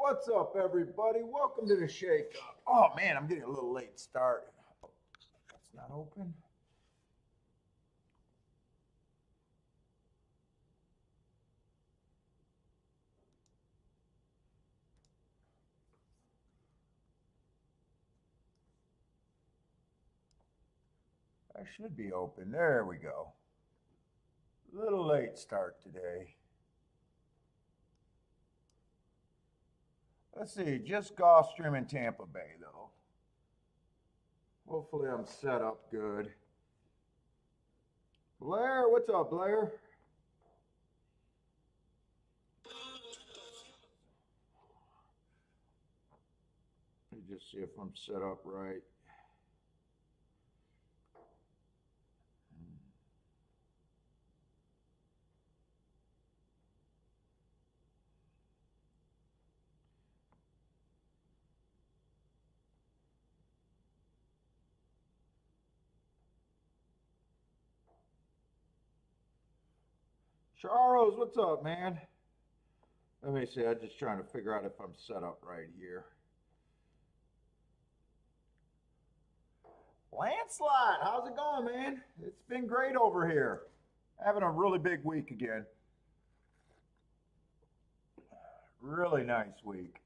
What's up, everybody? Welcome to the Shake Up. Oh, man, I'm getting a little late start. That's not open. I should be open. There we go. A little late start today. Let's see, just Gulfstream and Tampa Bay, though. Hopefully I'm set up good. Blair, what's up, Blair? Let me just see if I'm set up right. Charles, what's up, man? Let me see. I'm just trying to figure out if I'm set up right here. Landslide, how's it going, man? It's been great over here. Having a really big week again. Really nice week.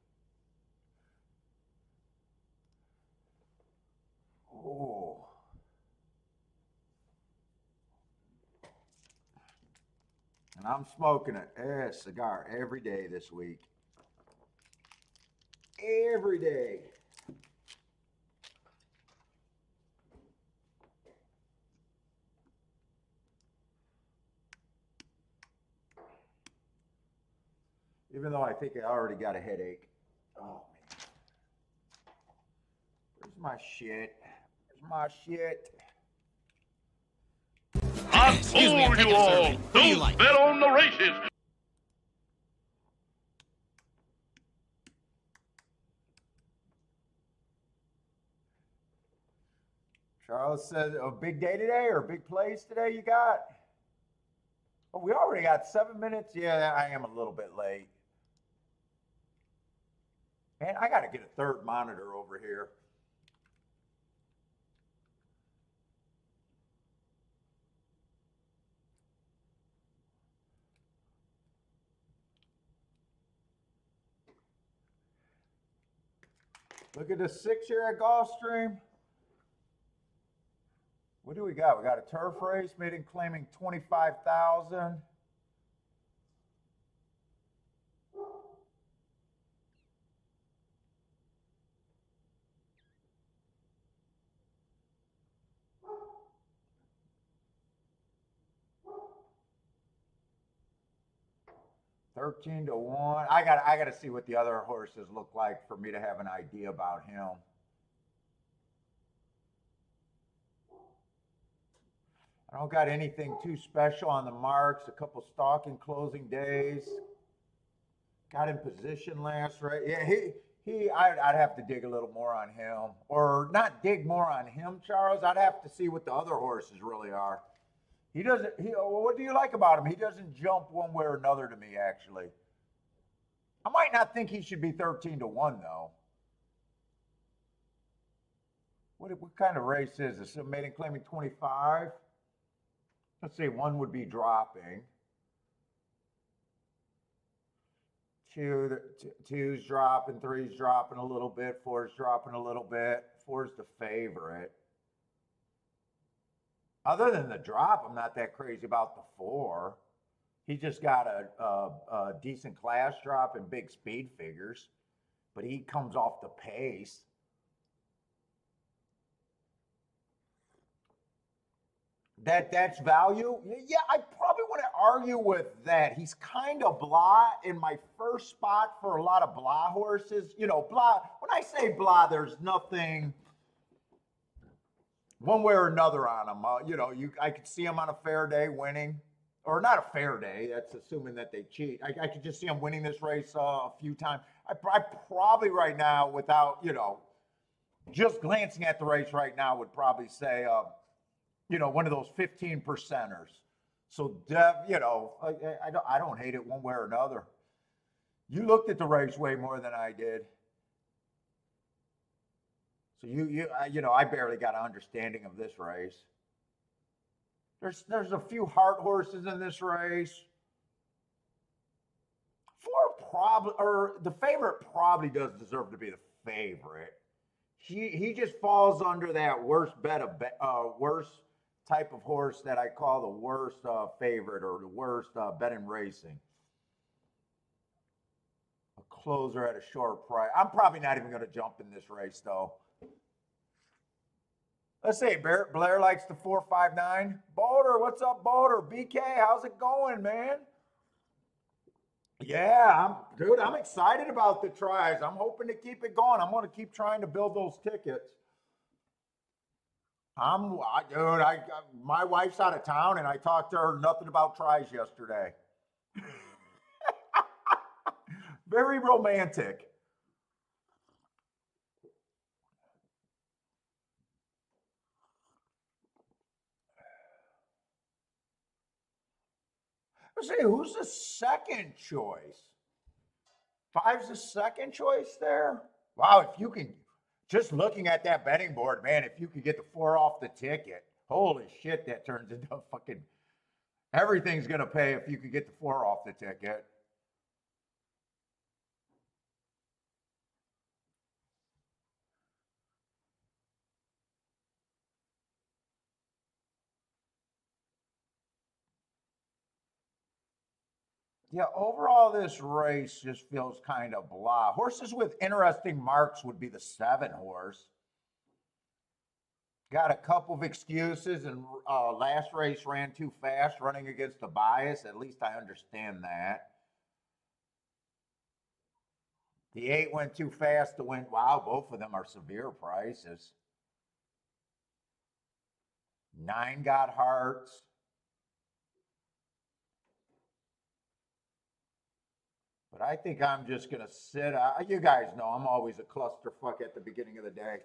Oh. And I'm smoking a cigar every day this week. Every day. Even though I think I already got a headache. Oh, man. Where's my shit? Where's my shit? I told you all, don't bet on the races. Charles says, a big day today or a big place today you got? Oh, we already got 7 minutes. Yeah, I am a little bit late. Man, I got to get a third monitor over here. Look at the 6 here at Gulfstream. What do we got? We got a turf race, maiden claiming 25,000. $13-1. I got to see what the other horses look like for me to have an idea about him. I don't got anything too special on the marks. A couple stalking closing days. Got in position last race. Yeah, I'd have to dig a little more on him, or not dig more on him, Charles. I'd have to see what the other horses really are. He doesn't. What do you like about him? He doesn't jump one way or another to me, actually. I might not think he should be 13-1 though. What kind of race is this? A maiden claiming 25. Let's see. One would be dropping. Two's dropping. Three's dropping a little bit. Four's dropping a little bit. Four's the favorite. Other than the drop, I'm not that crazy about the 4. He just got a decent class drop and big speed figures, but he comes off the pace. That's value. Yeah, I probably want to argue with that. He's kind of blah in my first spot for a lot of blah horses. You know, blah. When I say blah, there's nothing one way or another on him. I could see him on a fair day winning, or not a fair day. That's assuming that they cheat. I could just see him winning this race a few times. I probably right now, without just glancing at the race right now, would probably say, one of those 15 percenters. So, I don't hate it one way or another. You looked at the race way more than I did. So I barely got an understanding of this race. There's a few heart horses in this race. The favorite probably does deserve to be the favorite. He just falls under that worst type of horse that I call the worst favorite or the worst bet in racing. A closer at a short price. I'm probably not even going to jump in this race though. Let's see, Blair likes the 459. Boulder, what's up, Boulder? BK, how's it going, man? Yeah, I'm excited about the tries. I'm hoping to keep it going. I'm going to keep trying to build those tickets. My wife's out of town, and I talked to her nothing about tries yesterday. Very romantic. Let's see, who's the second choice? Five's the second choice there? Wow, if you can, just looking at that betting board, man, if you could get the 4 off the ticket, holy shit, that turns into fucking, everything's going to pay if you could get the 4 off the ticket. Yeah, overall, this race just feels kind of blah. Horses with interesting marks would be the 7 horse. Got a couple of excuses, and last race ran too fast, running against the bias. At least I understand that. The 8 went too fast to win. Wow, both of them are severe prices. 9 got hearts. But I think I'm just going to sit. You guys know I'm always a clusterfuck at the beginning of the day.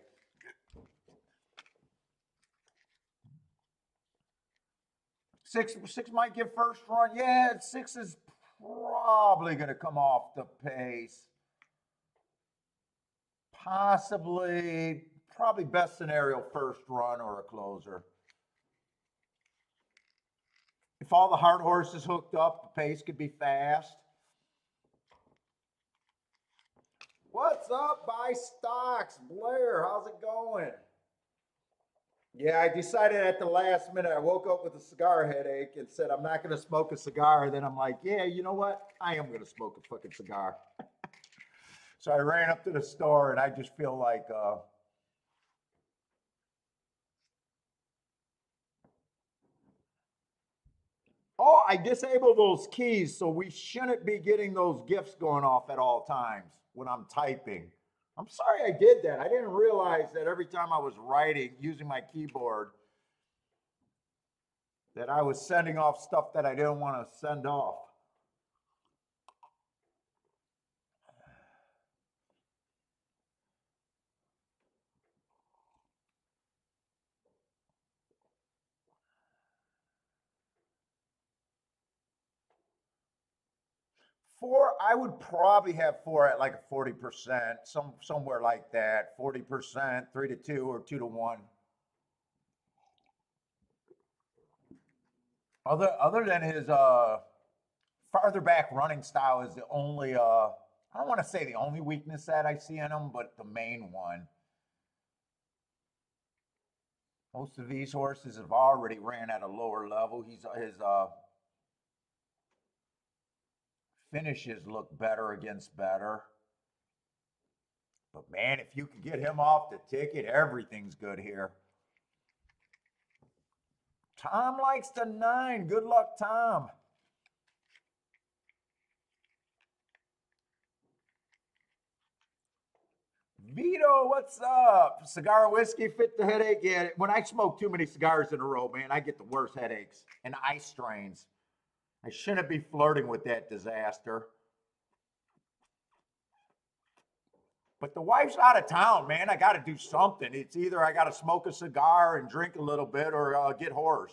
Six might get first run. Yeah, 6 is probably going to come off the pace. Probably best scenario, first run or a closer. If all the hard horses hooked up, the pace could be fast. What's up, Buy Stocks? Blair, how's it going? Yeah, I decided at the last minute, I woke up with a cigar headache and said, I'm not going to smoke a cigar. Then I'm like, yeah, you know what? I am going to smoke a fucking cigar. So I ran up to the store and I just feel like, oh, I disabled those keys, so we shouldn't be getting those gifts going off at all times when I'm typing. I'm sorry I did that. I didn't realize that every time I was writing using my keyboard that I was sending off stuff that I didn't want to send off. Four, I would probably have 4 at like a 40%, somewhere like that. 40%, 3-2 or 2-1. Other than his farther back running style is the only I don't want to say the only weakness that I see in him, but the main one. Most of these horses have already ran at a lower level. His finishes look better against better. But man, if you can get him off the ticket, everything's good here. Tom likes the 9. Good luck, Tom. Vito, what's up? Cigar whiskey fit the headache? Yeah, when I smoke too many cigars in a row, man, I get the worst headaches and eye strains. I shouldn't be flirting with that disaster. But the wife's out of town, man. I got to do something. It's either I got to smoke a cigar and drink a little bit or get horse.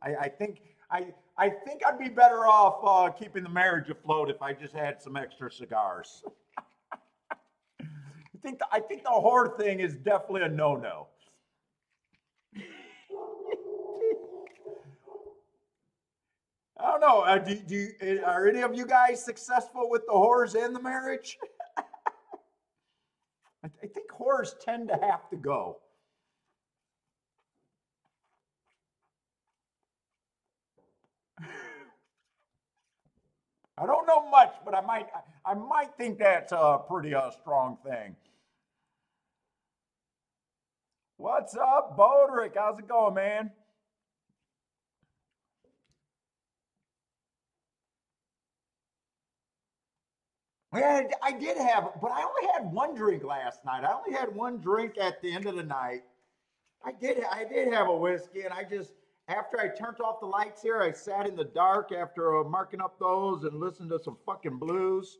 I think I I think I'd be better off keeping the marriage afloat if I just had some extra cigars. I think the whore thing is definitely a no-no. I don't know. Are any of you guys successful with the whores and the marriage? I think whores tend to have to go. I don't know much, but I might think that's a pretty strong thing. What's up, Bodrick? How's it going, man? Yeah, I did have, but I only had one drink last night. I only had one drink at the end of the night. I did have a whiskey, and after I turned off the lights here, I sat in the dark after marking up those and listened to some fucking blues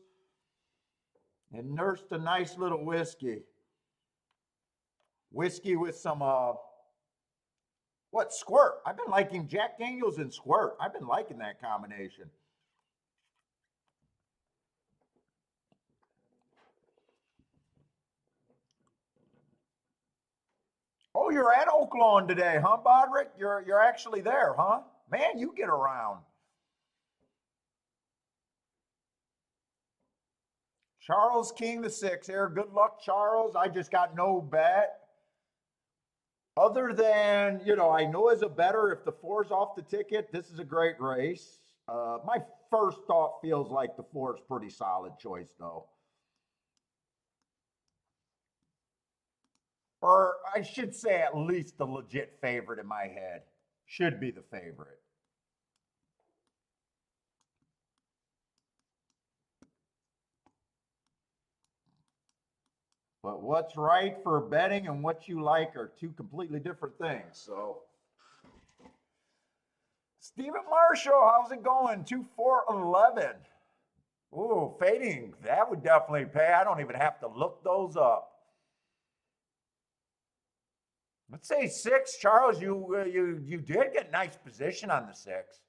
and nursed a nice little whiskey. Whiskey with some, squirt? I've been liking Jack Daniels and squirt. I've been liking that combination. Oh, you're at Oaklawn today, huh, Bodrick? You're actually there, huh? Man, you get around. Charles King the Six here. Good luck, Charles. I just got no bet. Other than, I know as a bettor, if the four's off the ticket, this is a great race. My first thought feels like the four's pretty solid choice, though. Or I should say at least the legit favorite in my head. Should be the favorite. But what's right for betting and what you like are two completely different things. So, Stephen Marshall, how's it going? 2-4-11. Ooh, fading. That would definitely pay. I don't even have to look those up. Let's say 6, Charles. You did get nice position on the 6.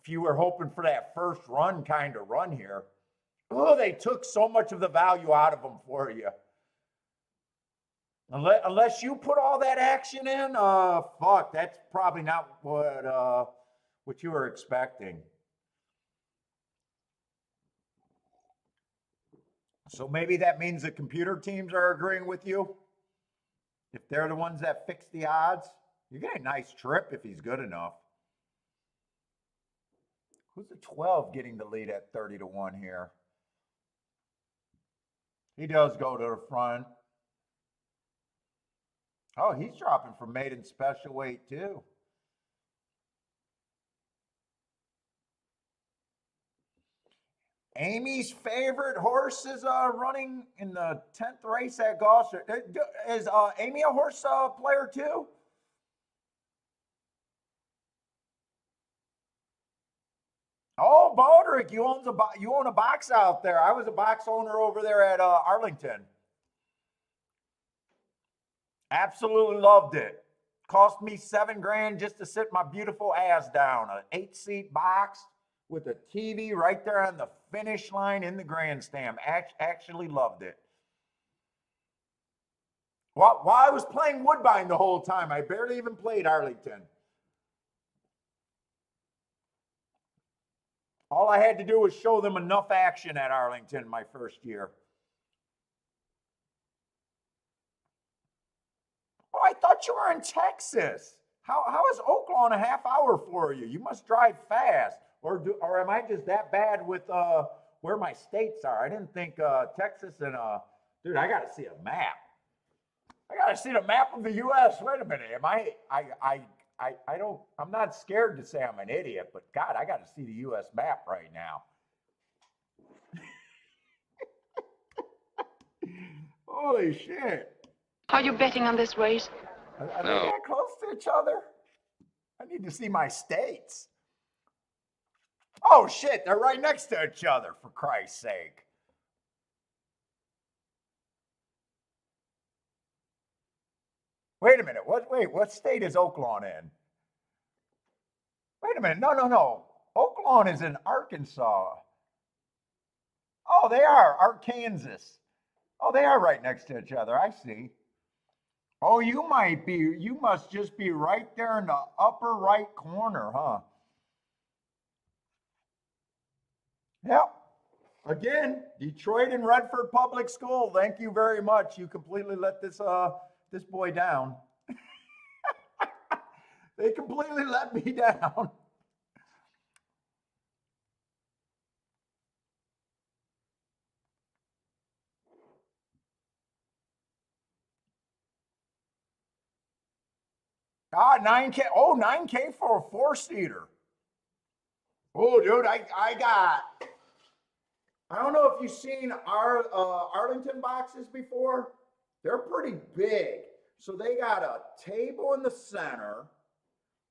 If you were hoping for that first run kind of run here. Oh, they took so much of the value out of them for you. Unless you put all that action in, fuck, that's probably not what you were expecting. So maybe that means the computer teams are agreeing with you. If they're the ones that fix the odds, you get a nice trip if he's good enough. Who's the 12 getting the lead at 30-1 here? He does go to the front. Oh, he's dropping from maiden special weight too. Amy's favorite horse is running in the 10th race at Gulfstream. Is Amy a horse player too? Oh, Bodrick, you own a box out there. I was a box owner over there at Arlington. Absolutely loved it. Cost me $7,000 just to sit my beautiful ass down. An 8-seat box with a TV right there on the finish line in the grandstand. Actually loved it. While I was playing Woodbine the whole time, I barely even played Arlington. All I had to do was show them enough action at Arlington my first year. Oh, I thought you were in Texas. How is Oaklawn a half hour for you? You must drive fast. Or am I just that bad with where my states are? I didn't think Texas and dude, I gotta see a map. I gotta see the map of the US. Wait a minute. I'm not scared to say I'm an idiot, but God, I gotta see the US map right now. Holy shit. Are you betting on this race? Are they that close to each other? I need to see my states. Oh shit, they're right next to each other, for Christ's sake. Wait a minute. What state is Oaklawn in? Wait a minute. No, no, no. Oaklawn is in Arkansas. Oh, they are. Arkansas. Oh, they are right next to each other. I see. Oh, you must just be right there in the upper right corner, huh? Yep. Again, Detroit and Redford Public School. Thank you very much. You completely let this boy down. They completely let me down. Ah, 9K. Oh, 9K for a four-seater. Oh, dude, I don't know if you've seen our Arlington boxes before. They're pretty big. So they got a table in the center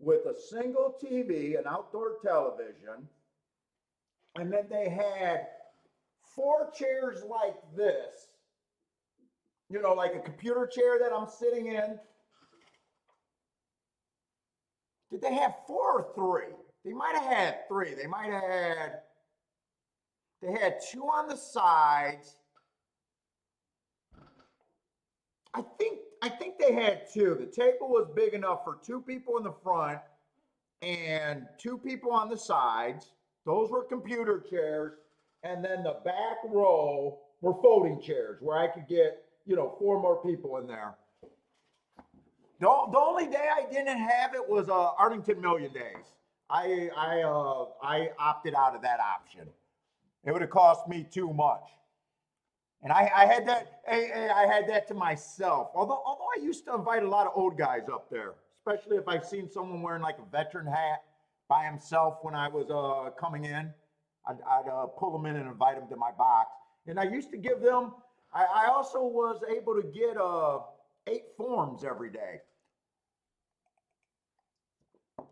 with a single TV, an outdoor television, and then they had four chairs like this, like a computer chair that I'm sitting in. Did they have four or three? They might have had three. They had two on the sides. I think they had two. The table was big enough for two people in the front and two people on the sides. Those were computer chairs. And then the back row were folding chairs where I could get, four more people in there. The only day I didn't have it was Arlington Million Days. I opted out of that option. It would have cost me too much. And I had that. I had that to myself. Although I used to invite a lot of old guys up there, especially if I've seen someone wearing like a veteran hat by himself when I was coming in. I'd pull them in and invite them to my box. And I used to give them. I also was able to get 8 forms every day.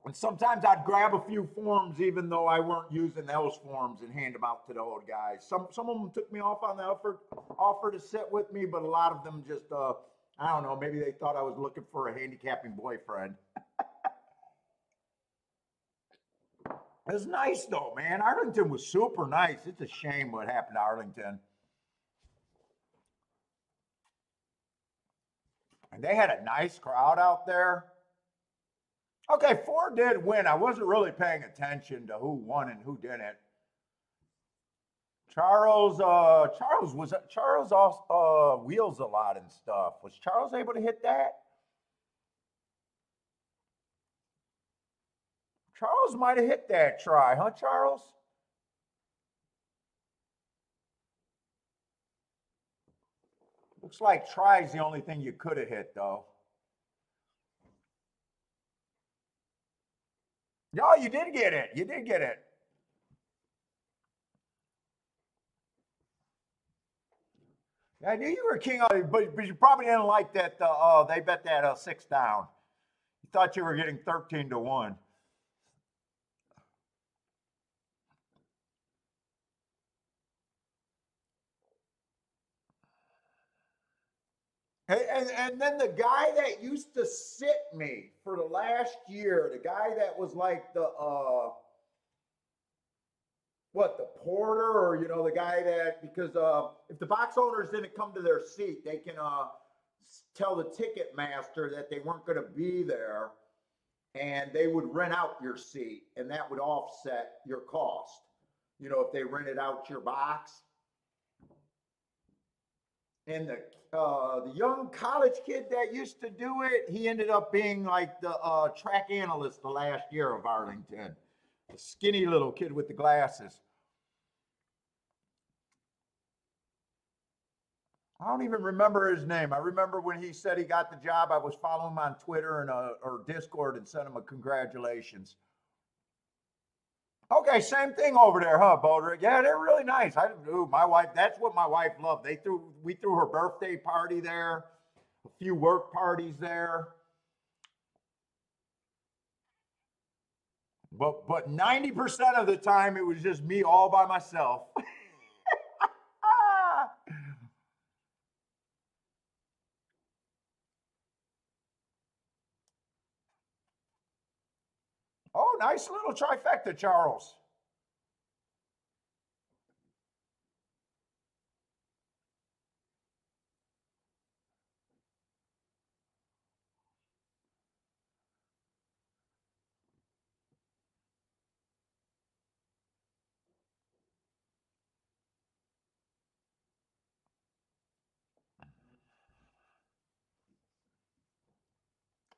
And sometimes I'd grab a few forms, even though I weren't using those forms, and hand them out to the old guys. Some of them took me off on the offer to sit with me, but a lot of them just, I don't know, maybe they thought I was looking for a handicapping boyfriend. It was nice though, man. Arlington was super nice. It's a shame what happened to Arlington. And they had a nice crowd out there. Okay, Ford did win. I wasn't really paying attention to who won and who didn't. Charles also wheels a lot and stuff. Was Charles able to hit that? Charles might have hit that try, huh, Charles? Looks like try's the only thing you could have hit, though. No, you did get it. You did get it. I knew you were king of it, but you probably didn't like that. They bet that 6 down. You thought you were getting 13-1. And then the guy that used to sit me for the last year, the guy that was like the porter, or the guy that, because if the box owners didn't come to their seat, they can tell the ticket master that they weren't going to be there, and they would rent out your seat, and that would offset your cost. If they rented out your box. And the young college kid that used to do it, he ended up being like the track analyst the last year of Arlington. The skinny little kid with the glasses. I don't even remember his name. I remember when he said he got the job, I was following him on Twitter and or Discord and sent him a congratulations. Okay, same thing over there, huh, Bodrick? Yeah, they're really nice. My wife, that's what my wife loved. We threw her birthday party there, a few work parties there. But 90% of the time it was just me all by myself. Oh nice little trifecta, Charles.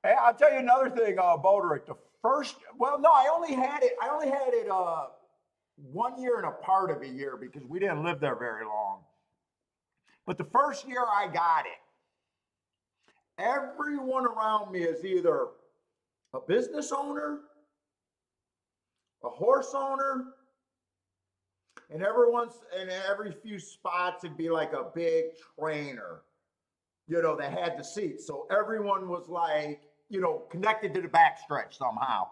Hey, I'll tell you another thing, Boderick. I only had it. 1 year and a part of a year because we didn't live there very long. But the first year I got it, everyone around me is either a business owner, a horse owner, and every few spots it'd be like a big trainer, that had the seats. So everyone was like, connected to the backstretch somehow,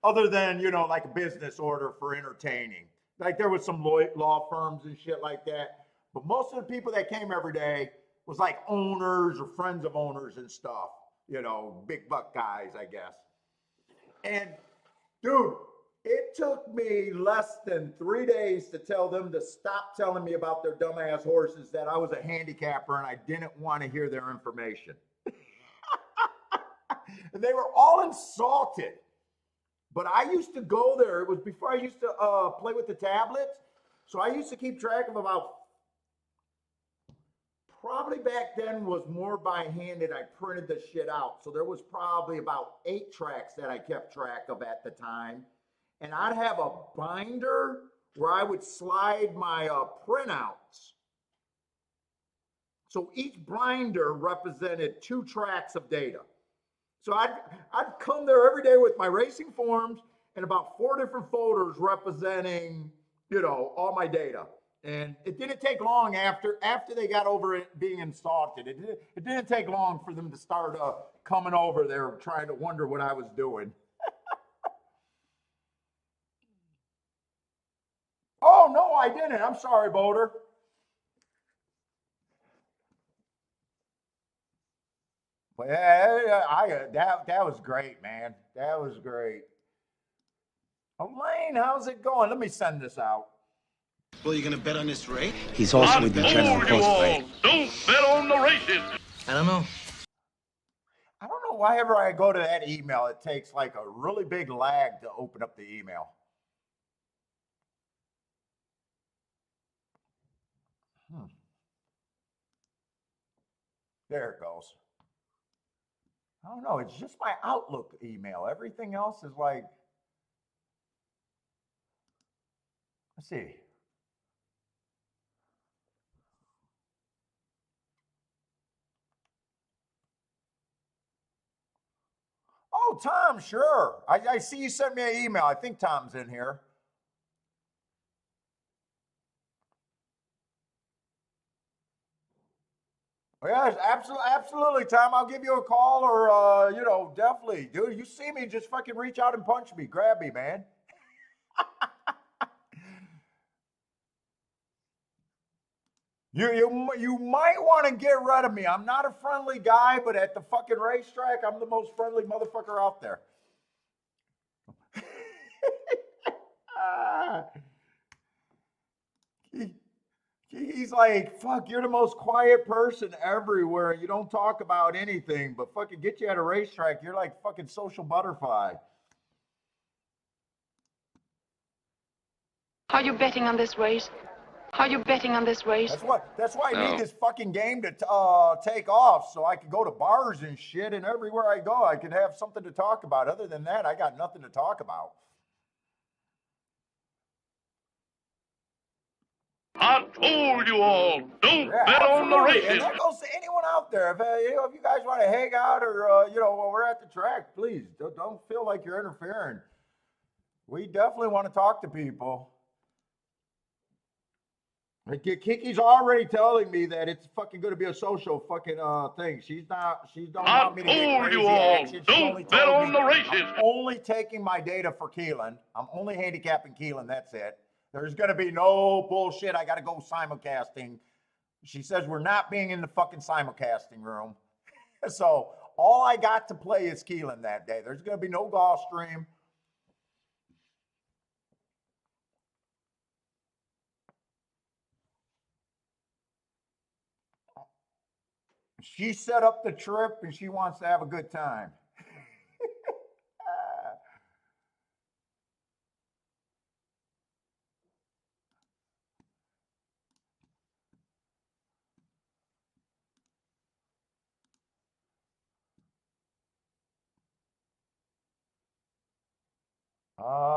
other than, like a business order for entertaining. Like there was some law firms and shit like that. But most of the people that came every day was like owners or friends of owners and stuff, big buck guys, I guess. And dude, it took me less than 3 days to tell them to stop telling me about their dumbass horses, that I was a handicapper and I didn't want to hear their information. And they were all insulted. But I used to go there. It was before I used to play with the tablets. So I used to keep track of probably back then was more by hand and I printed the shit out. So there was probably about 8 tracks that I kept track of at the time. And I'd have a binder where I would slide my printouts. So each binder represented 2 tracks of data. So I'd come there every day with my racing forms and about 4 different folders representing, all my data. And it didn't take long after they got over it being insulted. It didn't take long for them to start coming over there trying to wonder what I was doing. Oh, no, I didn't. I'm sorry, Boulder. But yeah, that was great, man. That was great. Elaine, how's it going? Let me send this out. Well, you gonna bet on this race? He's also I with the told general you post all, fight. don't bet on the races. I don't know. I don't know why ever I go to that email, it takes like a really big lag to open up the email. There it goes. I don't know. It's just my Outlook email. Everything else is like, let's see. Oh, Tom, sure. I see you sent me an email. I think Tom's in here. Yes, absolutely, Tom. I'll give you a call or, definitely. Dude, you see me, just fucking reach out and punch me. Grab me, man. You might want to get rid of me. I'm not a friendly guy, but at the fucking racetrack, I'm the most friendly motherfucker out there. He's like, fuck, you're the most quiet person everywhere. You don't talk about anything, but fucking get you at a racetrack, you're like fucking social butterfly. Are you betting on this race? Are you betting on this race? That's why I No. need this fucking game to take off so I can go to bars and shit, and everywhere I go, I can have something to talk about. Other than that, I got nothing to talk about. I told you all, don't Yeah, bet on the absolutely. And races. that goes to anyone out there. If you guys want to hang out or, while we're at the track, please don't feel like you're interfering. We definitely want to talk to people. Kiki's already telling me that it's fucking going to be a social fucking thing. She don't I want me to get told crazy you all, action. She don't only bet told on me the races. I'm only taking my data for Keeneland. I'm only handicapping Keeneland. That's it. There's going to be no bullshit. I got to go simulcasting. She says we're not being in the fucking simulcasting room. So all I got to play is Keeneland that day. There's going to be no Gulfstream. She set up the trip and she wants to have a good time.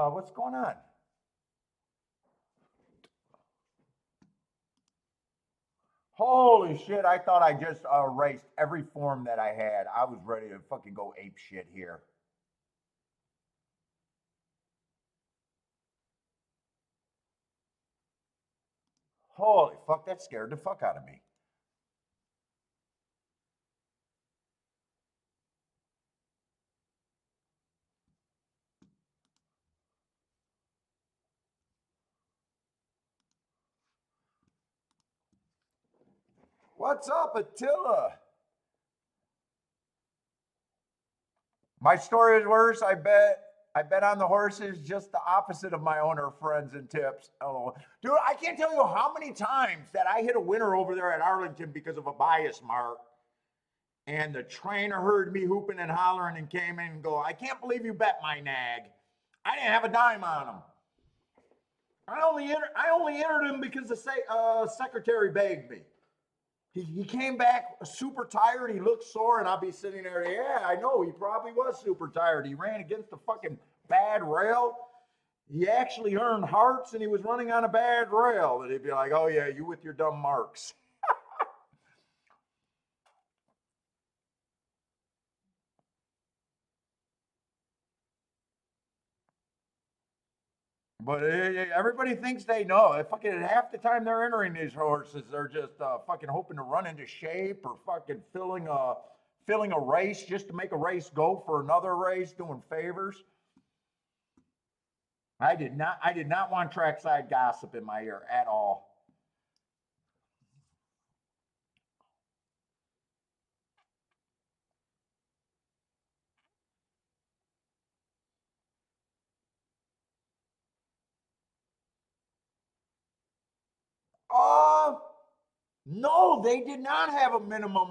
What's going on? Holy shit, I thought I just erased every form that I had. I was ready to fucking go ape shit here. Holy fuck, that scared the fuck out of me. What's up, Attila? My story is worse. I bet on the horses just the opposite of my owner friends and tips. Oh, dude, I can't tell you how many times that I hit a winner over there at Arlington because of a bias mark. And the trainer heard me hooping and hollering and came in and go, I can't believe you bet my nag. I didn't have a dime on him. I only entered him because the secretary begged me. He came back super tired. He looked sore, and I'll be sitting there. Yeah, I know. He probably was super tired. He ran against a fucking bad rail. He actually earned hearts, and he was running on a bad rail. And he'd be like, oh, yeah, you with your dumb marks. But everybody thinks they know. Fucking half the time they're entering these horses, they're just fucking hoping to run into shape or fucking filling a race just to make a race go for another race, doing favors. I did not want trackside gossip in my ear at all. No, they did not have a minimum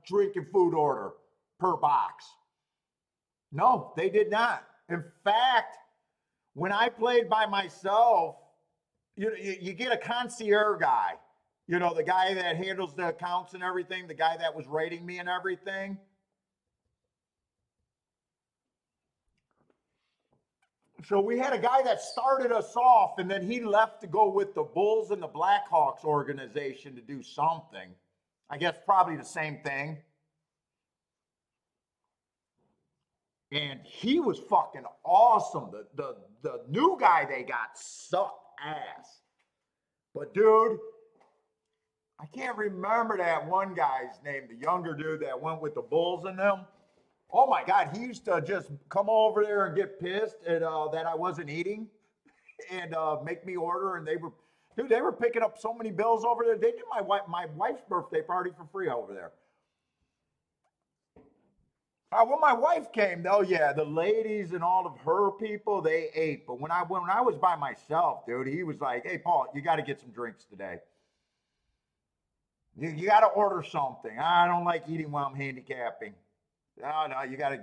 drink and food order per box. No, they did not. In fact, when I played by myself, you get a concierge guy, the guy that handles the accounts and everything, the guy that was rating me and everything. So we had a guy that started us off, and then he left to go with the Bulls and the Blackhawks organization to do something. I guess probably the same thing. And he was fucking awesome. The new guy they got sucked ass. But dude, I can't remember that one guy's name, the younger dude that went with the Bulls and them. Oh my God, he used to just come over there and get pissed at that I wasn't eating and make me order. And they were picking up so many bills over there. They did my wife's birthday party for free over there. When my wife came, oh yeah, the ladies and all of her people, they ate. But when I was by myself, dude, he was like, "Hey, Paul, you got to get some drinks today. You got to order something. I don't like eating while I'm handicapping. No, you got to,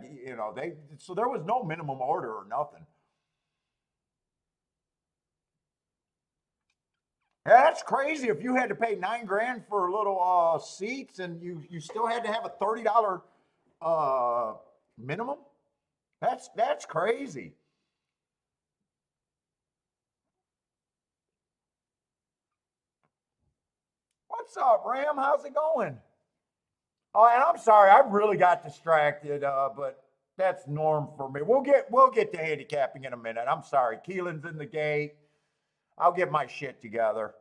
So there was no minimum order or nothing. Yeah, that's crazy. If you had to pay $9,000 for a little seats and you still had to have a $30 minimum, that's crazy. What's up, Ram? How's it going? Oh, and I'm sorry, I really got distracted, but that's norm for me. We'll get to handicapping in a minute. I'm sorry, Keelan's in the gate. I'll get my shit together.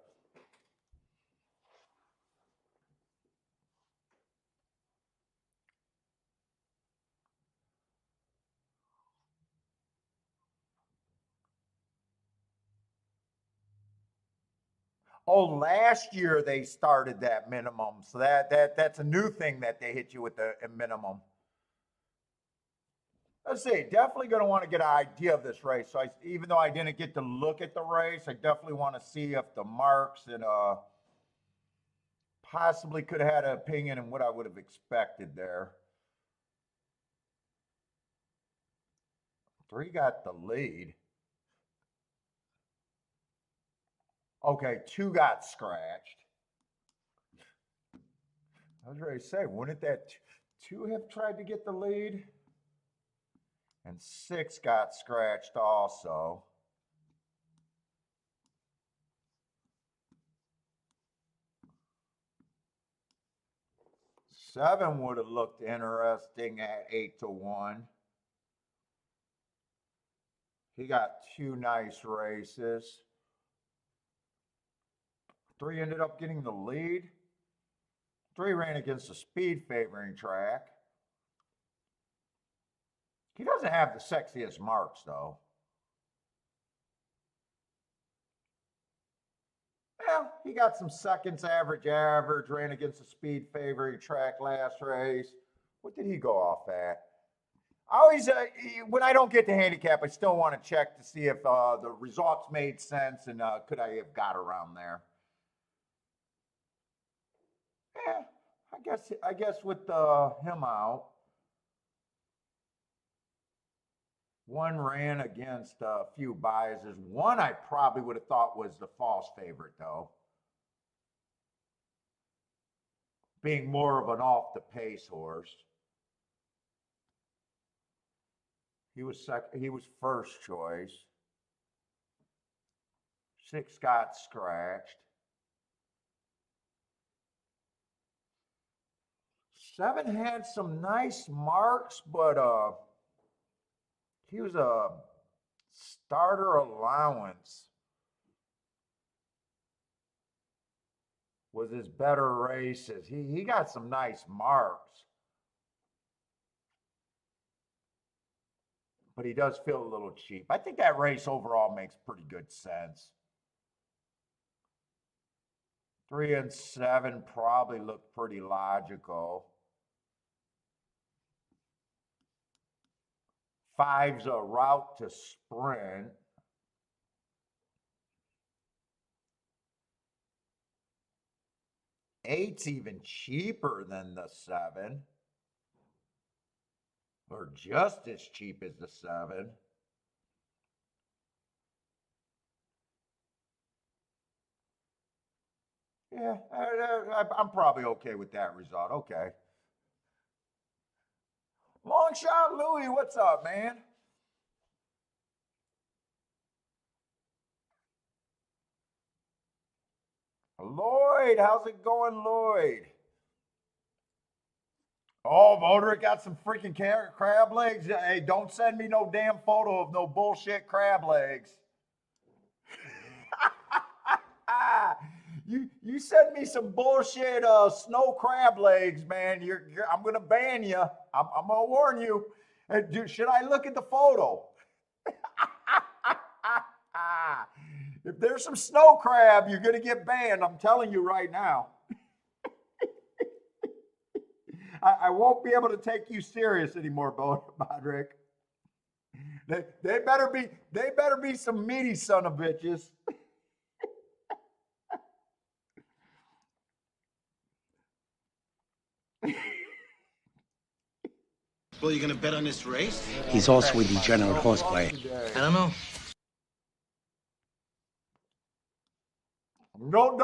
Oh, last year they started that minimum, so that's a new thing that they hit you with the minimum. Let's see, definitely going to want to get an idea of this race. So even though I didn't get to look at the race, I definitely want to see if the marks and possibly could have had an opinion on what I would have expected there. 3 got the lead. Okay, 2 got scratched. I was ready to say, wouldn't that 2 have tried to get the lead? And 6 got scratched also. Seven would have looked interesting at 8-1. He got 2 nice races. 3 ended up getting the lead. 3 ran against a speed favoring track. He doesn't have the sexiest marks, though. Well, he got some seconds average, ran against a speed favoring track last race. What did he go off at? I always, when I don't get to handicap, I still want to check to see if the results made sense and could I have got around there. Yeah, I guess with him out. 1 ran against a few biases. 1 I probably would have thought was the false favorite, though. Being more of an off-the-pace horse. He was first choice. 6 got scratched. 7 had some nice marks, but he was a starter allowance. Was his better races. He got some nice marks. But he does feel a little cheap. I think that race overall makes pretty good sense. 3 and 7 probably look pretty logical. 5's a route to sprint. 8's even cheaper than the 7. Or just as cheap as the 7. Yeah, I'm probably okay with that result. Okay. Long shot Louie, what's up, man? Lloyd, how's it going, Lloyd? Oh, Volderick got some freaking crab legs. Hey, don't send me no damn photo of no bullshit crab legs. You send me some bullshit snow crab legs, man. I'm gonna ban you. I'm gonna warn you. Should I look at the photo? If there's some snow crab, you're gonna get banned. I'm telling you right now. I won't be able to take you serious anymore, Bodrick. They better be some meaty son of bitches. Well, you gonna bet on this race? He's also a degenerate horseplayer. I don't know. No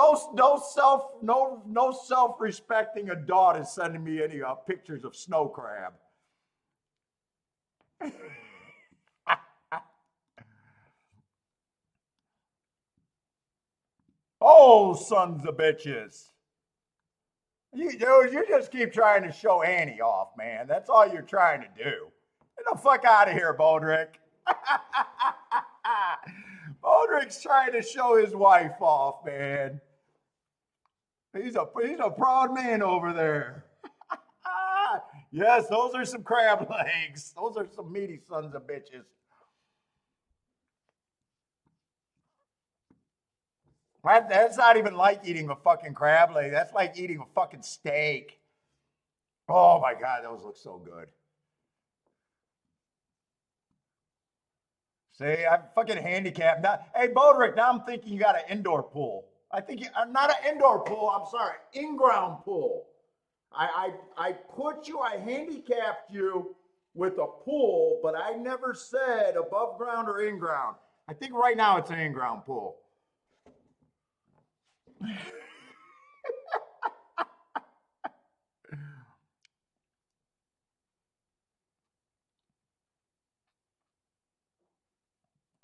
self-respecting adult is sending me any pictures of snow crab. Oh, sons of bitches. You just keep trying to show Annie off, man. That's all you're trying to do. Get the fuck out of here, Bodrick. Bodrick's trying to show his wife off, man. He's a proud man over there. Yes, those are some crab legs. Those are some meaty sons of bitches. That's not even like eating a fucking crab leg. That's like eating a fucking steak. Oh my God, those look so good. See, I'm fucking handicapped. Now, hey, Bodrick, now I'm thinking you got an indoor pool. I think not an indoor pool. I'm sorry, in-ground pool. I put you. I handicapped you with a pool, but I never said above ground or in ground. I think right now it's an in-ground pool.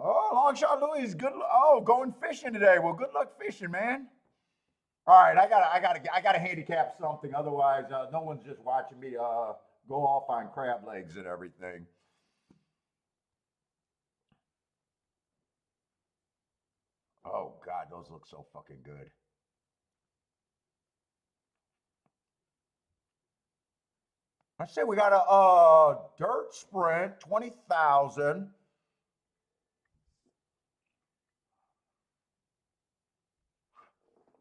Oh, Longshot Louis, good. Oh, going fishing today. Well, good luck fishing, man. All right, I gotta handicap something. Otherwise, no one's just watching me go off on crab legs and everything. Oh God, those look so fucking good. I say we got a dirt sprint, 20,000.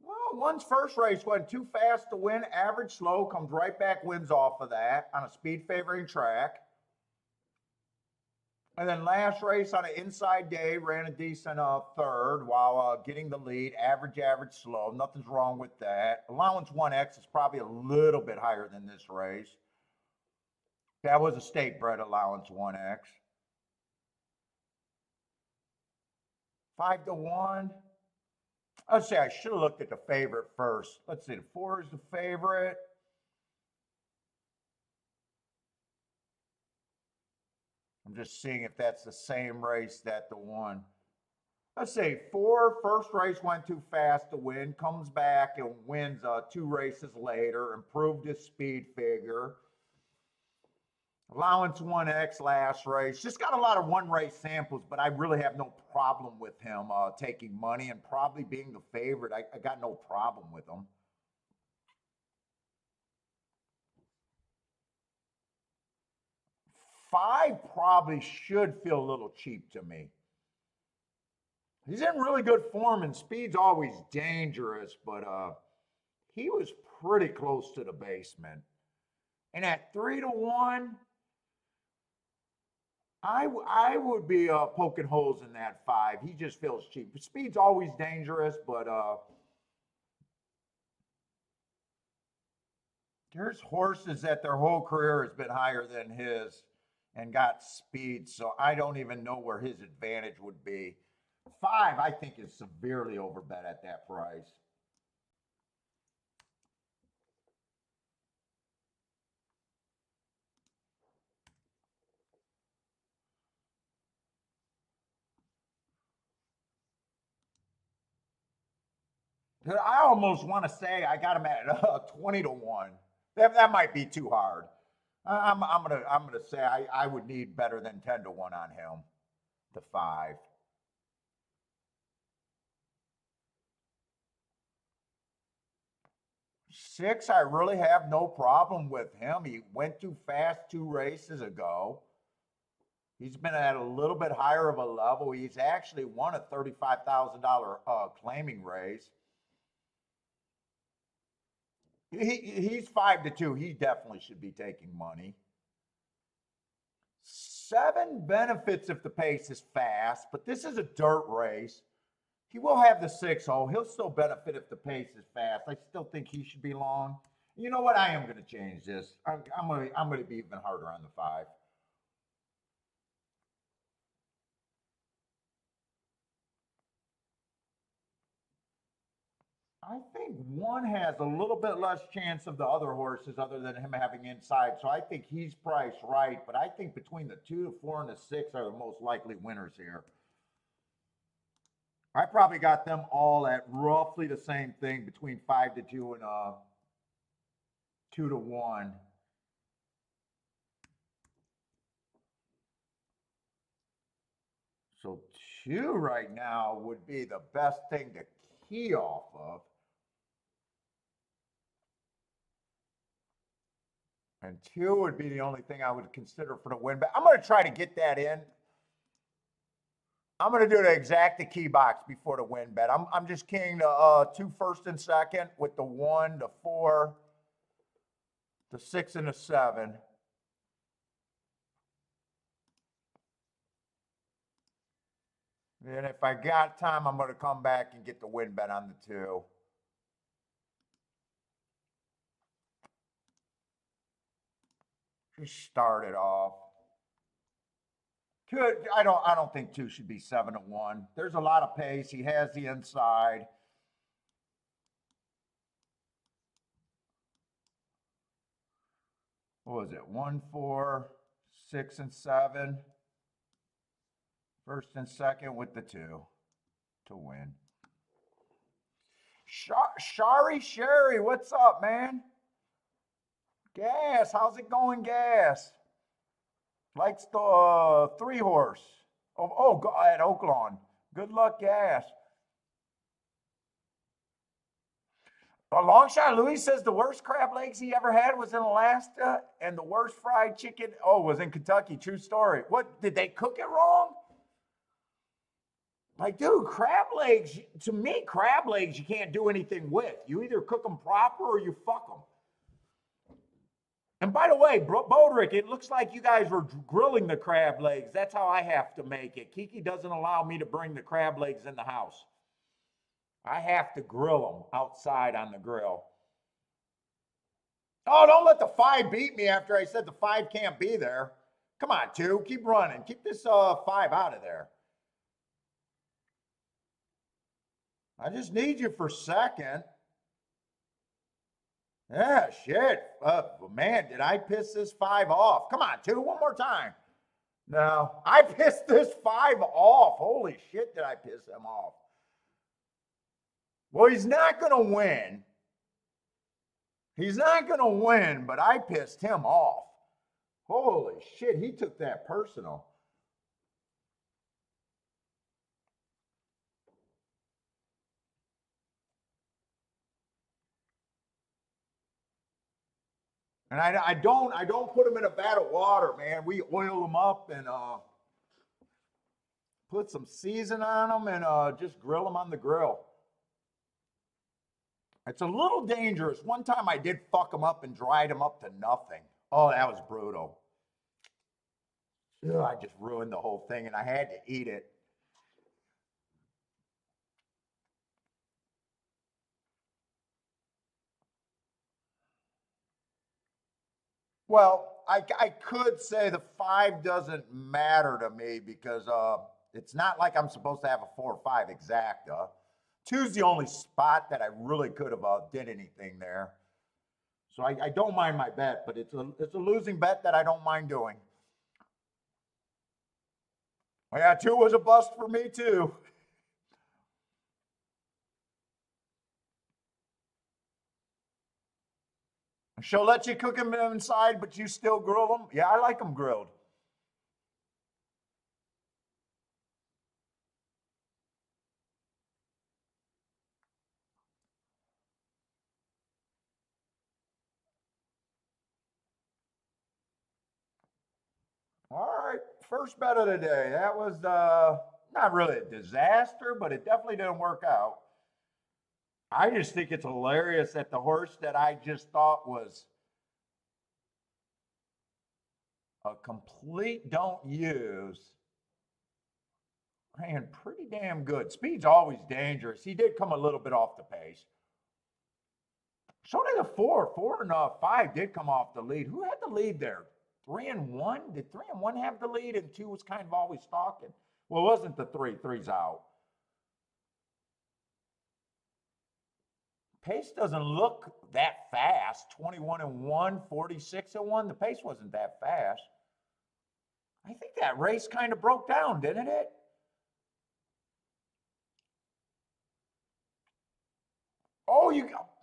Well, one's first race went too fast to win. Average slow comes right back, wins off of that on a speed favoring track. And then last race on an inside day ran a decent third while getting the lead. Average, slow. Nothing's wrong with that. Allowance 1X is probably a little bit higher than this race. That was a state bred allowance 1X. 5-1. Let's say I should have looked at the favorite first. Let's see, the 4 is the favorite. I'm just seeing if that's the same race that the 1. Let's say 4, first race went too fast to win, comes back and wins 2 races later, improved his speed figure. Allowance 1X last race. Just got a lot of one race samples, but I really have no problem with him taking money and probably being the favorite. I got no problem with him. Five probably should feel a little cheap to me. He's in really good form and speed's always dangerous, but he was pretty close to the basement. And at 3-1, I would be poking holes in that 5. He just feels cheap. Speed's always dangerous, but there's horses that their whole career has been higher than his and got speed, so I don't even know where his advantage would be. 5, I think, is severely overbet at that price. I almost want to say I got him at 20-1. That might be too hard. I'm gonna say I would need better than 10-1 on him. The 5. 6, I really have no problem with him. He went too fast 2 races ago. He's been at a little bit higher of a level. He's actually won a $35,000 claiming race. He's 5-2. He definitely should be taking money. 7 benefits if the pace is fast, but this is a dirt race. He will have the 6-hole. He'll still benefit if the pace is fast. I still think he should be long. You know what? I am going to change this. I'm going to be even harder on the 5. I think 1 has a little bit less chance of the other horses other than him having inside. So I think he's priced right. But I think between the 2, the 4, and the 6 are the most likely winners here. I probably got them all at roughly the same thing between 5-2 and 2-1. So 2 right now would be the best thing to key off of. And 2 would be the only thing I would consider for the win. But I'm going to try to get that in. I'm going to do the exact key box before the win bet. I'm just keying the 2 first and second with the 1, the 4, the 6, and the 7. And if I got time, I'm going to come back and get the win bet on the 2. Just start it off. I don't think 2 should be 7-1. There's a lot of pace. He has the inside. What was it? 1, 4, 6, and 7. First and second with the 2 to win. Sherry, what's up, man? Gas, how's it going, Gas? Likes the 3-horse. At Oaklawn. Good luck, Gas. Longshot Louis says the worst crab legs he ever had was in Alaska, and the worst fried chicken, was in Kentucky. True story. What, did they cook it wrong? Like, dude, crab legs, to me, crab legs you can't do anything with. You either cook them proper or you fuck them. And by the way, Bodrick, it looks like you guys were grilling the crab legs. That's how I have to make it. Kiki doesn't allow me to bring the crab legs in the house. I have to grill them outside on the grill. Oh, don't let the 5 beat me after I said the 5 can't be there. Come on, 2, keep running. Keep this 5 out of there. I just need you for second. Yeah, shit. Man, did I piss this 5 off? Come on, 2, one more time. No, I pissed this 5 off. Holy shit, did I piss him off? Well, he's not going to win. He's not going to win, but I pissed him off. Holy shit, he took that personal. And I don't put them in a vat of water, man. We oil them up and put some season on them and just grill them on the grill. It's a little dangerous. One time I did fuck them up and dried them up to nothing. Oh, that was brutal. Ugh, I just ruined the whole thing and I had to eat it. Well, I could say the 5 doesn't matter to me because it's not like I'm supposed to have a 4 or 5 exacta. 2's the only spot that I really could have did anything there. So I don't mind my bet, but it's a losing bet that I don't mind doing. Oh, yeah, 2 was a bust for me too. She'll let you cook them inside, but you still grill them? Yeah, I like them grilled. All right, first bet of the day. That was not really a disaster, but it definitely didn't work out. I just think it's hilarious that the horse that I just thought was a complete don't use ran pretty damn good. Speed's always dangerous. He did come a little bit off the pace. So did the 4. 4 and 5 did come off the lead. Who had the lead there? 3 and 1? Did 3 and 1 have the lead and 2 was kind of always stalking? Well, it wasn't the 3. 3's out. Pace doesn't look that fast. 21 and 1, 46 and 1. The pace wasn't that fast. I think that race kind of broke down, didn't it? Oh,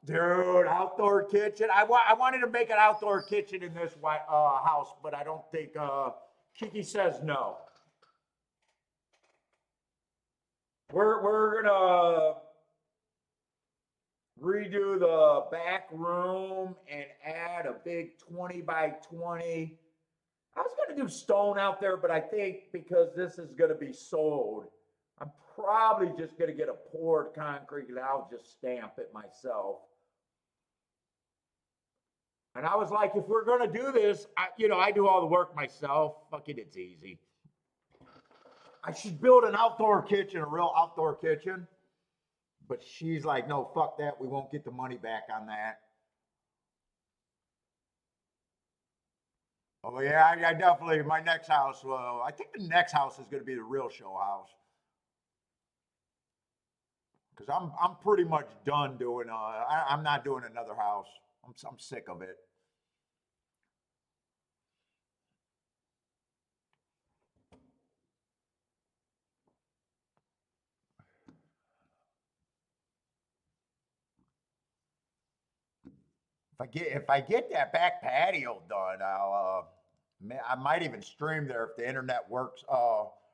dude, outdoor kitchen. I wanted to make an outdoor kitchen in this house, but I don't think Kiki says no. We're gonna redo the back room and add a big 20 by 20. I was gonna do stone out there, but I think because this is gonna be sold, I'm probably just gonna get a poured concrete and I'll just stamp it myself. And I was like, if we're gonna do this, I do all the work myself. Fuck it, it's easy. I should build an outdoor kitchen, a real outdoor kitchen. But she's like, no, fuck that. We won't get the money back on that. Oh yeah, I definitely, my next house, well, I think the next house is going to be the real show house. Because I'm pretty much done doing, I'm not doing another house. I'm sick of it. If I get that back patio done, I might even stream there if the internet works,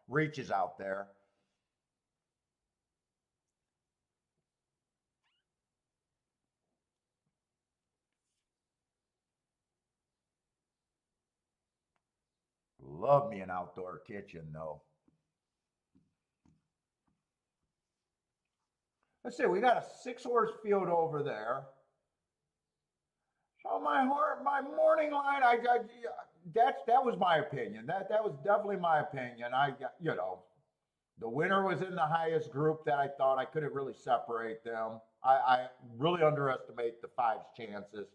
reaches out there. Love me an outdoor kitchen though. Let's see, we got a 6-horse field over there. So my morning line, that was my opinion. That was definitely my opinion. The winner was in the highest group that I thought. I couldn't really separate them. I really underestimate the 5's chances,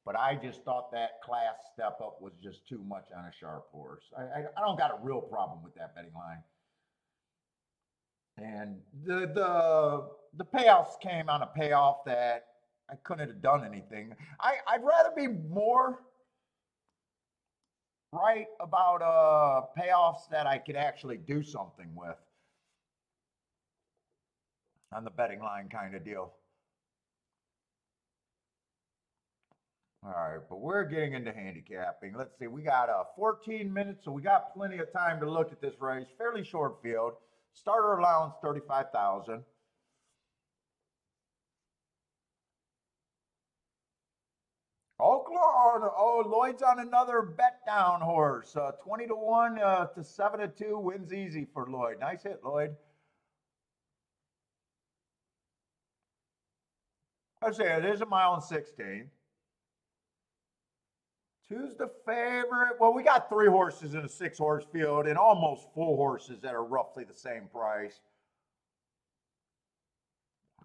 but I just thought that class step up was just too much on a sharp horse. I don't got a real problem with that betting line. And the payoffs came on a payoff that I couldn't have done anything. I'd rather be more right about payoffs that I could actually do something with on the betting line kind of deal. All right, but we're getting into handicapping. Let's see, we got 14 minutes, so we got plenty of time to look at this race. Fairly short field. Starter allowance 35,000. Oklahoma. Oh, Lloyd's on another bet down horse. 20-1 to 7-2 wins easy for Lloyd. Nice hit, Lloyd. Let's see, it is 1.16 miles. Two's the favorite. Well, we got 3 horses in a 6-horse field and almost 4 horses that are roughly the same price.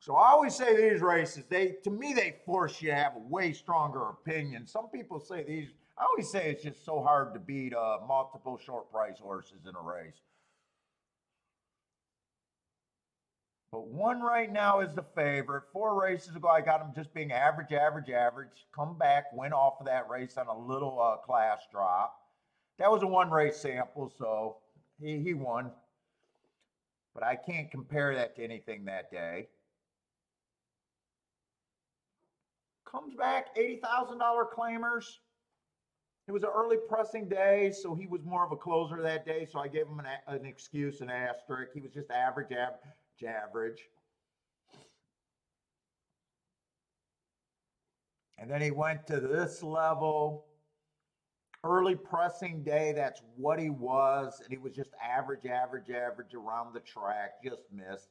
So I always say these races, to me, they force you to have a way stronger opinion. Some people say I always say it's just so hard to beat multiple short price horses in a race. But 1 right now is the favorite. 4 races ago, I got him just being average. Come back, went off of that race on a little class drop. That was a 1 race sample, so he won. But I can't compare that to anything that day. Comes back, $80,000 claimers. It was an early pressing day, so he was more of a closer that day, so I gave him an excuse, an asterisk. He was just average. And then he went to this level. Early pressing day, that's what he was, and he was just average around the track, just missed.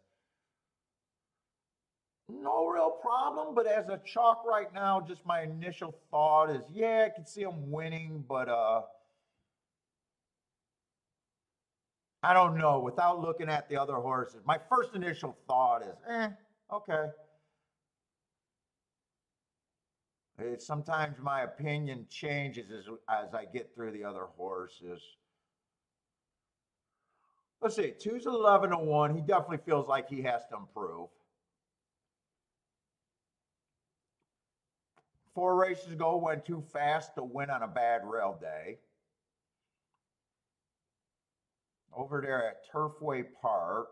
No real problem, but as a chalk right now, just my initial thought is, yeah, I can see him winning, but I don't know. Without looking at the other horses, my first initial thought is, okay. Sometimes my opinion changes as I get through the other horses. Let's see, 2's 11-1. He definitely feels like he has to improve. 4 races ago, went too fast to win on a bad rail day. Over there at Turfway Park.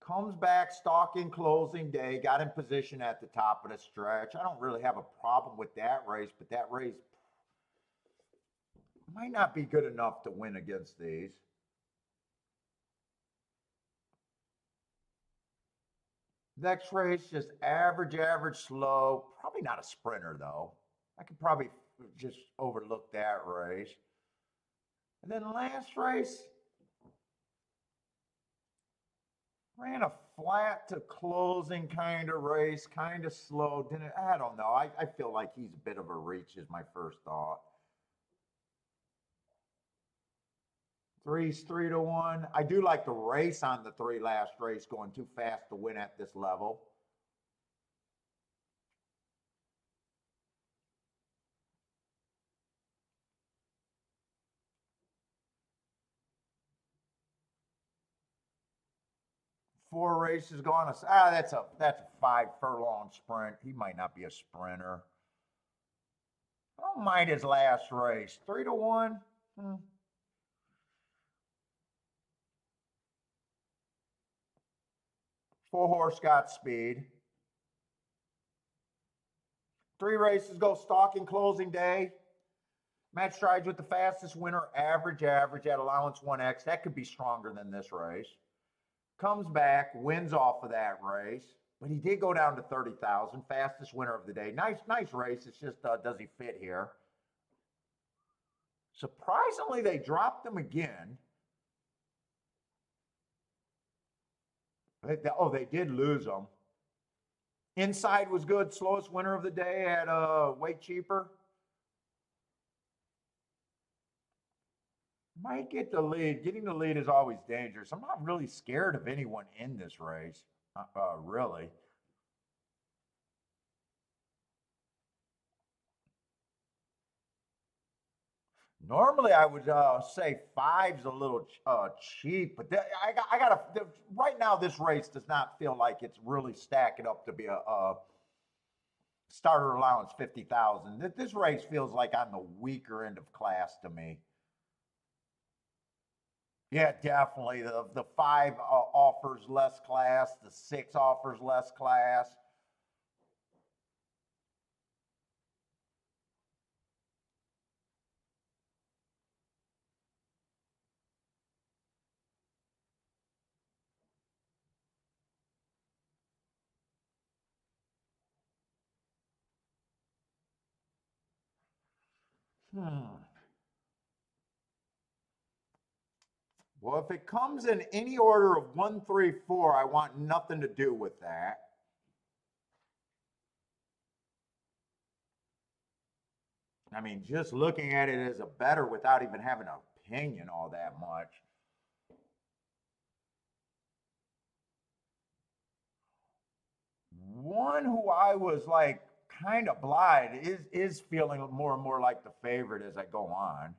Comes back, stalking closing day, got in position at the top of the stretch. I don't really have a problem with that race, but that race might not be good enough to win against these. Next race, just average, slow. Probably not a sprinter, though. I could probably just overlook that race. And then last race, ran a flat to closing kind of race, kind of slow. I don't know. I feel like he's a bit of a reach is my first thought. Three's 3-1. I do like the race on the 3 last race going too fast to win at this level. Four races gone. That's a 5 furlong sprint. He might not be a sprinter. I don't mind his last race. 3-1. 4-horse got speed. 3 races go stalking closing day. Match strides with the fastest winner, average at allowance 1x. That could be stronger than this race. Comes back, wins off of that race, but he did go down to 30,000. Fastest winner of the day. Nice race. It's just, does he fit here? Surprisingly, they dropped him again. They did lose him. Inside was good. Slowest winner of the day at way cheaper. Might get the lead. Getting the lead is always dangerous. I'm not really scared of anyone in this race. Really. Normally, I would say 5's a little cheap, but I got right now. This race does not feel like it's really stacking up to be a starter allowance 50,000. This race feels like on the weaker end of class to me. Yeah, definitely. The 5 offers less class. The 6 offers less class. Well, if it comes in any order of 1, 3, 4, I want nothing to do with that. I mean, just looking at it as a better without even having an opinion all that much. One who I was like kind of blind is feeling more and more like the favorite as I go on.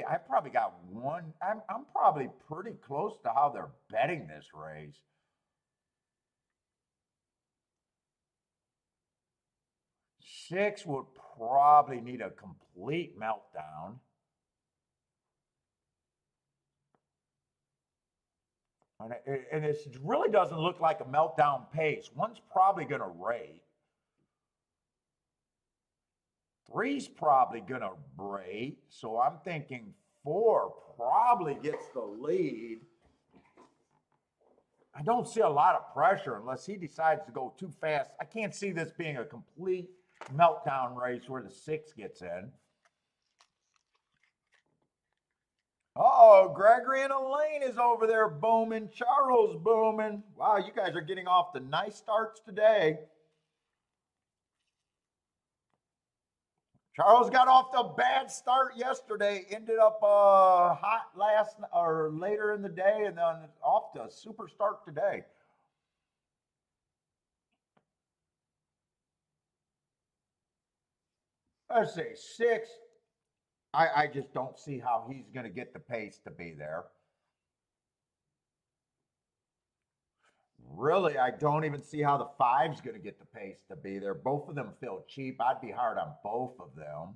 I probably got one. I'm probably pretty close to how they're betting this race. Six would probably need a complete meltdown. And it really doesn't look like a meltdown pace. One's probably going to rate. Three's probably going to rate. So I'm thinking 4 probably gets the lead. I don't see a lot of pressure unless he decides to go too fast. I can't see this being a complete meltdown race where the 6 gets in. Oh, Gregory and Elaine is over there booming. Charles booming. Wow, you guys are getting off to nice starts today. Charles got off to a bad start yesterday. Ended up hot later in the day, and then off to a super start today. Let's see, 6. I just don't see how he's going to get the pace to be there. Really, I don't even see how the 5's going to get the pace to be there. Both of them feel cheap. I'd be hard on both of them.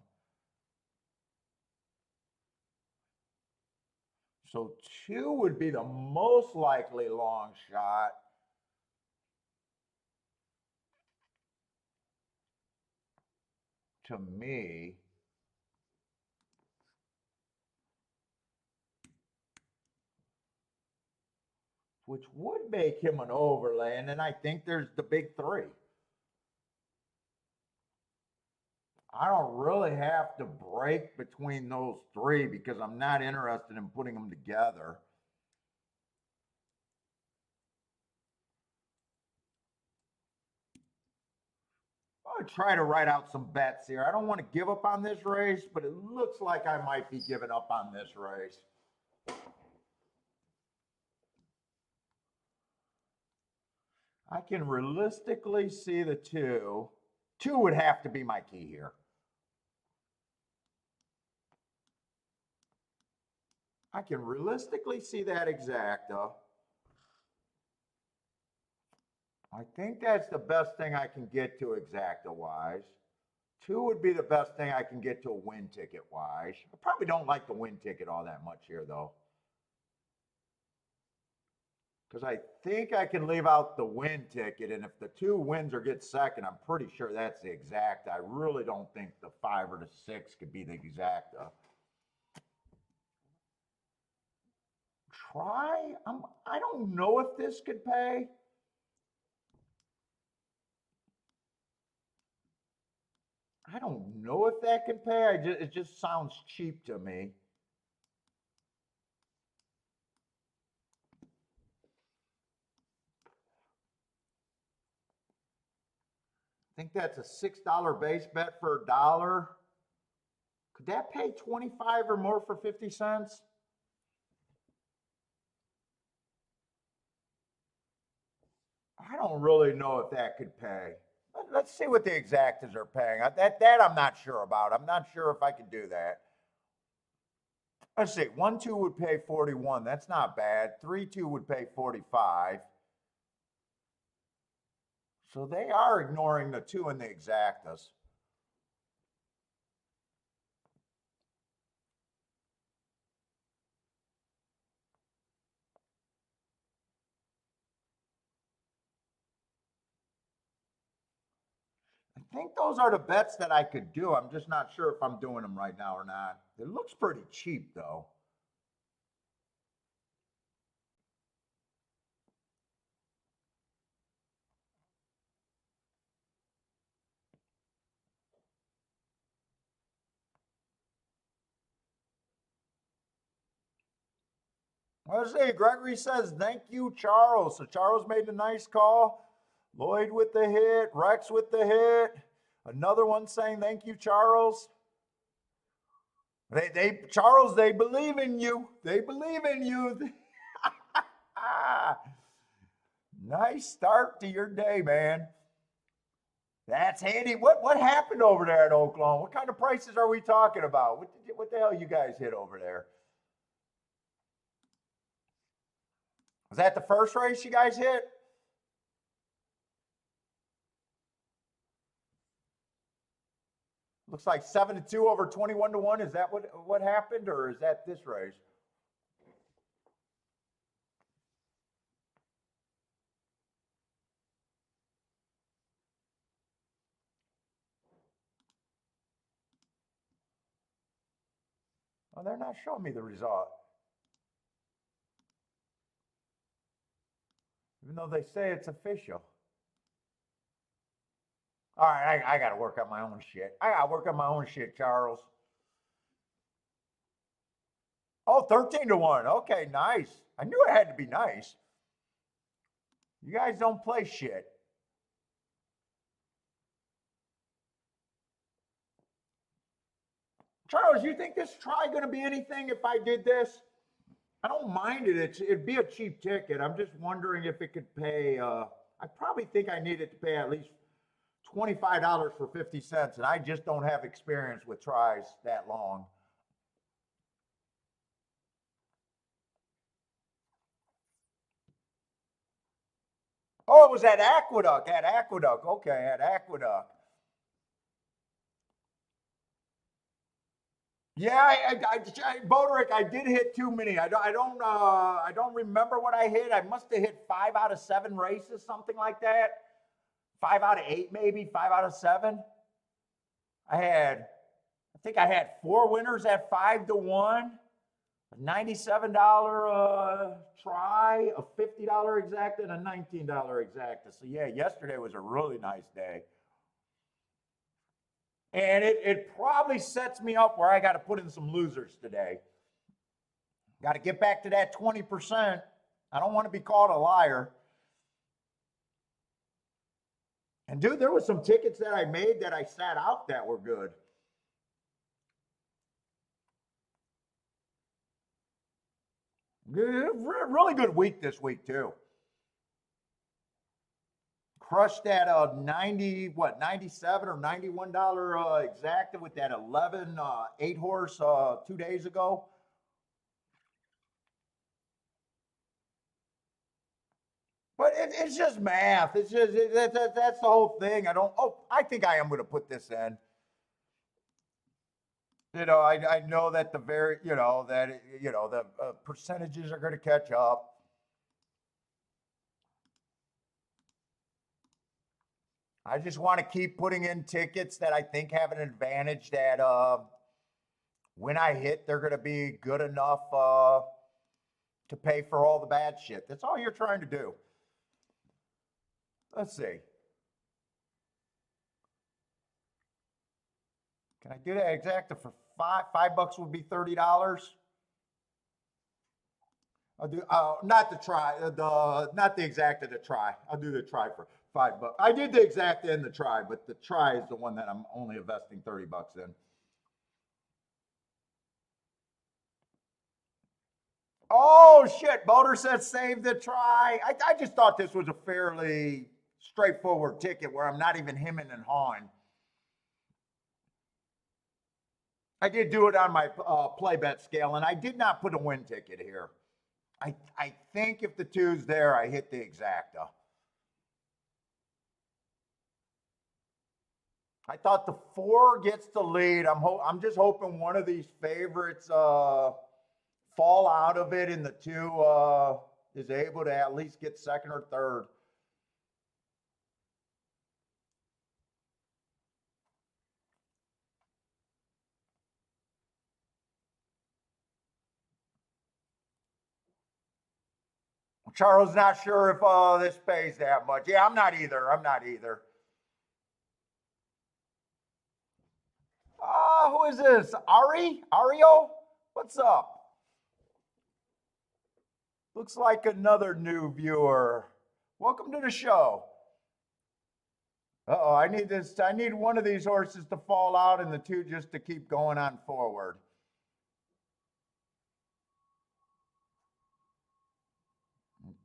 So 2 would be the most likely long shot. To me. Which would make him an overlay. And then I think there's the big 3. I don't really have to break between those 3 because I'm not interested in putting them together. going to try to write out some bets here. I don't want to give up on this race, but it looks like I might be giving up on this race. I can realistically see the 2. 2 would have to be my key here. I can realistically see that exacta. I think that's the best thing I can get to exacta-wise. 2 would be the best thing I can get to a win ticket-wise. I probably don't like the win ticket all that much here, though. Because I think I can leave out the win ticket, and if the 2 wins or gets second, I'm pretty sure that's the exacta. I really don't think the 5 or the 6 could be the exacta. Try. I don't know if this could pay. I don't know if that can pay. It just sounds cheap to me. I think that's a $6 base bet for $1. Could that pay 25 or more for 50 cents? I don't really know if that could pay. Let's see what the exactas are paying. That I'm not sure about. I'm not sure if I could do that. Let's see. 1-2 would pay 41. That's not bad. 3-2 would pay 45. So they are ignoring the 2 in the exactas. I think those are the bets that I could do. I'm just not sure if I'm doing them right now or not. It looks pretty cheap, though. Let's see. Gregory says, thank you, Charles. So Charles made a nice call. Lloyd with the hit. Rex with the hit. Another one saying, thank you, Charles. Charles, they believe in you. They believe in you. Nice start to your day, man. That's handy. What happened over there at Oklahoma? What kind of prices are we talking about? What the hell you guys hit over there? Was that the first race you guys hit? Looks like 7-2 over 21-1. Is that what happened, or is that this race? Well, they're not showing me the result. Even though they say it's official. All right, I got to work on my own shit. I got to work on my own shit, Charles. Oh, 13-1. Okay, nice. I knew it had to be nice. You guys don't play shit. Charles, you think this try going to be anything if I did this? I don't mind it. It'd be a cheap ticket. I'm just wondering if it could pay. I probably think I need it to pay at least $25 for 50 cents, and I just don't have experience with tries that long. Oh, it was at Aqueduct. At Aqueduct. Okay, at Aqueduct. Yeah, Boderick, I did hit too many. I don't remember what I hit. I must have hit 5 out of 7 races, something like that. 5 out of 8, maybe 5 out of 7. I think I had 4 winners at 5-1, a $97 try, a $50 exacta, and a $19 exacta. So yeah, yesterday was a really nice day. And it probably sets me up where I got to put in some losers today. Got to get back to that 20%. I don't want to be called a liar. And dude, there was some tickets that I made that I sat out that were good. Really good week this week too. Crushed that 97 or $91 exacta with that 11 8-horse 2 days ago. But it's just math. It's just that's the whole thing. I think I am going to put this in. I know that the percentages are going to catch up. I just want to keep putting in tickets that I think have an advantage that when I hit, they're going to be good enough to pay for all the bad shit. That's all you're trying to do. Let's see. Can I do that exacta for $5 would be $30? I'll do not the try, not the exacta, the try. I'll do the try for $5. I did the exacta and the try, but the try is the one that I'm only investing $30 in. Oh shit, Boulder says save the try. I just thought this was a fairly straightforward ticket where I'm not even hemming and hawing. I did do it on my play bet scale, and I did not put a win ticket here. I think if the 2's there, I hit the exacta. I thought the 4 gets the lead. I'm just hoping one of these favorites fall out of it, and the 2 is able to at least get second or third. Charles not sure if this pays that much. Yeah, I'm not either. Who is this? Ario? What's up? Looks like another new viewer. Welcome to the show. Uh-oh, I need one of these horses to fall out and the 2 just to keep going on forward.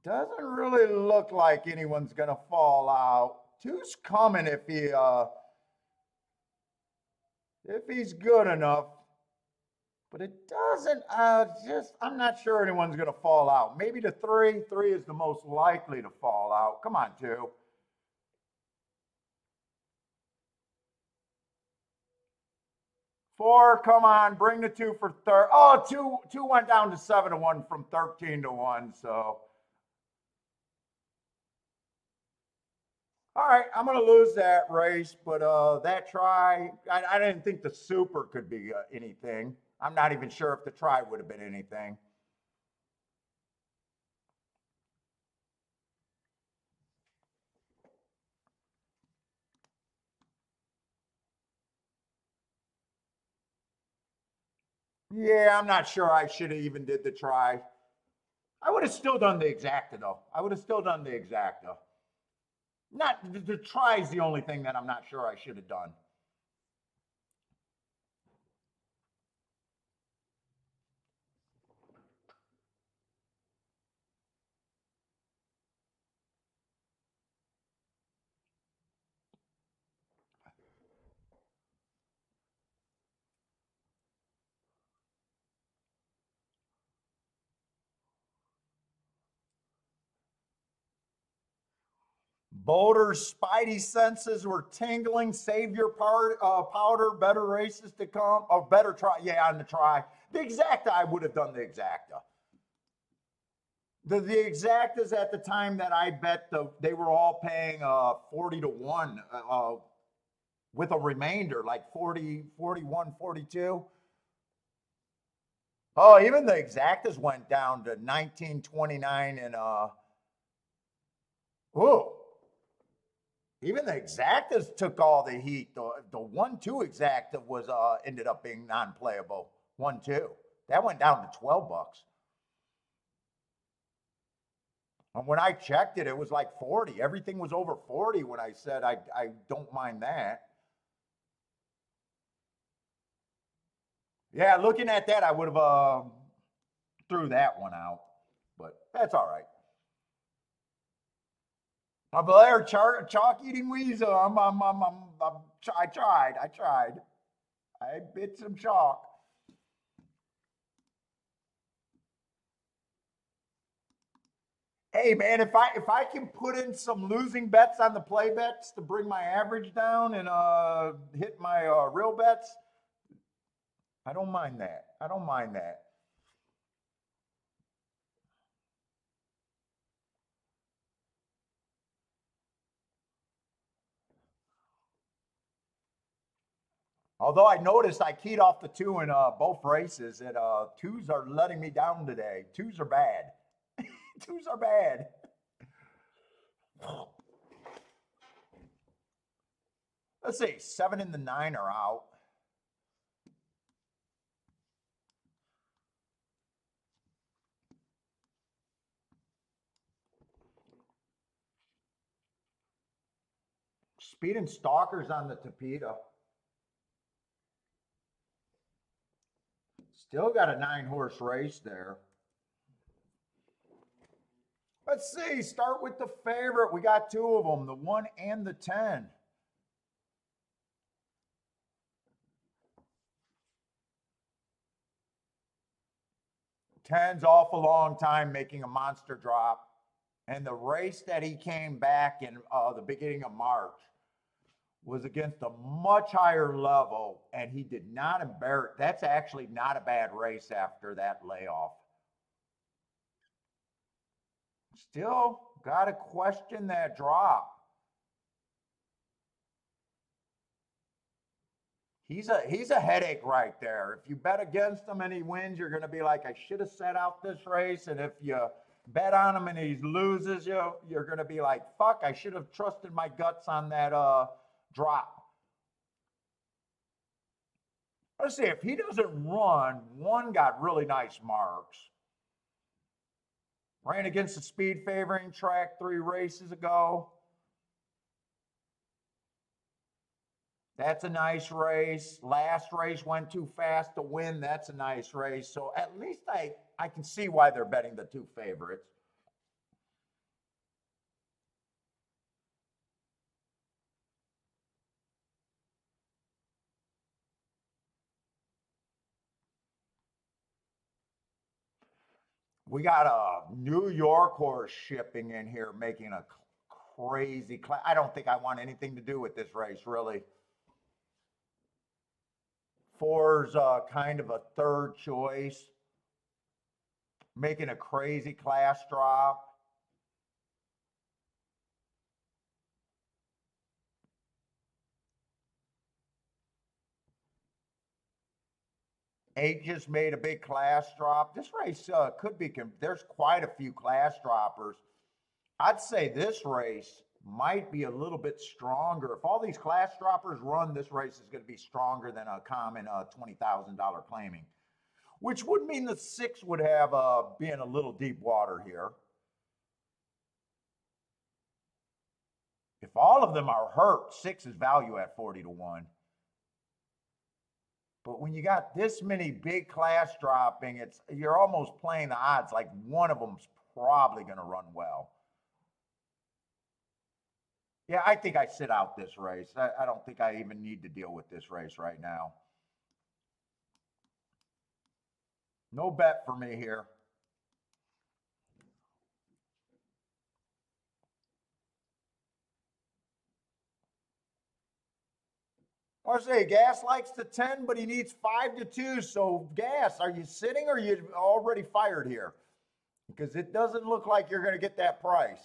Doesn't really look like anyone's going to fall out. 2's coming if he's good enough. But it doesn't, I'm not sure anyone's going to fall out. Maybe the 3. 3 is the most likely to fall out. Come on, 2. Four, come on, bring the 2 for third. Oh, two went down to 7-1 from 13-1, so. All right, I'm going to lose that race, but that try, I didn't think the super could be anything. I'm not even sure if the try would have been anything. Yeah, I'm not sure I should have even did the try. I would have still done the exacta, though. Not the try is the only thing that I'm not sure I should have done. Boulder's spidey senses were tingling. Save your powder. Better races to come. Or better try. Yeah, on the try. The exacta, I would have done the exacta. The exactas at the time that I bet, they were all paying 40-1 with a remainder, like 40, 41, 42. Oh, even the exactas went down to 1929 and whoa. Even the exactas took all the heat. The 1-2 exacta was ended up being non-playable. 1-2. That went down to $12. And when I checked it, it was like 40. Everything was over 40 when I said I don't mind that. Yeah, looking at that, I would have threw that one out, but that's all right. I'm there, chalk eating weasel. I tried. I bit some chalk. Hey man, if I can put in some losing bets on the play bets to bring my average down and hit my real bets, I don't mind that. I don't mind that. Although I noticed I keyed off the 2 in both races, and 2s are letting me down today. 2s are bad. 2s are bad. Let's see, 7 and the 9 are out. Speed and Stalkers on the Tapeta. Still got a 9-horse race there. Let's see, start with the favorite. We got 2 of them, the 1 and the 10. 10's off a long time making a monster drop. And the race that he came back in the beginning of March was against a much higher level, and he did not embarrass. That's actually not a bad race after that layoff. Still got to question that drop. He's a headache right there. If you bet against him and he wins, you're going to be like, I should have set out this race. And if you bet on him and he loses, you're going to be like, fuck, I should have trusted my guts on that drop. Let's see, if he doesn't run, 1 got really nice marks. Ran against the speed favoring track 3 races ago. That's a nice race. Last race went too fast to win. That's a nice race. So at least I can see why they're betting the 2 favorites. We got a New York horse shipping in here making a crazy class. I don't think I want anything to do with this race, really. 4's kind of a third choice. Making a crazy class drop. Eight just made a big class drop. This race could be, there's quite a few class droppers. I'd say this race might be a little bit stronger. If all these class droppers run, this race is going to be stronger than a common $20,000 claiming, which would mean the 6 would have been a little deep water here. If all of them are hurt, 6 is value at 40 to 1. But when you got this many big class dropping, you're almost playing the odds like one of them's probably going to run well. Yeah, I think I sit out this race. I don't think I even need to deal with this race right now. No bet for me here. I say Gas likes the 10, but he needs 5 to 2. So Gas, are you sitting or are you already fired here? Because it doesn't look like you're going to get that price.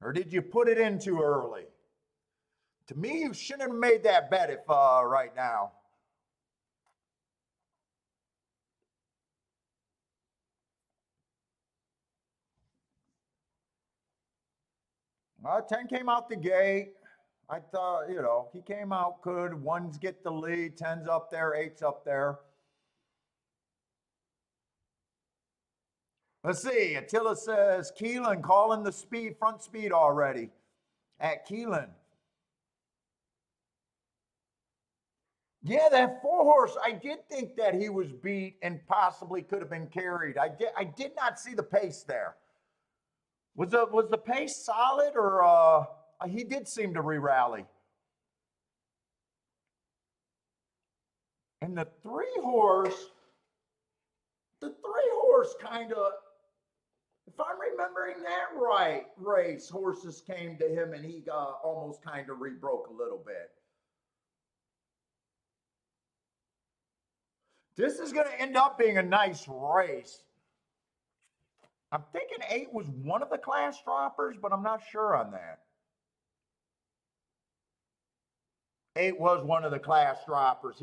Or did you put it in too early? To me, you shouldn't have made that bet if right now. 10 came out the gate. I thought, you know, he came out good. Ones get the lead, 10's up there, 8's up there. Let's see. Attila says Keeneland calling the speed, front speed already at Keeneland. Yeah, that 4-horse, I did think that he was beat and possibly could have been carried. I did not see the pace there. Was the pace solid, or he did seem to re-rally? And the 3-horse kind of, if I'm remembering that right, race, horses came to him and he almost kind of re-broke a little bit. This is going to end up being a nice race. I'm thinking 8 was one of the class droppers, but I'm not sure on that. 8 was one of the class droppers.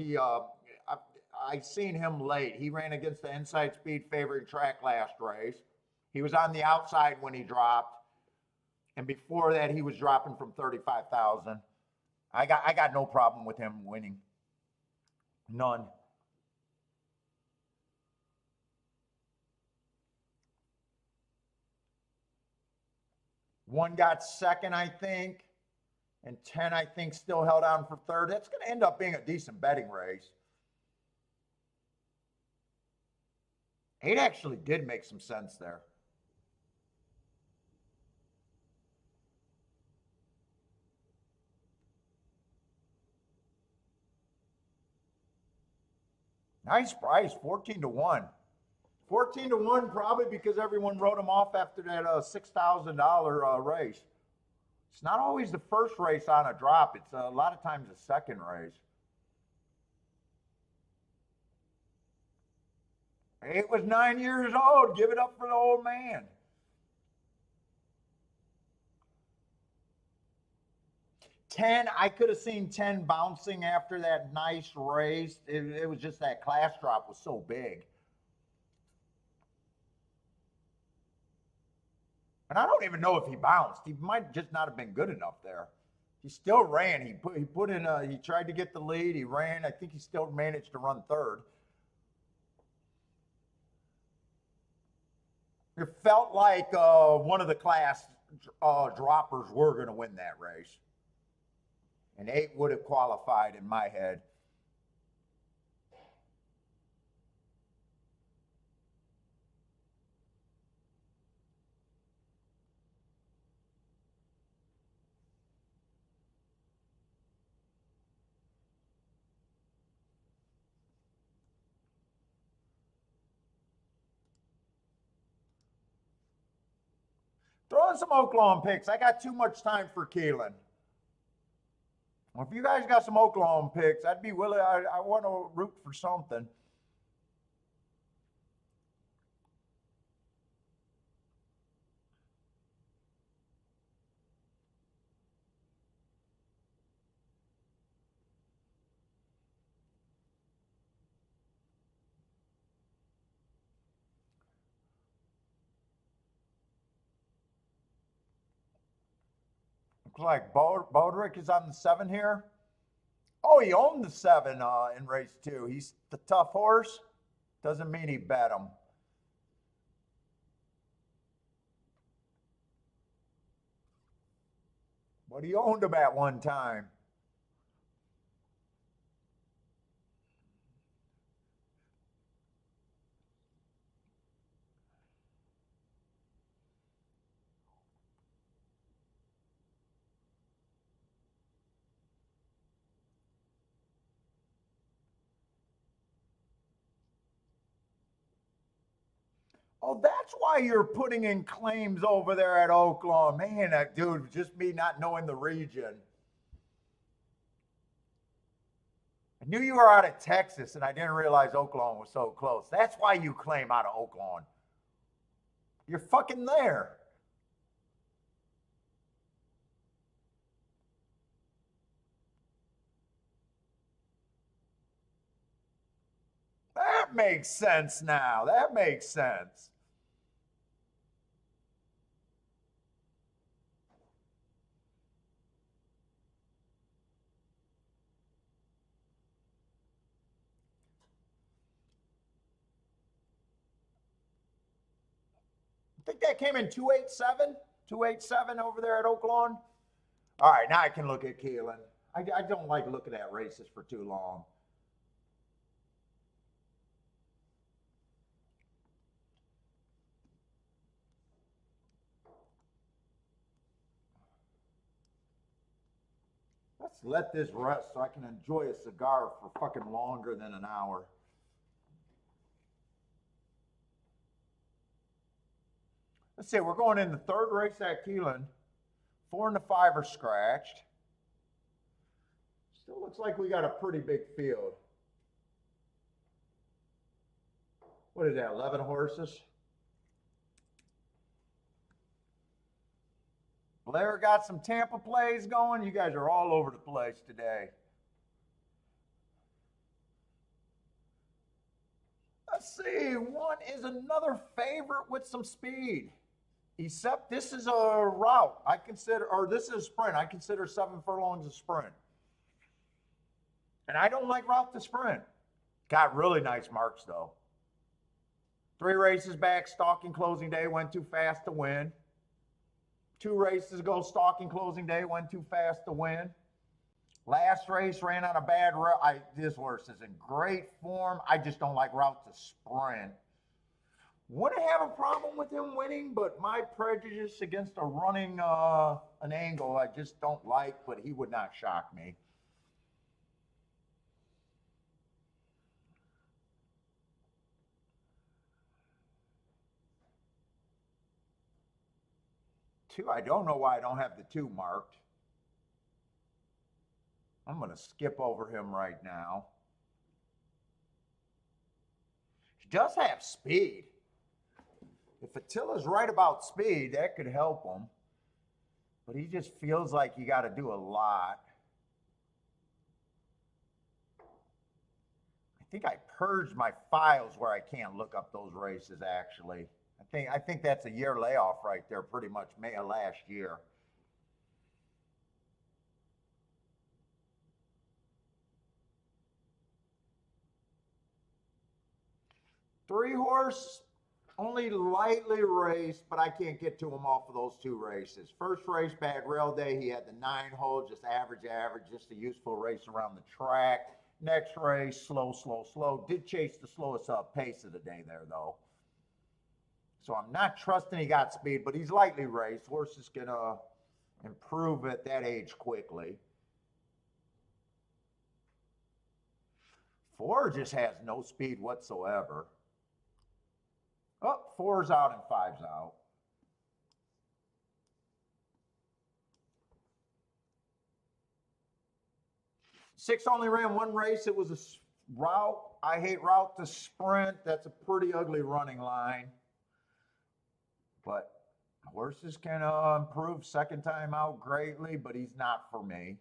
I seen him late. He ran against the inside speed favored track last race. He was on the outside when he dropped. And before that, he was dropping from 35,000. I got no problem with him winning. None. One got second, I think. And 10, I think, still held on for third. That's going to end up being a decent betting race. 8 actually did make some sense there. Nice price, 14-1. 14-1 probably because everyone wrote him off after that $6,000 race. It's not always the first race on a drop. It's a lot of times the second race. 8 was 9 years old. Give it up for the old man. 10, I could have seen 10 bouncing after that nice race. It was just that class drop was so big. And I don't even know if he bounced. He might just not have been good enough there. He still ran. He tried to get the lead. He ran. I think he still managed to run third. It felt like one of the class droppers were going to win that race. And 8 would have qualified in my head. Throw in some Oklahoma picks. I got too much time for Keeneland. Well, if you guys got some Oklahoma picks, I'd be willing. I want to root for something. Looks like Bodrick is on the 7 here. Oh, he owned the 7 in race 2. He's the tough horse. Doesn't mean he bet him. But he owned him at one time. Oh, that's why you're putting in claims over there at Oklahoma. Man, that dude, just me not knowing the region. I knew you were out of Texas, and I didn't realize Oklahoma was so close. That's why you claim out of Oklahoma. You're fucking there. That makes sense now. That makes sense. think that came in 287? 287 over there at Oaklawn? All right, now I can look at Keeneland. I don't like looking at races for too long. Let's let this rest so I can enjoy a cigar for fucking longer than an hour. Let's see, we're going in the third race at Keeneland. 4 and the 5 are scratched. Still looks like we got a pretty big field. What is that, 11 horses? Blair got some Tampa plays going. You guys are all over the place today. Let's see, one is another favorite with some speed. Except this is a route. This is a sprint. I consider 7 furlongs a sprint. And I don't like route to sprint. Got really nice marks though. 3 races back, stalking closing day, went too fast to win. 2 races ago, stalking closing day, went too fast to win. Last race ran on a bad route. This horse is in great form. I just don't like route to sprint. Wouldn't have a problem with him winning, but my prejudice against a running an angle I just don't like, but he would not shock me. I don't know why I don't have the 2 marked. I'm going to skip over him right now. He does have speed. If Attila's right about speed, that could help him. But he just feels like you got to do a lot. I think I purged my files where I can't look up those races, actually. I think that's a year layoff right there, pretty much May of last year. Three horse, only lightly raced, but I can't get to him off of those 2 races. First race, bad rail day, he had the 9 hole, just average, just a useful race around the track. Next race, slow. Did chase the slowest pace of the day there, though. So I'm not trusting he got speed, but he's lightly raced. Horse is going to improve at that age quickly. 4 just has no speed whatsoever. Oh, 4's out and 5's out. 6 only ran 1 race. It was a route. I hate route to sprint. That's a pretty ugly running line. But horses can improve second time out greatly, but he's not for me.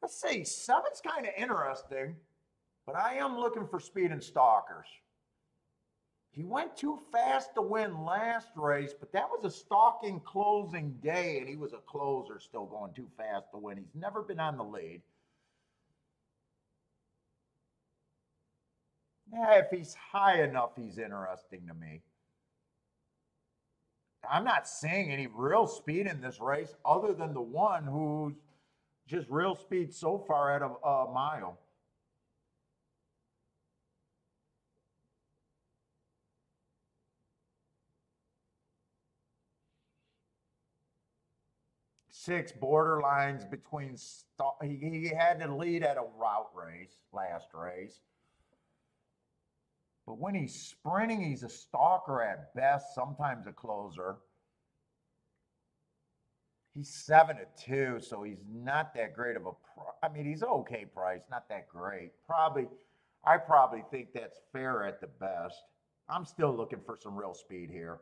Let's see, 7's kind of interesting, but I am looking for speed and stalkers. He went too fast to win last race, but that was a stalking closing day, and he was a closer still going too fast to win. He's never been on the lead. Yeah, if he's high enough, he's interesting to me. I'm not seeing any real speed in this race other than the one who's just real speed so far at a mile. Six borderlines between, he had to lead at a route race, last race. But when he's sprinting, he's a stalker at best, sometimes a closer. He's 7-2, so he's not that great of a, I mean, he's okay price, not that great. I probably think that's fair at the best. I'm still looking for some real speed here.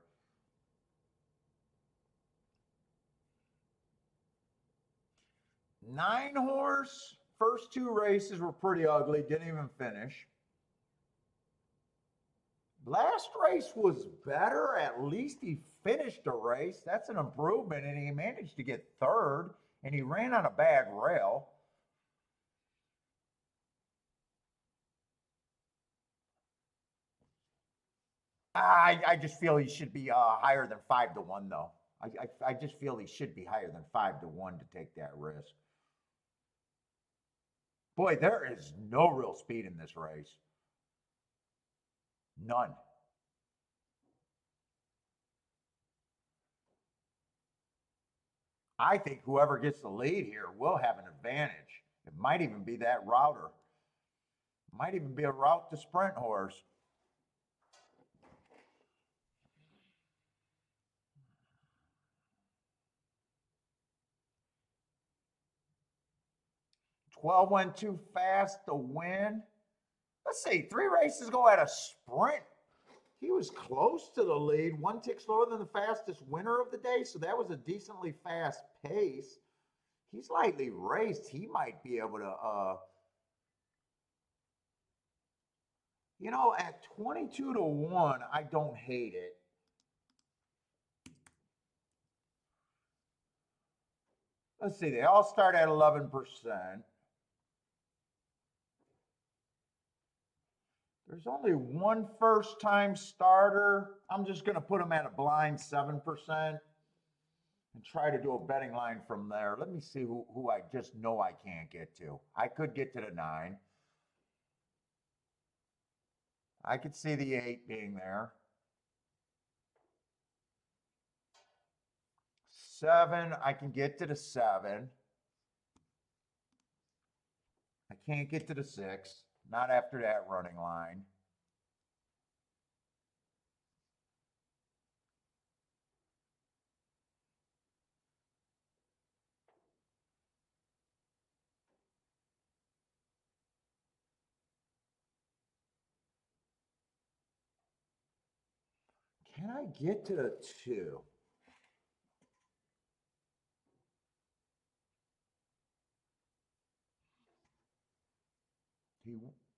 Nine horse, first 2 races were pretty ugly, didn't even finish. Last race was better. At least he finished a race. That's an improvement, and he managed to get 3rd, and he ran on a bad rail. I just feel he should be higher than 5-1 though. I just feel he should be higher than 5-1 to take that risk. Boy, there is no real speed in this race. None. I think whoever gets the lead here will have an advantage. It might even be that router. Might even be a route to sprint horse. Twelve went too fast to win. Let's see, 3 races ago at a sprint. He was close to the lead, 1 tick slower than the fastest winner of the day, so that was a decently fast pace. He's lightly raced. He might be able to, at 22-1, I don't hate it. Let's see, they all start at 11%. There's only one first-time starter. I'm just going to put him at a blind 7% and try to do a betting line from there. Let me see who I just know I can't get to. I could get to the 9. I could see the 8 being there. 7, I can get to the 7. I can't get to the 6. Not after that running line. Can I get to the 2?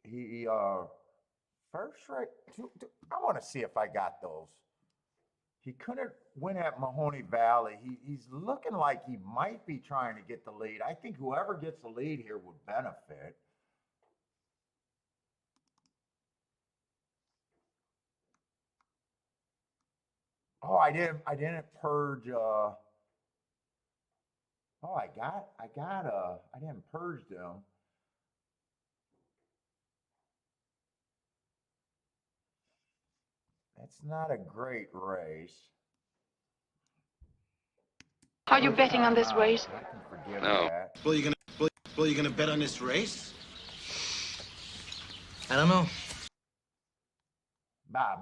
He first right. I want to see if I got those. He couldn't win at Mahoney Valley. He's looking like he might be trying to get the lead. I think whoever gets the lead here would benefit. Oh, I didn't purge. I didn't purge them. That's not a great race. Are you betting on this race? I can forgive No. that. Well, you gonna bet on this race? I don't know.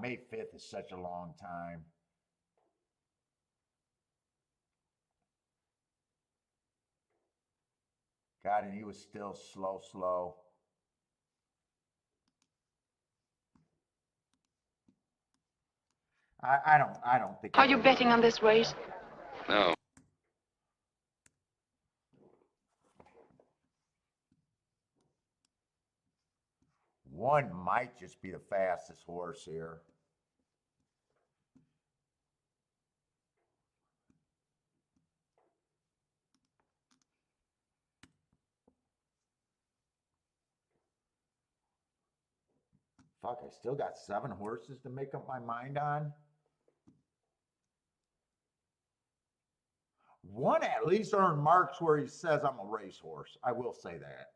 May 5th is such a long time. God, and he was still slow. I don't think. Are you betting on this race? No. One might just be the fastest horse here. Fuck, I still got 7 horses to make up my mind on. One at least earned marks where he says I'm a racehorse. I will say that.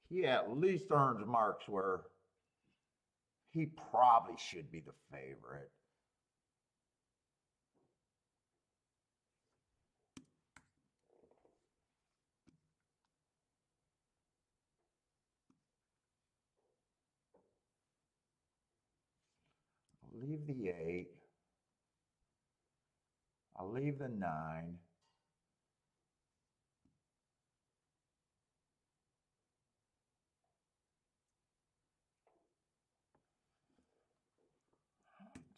He at least earns marks where he probably should be the favorite. I'll leave the 8. I'll leave the 9.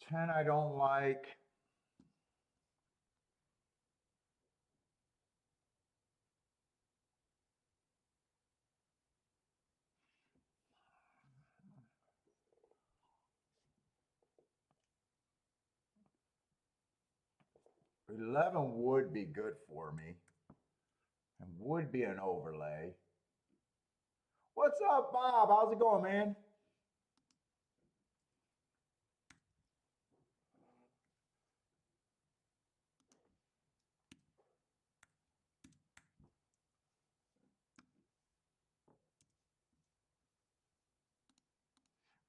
Ten I don't like. $11 would be good for me. and would be an overlay. What's up, Bob? How's it going, man?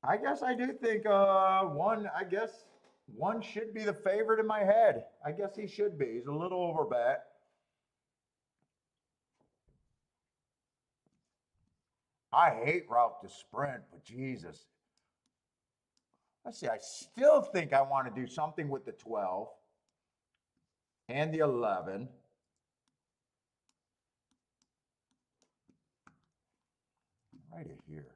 I guess I do think one should be the favorite in my head. I guess he should be. He's a little over bet. I hate route to sprint, but Jesus. Let's see, I still think I want to do something with the 12 and the 11. Right here.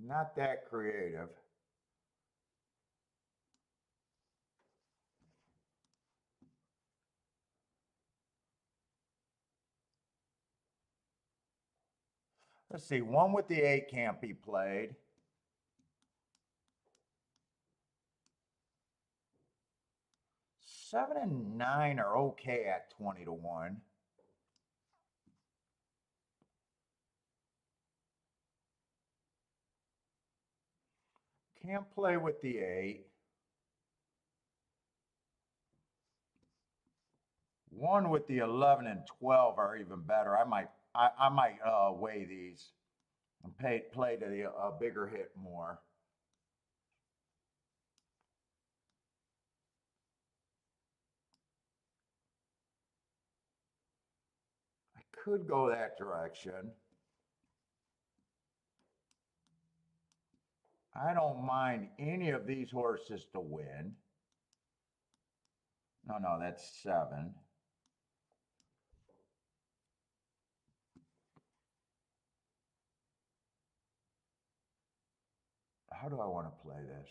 Not that creative. Let's see, one with the 8 can't be played. Seven and 9 are okay at 20 to 1. Can't play with the 8. One with the 11 and 12 are even better. I might weigh these and play to the bigger hit more. I could go that direction. I don't mind any of these horses to win. No, that's 7. How do I want to play this?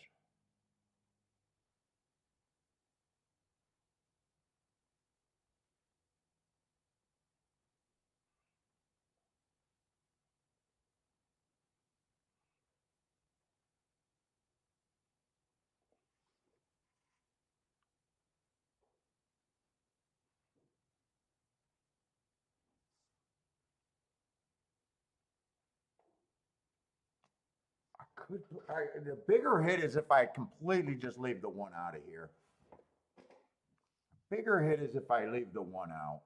The bigger hit is if I completely just leave the 1 out of here. Bigger hit is if I leave the 1 out.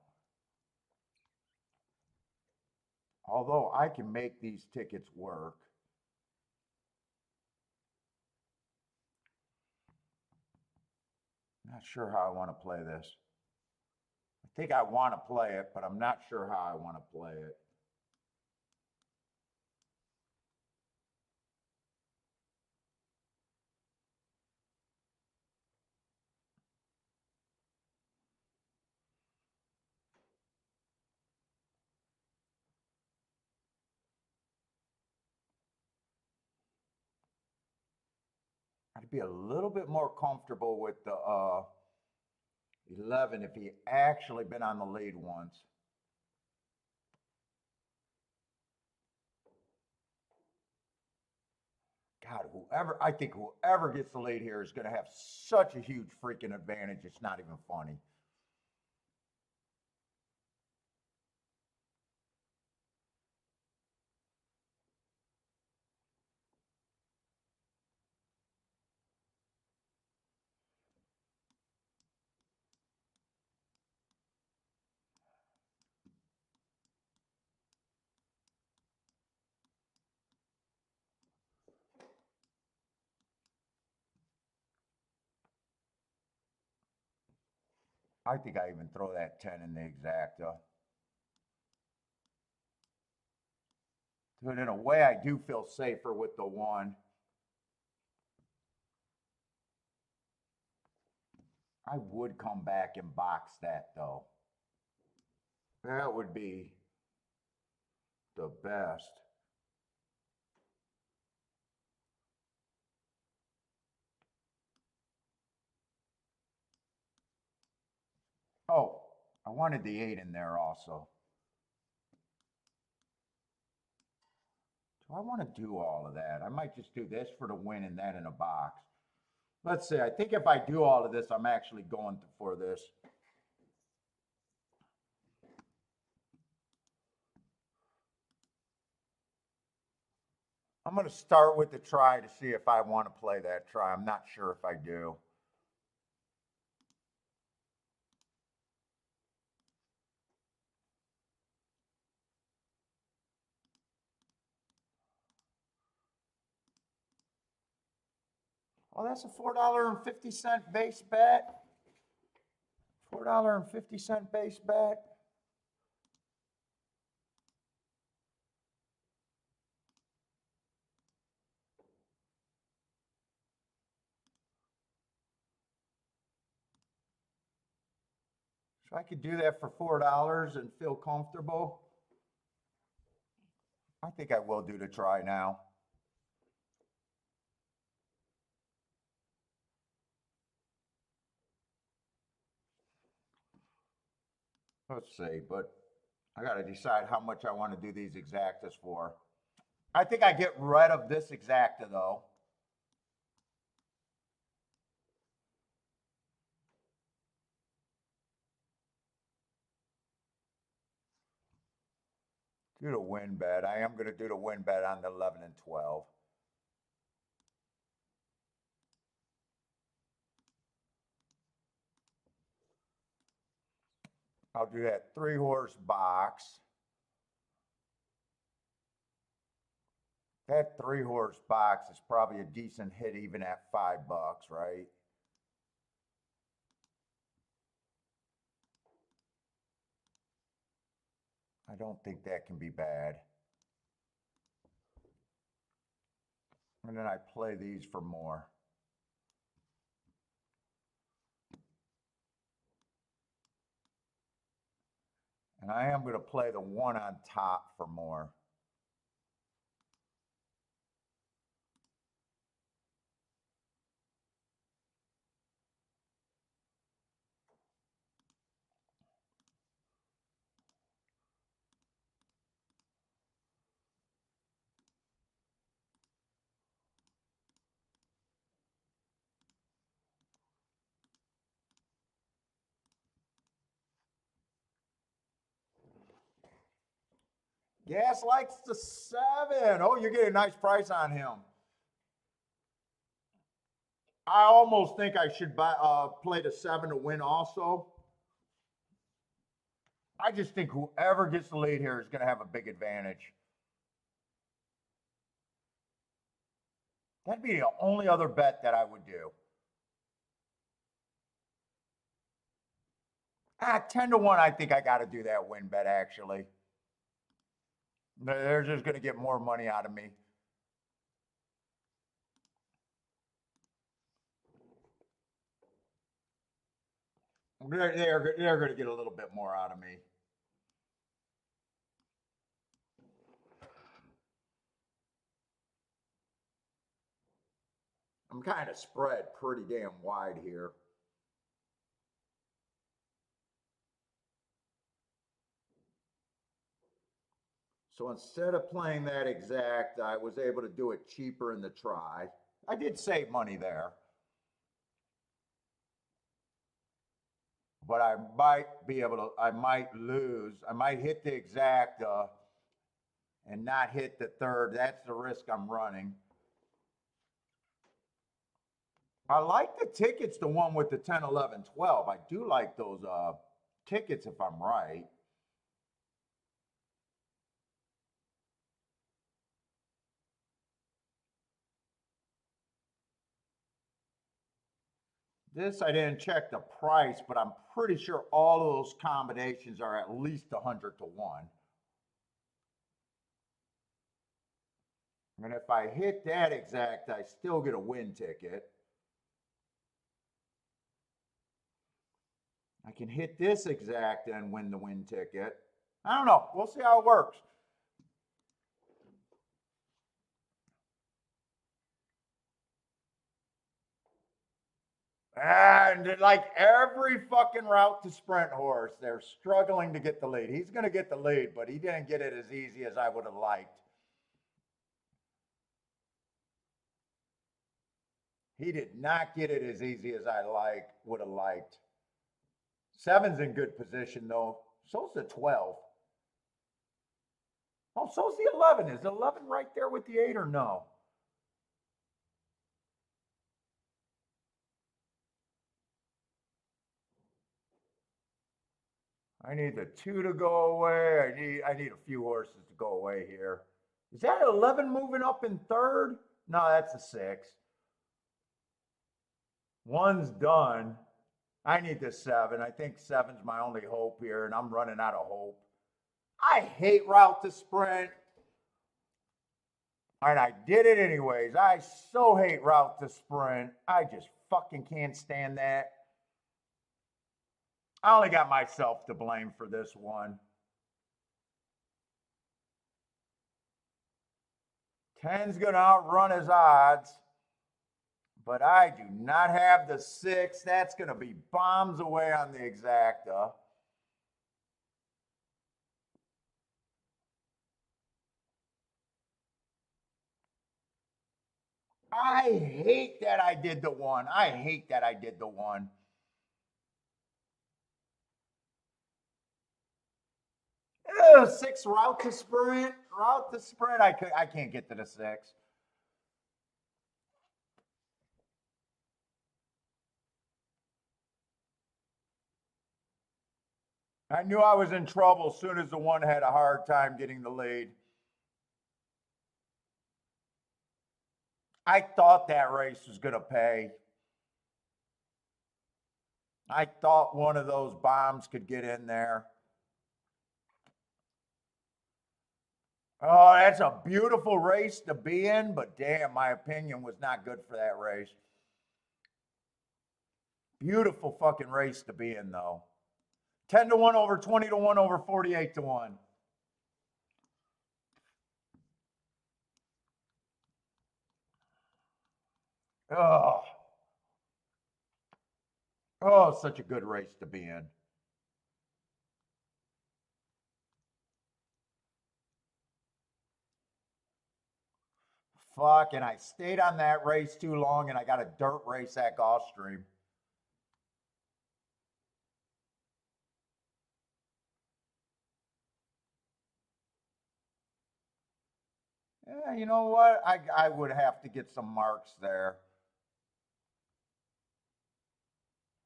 Although I can make these tickets work. Not sure how I want to play this. I think I want to play it, but I'm not sure how I want to play it. I'd be a little bit more comfortable with the 11 if he actually been on the lead once. God, I think whoever gets the lead here is going to have such a huge freaking advantage. It's not even funny. I think I even throw that 10 in the exacta. But in a way, I do feel safer with the 1. I would come back and box that, though. That would be the best. Oh, I wanted the 8 in there also. Do I want to do all of that? I might just do this for the win and that in a box. Let's see. I think if I do all of this, I'm actually going for this. I'm going to start with the try to see if I want to play that try. I'm not sure if I do. Oh, that's a $4.50 base bet. $4.50 base bet. So I could do that for $4 and feel comfortable. I think I will do the try now. Let's see, but I got to decide how much I want to do these exactas for. I think I get rid of this exacta though. Do the win bet. I am going to do the win bet on the 11 and 12. I'll do that 3-horse box. That 3-horse box is probably a decent hit even at $5, right? I don't think that can be bad. And then I play these for more. And I am going to play the one on top for more. Gas likes the 7. Oh, you're getting a nice price on him. I almost think I should play the 7 to win also. I just think whoever gets the lead here is going to have a big advantage. That'd be the only other bet that I would do. 10 to 1, I think I got to do that win bet actually. They're just going to get more money out of me. They're going to get a little bit more out of me. I'm kind of spread pretty damn wide here. So instead of playing that exact, I was able to do it cheaper in the try. I did save money there. But I might be able to, I might lose. I might hit the exacta and not hit the third. That's the risk I'm running. I like the tickets, the one with the 10, 11, 12. I do like those tickets if I'm right. This, I didn't check the price, but I'm pretty sure all of those combinations are at least 100 to 1. And if I hit that exact, I still get a win ticket. I can hit this exact and win the win ticket. I don't know. We'll see how it works. And like every fucking route to sprint horse, they're struggling to get the lead. He's going to get the lead, but he didn't get it as easy as I would have liked. He did not get it as easy as I would have liked. 7's in good position though. So's the 12. Oh, so's the 11. Is the 11 right there with the 8 or no? I need the 2 to go away. I need a few horses to go away here. Is that 11 moving up in third? No, that's a 6. 1's done. I need the 7. I think 7's my only hope here, and I'm running out of hope. I hate route to sprint. And I did it anyways. I so hate route to sprint. I just fucking can't stand that. I only got myself to blame for this one. 10's going to outrun his odds. But I do not have the 6. That's going to be bombs away on the exacta. I hate that I did the 1. I hate that I did the 1. Ew, 6 route to sprint. Route to sprint. I can't get to the 6. I knew I was in trouble as soon as the 1 had a hard time getting the lead. I thought that race was going to pay. I thought one of those bombs could get in there. Oh, that's a beautiful race to be in, but damn, my opinion was not good for that race. Beautiful fucking race to be in, though. 10 to 1 over 20 to 1 over 48 to 1. Oh. Oh, such a good race to be in. Fuck, and I stayed on that race too long, and I got a dirt race at Gulfstream. Yeah, you know what? I would have to get some marks there.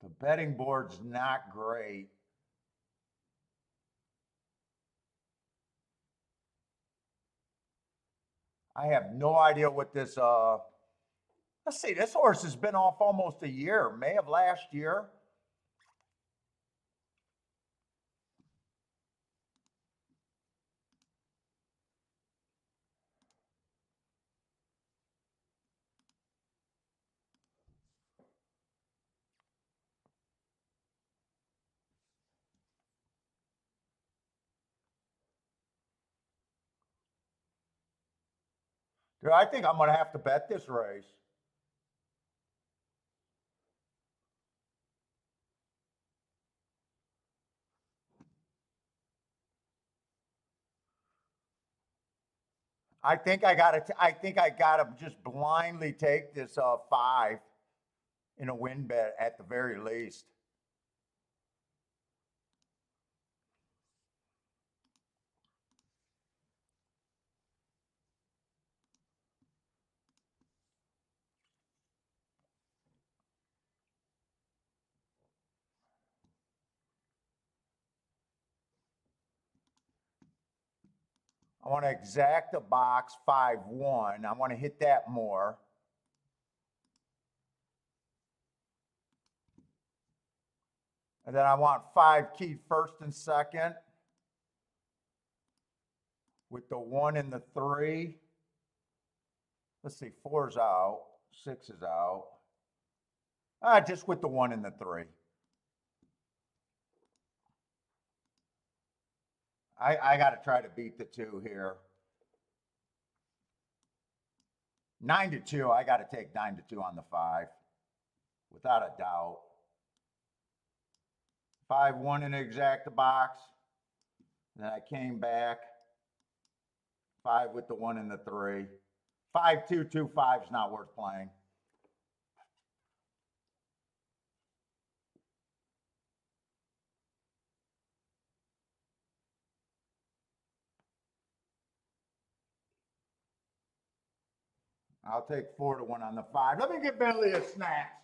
The betting board's not great. I have no idea what this, let's see, this horse has been off almost a year, May of last year. Dude, I think I'm going to have to bet this race. I think I gotta just blindly take this 5 in a win bet at the very least. I want to exact the box 5-1. I want to hit that more. And then I want 5 keyed first and second with the 1 and the 3. Let's see, 4's out, 6 is out. Just with the 1 and the 3. I got to try to beat the 2 here. 9 to 2. I got to take 9 to 2 on the 5, without a doubt. 5-1 in the exacta box. Then I came back. 5 with the 1 and the 3. 5-2-2-5 is not worth playing. I'll take 4-1 on the 5. Let me get Bentley a snack.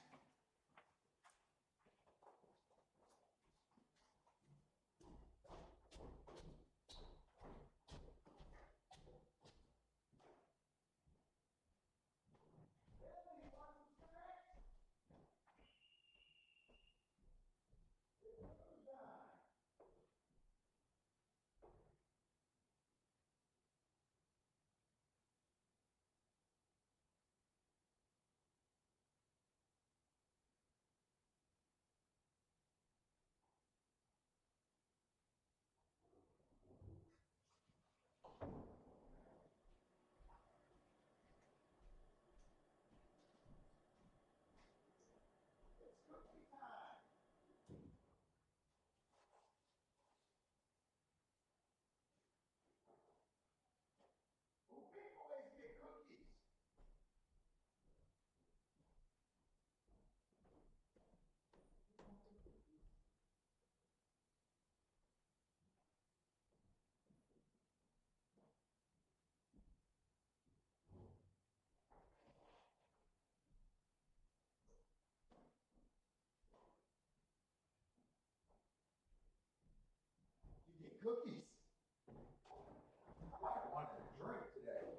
Cookies. I wanted a drink today.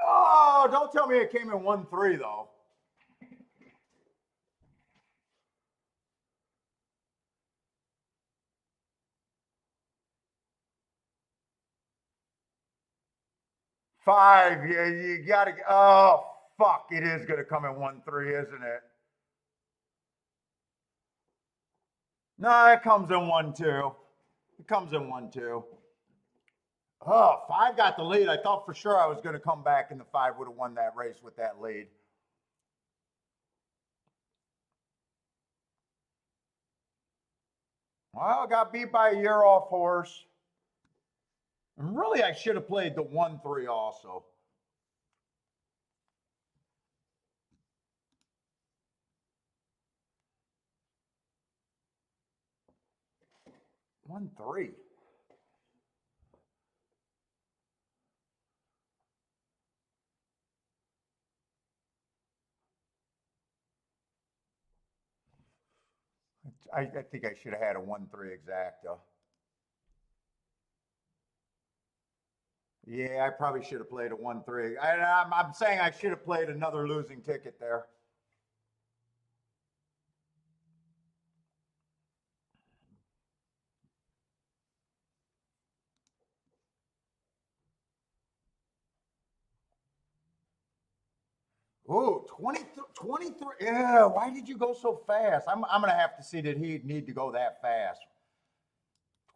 Oh, don't tell me it came in 1-3 though. Five, yeah, you gotta. Oh, fuck! It is gonna come in 1-3, isn't it? No, it comes in 1-2. It comes in 1-2. Oh, 5 got the lead. I thought for sure I was going to come back and the 5 would have won that race with that lead. Well, got beat by a year off horse. And really, I should have played the 1-3 also. One, 3. I think I should have had a 1-3 exacta. Yeah, I probably should have played a 1-3. I'm saying I should have played another losing ticket there. Oh, 23. Yeah, why did you go so fast? I'm going to have to see that he need to go that fast.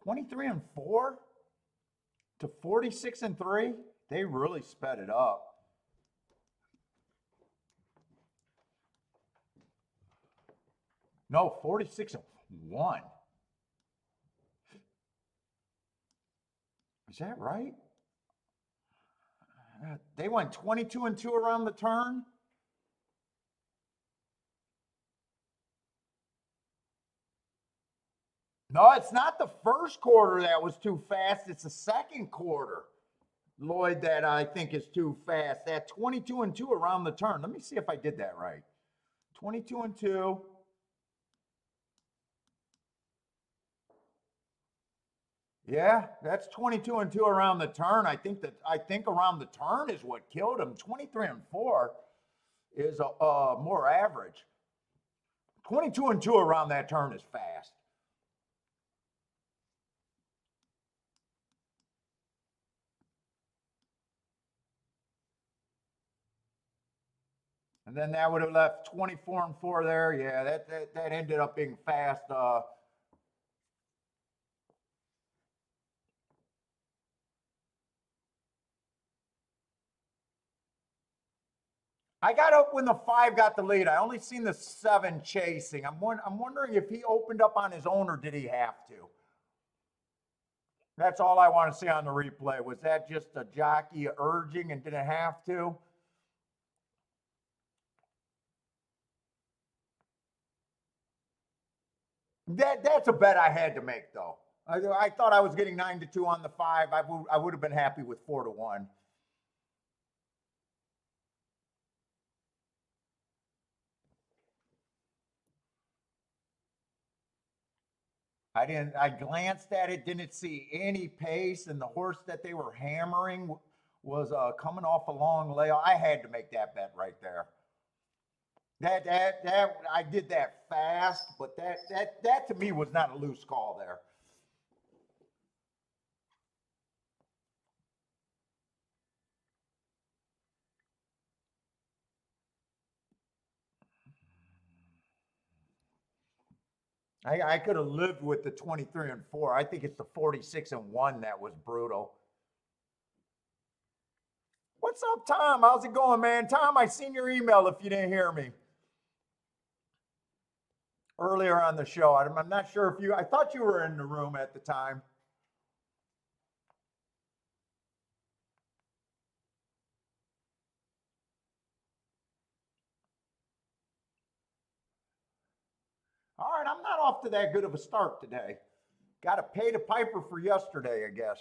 23-4 to 46-3. They really sped it up. No, 46-1. Is that right? They went 22-2 around the turn. No, it's not the first quarter that was too fast. It's the second quarter, Lloyd, that I think is too fast. That 22-2 around the turn. Let me see if I did that right. 22-2. Yeah, that's 22-2 around the turn. I think around the turn is what killed him. 23-4 is more average. 22-2 around that turn is fast. And then that would have left 24-4 there. Yeah, that ended up being fast. I got up when the 5 got the lead. I only seen the 7 chasing. I'm wondering if he opened up on his own or did he have to? That's all I want to see on the replay. Was that just a jockey urging and didn't have to? That's a bet I had to make, though. I thought I was getting 9-2 on the 5. I would have been happy with 4-1. I glanced at it, didn't see any pace, and the horse that they were hammering was coming off a long layoff. I had to make that bet right there. That I did that fast, but that to me was not a loose call there. I could have lived with the 23-4. I think it's the 46-1 that was brutal. What's up, Tom? How's it going, man? Tom, I seen your email if you didn't hear me earlier on the show. I'm not sure if I thought you were in the room at the time. All right, I'm not off to that good of a start today. Got to pay the piper for yesterday, I guess.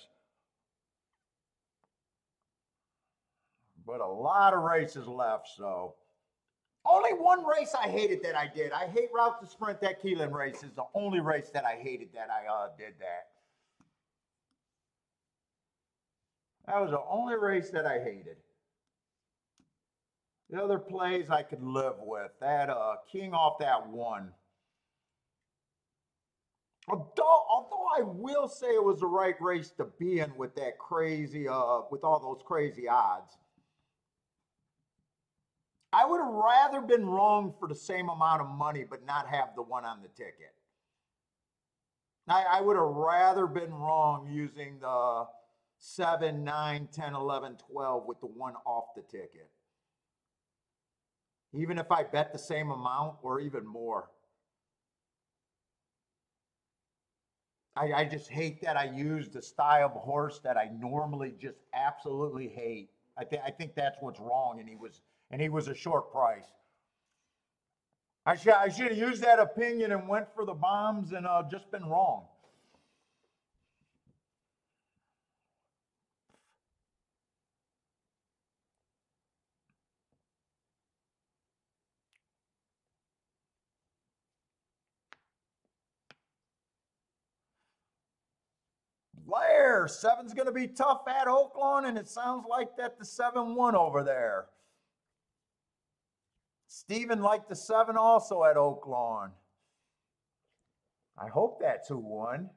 But a lot of races left, so. Only one race I hated that I did. I hate Route to Sprint. That Keeneland race is the only race that I hated that I did that. That was the only race that I hated. The other plays I could live with. That King off that one. Although I will say it was the right race to be in with that crazy, with all those crazy odds. I would have rather been wrong for the same amount of money, but not have the one on the ticket. I would have rather been wrong using the 7, 9, 10, 11, 12 with the one off the ticket. Even if I bet the same amount or even more. I just hate that I used the style of horse that I normally just absolutely hate. I think that's what's wrong, and he was a short price. I should have used that opinion and went for the bombs and just been wrong. Blair, 7's going to be tough at Oaklawn, and it sounds like that the 7-1 over there. Steven liked the 7 also at Oaklawn. I hope that's who won.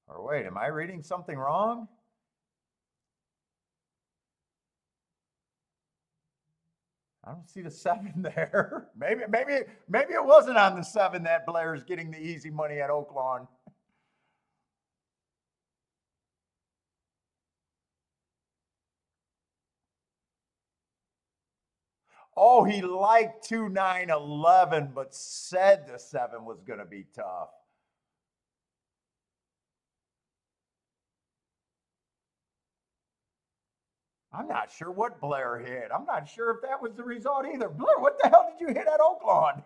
Or wait, am I reading something wrong? I don't see the 7 there. Maybe it wasn't on the 7 that Blair's getting the easy money at Oaklawn. Oh, he liked 2, 9, 11, but said the 7 was going to be tough. I'm not sure what Blair hit. I'm not sure if that was the result either. Blair, what the hell did you hit at Oaklawn?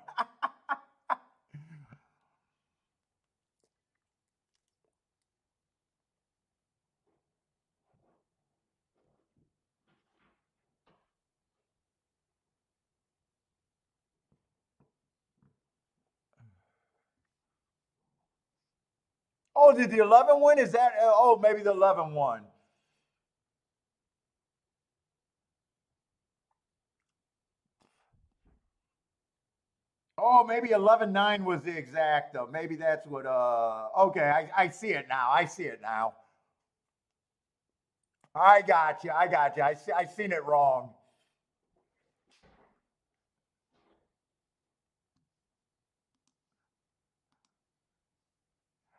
Oh, did the 11 win? Is that, oh, maybe the 11 won. Oh, maybe 11-9 was the exact, though. Maybe that's what, okay, I see it now. I see it now. I got you. I seen it wrong.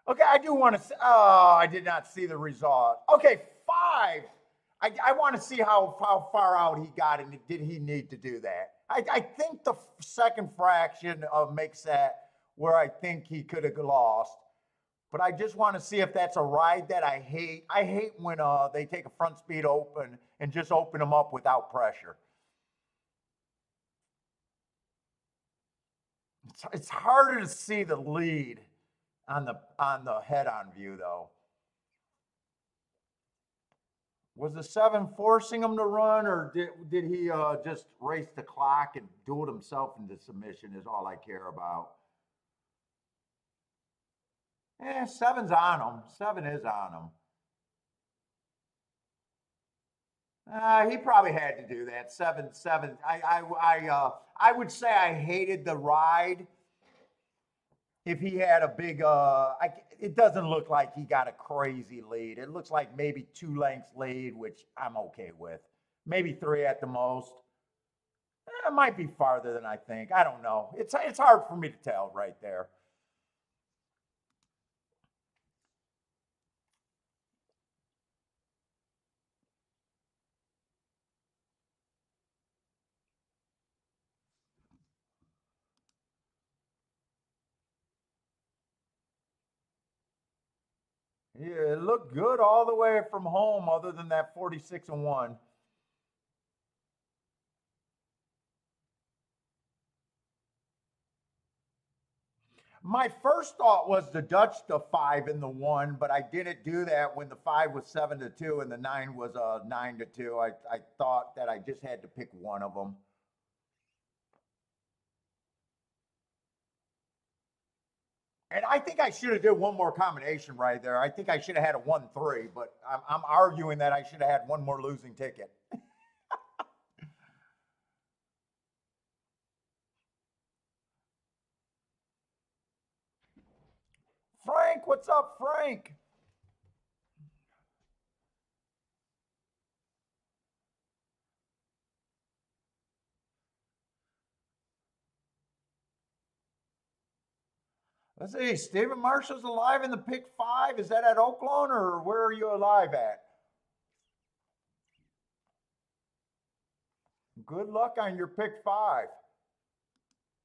Okay, I do want to, oh, I did not see the result. Okay, 5. I want to see how far out he got, and did he need to do that? I think the second fraction makes that where I think he could have lost. But I just want to see if that's a ride that I hate. I hate when they take a front speed open and just open them up without pressure. It's harder to see the lead on the head-on view though. Was the 7 forcing him to run, or did he just race the clock and do it himself into submission is all I care about. 7's on him. 7 is on him. He probably had to do that. 7. I would say I hated the ride. If he had a big, it doesn't look like he got a crazy lead. It looks like maybe 2 lengths lead, which I'm okay with. Maybe 3 at the most. It might be farther than I think. I don't know. It's hard for me to tell right there. Yeah, it looked good all the way from home, other than that 46-1. My first thought was to Dutch the 5 and the 1, but I didn't do that when the 5 was 7-2 and the 9 was 9-2. I thought that I just had to pick one of them. And I think I should have did one more combination right there. I think I should have had a 1-3, but I'm arguing that I should have had one more losing ticket. Frank, what's up, Frank? Let's see, Stephen Marshall's alive in the pick 5. Is that at Oakland, or where are you alive at? Good luck on your pick 5.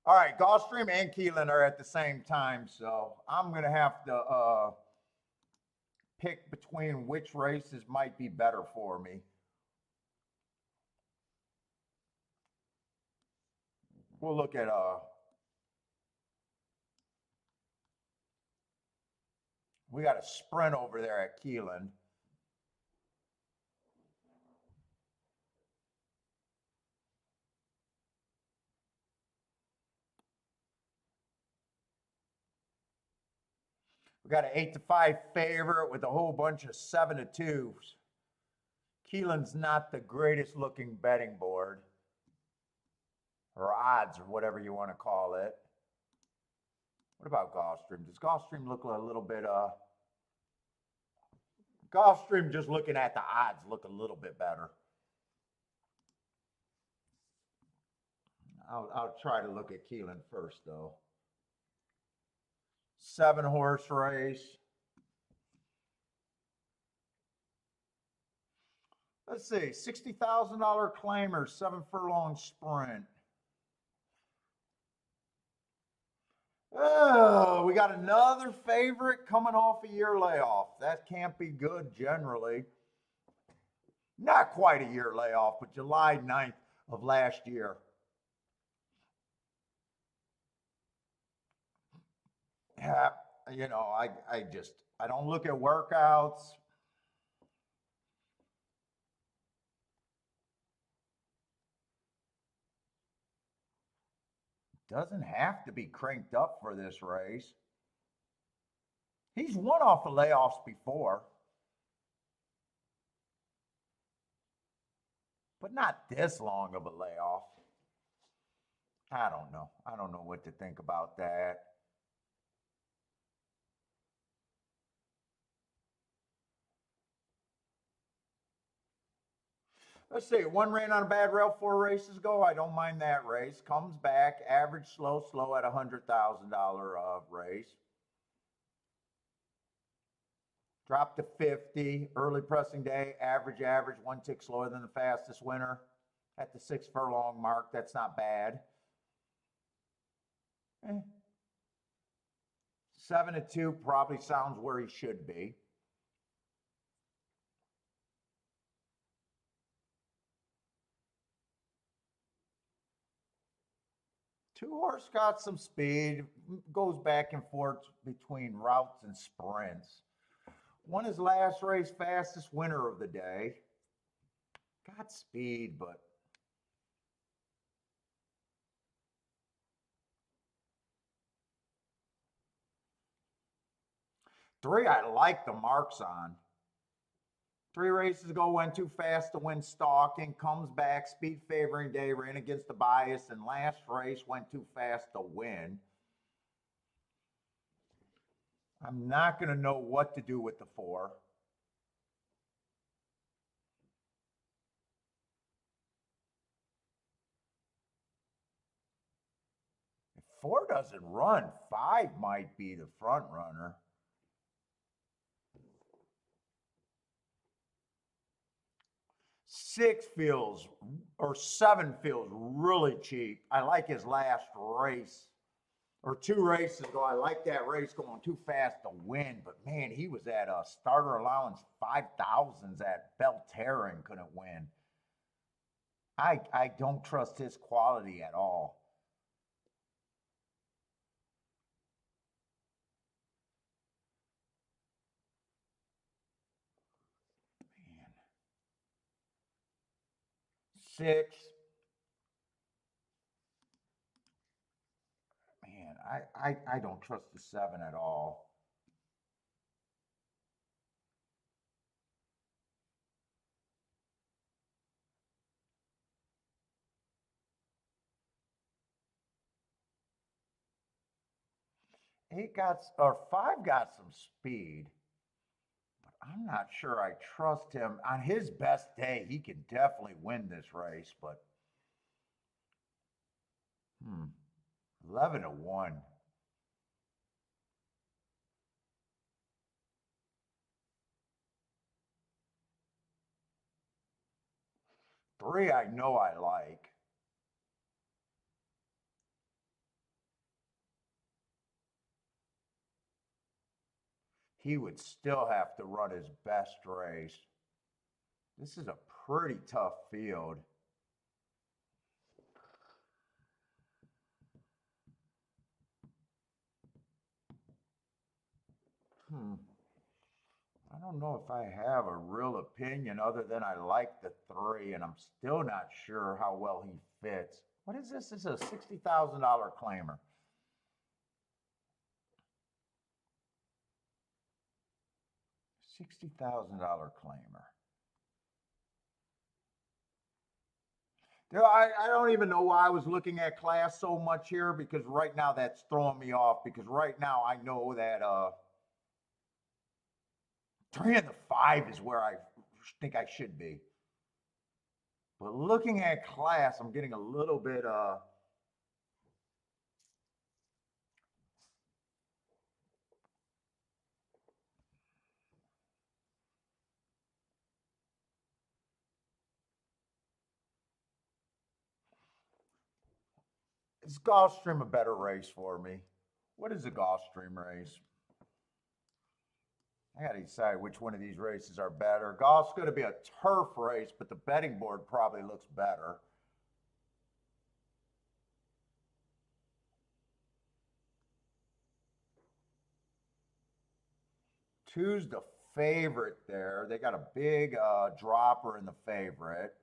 All right, Gulfstream and Keeneland are at the same time, so I'm going to have to pick between which races might be better for me. We'll look at we got a sprint over there at Keeneland. We got an 8-5 favorite with a whole bunch of 7-2s. Keeneland's not the greatest looking betting board, or odds, or whatever you want to call it. What about Gulfstream? Does Gulfstream look a little bit, Gulfstream, just looking at the odds, look a little bit better. I'll try to look at Keeneland first, though. 7-horse race. Let's see, $60,000 claimer, 7 furlong sprint. Oh, we got another favorite coming off a year layoff. That can't be good generally. Not quite a year layoff, but July 9th of last year. Yeah, you know, I don't look at workouts. Doesn't have to be cranked up for this race. He's won off of layoffs before, but not this long of a layoff. I don't know. I don't know what to think about that. Let's see, 1 ran on a bad rail 4 races ago. I don't mind that race. Comes back, average slow at $100,000 race. Dropped to 50, early pressing day, average, 1 tick slower than the fastest winner. At the 6 furlong mark, that's not bad. 7-2 probably sounds where he should be. Two horse got some speed, goes back and forth between routes and sprints. Won his last race, fastest winner of the day. Got speed, but three I like the marks on. 3 races ago, went too fast to win stalking, comes back, speed favoring day, ran against the bias, and last race went too fast to win. I'm not going to know what to do with the 4. If 4 doesn't run, 5 might be the front runner. Seven feels really cheap. I like his last race, or 2 races ago. I like that race going too fast to win, but man, he was at a starter allowance 5,000s at Belterra and couldn't win. I don't trust his quality at all. Man. 6. Man, I don't trust the 7 at all. Five got some speed, but I'm not sure I trust him. On his best day, he can definitely win this race, but 11-1. 3 I know I like. He would still have to run his best race. This is a pretty tough field. I don't know if I have a real opinion other than I like the 3, and I'm still not sure how well he fits. What is this? This is a $60,000 claimer. $60,000 claimer. I don't even know why I was looking at class so much here, because right now that's throwing me off, because right now I know that 3 and the 5 is where I think I should be. But looking at class, I'm getting a little bit is Gulfstream a better race for me? What is a Gulfstream race? I got to decide which one of these races are better. Golf's going to be a turf race, but the betting board probably looks better. Two's the favorite there. They got a big dropper in the favorite.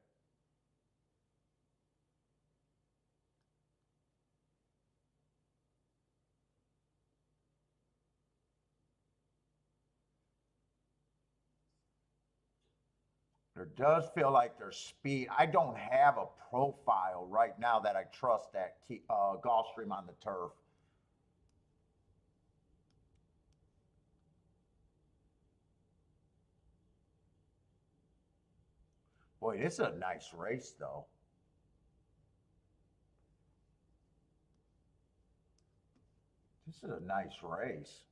There does feel like there's speed. I don't have a profile right now that I trust at Gulfstream on the turf. Boy, this is a nice race, though. This is a nice race.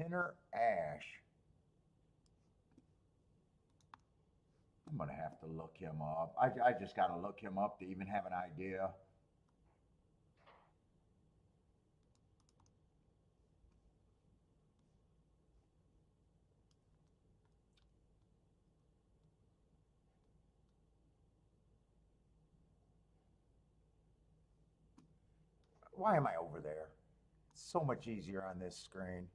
Tinner Ash. I'm gonna have to look him up. I just gotta look him up to even have an idea. Why am I over there? It's so much easier on this screen.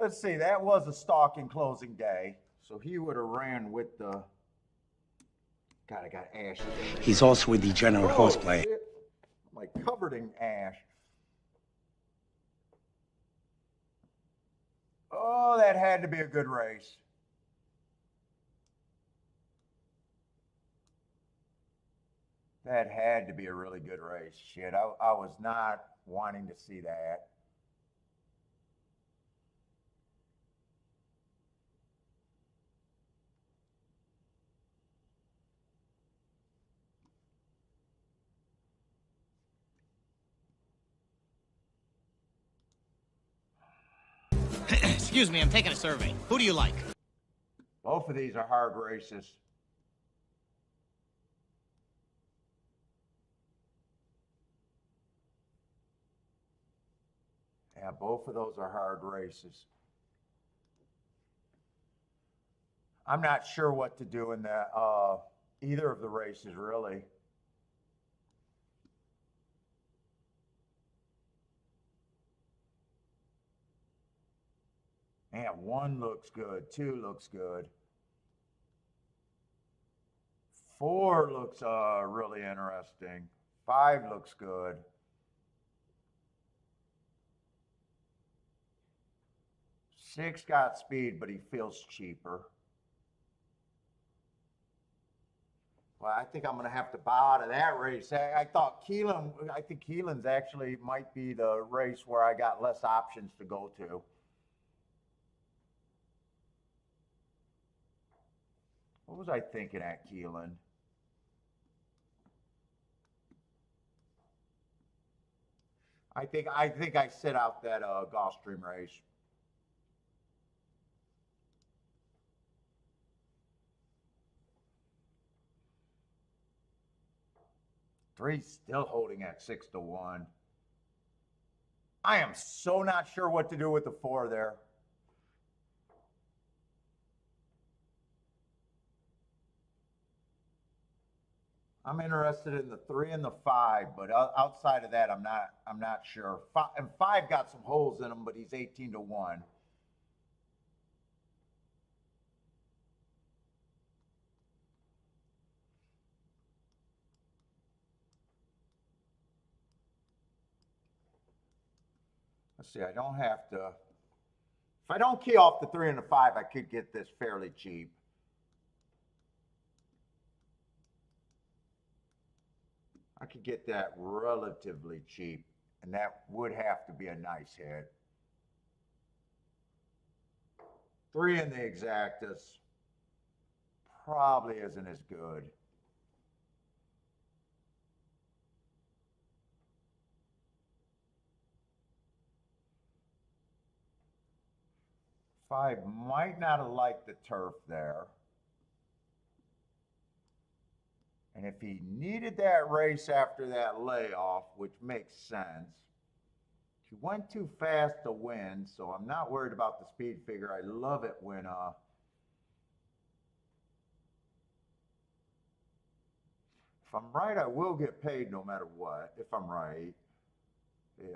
Let's see, that was a stalking closing day. So he would have ran with the... God, I got ash. He's also a degenerate horseplayer. Shit. I'm like covered in ash. Oh, that had to be a good race. That had to be a really good race. Shit, I was not wanting to see that. Excuse me, I'm taking a survey. Who do you like? Both of these are hard races. Yeah, both of those are hard races. I'm not sure what to do in that either of the races, really. Man, 1 looks good, 2 looks good. 4 looks really interesting. 5 looks good. 6 got speed, but he feels cheaper. Well, I think I'm going to have to bow out of that race. I thought Keeneland, I think Keeneland's actually might be the race where I got less options to go to. What was I thinking at Keeneland? I think I sit out that Gulfstream race. Three's still holding at 6-1. I am so not sure what to do with the 4 there. I'm interested in the 3 and the 5, but outside of that, I'm not sure. 5 got some holes in him, but he's 18-1. Let's see, I don't have to. If I don't key off the 3 and the 5, I could get this fairly cheap. I could get that relatively cheap, and that would have to be a nice hit. 3 in the exactus probably isn't as good. Five might not have liked the turf there. And if he needed that race after that layoff, which makes sense, he went too fast to win, so I'm not worried about the speed figure. I love it when if I'm right, I will get paid no matter what, if I'm right.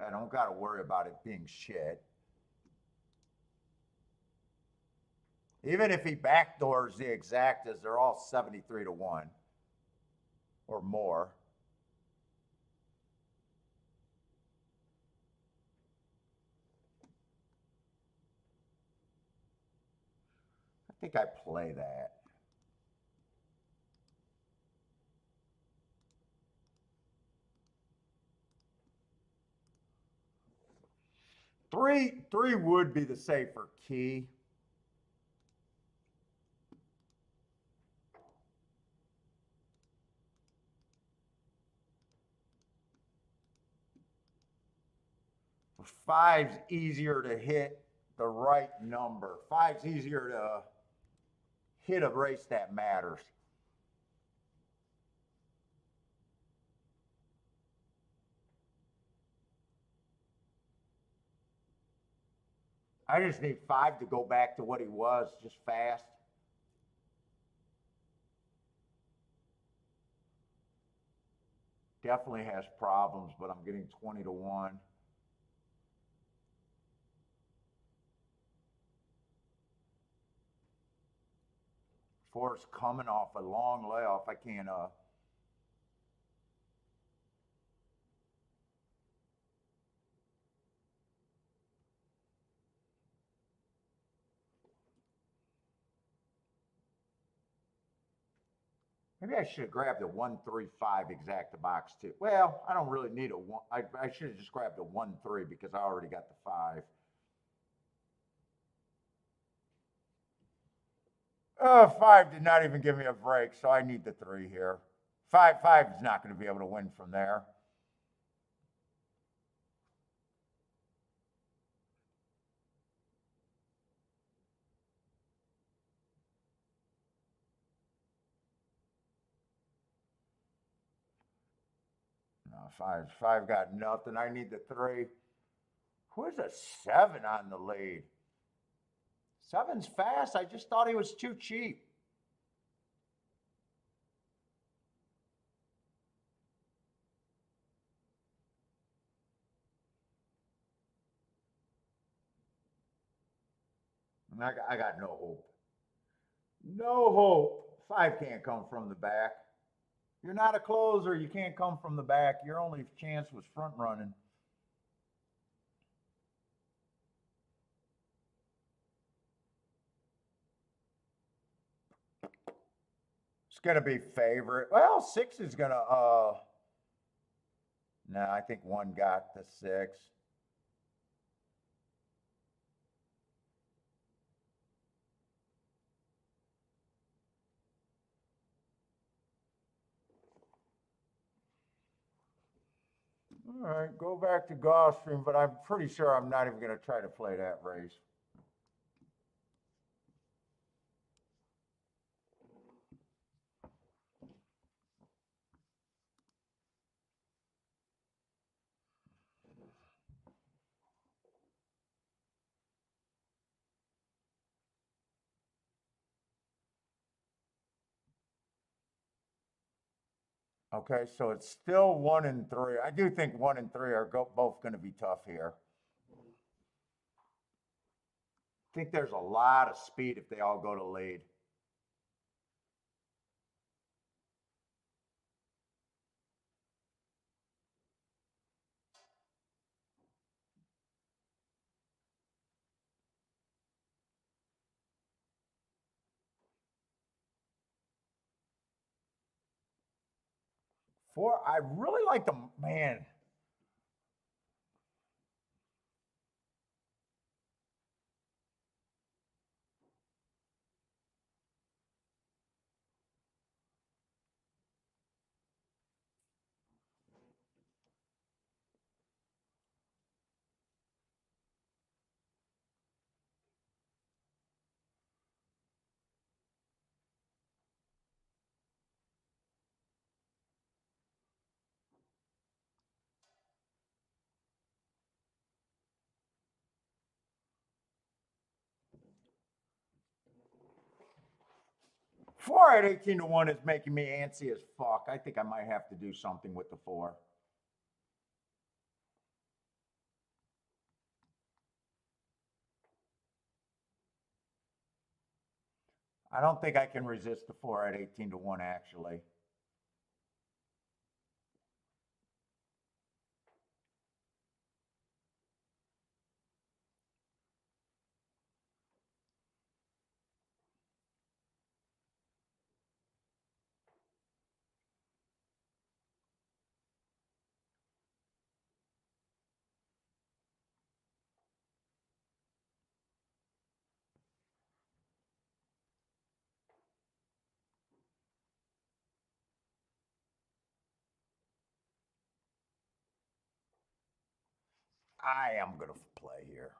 I don't got to worry about it being shit. Even if he backdoors the exactas, they're all 73-1 or more. I think I play that. Three would be the safer key. Five's easier to hit the right number. Five's easier to hit a race that matters. I just need five to go back to what he was, just fast. Definitely has problems, but I'm getting 20 to 1. Four's coming off a long layoff. I can't maybe I should have grabbed a 1-3-5 exacta box too. Well, I don't really need a one. I should have just grabbed a 1-3 because I already got the 5. Oh, 5 did not even give me a break, so I need the 3 here. 5 is not going to be able to win from there. No, 5 got nothing. I need the 3. Who's a 7 on the lead? 7's fast. I just thought he was too cheap. I got no hope. No hope. 5 can't come from the back. You're not a closer. You can't come from the back. Your only chance was front running. It's going to be favorite. Well, 6 is going to, no, I think 1 got the 6. All right, go back to Gulfstream, but I'm pretty sure I'm not even going to try to play that race. Okay, so it's still 1 and 3. I do think 1 and 3 are both going to be tough here. I think there's a lot of speed if they all go to lead. I really like the man. Four at 18 to 1 is making me antsy as fuck. I think I might have to do something with the 4. I don't think I can resist the 4 at 18 to 1 actually. I am going to play here.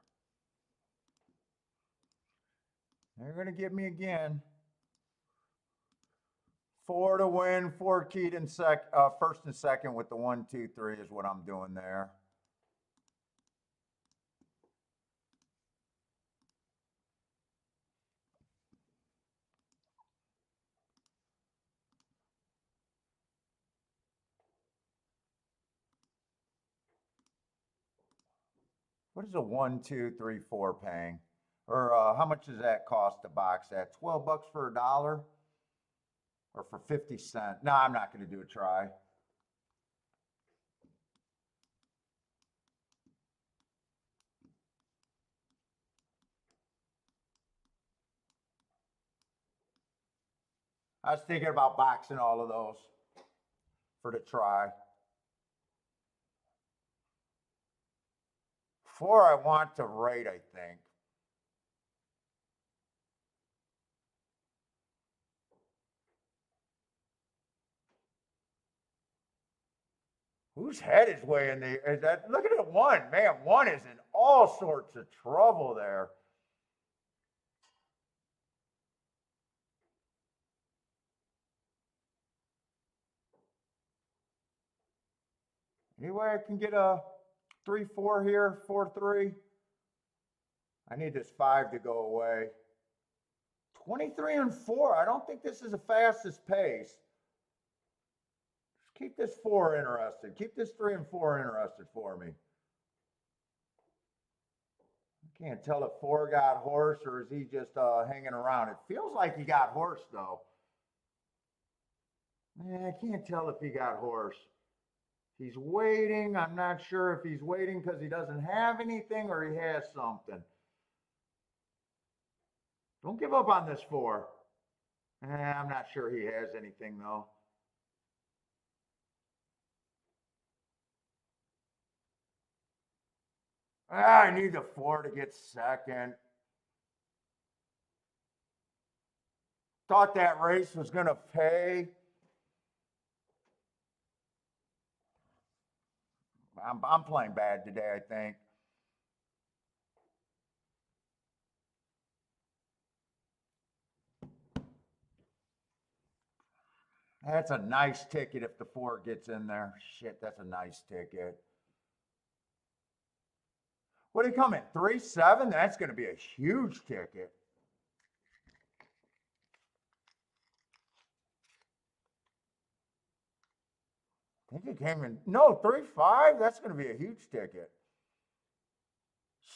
They're going to get me again. 4 to win, 4 keyed in first and second with the 1, 2, 3 is what I'm doing there. What is a 1, 2, 3, 4 paying? Or how much does that cost to box at? 12 bucks for $1? Or for 50 cents? No, I'm not going to do a try. I was thinking about boxing all of those for the try. 4 I want to rate, I think. Whose head is way in the, is that, look at it, 1. Man, 1 is in all sorts of trouble there. Any way I can get a 3, 4 here, 4, 3? I need this 5 to go away. 23 and 4. I don't think this is the fastest pace. Just keep this 4 interested. Keep this 3 and 4 interested for me. I can't tell if 4 got horse or is he just hanging around. It feels like he got horse though. I can't tell if he got horse. He's waiting. I'm not sure if he's waiting because he doesn't have anything or he has something. Don't give up on this 4. I'm not sure he has anything though. I need the 4 to get second. Thought that race was going to pay. I'm playing bad today, I think. That's a nice ticket if the 4 gets in there. Shit, that's a nice ticket. What did he come in? 3-7? That's going to be a huge ticket. I think he came in. No, 3-5? That's going to be a huge ticket.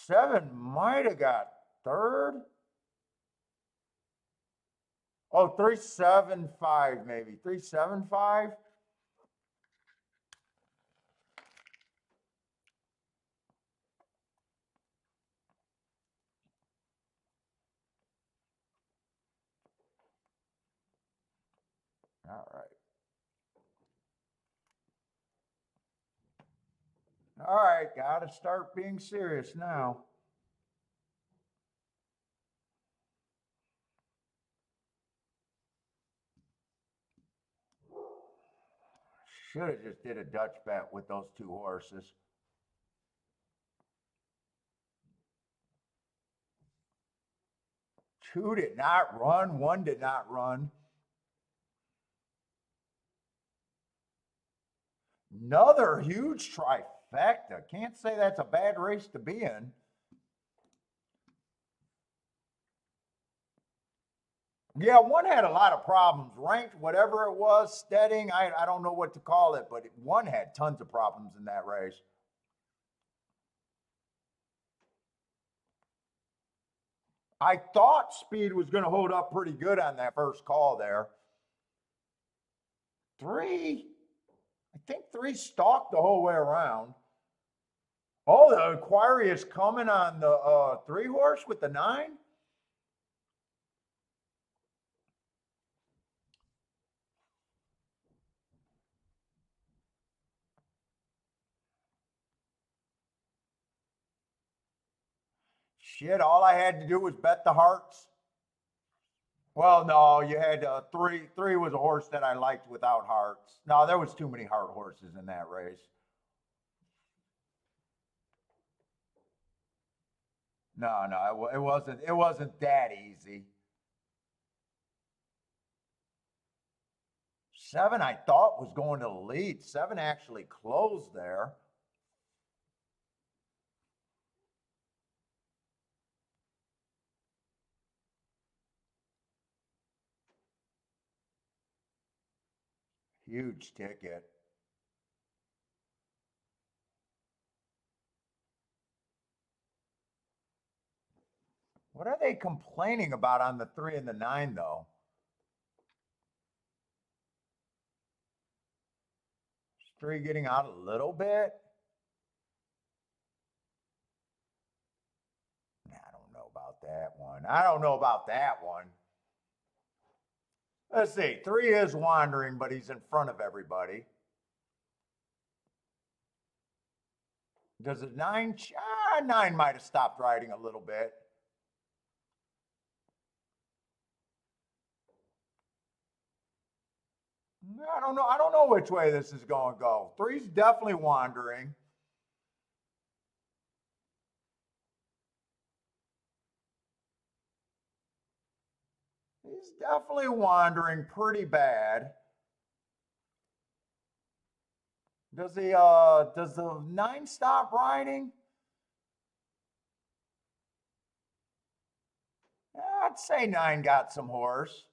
7 might have got third. Oh, 3-7-5 maybe. 3-7-5? All right. All right, got to start being serious now. Should have just did a Dutch bet with those 2 horses. 2 did not run, 1 did not run. Another huge trifecta. Can't say that's a bad race to be in. Yeah, 1 had a lot of problems. Ranked, whatever it was, steading, I don't know what to call it, but 1 had tons of problems in that race. I thought speed was going to hold up pretty good on that first call there. 3, I think 3 stalked the whole way around. Oh, the inquiry is coming on the 3 horse with the 9. Shit, all I had to do was bet the hearts. Well, no, you had 3. 3 was a horse that I liked without hearts. No, there was too many heart horses in that race. No, it wasn't. It wasn't that easy. 7, I thought, was going to the lead. 7 actually closed there. Huge ticket. What are they complaining about on the 3 and the 9, though? Is 3 getting out a little bit? I don't know about that one. I don't know about that one. Let's see. 3 is wandering, but he's in front of everybody. Does it 9? 9 might have stopped riding a little bit. I don't know. I don't know which way this is going to go. 3's definitely wandering. He's definitely wandering pretty bad. Does the 9 stop riding? I'd say 9 got some horse.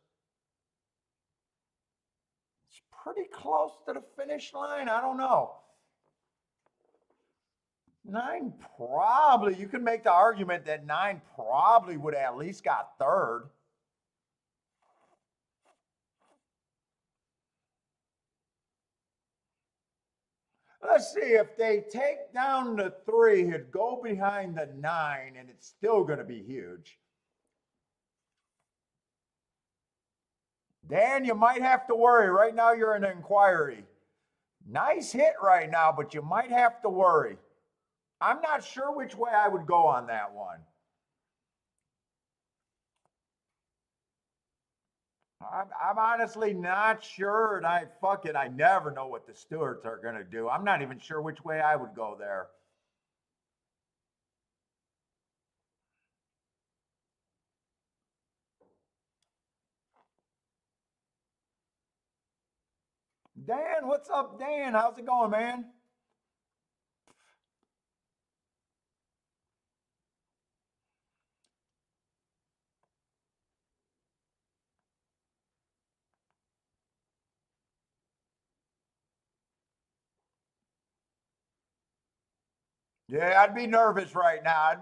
It's pretty close to the finish line. I don't know. 9 probably, you can make the argument that 9 probably would have at least got 3rd. Let's see, if they take down the 3, it'd go behind the 9, and it's still going to be huge. Dan, you might have to worry. Right now, you're in an inquiry. Nice hit right now, but you might have to worry. I'm not sure which way I would go on that one. I'm honestly not sure, and I never know what the stewards are going to do. I'm not even sure which way I would go there. Dan, what's up, Dan? How's it going, man? Yeah, I'd be nervous right now.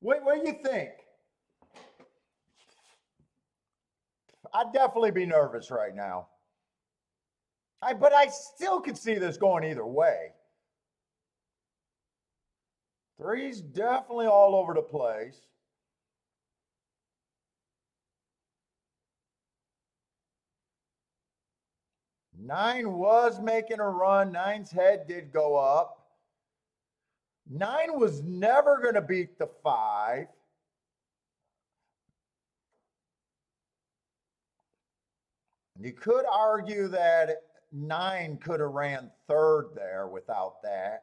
What do you think? I'd definitely be nervous right now. But I still could see this going either way. 3's definitely all over the place. 9 was making a run. 9's head did go up. 9 was never going to beat the 5. You could argue that 9 could have ran 3rd there without that.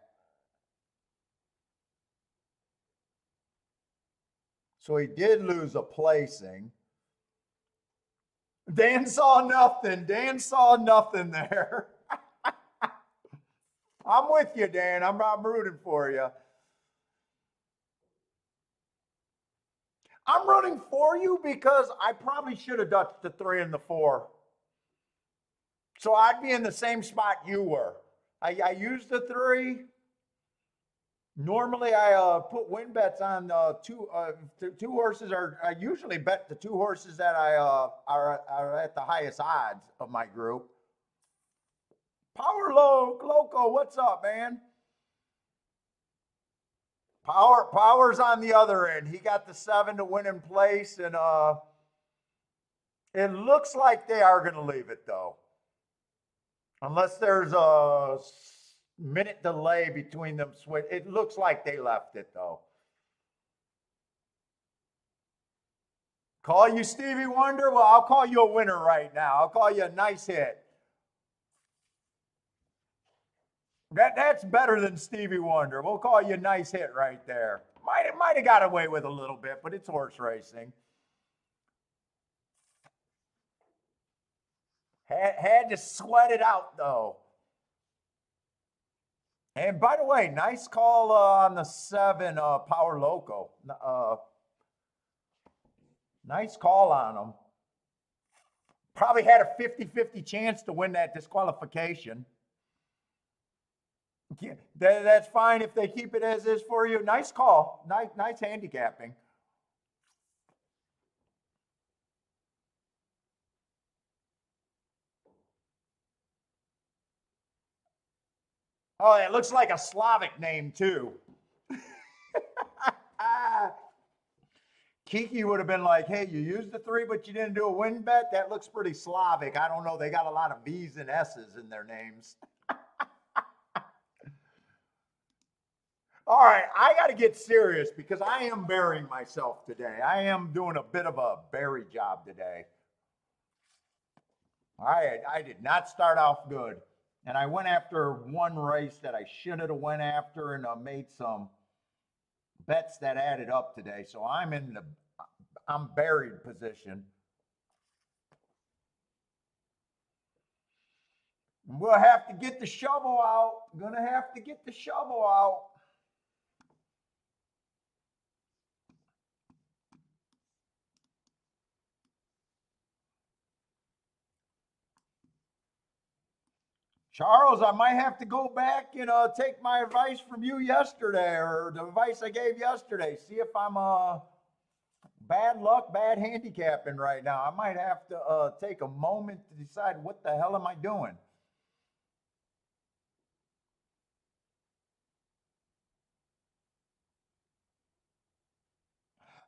So he did lose a placing. Dan saw nothing. Dan saw nothing there. I'm with you, Dan. I'm rooting for you. I'm rooting for you because I probably should have dutched the 3 and the 4. So I'd be in the same spot you were. I used the 3. Normally, I put win bets on 2 horses. I usually bet the 2 horses that are at the highest odds of my group. Power Loco, what's up, man? Power's on the other end. He got the 7 to win in place, and it looks like they are going to leave it though, unless there's a minute delay between them switch. It looks like they left it though. Call you Stevie Wonder? Well, I'll call you a winner right now. I'll call you a nice hit. That's better than Stevie Wonder. We'll call you a nice hit right there. Might have got away with a little bit, but it's horse racing. Had to sweat it out though. And by the way, nice call on the 7 Power Loco. Nice call on him. Probably had a 50-50 chance to win that disqualification. Yeah, that's fine if they keep it as is for you. Nice call. Nice handicapping. Oh, it looks like a Slavic name too. Kiki would have been like, hey, you used the 3, but you didn't do a win bet? That looks pretty Slavic. I don't know. They got a lot of V's and S's in their names. All right, I got to get serious because I am burying myself today. I am doing a bit of a bury job today. I did not start off good. And I went after one race that I should have went after and made some bets that added up today. So I'm buried position. We'll have to get the shovel out. Gonna have to get the shovel out. Charles, I might have to go back and take my advice from you yesterday, or the advice I gave yesterday. See if I'm bad luck, bad handicapping right now. I might have to take a moment to decide what the hell am I doing.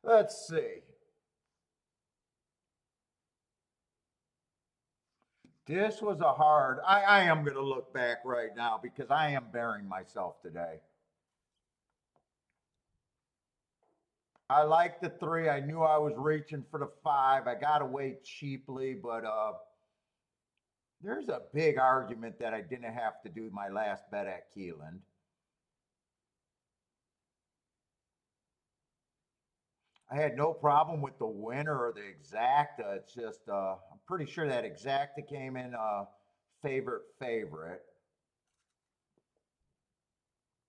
Let's see. This was a hard, I am going to look back right now because I am burying myself today. I like the 3. I knew I was reaching for the 5. I got away cheaply, but there's a big argument that I didn't have to do my last bet at Keeneland. I had no problem with the winner or the exacta. It's just I'm pretty sure that exacta came in favorite,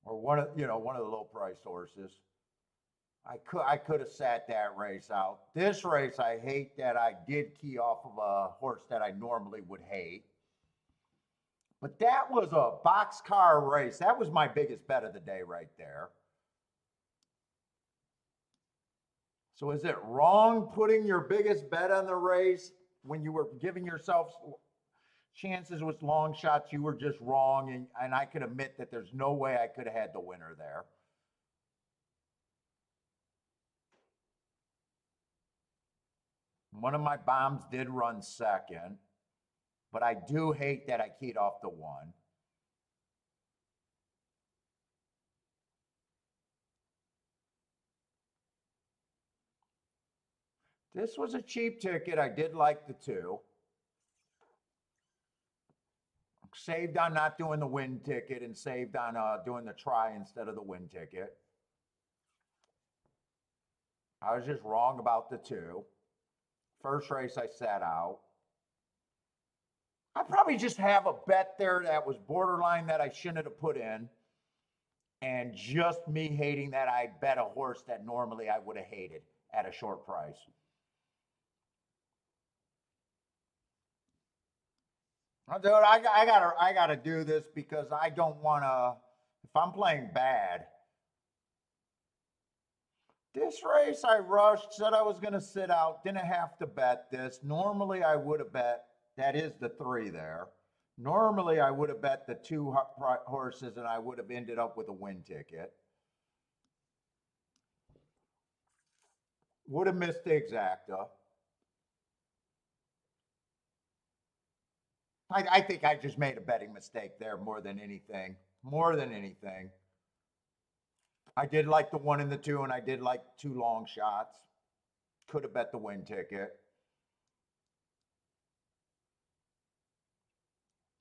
or one of the low priced horses. I could have sat that race out. This race, I hate that I did key off of a horse that I normally would hate. But that was a boxcar race. That was my biggest bet of the day right there. So is it wrong putting your biggest bet on the race when you were giving yourself chances with long shots? You were just wrong, and I can admit that there's no way I could have had the winner there. One of my bombs did run second, but I do hate that I keyed off the 1. This was a cheap ticket. I did like the 2. Saved on not doing the win ticket and saved on doing the try instead of the win ticket. I was just wrong about the 2. First race I sat out. I probably just have a bet there that was borderline that I shouldn't have put in. And just me hating that I bet a horse that normally I would have hated at a short price. Dude, I gotta do this because I don't want to. If I'm playing bad, this race I rushed, said I was gonna sit out, didn't have to bet this. Normally I would have bet. That is the 3 there. Normally I would have bet the 2 horses, and I would have ended up with a win ticket. Would have missed the exacta. I think I just made a betting mistake there more than anything. More than anything. I did like the 1 and the 2, and I did like 2 long shots. Could have bet the win ticket.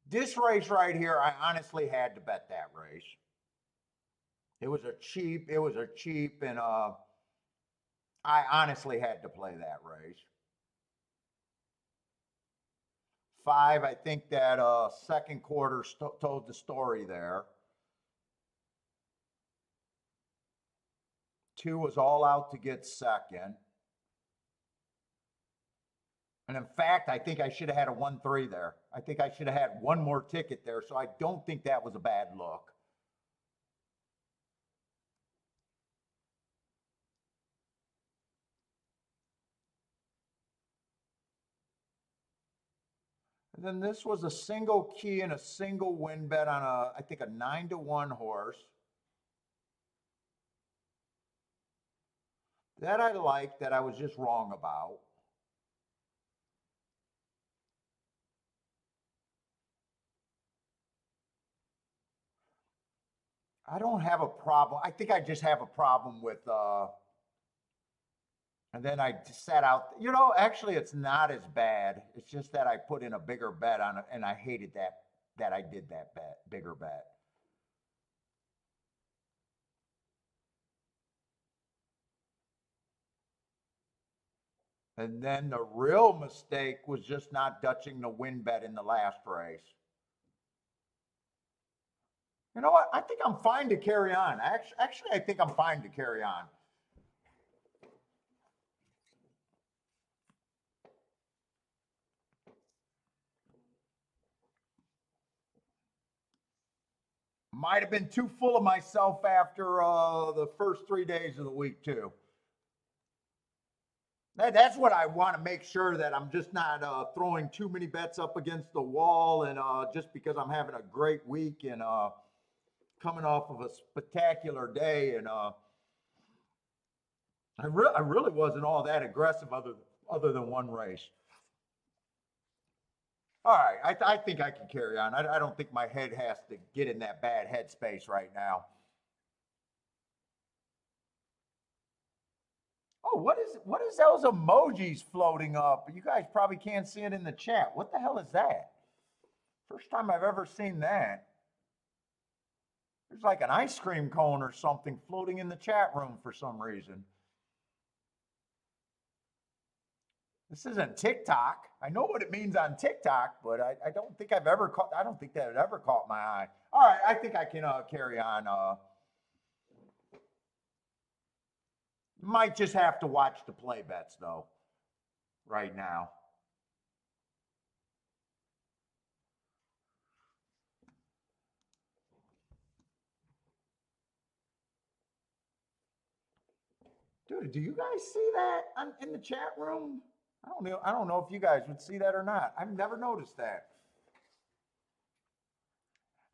This race right here, I honestly had to bet that race. It was a cheap, and I honestly had to play that race. 5, I think that second quarter told the story there. 2 was all out to get second. And in fact, I think I should have had a 1-3 there. I think I should have had one more ticket there, so I don't think that was a bad look. And then this was a single key and a single win bet on I think a 9-1 horse. That I liked, that I was just wrong about. I don't have a problem. I think I just have a problem with, and then I sat out, actually it's not as bad. It's just that I put in a bigger bet on it, and I hated that I did that bigger bet. And then the real mistake was just not dutching the win bet in the last race. You know what? I think I'm fine to carry on. Actually, I think I'm fine to carry on. Might have been too full of myself after the first 3 days of the week, too. That's what I want to make sure, that I'm just not throwing too many bets up against the wall, and just because I'm having a great week and coming off of a spectacular day, and I really wasn't all that aggressive other than one race. All right, I think I can carry on. I don't think my head has to get in that bad headspace right now. Oh, what is those emojis floating up? You guys probably can't see it in the chat. What the hell is that? First time I've ever seen that. There's like an ice cream cone or something floating in the chat room for some reason. This isn't TikTok. I know what it means on TikTok, but I don't think I've ever caught. I don't think that it ever caught my eye. All right, I think I can carry on. Might just have to watch the play bets though, right now. Dude, do you guys see that in the chat room? I don't know if you guys would see that or not. I've never noticed that.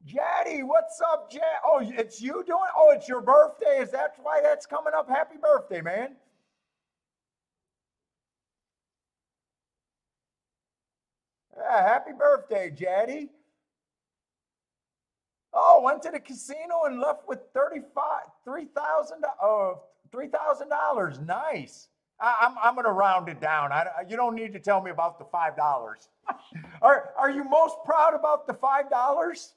Jaddy, what's up, Jad? Oh, it's you doing? Oh, it's your birthday. Is that why that's coming up? Happy birthday, man. Yeah, happy birthday, Jaddy. Oh, went to the casino and left with $3,000. Nice. I'm going to round it down. You don't need to tell me about the $5. Are you most proud about the $5?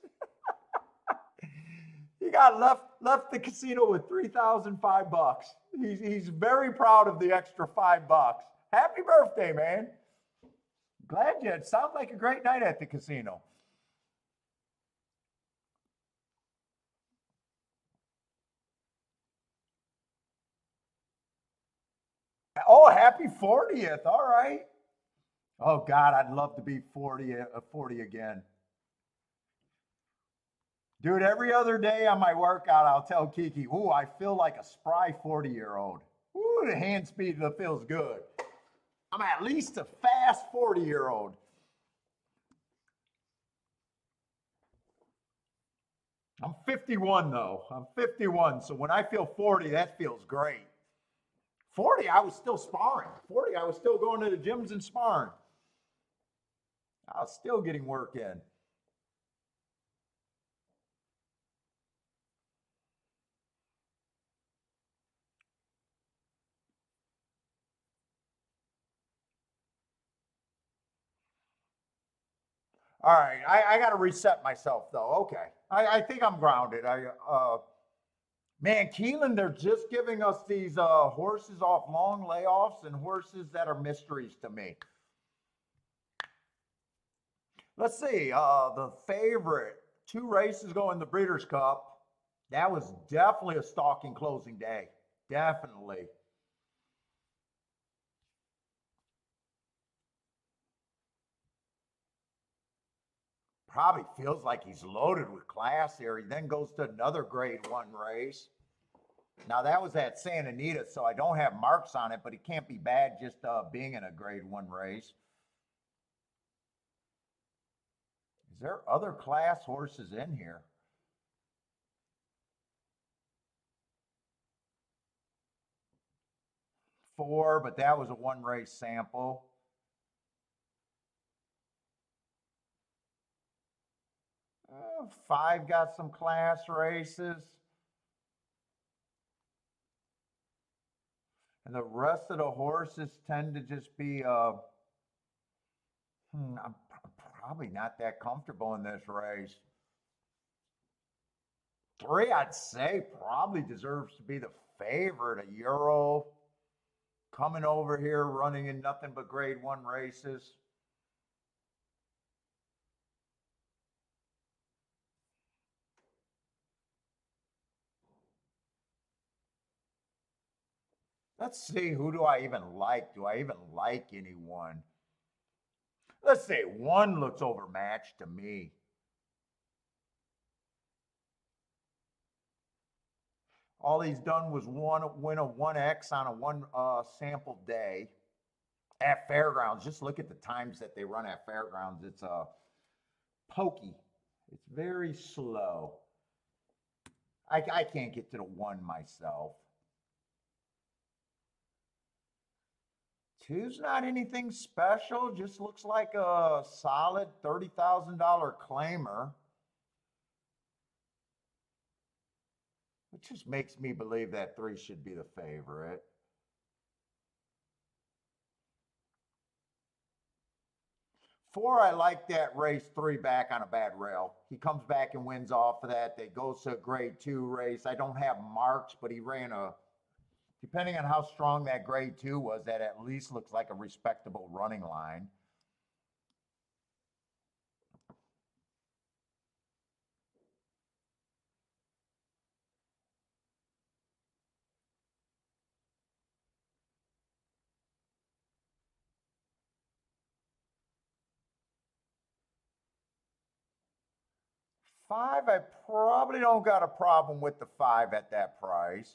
He got left the casino with $3,005. He's very proud of the extra $5. Happy birthday, man. Glad you. It sounds like a great night at the casino. Oh, happy 40th. All right. Oh, God, I'd love to be 40 again. Dude, every other day on my workout, I'll tell Kiki, ooh, I feel like a spry 40-year-old. Ooh, the hand speed feels good. I'm at least a fast 40-year-old. I'm 51, though. I'm 51, so when I feel 40, that feels great. 40, I was still sparring. 40, I was still going to the gyms and sparring. I was still getting work in. All right, I got to reset myself, though. Okay, I think I'm grounded. Man, Keeneland, they're just giving us these horses off long layoffs and horses that are mysteries to me. Let's see, the favorite, 2 races go in the Breeders' Cup. That was definitely a stalking closing day. Definitely. Probably feels like he's loaded with class here. He then goes to another grade 1 race. Now that was at Santa Anita, so I don't have marks on it, but it can't be bad just being in a grade 1 race. Is there other class horses in here? Four, but that was a 1 race sample. Five got some class races. And the rest of the horses tend to just be, I'm probably not that comfortable in this race. 3, I'd say, probably deserves to be the favorite. A Euro coming over here, running in nothing but grade 1 races. Let's see, who do I even like? Do I even like anyone? Let's say 1 looks overmatched to me. All he's done was win a 1X on a 1 sample day at fairgrounds. Just look at the times that they run at fairgrounds. It's pokey. It's very slow. I can't get to the 1 myself. 2's not anything special. Just looks like a solid $30,000 claimer. It just makes me believe that 3 should be the favorite. Four, I like that race 3 back on a bad rail. He comes back and wins off of that. They goes to a grade 2 race. I don't have marks, but he ran a, depending on how strong that grade 2 was, that at least looks like a respectable running line. Five, I probably don't got a problem with the 5 at that price.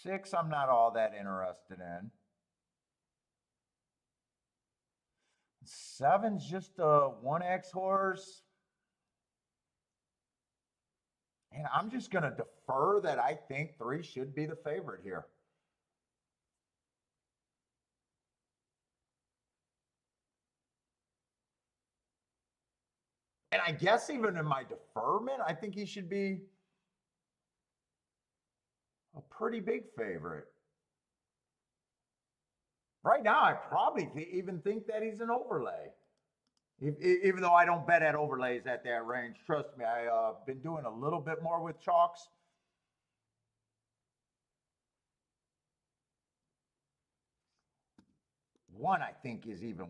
Six, I'm not all that interested in. Seven's just a 1X horse. And I'm just going to defer that I think 3 should be the favorite here. And I guess even in my deferment, I think he should be a pretty big favorite. Right now, I probably even think that he's an overlay. Even though I don't bet at overlays at that range. Trust me, I've been doing a little bit more with chalks. One, I think, is even,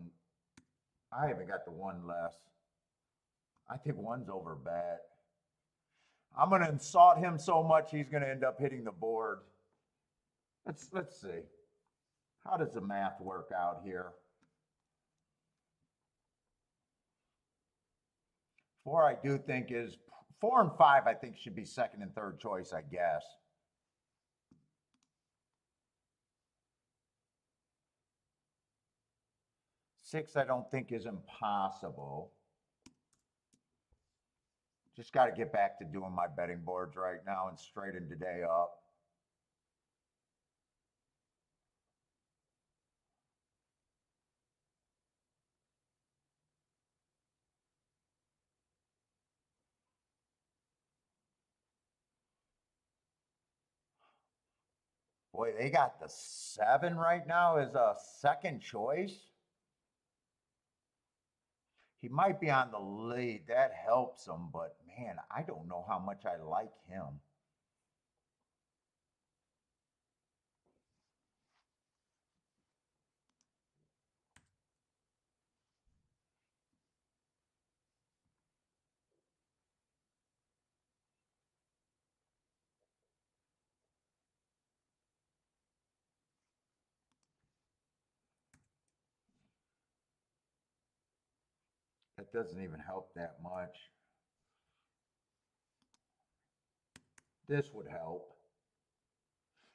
I haven't got the 1 less. I think 1's over bet. I'm going to insult him so much, he's going to end up hitting the board. Let's see. How does the math work out here? 4, I do think is, 4 and 5, I think should be second and third choice, I guess. Six, I don't think is impossible. Just got to get back to doing my betting boards right now and straighten today up. Boy, they got the 7 right now as a second choice. He might be on the lead. That helps him, but man, I don't know how much I like him. That doesn't even help that much. This would help.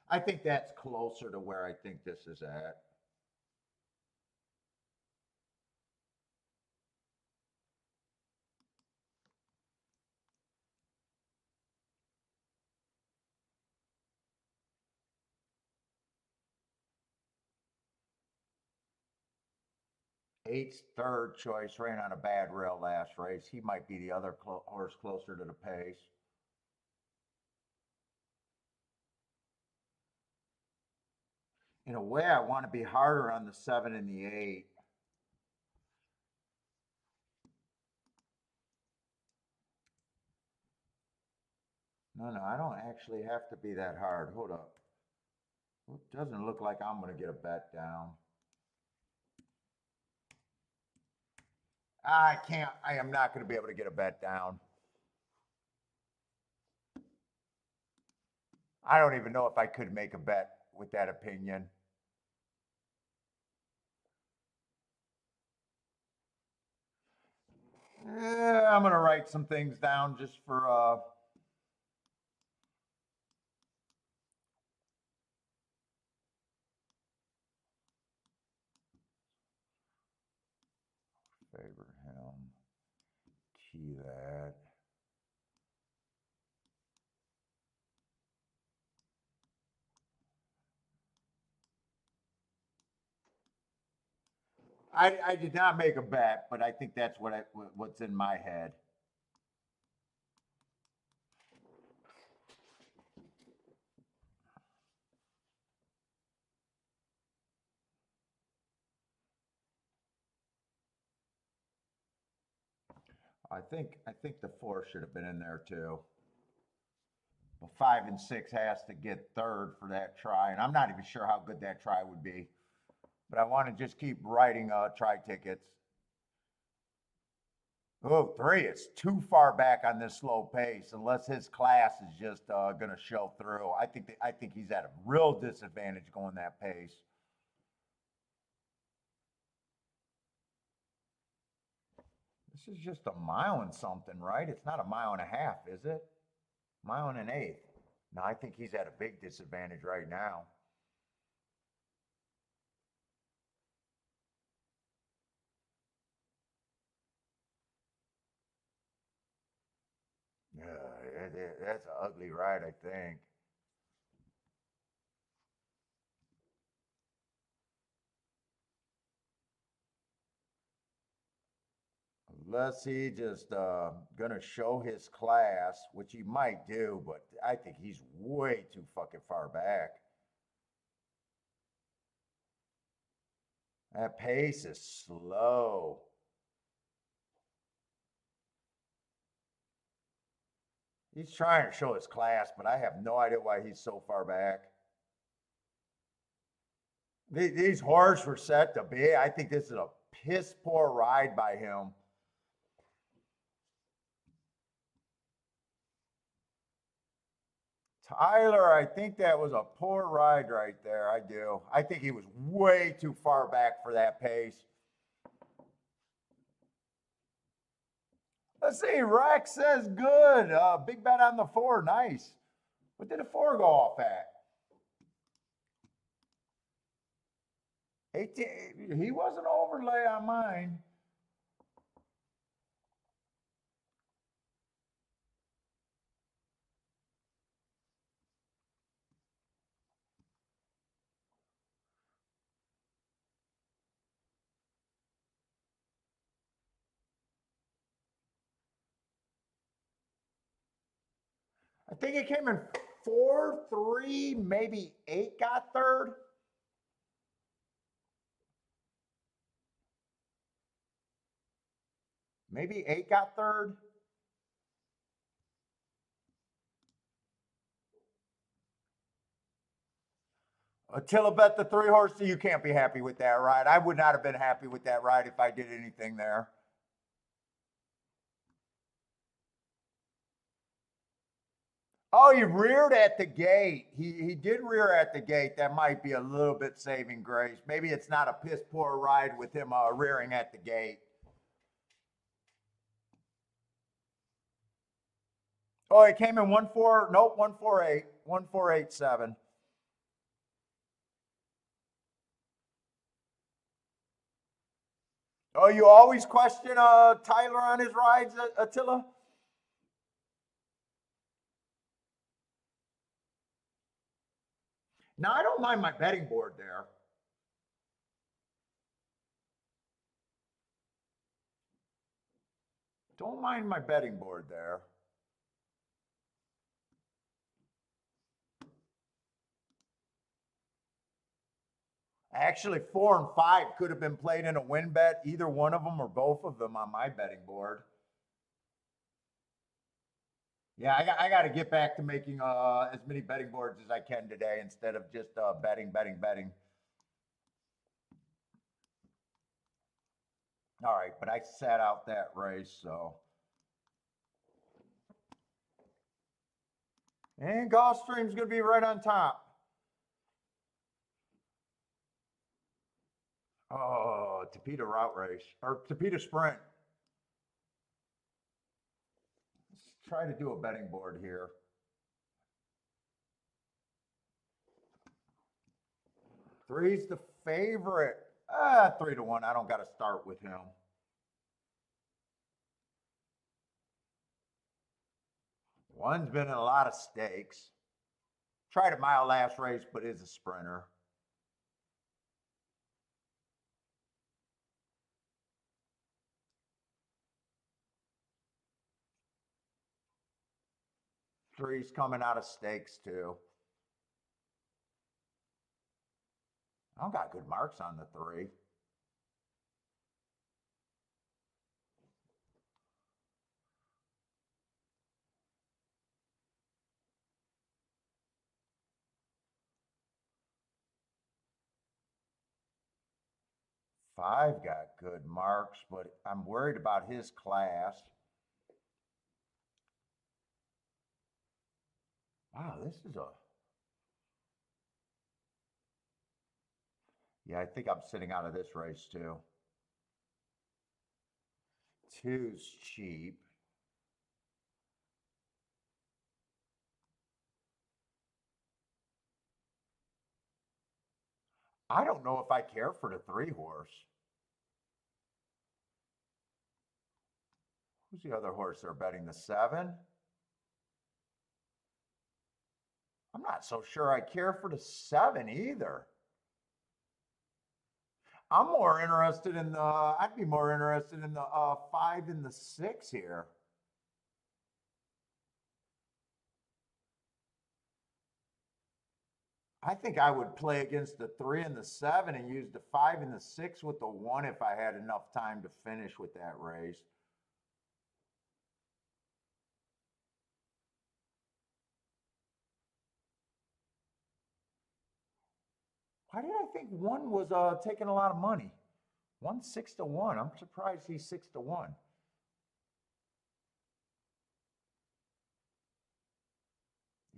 I think that's closer to where I think this is at. Eight's third choice ran on a bad rail last race. He might be the other horse closer to the pace. In a way, I want to be harder on the 7 and the 8. No, I don't actually have to be that hard. Hold up. It doesn't look like I'm going to get a bet down. I am not going to be able to get a bet down. I don't even know if I could make a bet with that opinion. Yeah, I'm going to write some things down just for favor him. Key that. I did not make a bet, but I think that's what's in my head. I think the 4 should have been in there too. But 5 and 6 has to get third for that try, and I'm not even sure how good that try would be. But I want to just keep writing try tickets. Oh, 3, it's too far back on this slow pace unless his class is just going to show through. I think he's at a real disadvantage going that pace. This is just a mile and something, right? It's not a mile and a half, is it? Mile and an eighth. No, I think he's at a big disadvantage right now. Yeah, that's an ugly ride, I think. Unless he just gonna show his class, which he might do, but I think he's way too fucking far back. That pace is slow. He's trying to show his class, but I have no idea why he's so far back. These horses were set to be. I think this is a piss poor ride by him. Tyler, I think that was a poor ride right there. I do. I think he was way too far back for that pace. Let's see. Rex says good. Big bet on the 4. Nice. What did the 4 go off at? 18. He wasn't overlay on mine. I think it came in 4, 3, maybe 8 got third. Maybe 8 got third. Attila bet the 3 horse. You can't be happy with that ride. I would not have been happy with that ride if I did anything there. Oh, he reared at the gate. He did rear at the gate. That might be a little bit saving grace. Maybe it's not a piss poor ride with him rearing at the gate. Oh, he came in 1-4. Nope, 1-4-8. 1-4-8-7. Oh, you always question Tyler on his rides, Attila? Now, I don't mind my betting board there. Don't mind my betting board there. Actually, 4 and 5 could have been played in a win bet, either one of them or both of them on my betting board. Yeah, I got to get back to making as many betting boards as I can today instead of just betting. All right, but I sat out that race, so. And Gulfstream's going to be right on top. Oh, Topeka route race, or Topeka sprint. Let's try to do a betting board here. Three's the favorite. 3-1. I don't got to start with him. One's been in a lot of stakes. Tried a mile last race, but is a sprinter. Three's coming out of stakes too. I don't got good marks on the 3. Five got good marks, but I'm worried about his class. Wow, this is a... Yeah, I think I'm sitting out of this race too. 2's cheap. I don't know if I care for the 3 horse. Who's the other horse they're betting? The 7? I'm not so sure I care for the 7 either. I'm more interested in the, I'd be more interested in the 5 and the 6 here. I think I would play against the 3 and the 7 and use the 5 and the 6 with the 1 if I had enough time to finish with that race. Why did I think 1 was taking a lot of money? 1's 6-1. I'm surprised he's 6-1.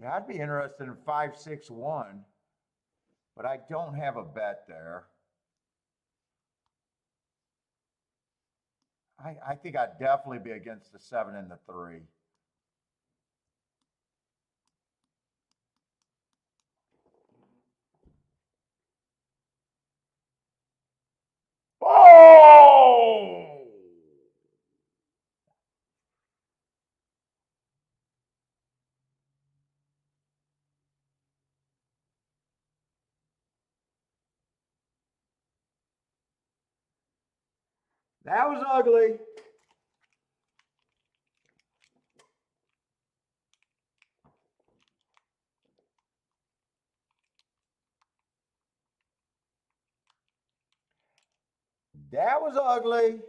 Yeah, I'd be interested in 5-6-1, but I don't have a bet there. I think I'd definitely be against the 7 and the 3. Oh! That was ugly. That was ugly.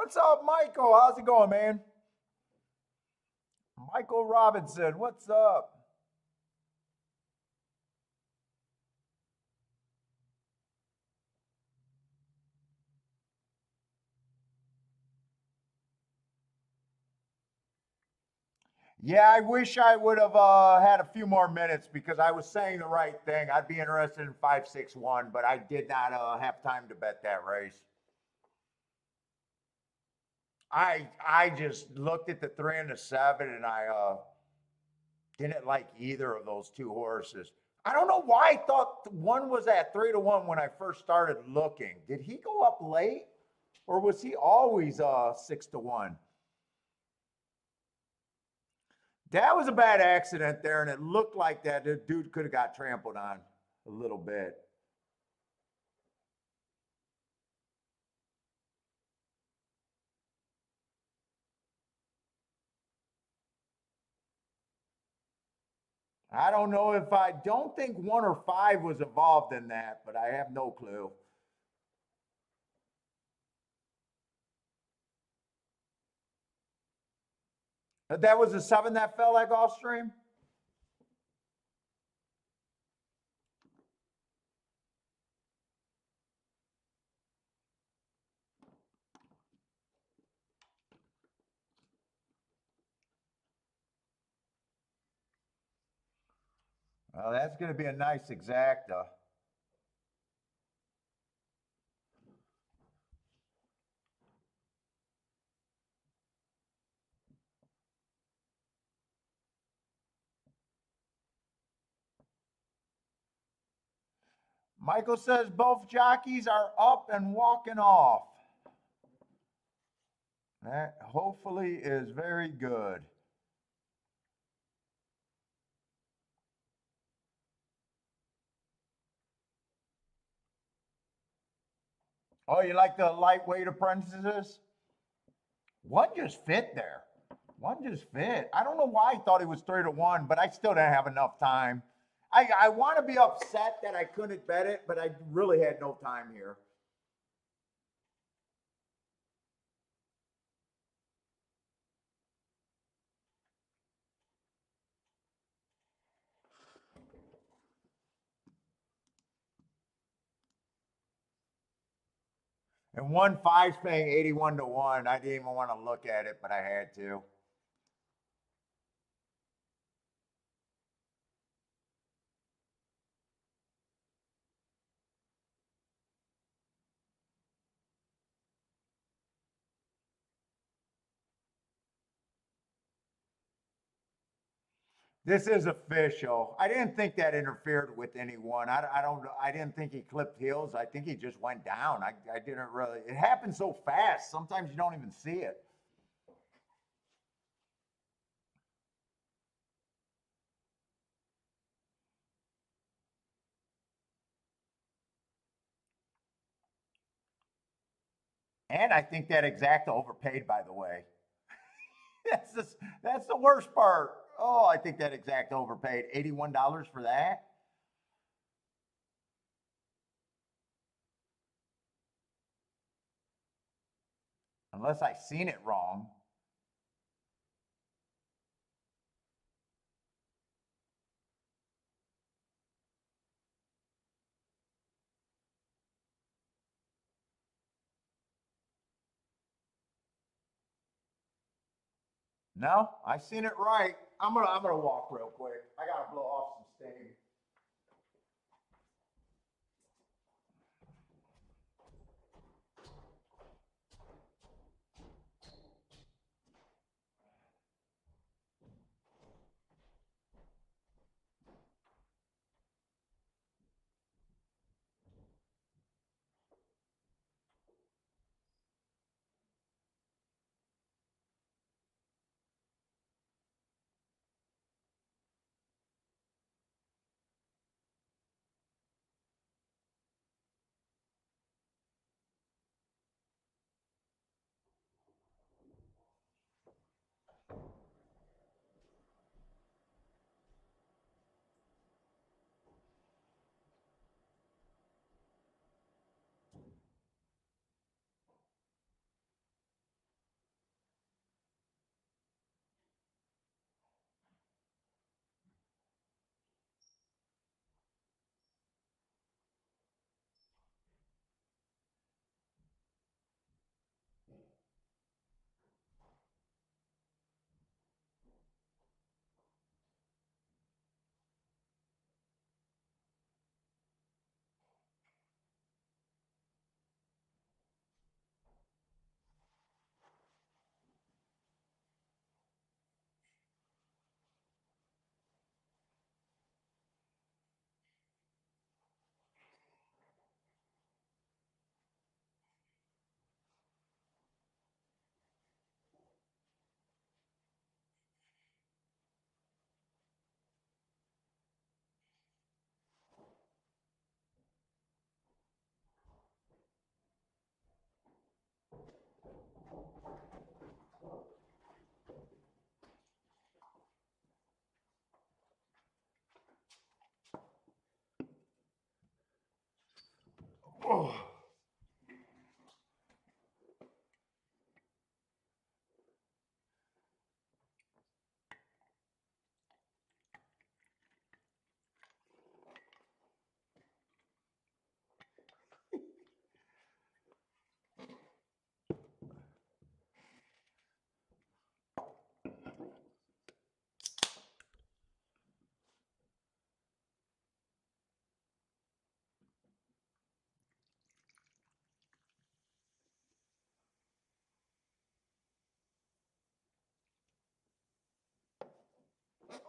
What's up, Michael? How's it going, man? Michael Robinson, what's up? Yeah, I wish I would have had a few more minutes because I was saying the right thing. I'd be interested in 561, but I did not have time to bet that race. I just looked at the 3 and the 7, and I didn't like either of those two horses. I don't know why I thought one was at 3-1 when I first started looking. Did he go up late, or was he always 6-1? That was a bad accident there, and it looked like that dude could have got trampled on a little bit. I don't know if I don't think 1 or 5 was involved in that, but I have no clue. That was the 7 that fell at Gulfstream? Well, that's going to be a nice exacta. Michael says both jockeys are up and walking off. That hopefully is very good. Oh, you like the lightweight apprentices? One just fit there. One just fit. I don't know why I thought he was 3-1, but I still didn't have enough time. I want to be upset that I couldn't bet it, but I really had no time here. And 1-5's paying 81-1. I didn't even want to look at it, but I had to. This is official. I didn't think that interfered with anyone. I didn't think he clipped heels. I think he just went down. I didn't really. It happened so fast. Sometimes you don't even see it. And I think that exacta overpaid, by the way. That's the worst part. Oh, I think that exacta overpaid. $81 for that? Unless I seen it wrong. No, I seen it right. I'm gonna walk real quick. I gotta blow off some steam.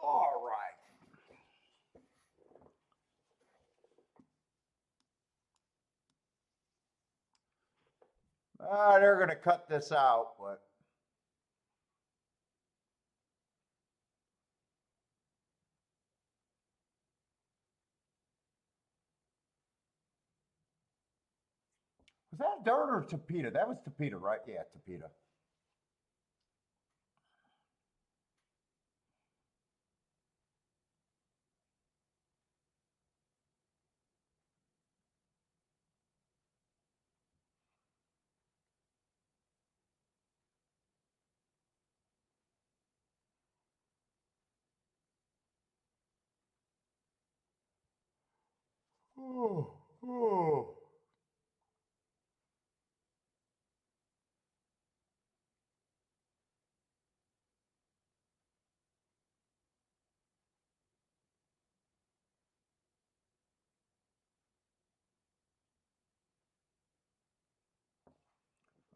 All right. They're going to cut this out, but. Was that dirt or Tapeta? That was Tapeta, right? Yeah, Tapeta. Oh, oh.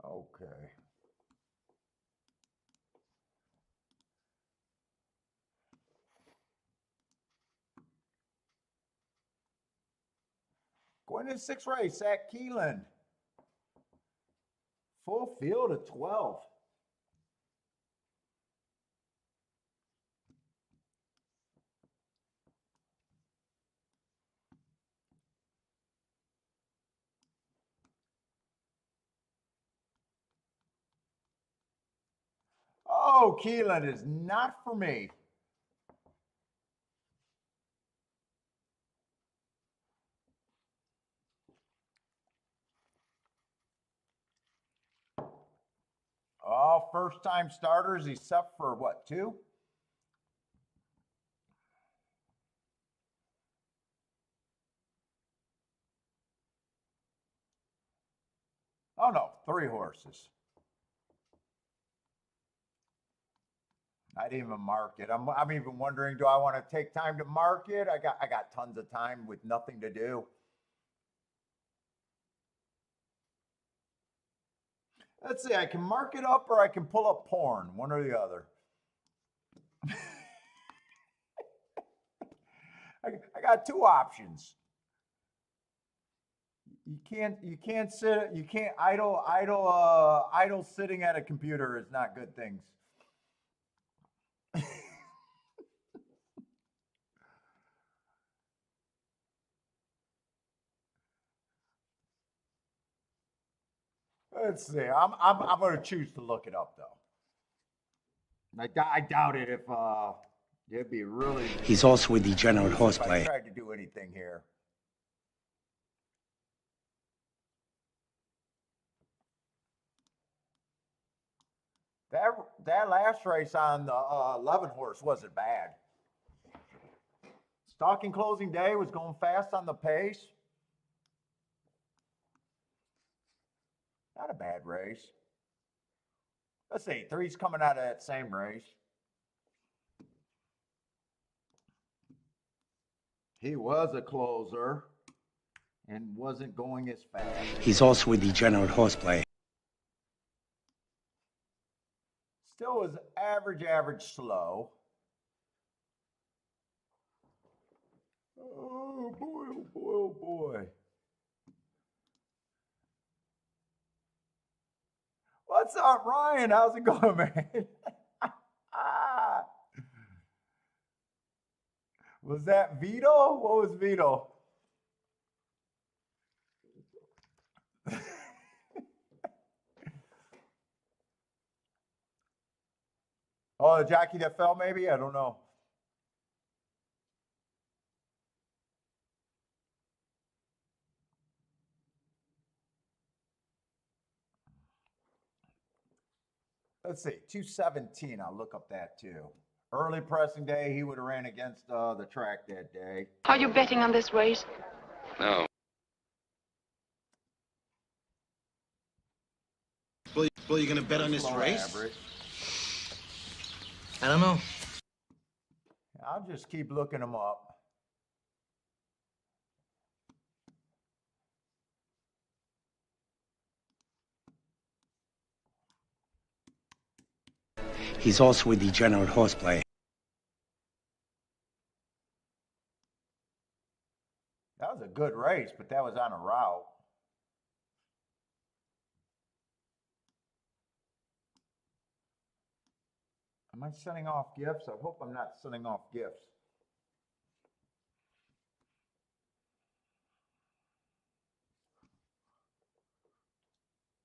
Okay. Going to the sixth race at Keeneland. Full field of 12. Oh, Keeneland is not for me. Oh, first time starters, except for what, 2? Oh no, 3 horses. I didn't even mark it. I'm even wondering, do I want to take time to mark it? I got tons of time with nothing to do. Let's see, I can mark it up or I can pull up porn, one or the other. I got 2 options. You can't sit, you can't idle sitting at a computer is not good things. Let's see. I'm going to choose to look it up though. I doubt it if it'd be really. He's also a degenerate if horseplayer. I tried to do anything here. That last race on the 11 horse wasn't bad. Stalking closing day was going fast on the pace. Not a bad race. Let's see, 3's coming out of that same race. He was a closer and wasn't going as fast. He's also a degenerate horseplayer. Still was average slow. Oh boy, oh boy, oh boy. What's up, Ryan? How's it going, man? Was that Vito? What was Vito? Oh, the jockey that fell, maybe? I don't know. Let's see, 217. I'll look up that too. Early pressing day, he would have ran against the track that day. Are you betting on this race? No. Well, you gonna bet on this Slow race? average. I don't know. I'll just keep looking them up. He's also a degenerate horseplayer. good race, but that was on a route. Am I sending off gifts? I hope I'm not sending off gifts.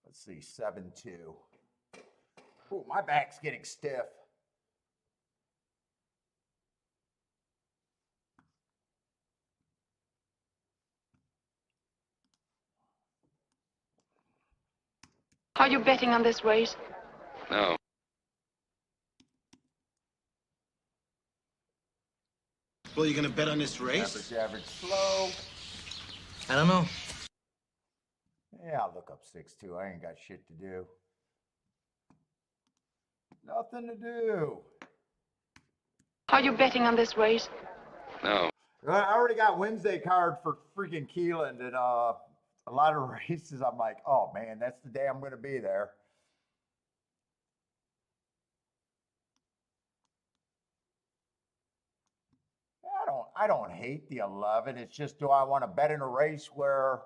Let's see, 7-2. Ooh, my back's getting stiff. Are you betting on this race? No. Well, you gonna bet on this race? Average, slow. I don't know. Yeah, I'll look up 6-2. I ain't got shit to do. Nothing to do. Are you betting on this race? No. I already got Wednesday card for freaking Keeneland, and a lot of races. I'm like, oh man, that's the day I'm going to be there. I don't hate the 11. It's just, do I want to bet in a race where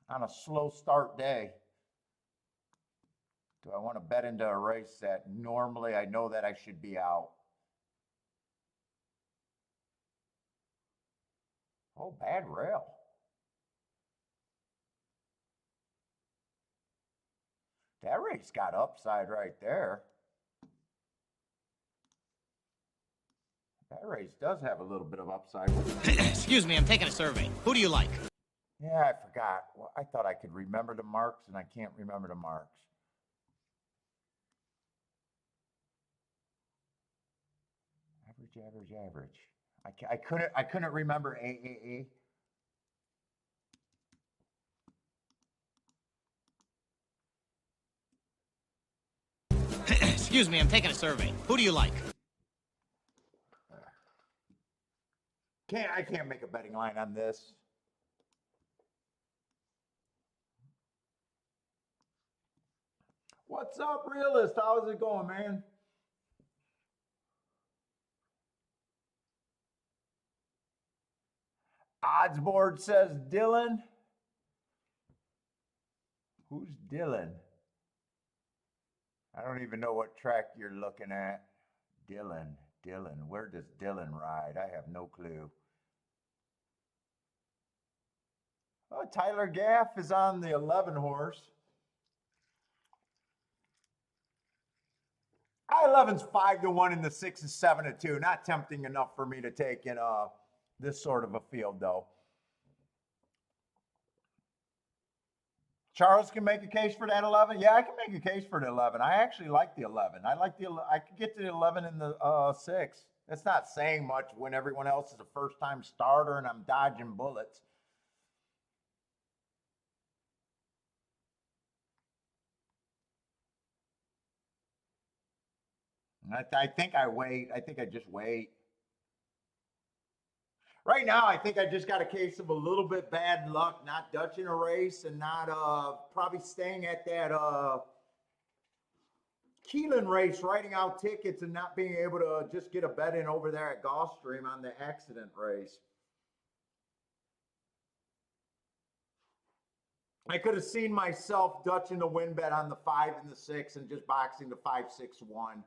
on a slow start day, do I want to bet into a race that normally I know that I should be out? Oh, bad rail. That race got upside right there. That race does have a little bit of upside. Excuse me, I'm taking a survey. Who do you like? Yeah, I forgot. Well, I thought I could remember the marks, and I can't remember the marks. Average. I couldn't remember AAA. Excuse me, I'm taking a survey. Who do you like? I can't make a betting line on this. What's up, realist? How's it going, man? Odds board says Dylan. Who's Dylan? I don't even know what track you're looking at. Dylan. Where does Dylan ride? I have no clue. Oh, Tyler Gaff is on the 11 horse. I-11's 5-1 and the 6 is 7-2. Not tempting enough for me to take in this sort of a field, though. Charles can make a case for that 11. Yeah, I can make a case for the 11. I actually like the 11. I could get to the 11 in the 6. That's not saying much when everyone else is a first-time starter and I'm dodging bullets. I think I wait. I think I just wait. Right now, I think I just got a case of a little bit bad luck, not dutching a race and not probably staying at that Keeneland race, writing out tickets and not being able to just get a bet in over there at Gulfstream on the accident race. I could have seen myself dutching the win bet on the 5 and the 6 and just boxing the 5-6-1.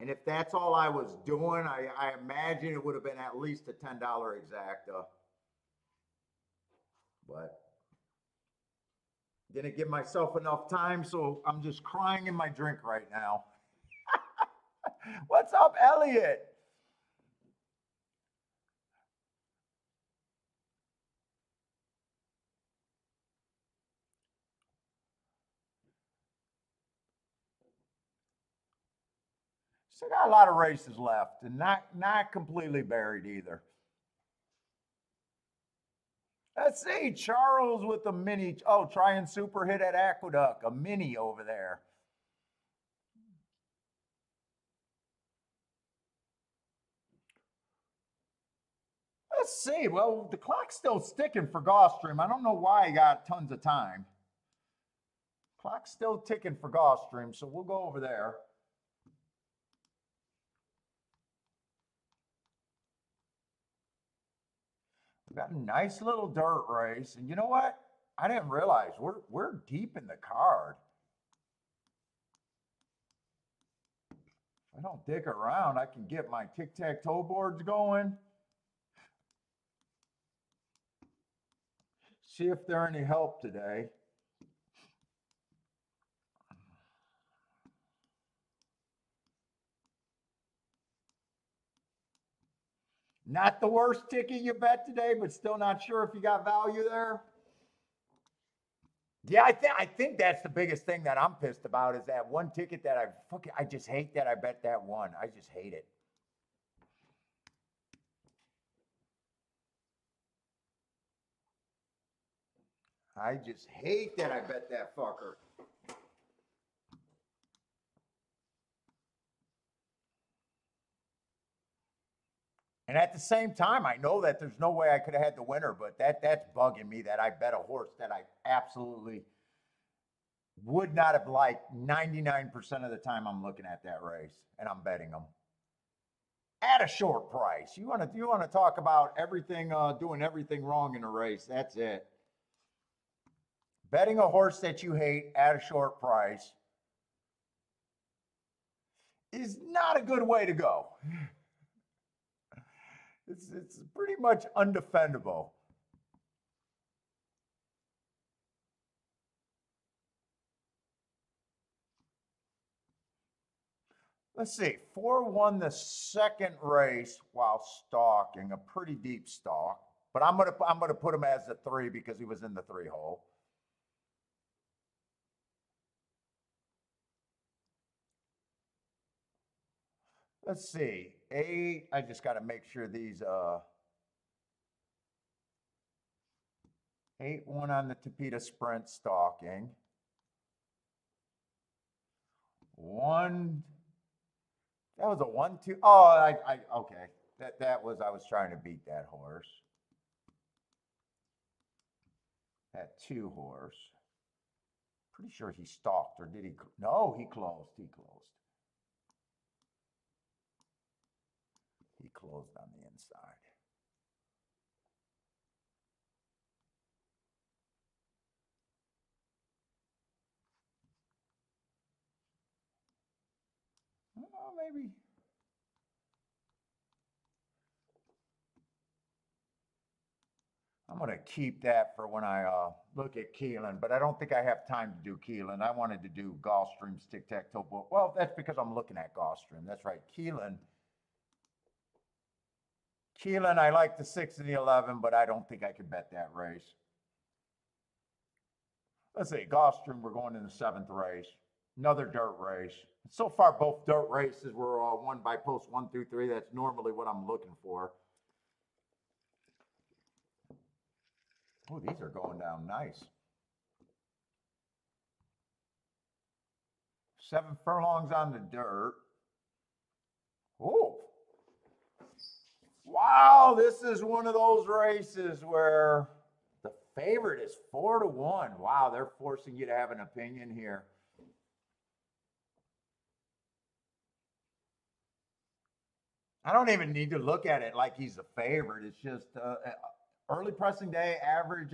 And if that's all I was doing, I imagine it would have been at least a $10 exacta. But didn't give myself enough time, so I'm just crying in my drink right now. What's up, Elliot? Still got a lot of races left, and not completely buried either. Let's see, Charles with a mini. Oh, try and super hit at Aqueduct, a mini over there. Let's see. Well, the clock's still sticking for Gulfstream. I don't know why he got tons of time. Clock's still ticking for Gulfstream, so we'll go over there. Got a nice little dirt race. And you know what? I didn't realize we're deep in the card. If I don't dig around, I can get my tic-tac-toe boards going. See if they're any help today. Not the worst ticket you bet today, but still not sure if you got value there. Yeah, I think that's the biggest thing that I'm pissed about is that one ticket that I just hate that I bet that one. I just hate it. I just hate that I bet that fucker. And at the same time, I know that there's no way I could have had the winner, but that's bugging me that I bet a horse that I absolutely would not have liked 99% of the time I'm looking at that race and I'm betting them at a short price. You want to talk about everything, doing everything wrong in a race. That's it. Betting a horse that you hate at a short price is not a good way to go. It's pretty much undefendable. Let's see. 4 won the second race while stalking, a pretty deep stalk. But I'm gonna put him as a 3 because he was in the 3 hole. Let's see. 8. I just got to make sure these 8 won on the Tapeta Sprint stalking. 1. That was a 1-2. Oh, okay. That was I was trying to beat that horse. That 2 horse. Pretty sure he stalked, or did he? No, he closed. He closed. He closed on the inside. Oh, maybe. I'm going to keep that for when I look at Keeneland, but I don't think I have time to do Keeneland. I wanted to do Gulfstream's tic-tac-toe. Well, that's because I'm looking at Gulfstream. That's right. Keeneland, I like the 6 and the 11, but I don't think I could bet that race. Let's see, Gulfstream, we're going in the 7th race. Another dirt race. So far, both dirt races were won by posts 1 through 3. That's normally what I'm looking for. Oh, these are going down nice. 7 furlongs on the dirt. Oh. Wow, this is one of those races where the favorite is 4-1. Wow, they're forcing you to have an opinion here. I don't even need to look at it like he's a favorite. It's just early pressing day, average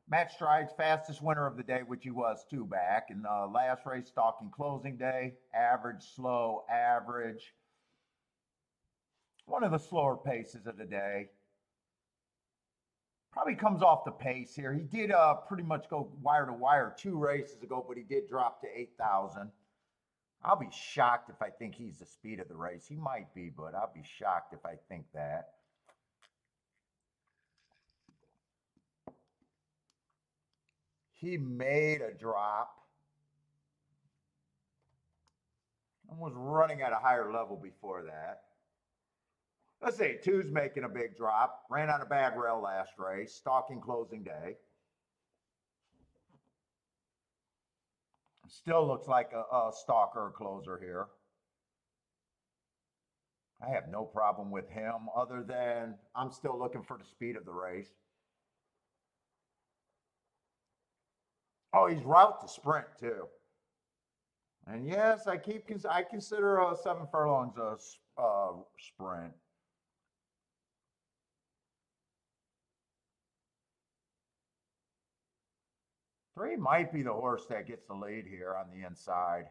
match strides, fastest winner of the day, which he was 2 back. And last race, stalking closing day, average, slow, average. One of the slower paces of the day. Probably comes off the pace here. He did pretty much go wire to wire 2 races ago, but he did drop to 8,000. I'll be shocked if I think he's the speed of the race. He might be, but I'll be shocked if I think that. He made a drop and was running at a higher level before that. Let's see, 2's making a big drop. Ran on a bad rail last race, stalking closing day. Still looks like a stalker or closer here. I have no problem with him other than I'm still looking for the speed of the race. Oh, he's route to sprint too. And yes, I consider 7 furlongs a sprint. 3 might be the horse that gets the lead here on the inside.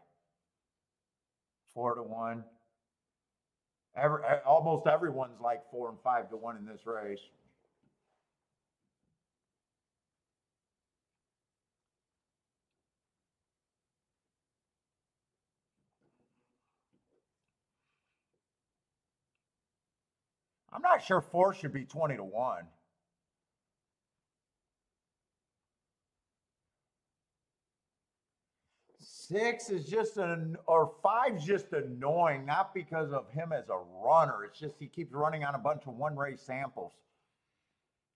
4-1. Almost everyone's like 4 and 5-1 in this race. I'm not sure 4 should be 20-1. 6 is just or 5's just annoying, not because of him as a runner. It's just he keeps running on a bunch of one-race samples.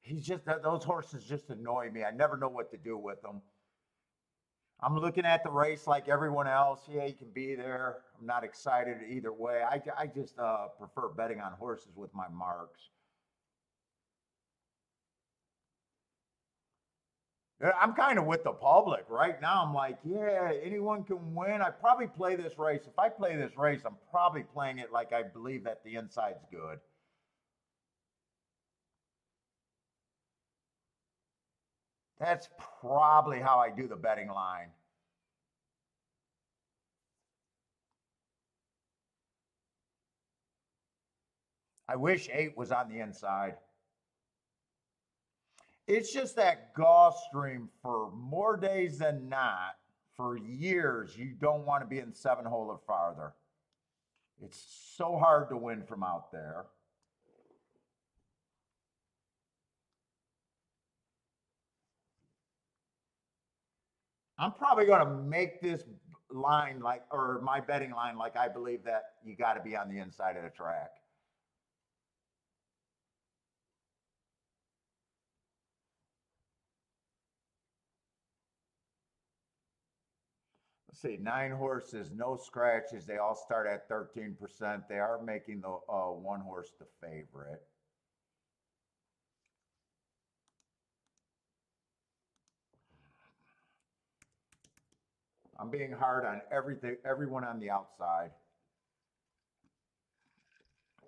He's just, those horses just annoy me. I never know what to do with them. I'm looking at the race like everyone else. Yeah, he can be there. I'm not excited either way. I just prefer betting on horses with my marks. I'm kind of with the public right now. I'm like, yeah, anyone can win. I probably play this race. If I play this race, I'm probably playing it like I believe that the inside's good. That's probably how I do the betting line. I wish 8 was on the inside. It's just that Gulfstream, for more days than not, for years, you don't want to be in 7-hole or farther. It's so hard to win from out there. I'm probably going to make this line like, or my betting line like I believe that you got to be on the inside of the track. Let's see, 9 horses, no scratches. They all start at 13%. They are making the 1 horse the favorite. I'm being hard on everyone on the outside.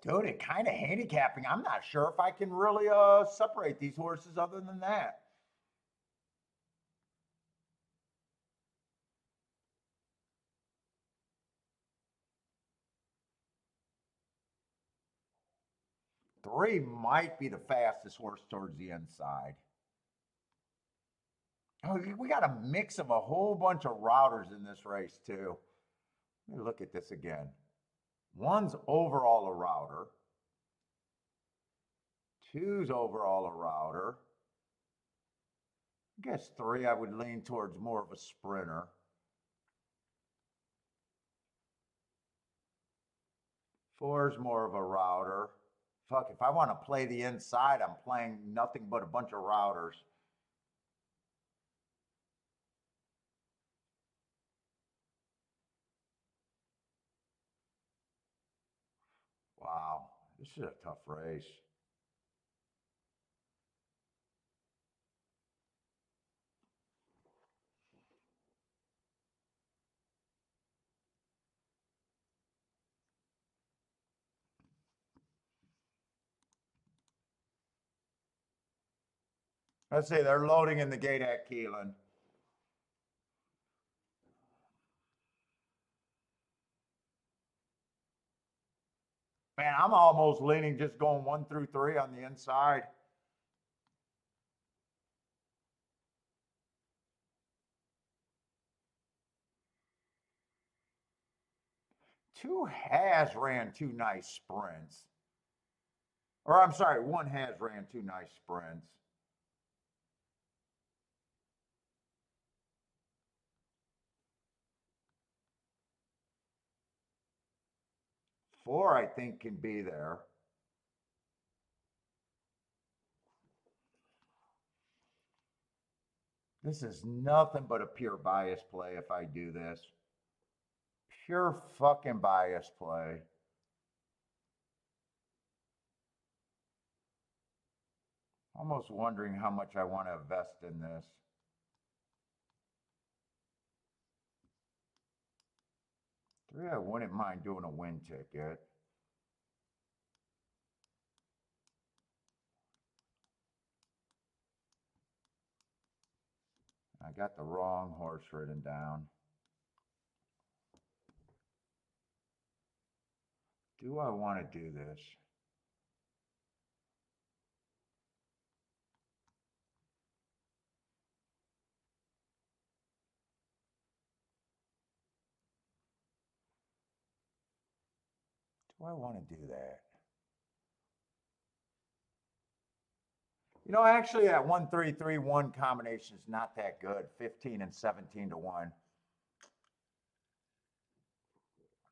Dude, it kind of handicapping. I'm not sure if I can really separate these horses other than that. Three might be the fastest horse towards the inside. Oh, we got a mix of a whole bunch of routers in this race too. Let me look at this again. 1's overall a router. 2's overall a router. I guess 3 I would lean towards more of a sprinter. 4's more of a router. Fuck, if I want to play the inside, I'm playing nothing but a bunch of routers. Wow, this is a tough race. Let's see, they're loading in the gate at Keeneland. Man, I'm almost leaning just going 1 through 3 on the inside. Two has ran 2 nice sprints. Or I'm sorry, 1 has ran 2 nice sprints. Four, I think, can be there. This is nothing but a pure bias play if I do this. Pure fucking bias play. Almost wondering how much I want to invest in this. Three, I wouldn't mind doing a win ticket. I got the wrong horse written down. Do I want to do this? Do I want to do that? You know, actually, that 1-3-3-1 combination is not that good. 15 and 17 to 1.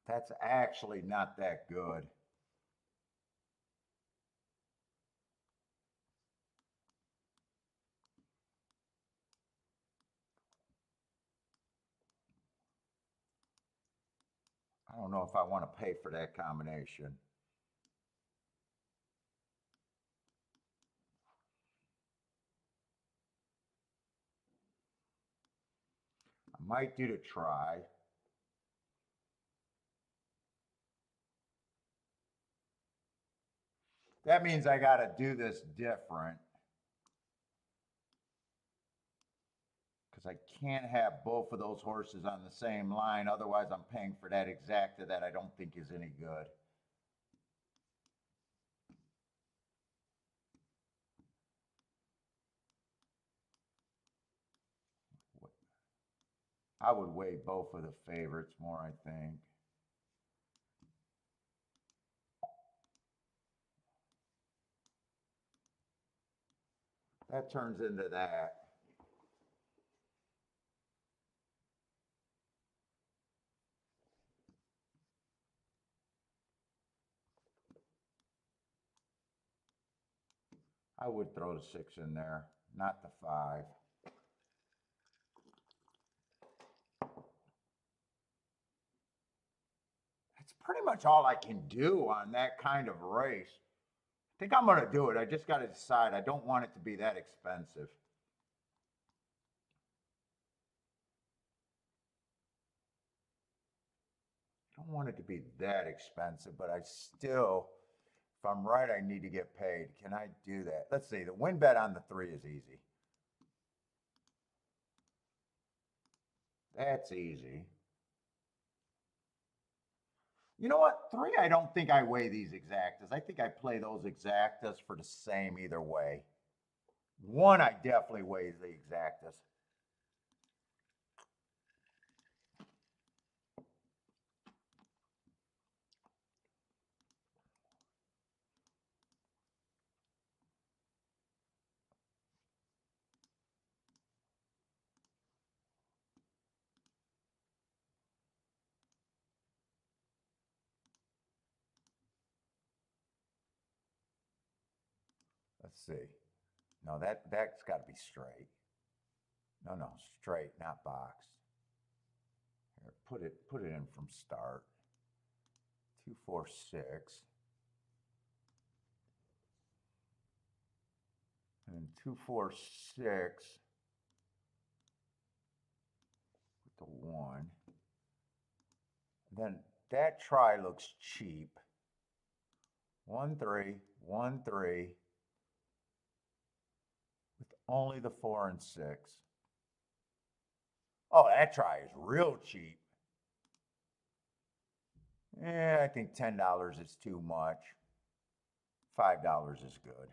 That's actually not that good. I don't know if I want to pay for that combination. I might do the try. That means I got to do this different. Because I can't have both of those horses on the same line. Otherwise, I'm paying for that exacta that I don't think is any good. I would weigh both of the favorites more, I think. That turns into that. I would throw the 6 in there, not the 5. That's pretty much all I can do on that kind of race. I think I'm going to do it. I just got to decide. I don't want it to be that expensive. I don't want it to be that expensive, but I still, if I'm right, I need to get paid. Can I do that? Let's see. The win bet on the 3 is easy. That's easy. You know what? 3, I don't think I weigh these exactas. I think I play those exactas for the same either way. 1, I definitely weigh the exactas. Let's see. No, that's got to be straight. No, straight, not boxed. Here, put it in from start. 2, 4, 6. And 2, 4, 6 with the 1. Then that try looks cheap. 1, 3, 1, 3. With only the 4 and 6. Oh, that try is real cheap. I think $10 is too much. $5 is good.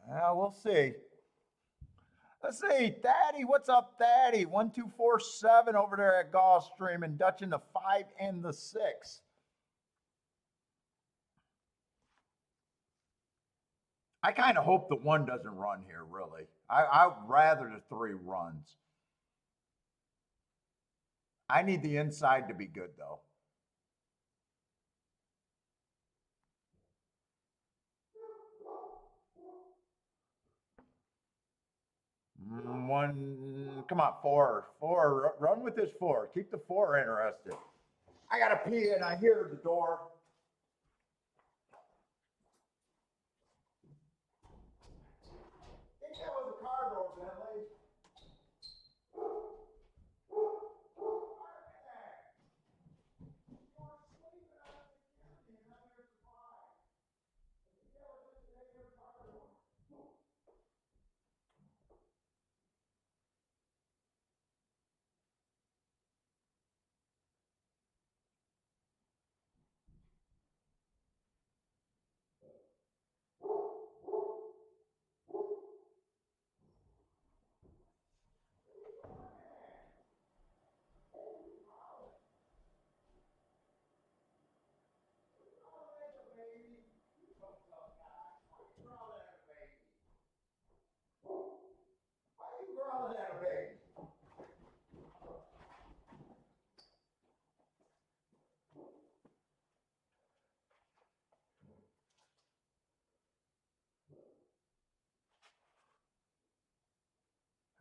We'll see. Let's see, Thaddy, what's up, Thaddy? 1247 over there at Gulfstream and Dutching the 5 and the 6. I kind of hope the 1 doesn't run here, really. I'd rather the 3 runs. I need the inside to be good, though. Come on, 4. Run with this 4. Keep the 4 interested. I got to pee and I hear the door. I think that was a car door, Bentley.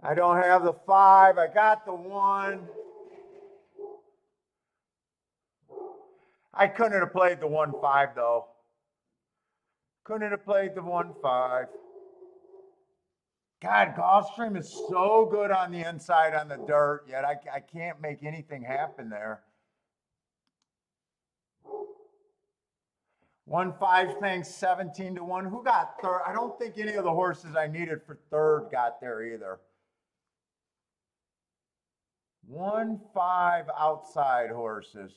I don't have the 5. I got the 1. I couldn't have played the 1-5 though. Couldn't have played the 1-5. God, Gulfstream is so good on the inside on the dirt, yet I can't make anything happen there. 1-5 thing, 17-1. Who got third? I don't think any of the horses I needed for third got there either. 1-5 outside horses.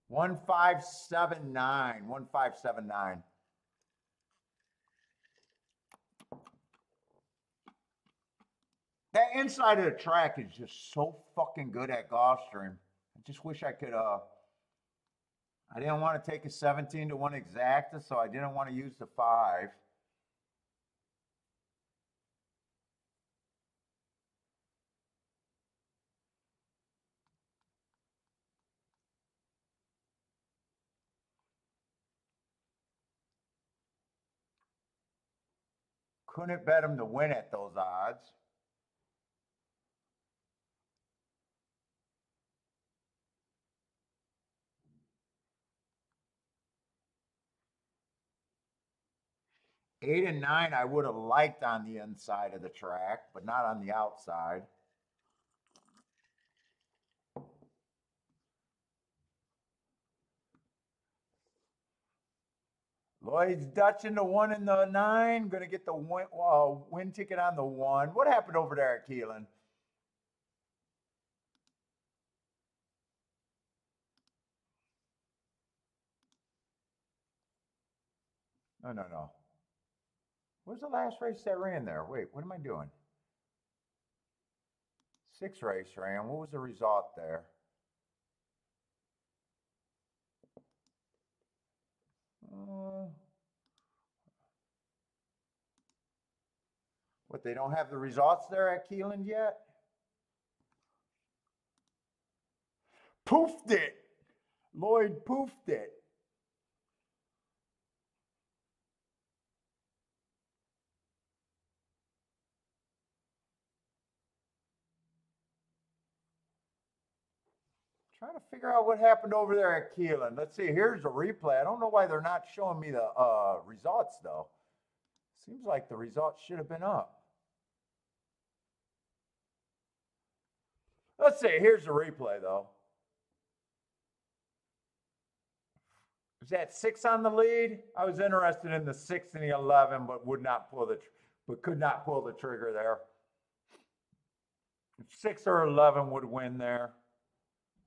One 1-5-7-9. 1-5-7-9. That inside of the track is just so fucking good at Gulfstream. I just wish I could, I didn't want to take a 17-1 exacta, so I didn't want to use the 5. Couldn't bet him to win at those odds. Eight and 9, I would have liked on the inside of the track, but not on the outside. Lloyd's Dutching the 1 and the 9. Going to get the win ticket on the 1. What happened over there at Keeneland? No. Where's the last race that ran there? Wait, what am I doing? 6 race ran. What was the result there? What, they don't have the results there at Keeneland yet? Poofed it. Lloyd poofed it. Trying to figure out what happened over there at Keeneland. Let's see. Here's a replay. I don't know why they're not showing me the results, though. Seems like the results should have been up. Let's see. Here's the replay, though. Is that 6 on the lead? I was interested in the 6 and the 11, but could not pull the trigger there. 6 or 11 would win there.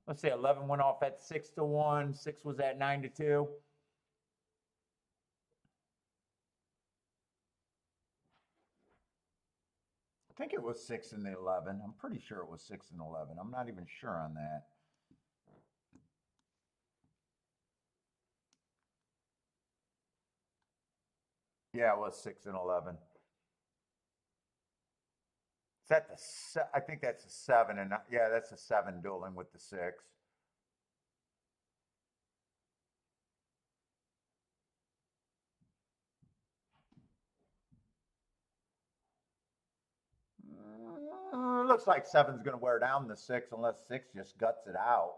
Let's say 11 went off at 6-1. 6 was at 9-2. I think it was 6 and the 11. I'm pretty sure it was 6 and 11. I'm not even sure on that. Yeah, it was 6 and 11. Is that I think that's a 7, and yeah, that's a 7 dueling with the 6. Looks like 7's going to wear down the 6 unless 6 just guts it out.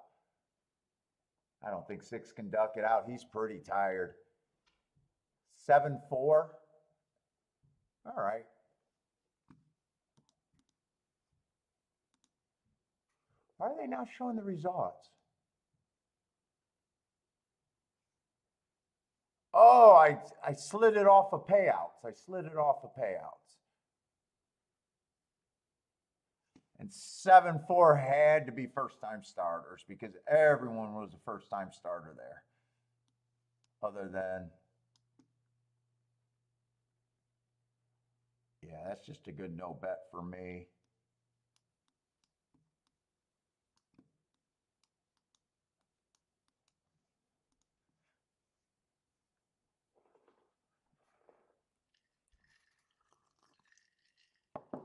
I don't think 6 can duck it out. He's pretty tired. 7-4. All right. Why are they not showing the results? Oh, I slid it off of payouts. And 7-4 had to be first-time starters because everyone was a first-time starter there. Other than, yeah, that's just a good no bet for me.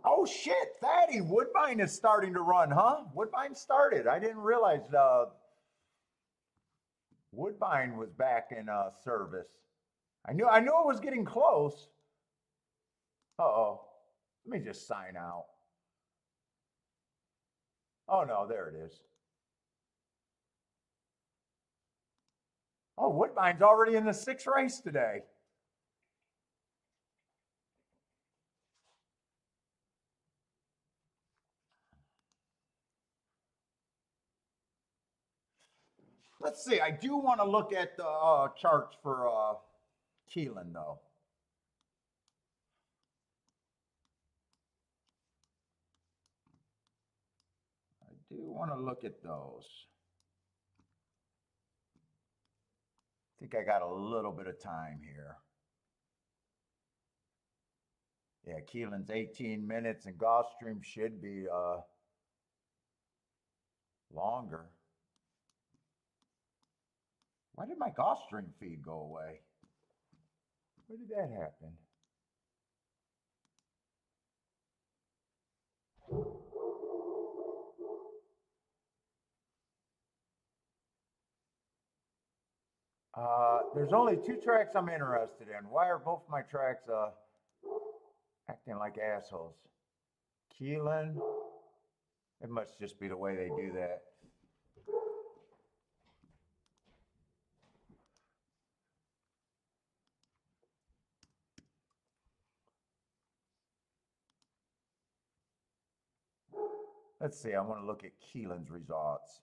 Oh shit, Thaddy, Woodbine is starting to run, huh? Woodbine started. I didn't realize Woodbine was back in service. I knew it was getting close. Uh-oh. Let me just sign out. Oh no, there it is. Oh, Woodbine's already in the 6th race today. Let's see. I do want to look at the charts for Keeneland, though. I do want to look at those. I think I got a little bit of time here. Yeah, Keeneland's 18 minutes and Gulfstream should be longer. Why did my Gulfstream feed go away? Where did that happen? There's only 2 tracks I'm interested in. Why are both my tracks acting like assholes? Keeneland. It must just be the way they do that. Let's see, I want to look at Keeneland's results.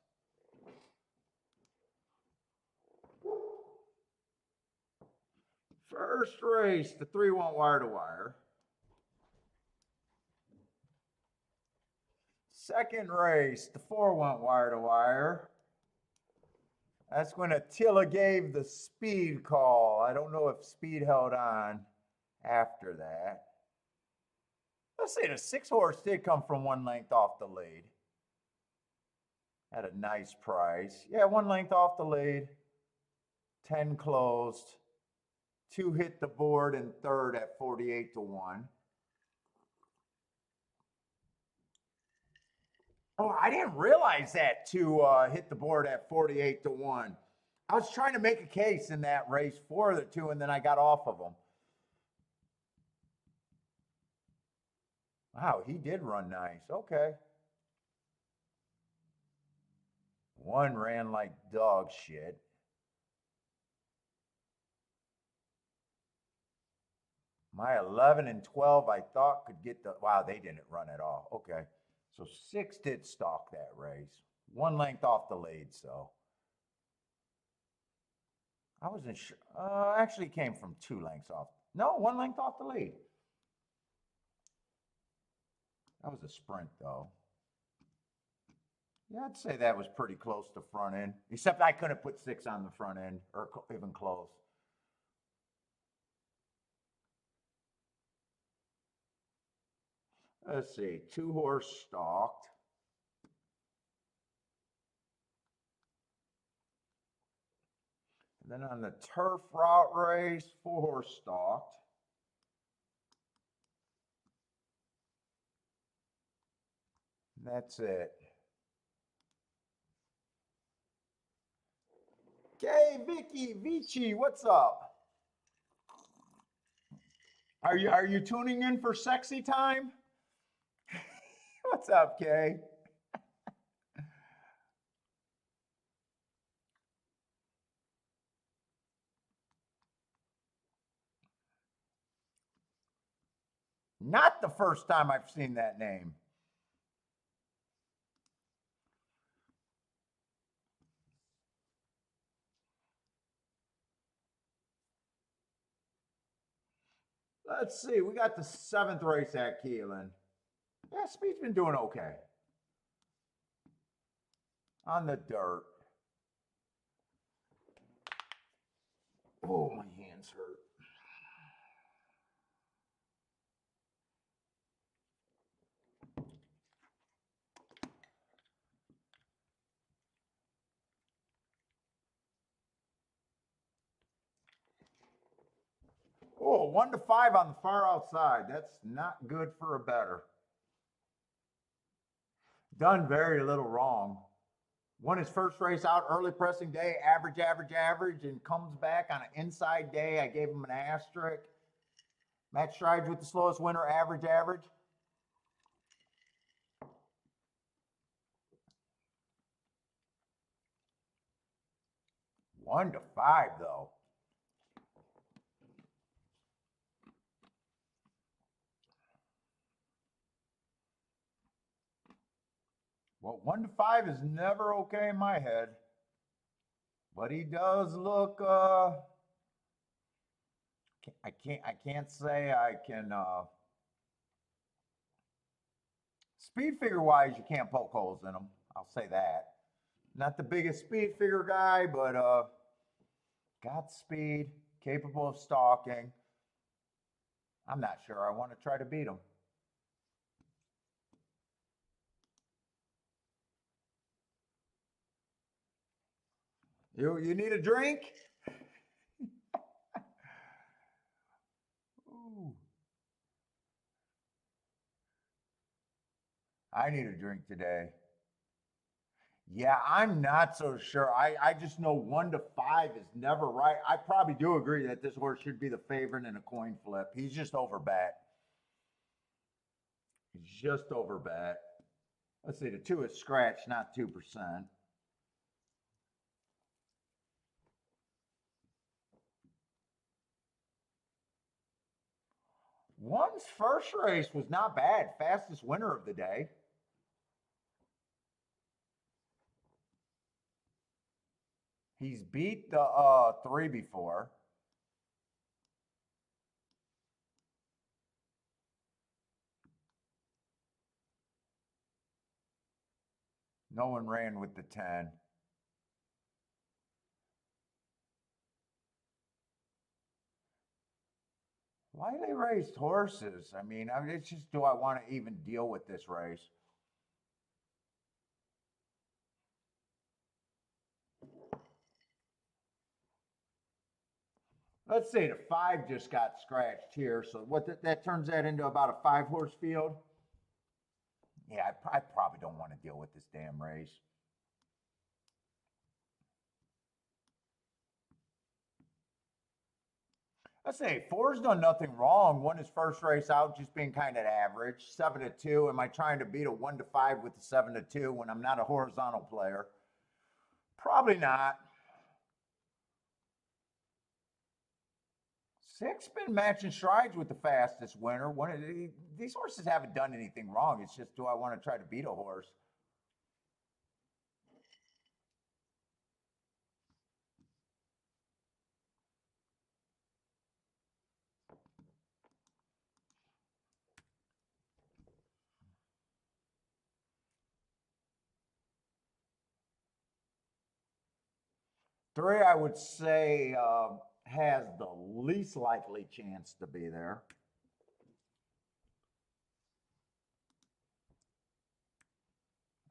First race, the 3 went wire to wire. Second race, the 4 went wire to wire. That's when Attila gave the speed call. I don't know if speed held on after that. Let's say the 6 horse did come from 1 length off the lead. At a nice price. Yeah, 1 length off the lead. 10 closed. 2 hit the board in third at 48 to 1. Oh, I didn't realize that 2 hit the board at 48 to 1. I was trying to make a case in that race for the 2, and then I got off of them. Wow, he did run nice. Okay. 1 ran like dog shit. My 11 and 12, I thought could get the, wow, they didn't run at all. Okay. So 6 did stalk that race. 1 length off the lead, so. I wasn't sure. Actually came from 2 lengths off. No, 1 length off the lead. That was a sprint, though. Yeah, I'd say that was pretty close to front end. Except I couldn't put 6 on the front end, or even close. Let's see, 2 horse stalked. And then on the turf route race, 4 horse stalked. And that's it. Okay, Vicky, Vici, what's up? Are you tuning in for sexy time? What's up, Kay? Not the first time I've seen that name. Let's see, we got the 7th race at Keeneland. Yeah, Speed's been doing okay. On the dirt. Oh, my hands hurt. Oh, 1 to 5 on the far outside. That's not good for a bettor. Done very little wrong. Won his first race out early pressing day, average, and comes back on an inside day. I gave him an asterisk. Matt Strides with the slowest winner, average. 1 to 5 though. Well, 1 to 5 is never okay in my head, but he does look. I can't say I can. Speed figure wise, you can't poke holes in him. I'll say that. Not the biggest speed figure guy, but got speed, capable of stalking. I'm not sure I want to try to beat him. You need a drink? Ooh. I need a drink today. Yeah, I'm not so sure. I just know 1 to 5 is never right. I probably do agree that this horse should be the favorite in a coin flip. He's just over bet. He's just over bet. Let's see, the 2 is scratched, not 2%. One's first race was not bad. Fastest winner of the day. He's beat the 3 before. No one ran with the 10. Why they raced horses? I mean, it's just, do I want to even deal with this race? Let's say the 5 just got scratched here. So that turns that into about a 5-horse field. Yeah, I probably don't want to deal with this damn race. Let's say 4's done nothing wrong. Won his first race out, just being kind of average. 7 to 2. Am I trying to beat a 1 to 5 with the 7 to 2 when I'm not a horizontal player? Probably not. 6 been matching strides with the fastest winner. These horses haven't done anything wrong. It's just, do I want to try to beat a horse? Three, I would say, has the least likely chance to be there.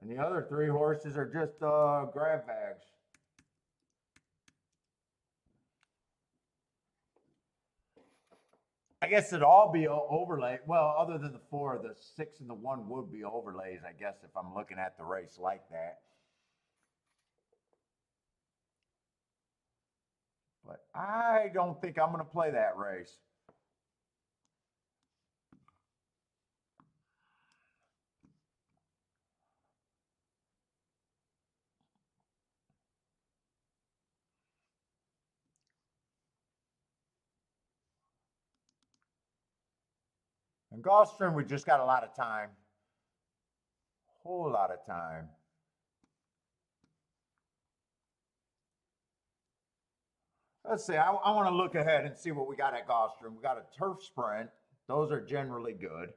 And the other 3 horses are just grab bags. I guess it'd all be overlay. Well, other than the 4, the 6 and the 1 would be overlays, I guess, if I'm looking at the race like that. But I don't think I'm going to play that race. In Gulfstream, we just got a lot of time. Whole lot of time. Let's see. I want to look ahead and see what we got at Gulfstream. We got a turf sprint. Those are generally good.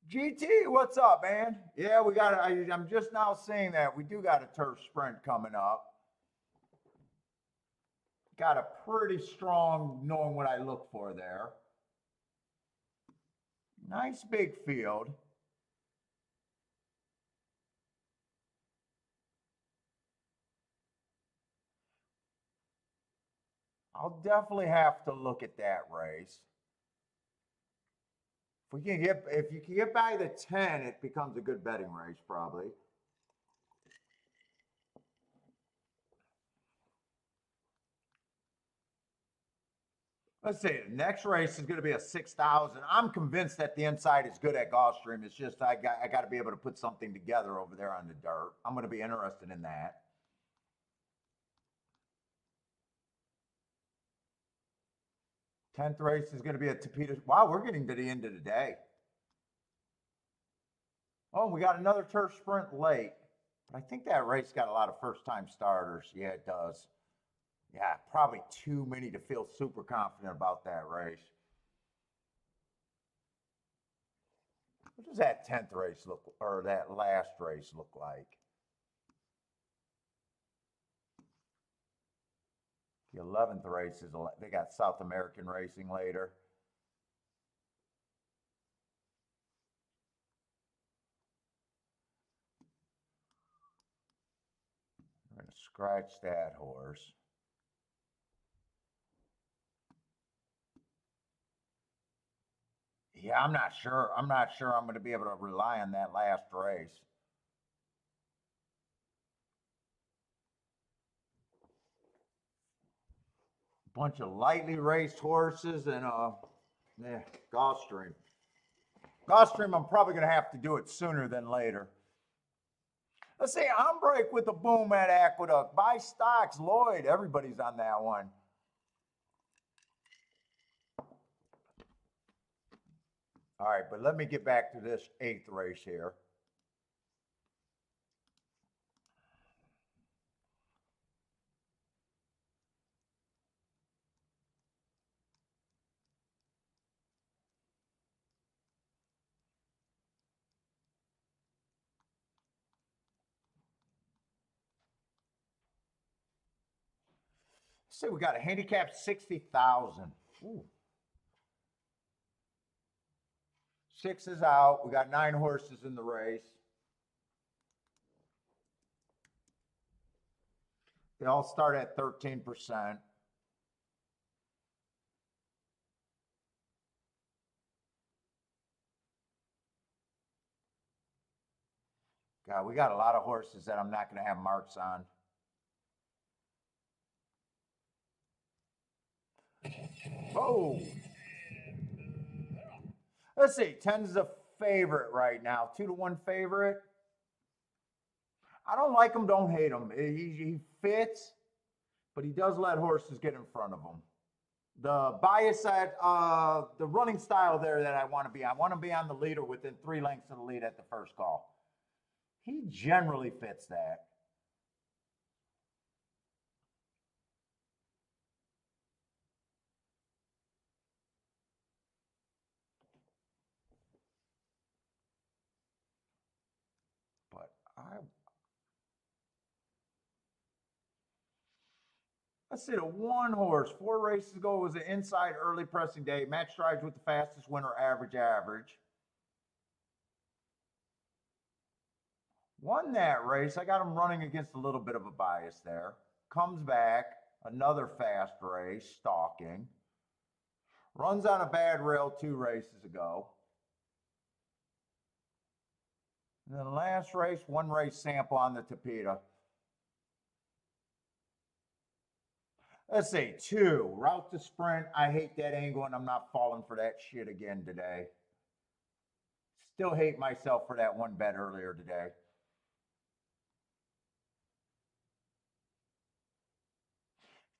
GT, what's up, man? Yeah, we got. I'm just now seeing that we do got a turf sprint coming up. Got a pretty strong knowing what I look for there. Nice big field. I'll definitely have to look at that race. If you can get by the 10, it becomes a good betting race, probably. Let's see, the next race is going to be a 6,000. I'm convinced that the inside is good at Gulfstream. It's just I got to be able to put something together over there on the dirt. I'm going to be interested in that. 10th race is going to be a Tapita. Wow, we're getting to the end of the day. Oh, we got another turf sprint late. But I think that race got a lot of first-time starters. Yeah, it does. Yeah, probably too many to feel super confident about that race. What does that 10th race look, or that last race look like? The 11th race is, they got South American racing later. We're going to scratch that horse. Yeah, I'm not sure. I'm not sure I'm going to be able to rely on that last race. Bunch of lightly raced horses and Gulfstream. Gulfstream, I'm probably going to have to do it sooner than later. Let's see, Break with the boom at Aqueduct. Buy stocks, Lloyd. Everybody's on that one. All right, but let me get back to this 8th race here. See, we got a handicap 60,000. Ooh. 6 is out. We got 9 horses in the race. They all start at 13%. God, we got a lot of horses that I'm not going to have marks on. Oh. Let's see. 10's a favorite right now. 2-1 favorite. I don't like him, don't hate him. He fits, but he does let horses get in front of him. The bias at the running style there that I want to be on. I want to be on the leader within 3 lengths of the lead at the first call. He generally fits that. But let's see, the 1 horse, 4 races ago, was an inside early pressing day. Match strides with the fastest winner, average. Won that race. I got him running against a little bit of a bias there. Comes back, another fast race, stalking. Runs on a bad rail 2 races ago. And then last race, 1 race sample on the Tapita. Let's see, 2, route to sprint. I hate that angle, and I'm not falling for that shit again today. Still hate myself for that 1 bet earlier today.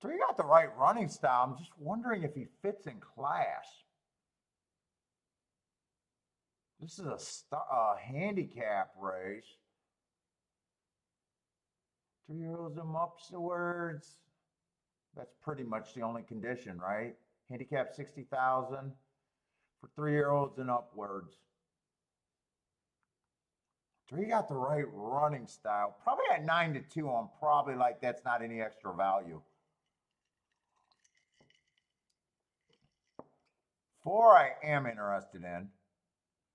3 got the right running style. I'm just wondering if he fits in class. This is a handicap race. 3-year-olds and upwards. That's pretty much the only condition, right? Handicap 60,000 for 3-year-olds and upwards. 3 got the right running style. Probably at 9-2. I'm probably like, that's not any extra value. 4 I am interested in,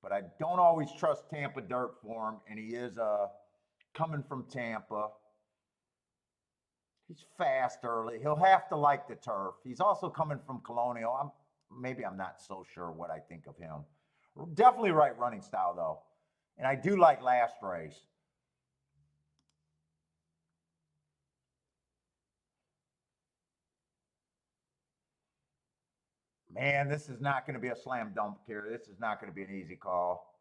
but I don't always trust Tampa dirt for him, and he is coming from Tampa. He's fast early. He'll have to like the turf. He's also coming from Colonial. Maybe I'm not so sure what I think of him. Definitely right running style, though. And I do like last race. Man, this is not going to be a slam dunk here. This is not going to be an easy call.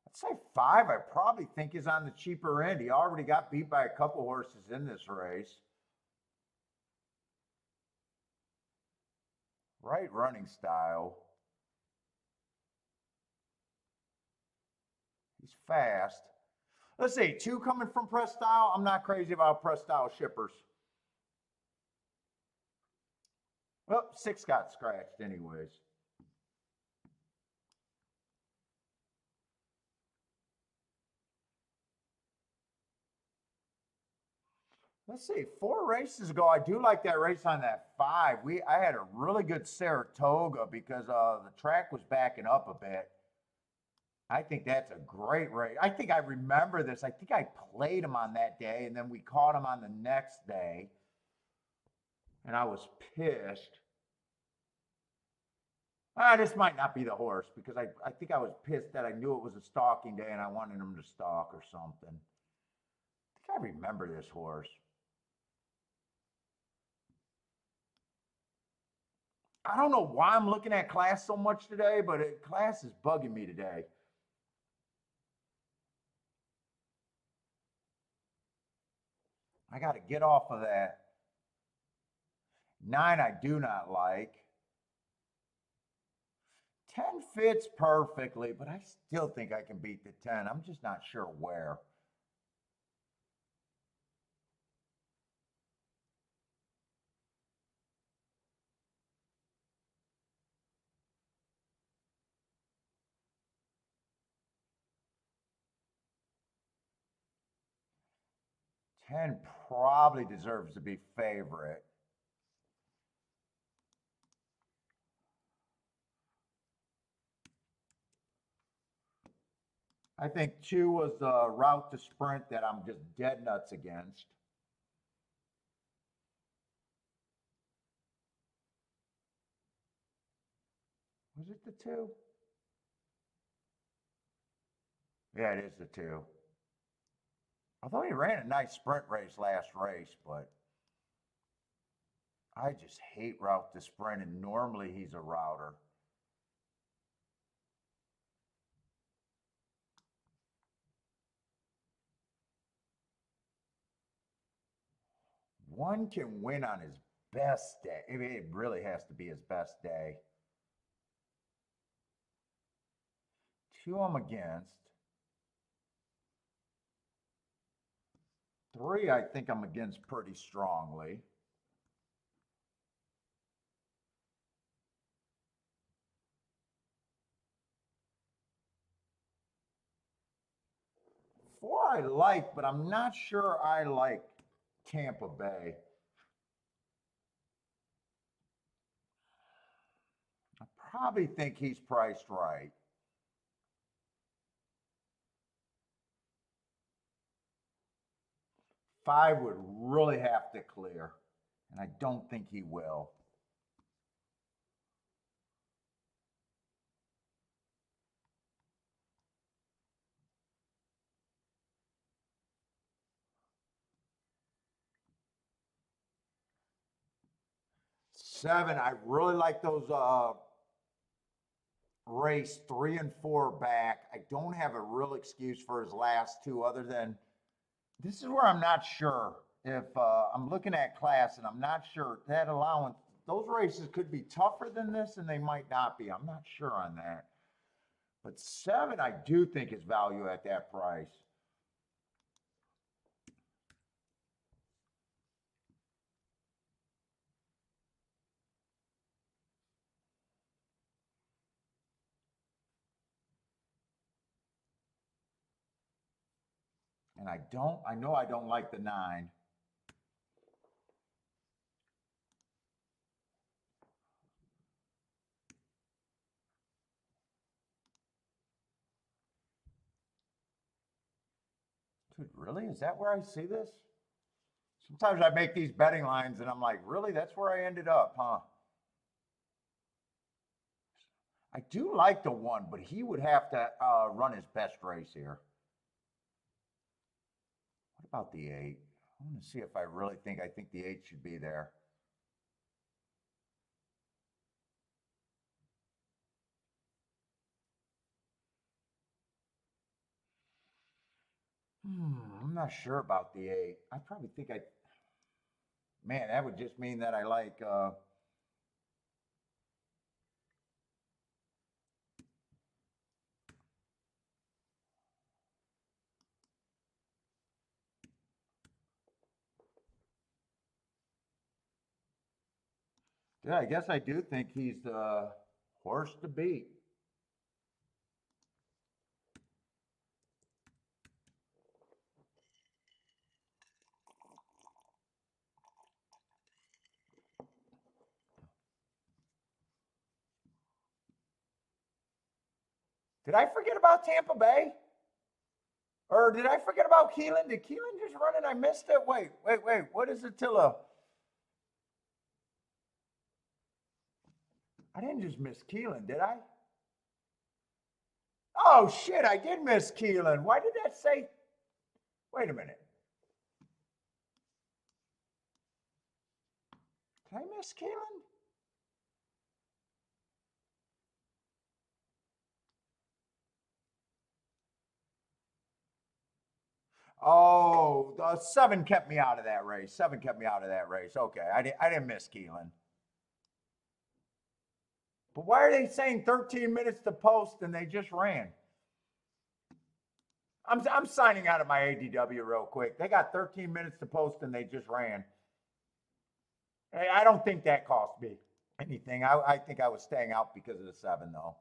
I'd say 5, I probably think is on the cheaper end. He already got beat by a couple horses in this race. Right running style. He's fast. Let's see, 2 coming from press style. I'm not crazy about press style shippers. Well, 6 got scratched anyways. Let's see, 4 races ago, I do like that race on that 5. I had a really good Saratoga because the track was backing up a bit. I think that's a great race. I think I remember this. I think I played him on that day, and then we caught him on the next day. And I was pissed. This might not be the horse because I think I was pissed that I knew it was a stalking day and I wanted him to stalk or something. I think I remember this horse. I don't know why I'm looking at class so much today, but class is bugging me today. I got to get off of that. 9 I do not like. 10 fits perfectly, but I still think I can beat the 10. I'm just not sure where. Ten probably deserves to be favorite. I think 2 was the route to sprint that I'm just dead nuts against. Was it the 2? Yeah, it is the 2. Although he ran a nice sprint race last race, but I just hate route to sprint, and normally he's a router. One can win on his best day. I mean, it really has to be his best day. 2 I'm against. 3 I think I'm against pretty strongly. Four I like, but I'm not sure I like Tampa Bay. I probably think he's priced right. 5 would really have to clear, and I don't think he will. Seven, I really like those race 3 and 4 back. I don't have a real excuse for his last 2 other than this is where I'm not sure if I'm looking at class and I'm not sure that allowance, those races could be tougher than this and they might not be. I'm not sure on that. But 7, I do think is value at that price. And I know I don't like the 9. Dude, really? Is that where I see this? Sometimes I make these betting lines and I'm like, really? That's where I ended up, huh? I do like the 1, but he would have to run his best race here. What about the 8? I want to see if I really think the 8 should be there. I'm not sure about the 8. I probably think man, that would just mean that I like, yeah, I guess I do think he's the horse to beat. Did I forget about Tampa Bay? Or did I forget about Keeneland? Did Keeneland just run and I missed it? Wait. What is Attila? I didn't just miss Keeneland, did I? Oh, shit, I did miss Keeneland. Why did that say? Wait a minute. Did I miss Keeneland? Oh, the 7 kept me out of that race. 7 kept me out of that race. Okay, I didn't miss Keeneland. But why are they saying 13 minutes to post and they just ran? I'm signing out of my ADW real quick. They got 13 minutes to post and they just ran. Hey, I don't think that cost me anything. I think I was staying out because of the 7, though.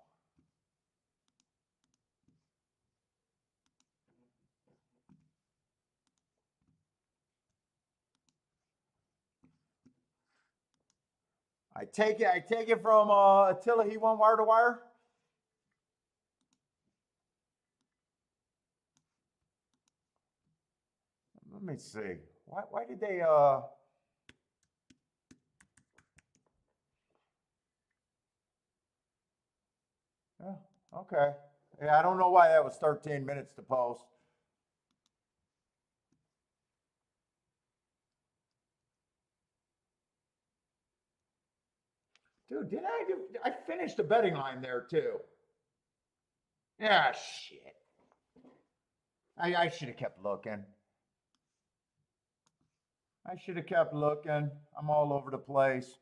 I take it from Attila. He won wire to wire. Let me see. Why did they Yeah, okay. Yeah, I don't know why that was 13 minutes to post. Dude, I finished the betting line there too. Yeah, shit. I should have kept looking. I should have kept looking. I'm all over the place.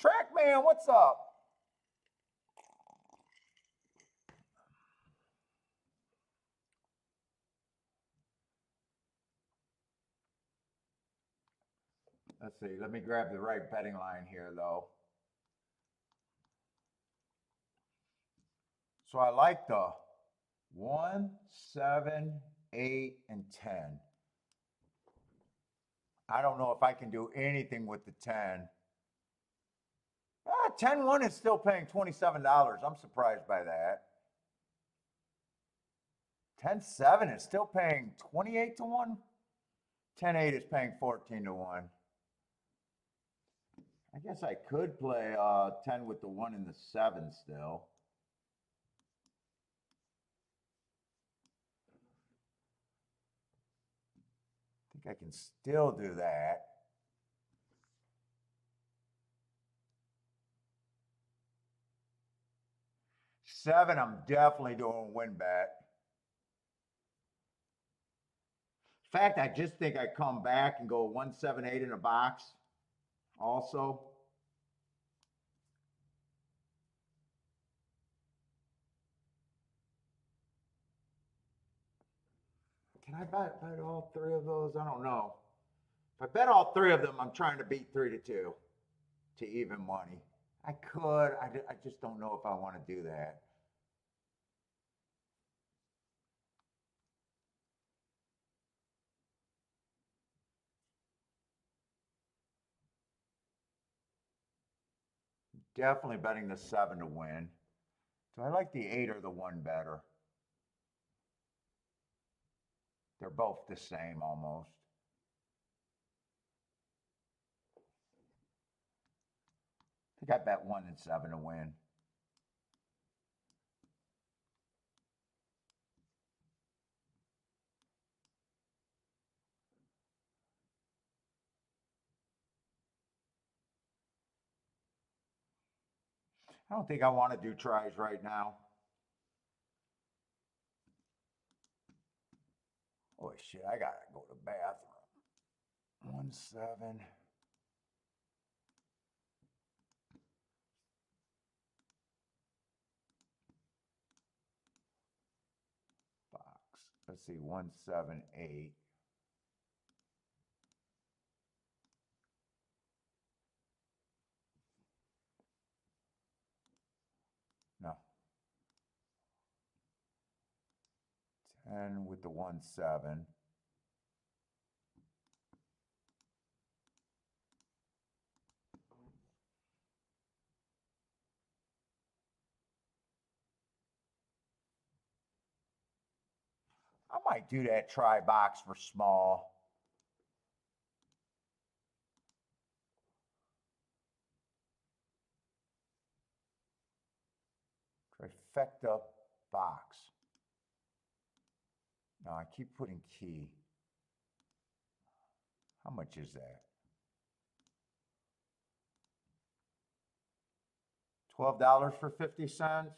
Trackman, what's up? Let's see. Let me grab the right betting line here, though. So I like the 1, 7, 8, and 10. I don't know if I can do anything with the 10. 10-1 is still paying $27. I'm surprised by that. 10-7 is still paying 28 to 1. 10-8 is paying 14 to 1. I guess I could play 10 with the 1 and the 7 still. I think I can still do that. Seven, I'm definitely doing win bet. In fact, I just think I come back and go 1, 7, 8 in a box also. Can I bet all 3 of those? I don't know. If I bet all 3 of them, I'm trying to beat 3 to 2 to even money. I could. I just don't know if I want to do that. Definitely betting the 7 to win. So I like the 8 or the 1 better. They're both the same almost. I think I bet 1 and 7 to win. I don't think I want to do tries right now. Oh shit, I gotta go to the bathroom. 1-7. Box. Let's see, 1-7-8. No. 10 with the 1-7. I might do that try box for small. Trifecta box. No, I keep putting key. How much is that? $12 for 50 cents?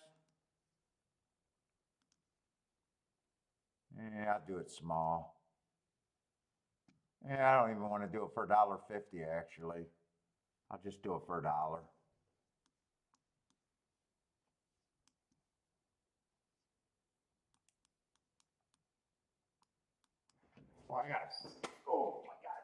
Yeah, I'll do it small. Yeah, I don't even want to do it for $1.50 actually. I'll just do it for $1. Oh, I got it. Oh my God.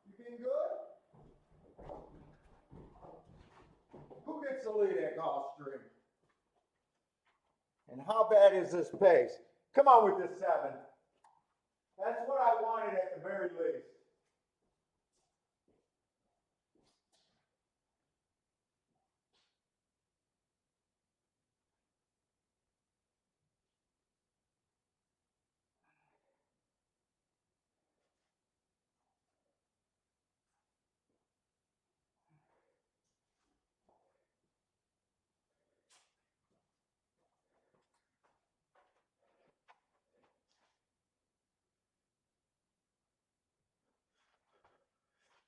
You been good? Who gets the lead at Gulfstream? And how bad is this pace? Come on with this 7. That's what I wanted at the very least.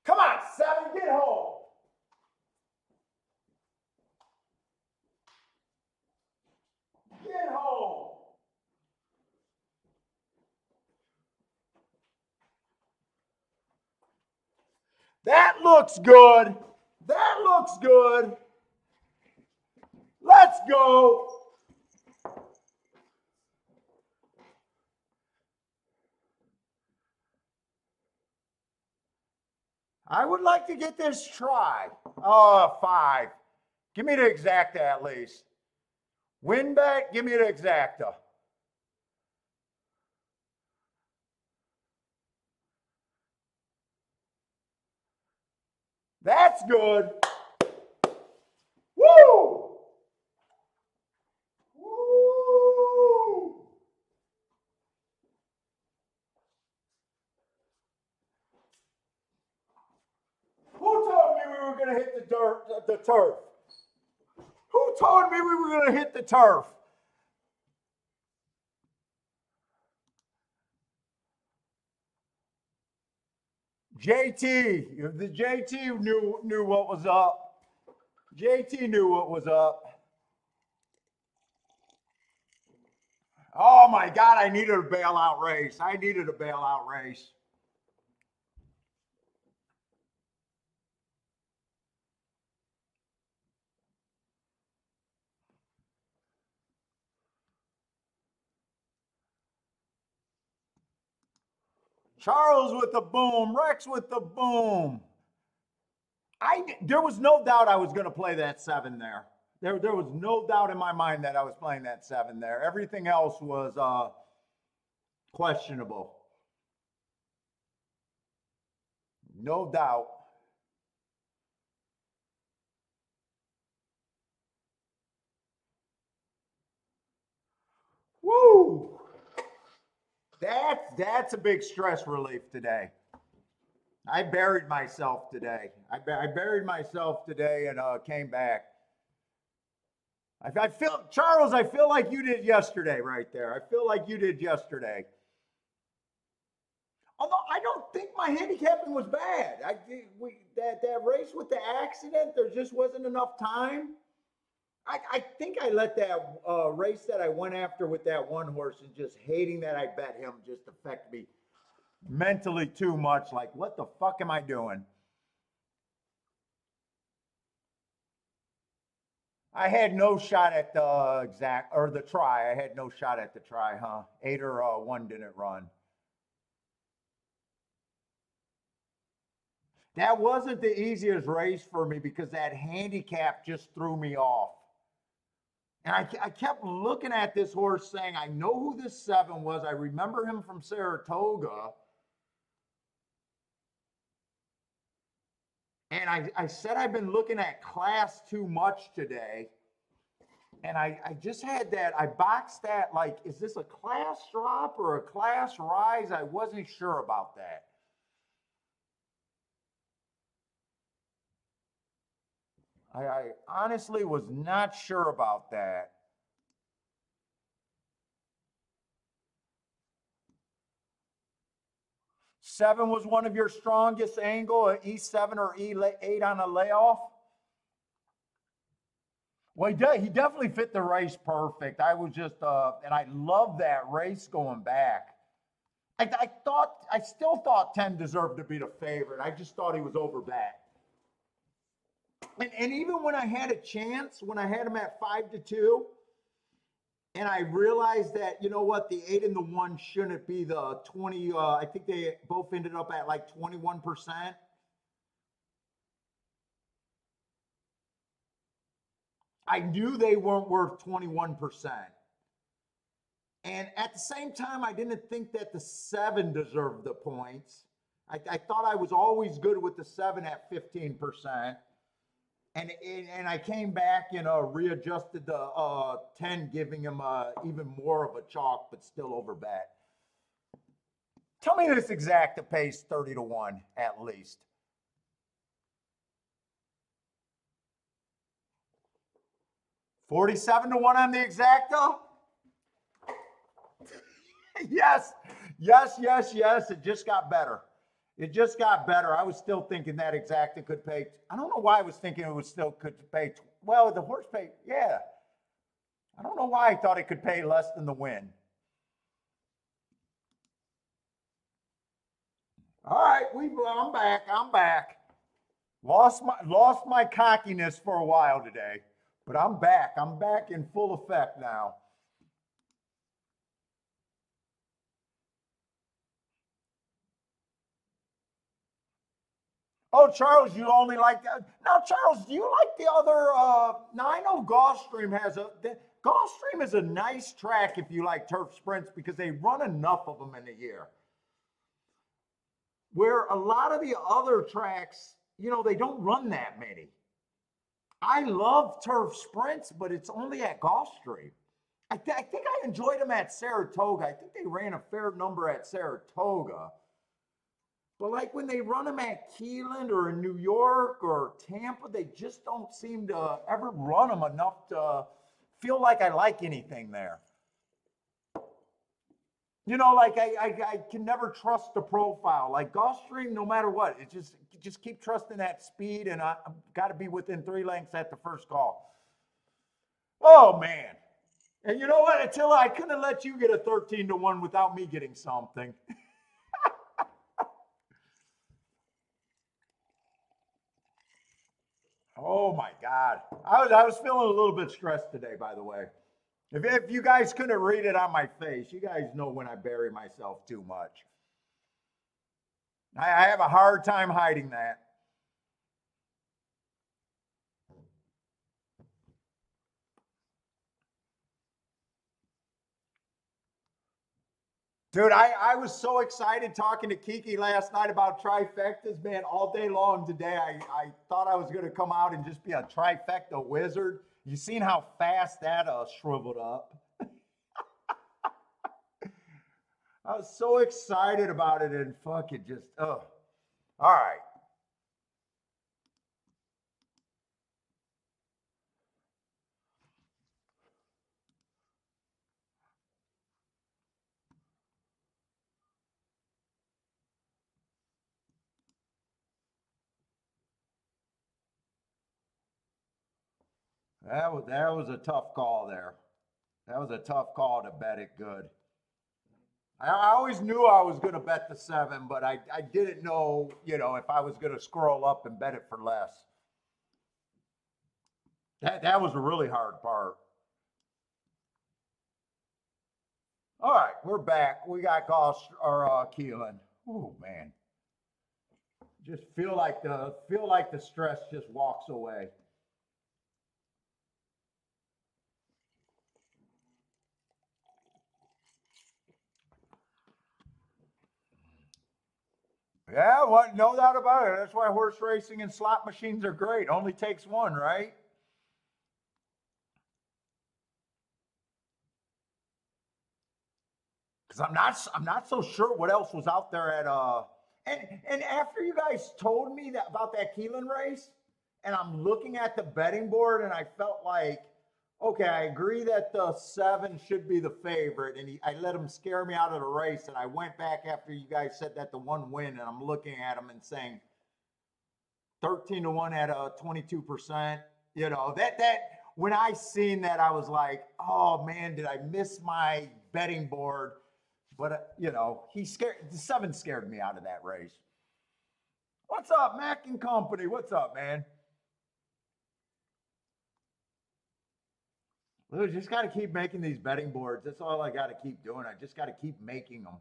Come on, 7, get home. Get home. That looks good. That looks good. Let's go. I would like to get this try. Oh, 5. Give me the exacta at least. Win bet, give me the exacta. That's good. Woo! Woo! Who told me we were going to hit the turf? Who told me we were going to hit the turf? JT, the JT knew what was up. JT knew what was up. Oh my God, I needed a bailout race. I needed a bailout race. Charles with the boom, Rex with the boom. There was no doubt I was going to play that 7 there. There was no doubt in my mind that I was playing that 7 there. Everything else was questionable. No doubt. Woo! That's a big stress relief today. I buried myself today. I buried myself today and came back. I feel, Charles, I feel like you did yesterday right there. I feel like you did yesterday. Although I don't think my handicapping was bad. That race with the accident, there just wasn't enough time. I think I let that race that I went after with that one horse and just hating that I bet him just affect me mentally too much. Like, what the fuck am I doing? I had no shot at the exact, or the try. I had no shot at the try, huh? 8 or 1 didn't run. That wasn't the easiest race for me because that handicap just threw me off. And I kept looking at this horse saying, I know who this 7 was. I remember him from Saratoga. And I said I've been looking at class too much today. And I just had that, I boxed that like, is this a class drop or a class rise? I wasn't sure about that. I honestly was not sure about that. Seven was one of your strongest angle, E7 or E8 on a layoff? Well, he definitely fit the race perfect. I was just, and I love that race going back. I still thought 10 deserved to be the favorite. I just thought he was overbet. And even when I had a chance, when I had him at 5-2, and I realized that, you know what, the 8 and the 1 shouldn't be the 20. I think they both ended up at like 21%. I knew they weren't worth 21%. And at the same time, I didn't think that the 7 deserved the points. I thought I was always good with the 7 at 15%. And I came back and readjusted the 10, giving him even more of a chalk, but still over bet. Tell me this exacta pays 30-1 at least. $47-1 on the exacta? Yes. It just got better. It just got better. I was still thinking that exacta could pay. I don't know why I was thinking it was still could pay. Well, the horse paid, yeah. I don't know why I thought it could pay less than the win. All right, I'm back. Lost my cockiness for a while today, but I'm back. I'm back in full effect now. Oh, Charles, you only like that. Now, Charles, do you like the other? Now, I know Gulfstream Gulfstream is a nice track if you like turf sprints because they run enough of them in a year. Where a lot of the other tracks, they don't run that many. I love turf sprints, but it's only at Gulfstream. I think I enjoyed them at Saratoga. I think they ran a fair number at Saratoga. But like when they run them at Keeneland or in New York or Tampa, they just don't seem to ever run them enough to feel like I like anything there. Like I can never trust the profile. Like Gulfstream, no matter what, it just keep trusting that speed, and I've got to be within 3 lengths at the first call. Oh man! And you know what? Attila, I couldn't have let you get a 13-1 without me getting something. Oh my God. I was feeling a little bit stressed today, by the way. If you guys couldn't read it on my face, you guys know when I bury myself too much. I have a hard time hiding that. Dude, I was so excited talking to Kiki last night about trifectas, man, all day long today. I thought I was going to come out and just be a trifecta wizard. You seen how fast that shriveled up? I was so excited about it and fucking just, oh. All right. That was a tough call there. That was a tough call to bet it good. I always knew I was going to bet the 7, but I didn't know, if I was going to scroll up and bet it for less. That was a really hard part. All right, we're back. We got Keeneland. Oh man, just feel like the stress just walks away. Yeah, what? No doubt about it. That's why horse racing and slot machines are great. Only takes one, right? Because I'm not so sure what else was out there at and after you guys told me that about that Keeneland race, and I'm looking at the betting board, and I felt like, okay, I agree that the 7 should be the favorite, and I let him scare me out of the race, and I went back after you guys said that the 1 win, and I'm looking at him and saying 13-1 at 22%. That when I seen that, I was like, oh man, did I miss my betting board? But the 7 scared me out of that race. What's up, Mac and Company? What's up, man? We just got to keep making these betting boards. That's all I got to keep doing. I just got to keep making them.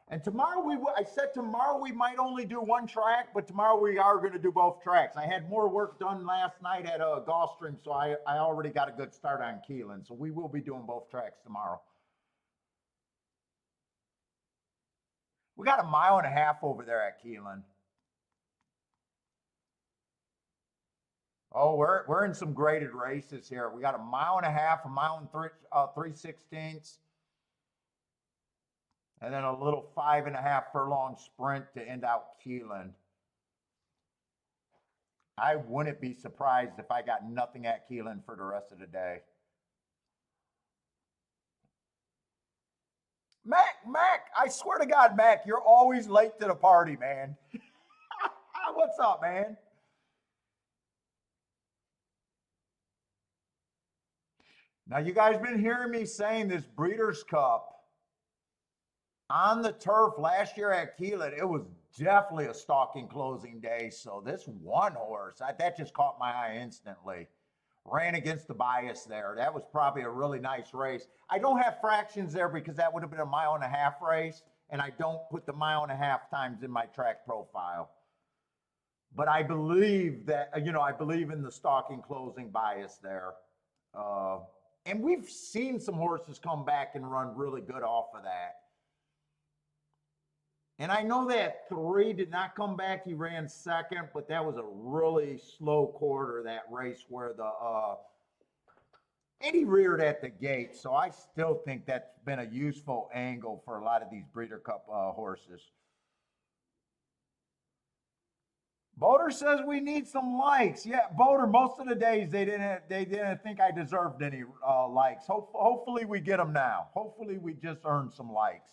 And tomorrow I said tomorrow we might only do 1 track, but tomorrow we are going to do both tracks. I had more work done last night at Gulfstream, so I already got a good start on Keeneland. So we will be doing both tracks tomorrow. We got 1.5 miles over there at Keeneland. Oh, we're in some graded races here. We got 1.5 miles, 1 mile and 3/16, and then a little 5.5 furlong sprint to end out Keeneland. I wouldn't be surprised if I got nothing at Keeneland for the rest of the day. Mac, I swear to God, Mac, you're always late to the party, man. What's up, man? Now, you guys been hearing me saying this Breeders' Cup on the turf last year at Keeneland, it was definitely a stalking closing day. So this one horse, that just caught my eye instantly. Ran against the bias there. That was probably a really nice race. I don't have fractions there because that would have been 1.5 mile race, and I don't put the 1.5 mile times in my track profile. But I believe that, I believe in the stalking closing bias there. And we've seen some horses come back and run really good off of that. And I know that 3 did not come back. He ran second, but that was a really slow quarter, that race where and he reared at the gate. So I still think that's been a useful angle for a lot of these Breeder Cup horses. Boater says we need some likes. Yeah, Boater, most of the days they didn't think I deserved any likes. Hopefully we get them now. Hopefully we just earned some likes.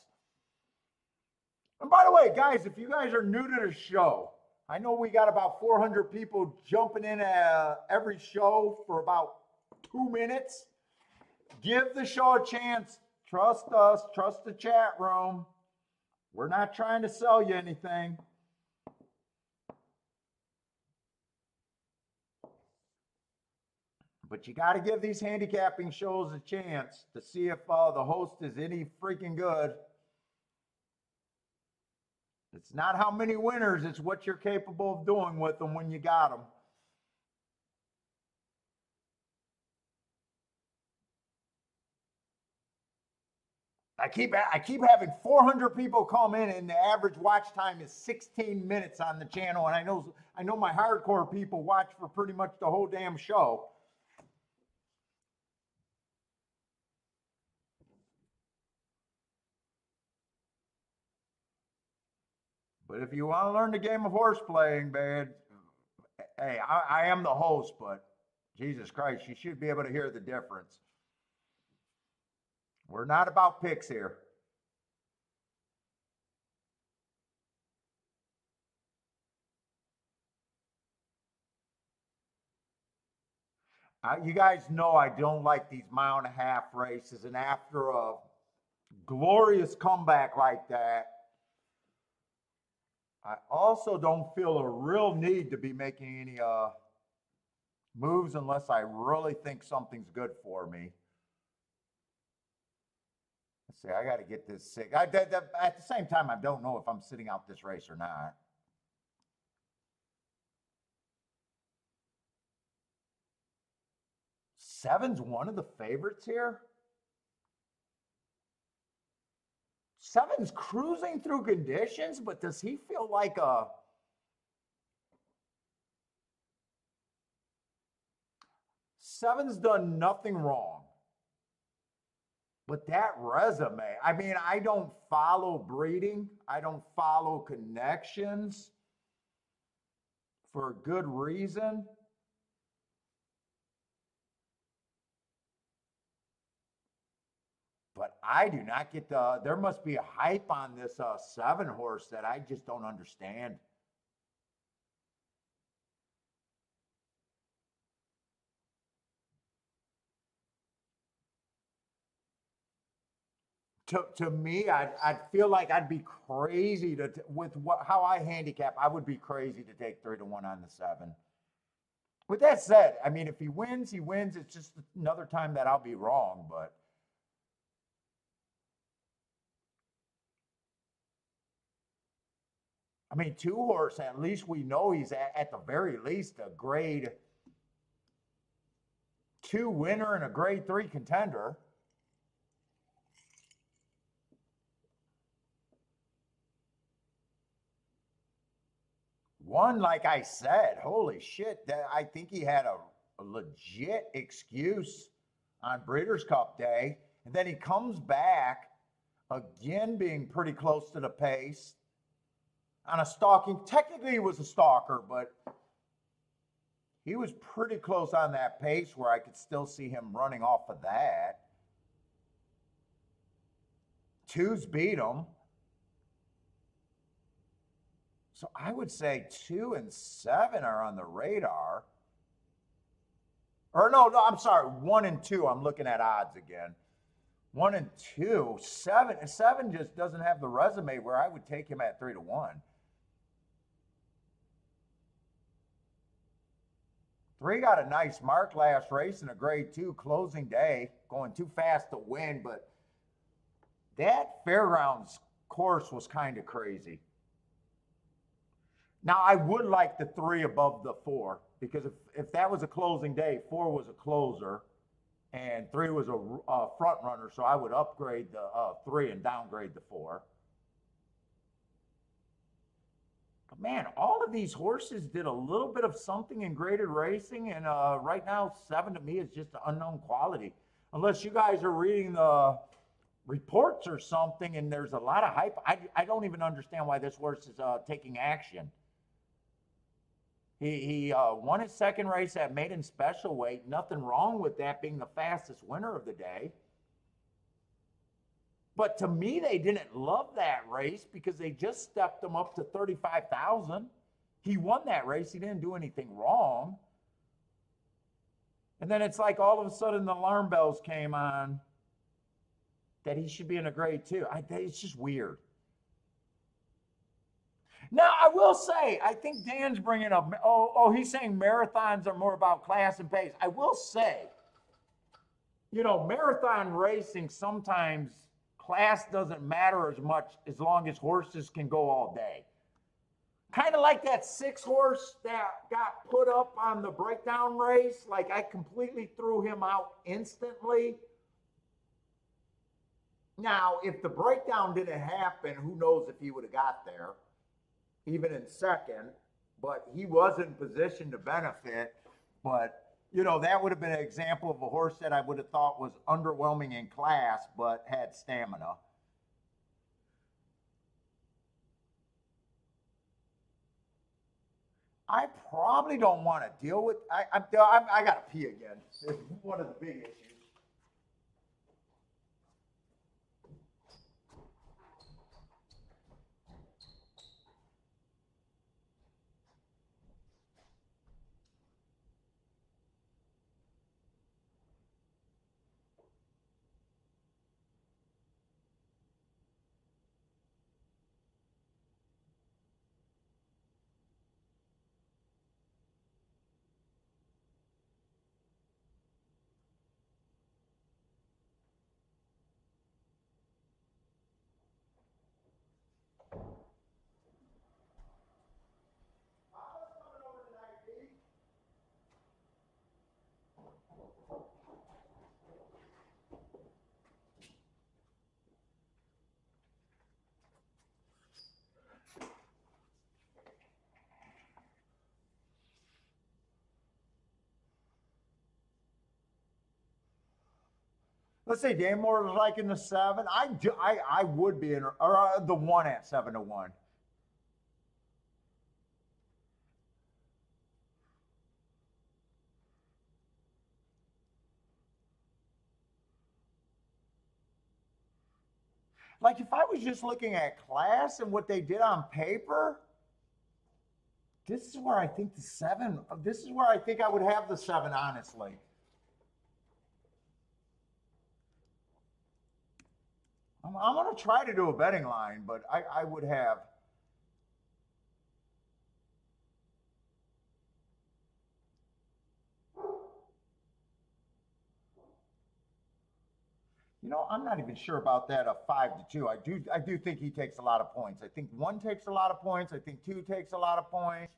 And by the way, guys, if you guys are new to the show, I know we got about 400 people jumping in every show for about 2 minutes. Give the show a chance. Trust us. Trust the chat room. We're not trying to sell you anything. But you got to give these handicapping shows a chance to see if the host is any freaking good. It's not how many winners, it's what you're capable of doing with them when you got them. I keep having 400 people come in, and the average watch time is 16 minutes on the channel. And I know my hardcore people watch for pretty much the whole damn show. But if you want to learn the game of horse playing, man, hey, I am the host, but Jesus Christ, you should be able to hear the difference. We're not about picks here. You guys know I don't like these mile-and-a-half races, and after a glorious comeback like that, I also don't feel a real need to be making any moves unless I really think something's good for me. Let's see, I got to get this sick. At the same time, I don't know if I'm sitting out this race or not. Seven's one of the favorites here. Seven's cruising through conditions, but does he feel like a... Seven's done nothing wrong. But that resume, I mean, I don't follow breeding. I don't follow connections for a good reason. But I do not get there must be a hype on this 7 horse that I just don't understand. To me, I'd feel like I'd be crazy how I handicap. I would be crazy to take 3-1 on the 7. With that said, I mean, if he wins, he wins. It's just another time that I'll be wrong, but. I mean, 2 horse, at least we know he's at the very least a grade 2 winner and a grade 3 contender. One, like I said, holy shit, I think he had a legit excuse on Breeders' Cup Day. And then he comes back again being pretty close to the pace. On a stalking, technically he was a stalker, but he was pretty close on that pace where I could still see him running off of that. 2's beat him. So I would say 2 and 7 are on the radar. Or no, I'm sorry, 1 and 2. I'm looking at odds again. 1 and 2. 7 just doesn't have the resume where I would take him at 3-1. 3 got a nice mark last race in a grade 2 closing day, going too fast to win, but that Fairgrounds course was kind of crazy. Now, I would like the 3 above the 4, because if that was a closing day, 4 was a closer, and 3 was a front runner, so I would upgrade the 3 and downgrade the 4. But man, all of these horses did a little bit of something in graded racing, and right now 7 to me is just an unknown quality. Unless you guys are reading the reports or something and there's a lot of hype, I don't even understand why this horse is taking action. He won his second race at maiden special weight. Nothing wrong with that being the fastest winner of the day. But to me, they didn't love that race because they just stepped him up to 35,000. He won that race. He didn't do anything wrong. And then it's like all of a sudden the alarm bells came on that he should be in a grade 2. It's just weird. Now, I will say, I think Dan's bringing up, he's saying marathons are more about class and pace. I will say, marathon racing, sometimes class doesn't matter as much as long as horses can go all day. Kind of like that 6 horse that got put up on the breakdown race. Like I completely threw him out instantly. Now, if the breakdown didn't happen, who knows if he would have got there, even in second. But he was in position to benefit. But, you know, that would have been an example of a horse that I would have thought was underwhelming in class, but had stamina. I probably don't want to deal with. I got to pee again. It's one of the big issues. Let's say Danmore was like in the 7. I would be in, or the 1 at 7 to 1. Like if I was just looking at class and what they did on paper, this is where I think the 7. This is where I think I would have the 7, honestly. I'm going to try to do a betting line, but I would have. You know, I'm not even sure about that, a 5 to 2. I do think he takes a lot of points. I think 1 takes a lot of points. I think 2 takes a lot of points.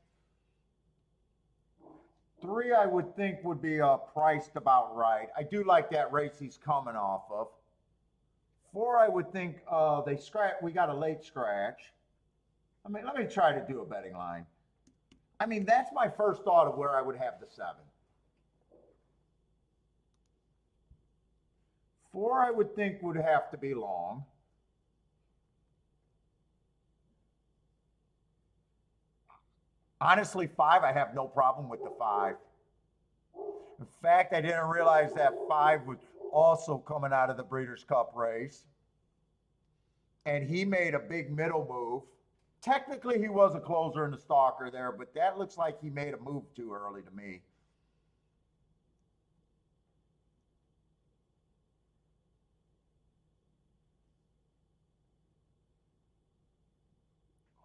3, I would think would be priced about right. I do like that race he's coming off of. 4, I would think we got a late scratch. I mean, let me try to do a betting line. I mean, that's my first thought of where I would have the 7. 4, I would think would have to be long. Honestly, 5, I have no problem with the 5. In fact, I didn't realize that 5 was also coming out of the Breeders' Cup race. And he made a big middle move. Technically, he was a closer and a stalker there, but that looks like he made a move too early to me.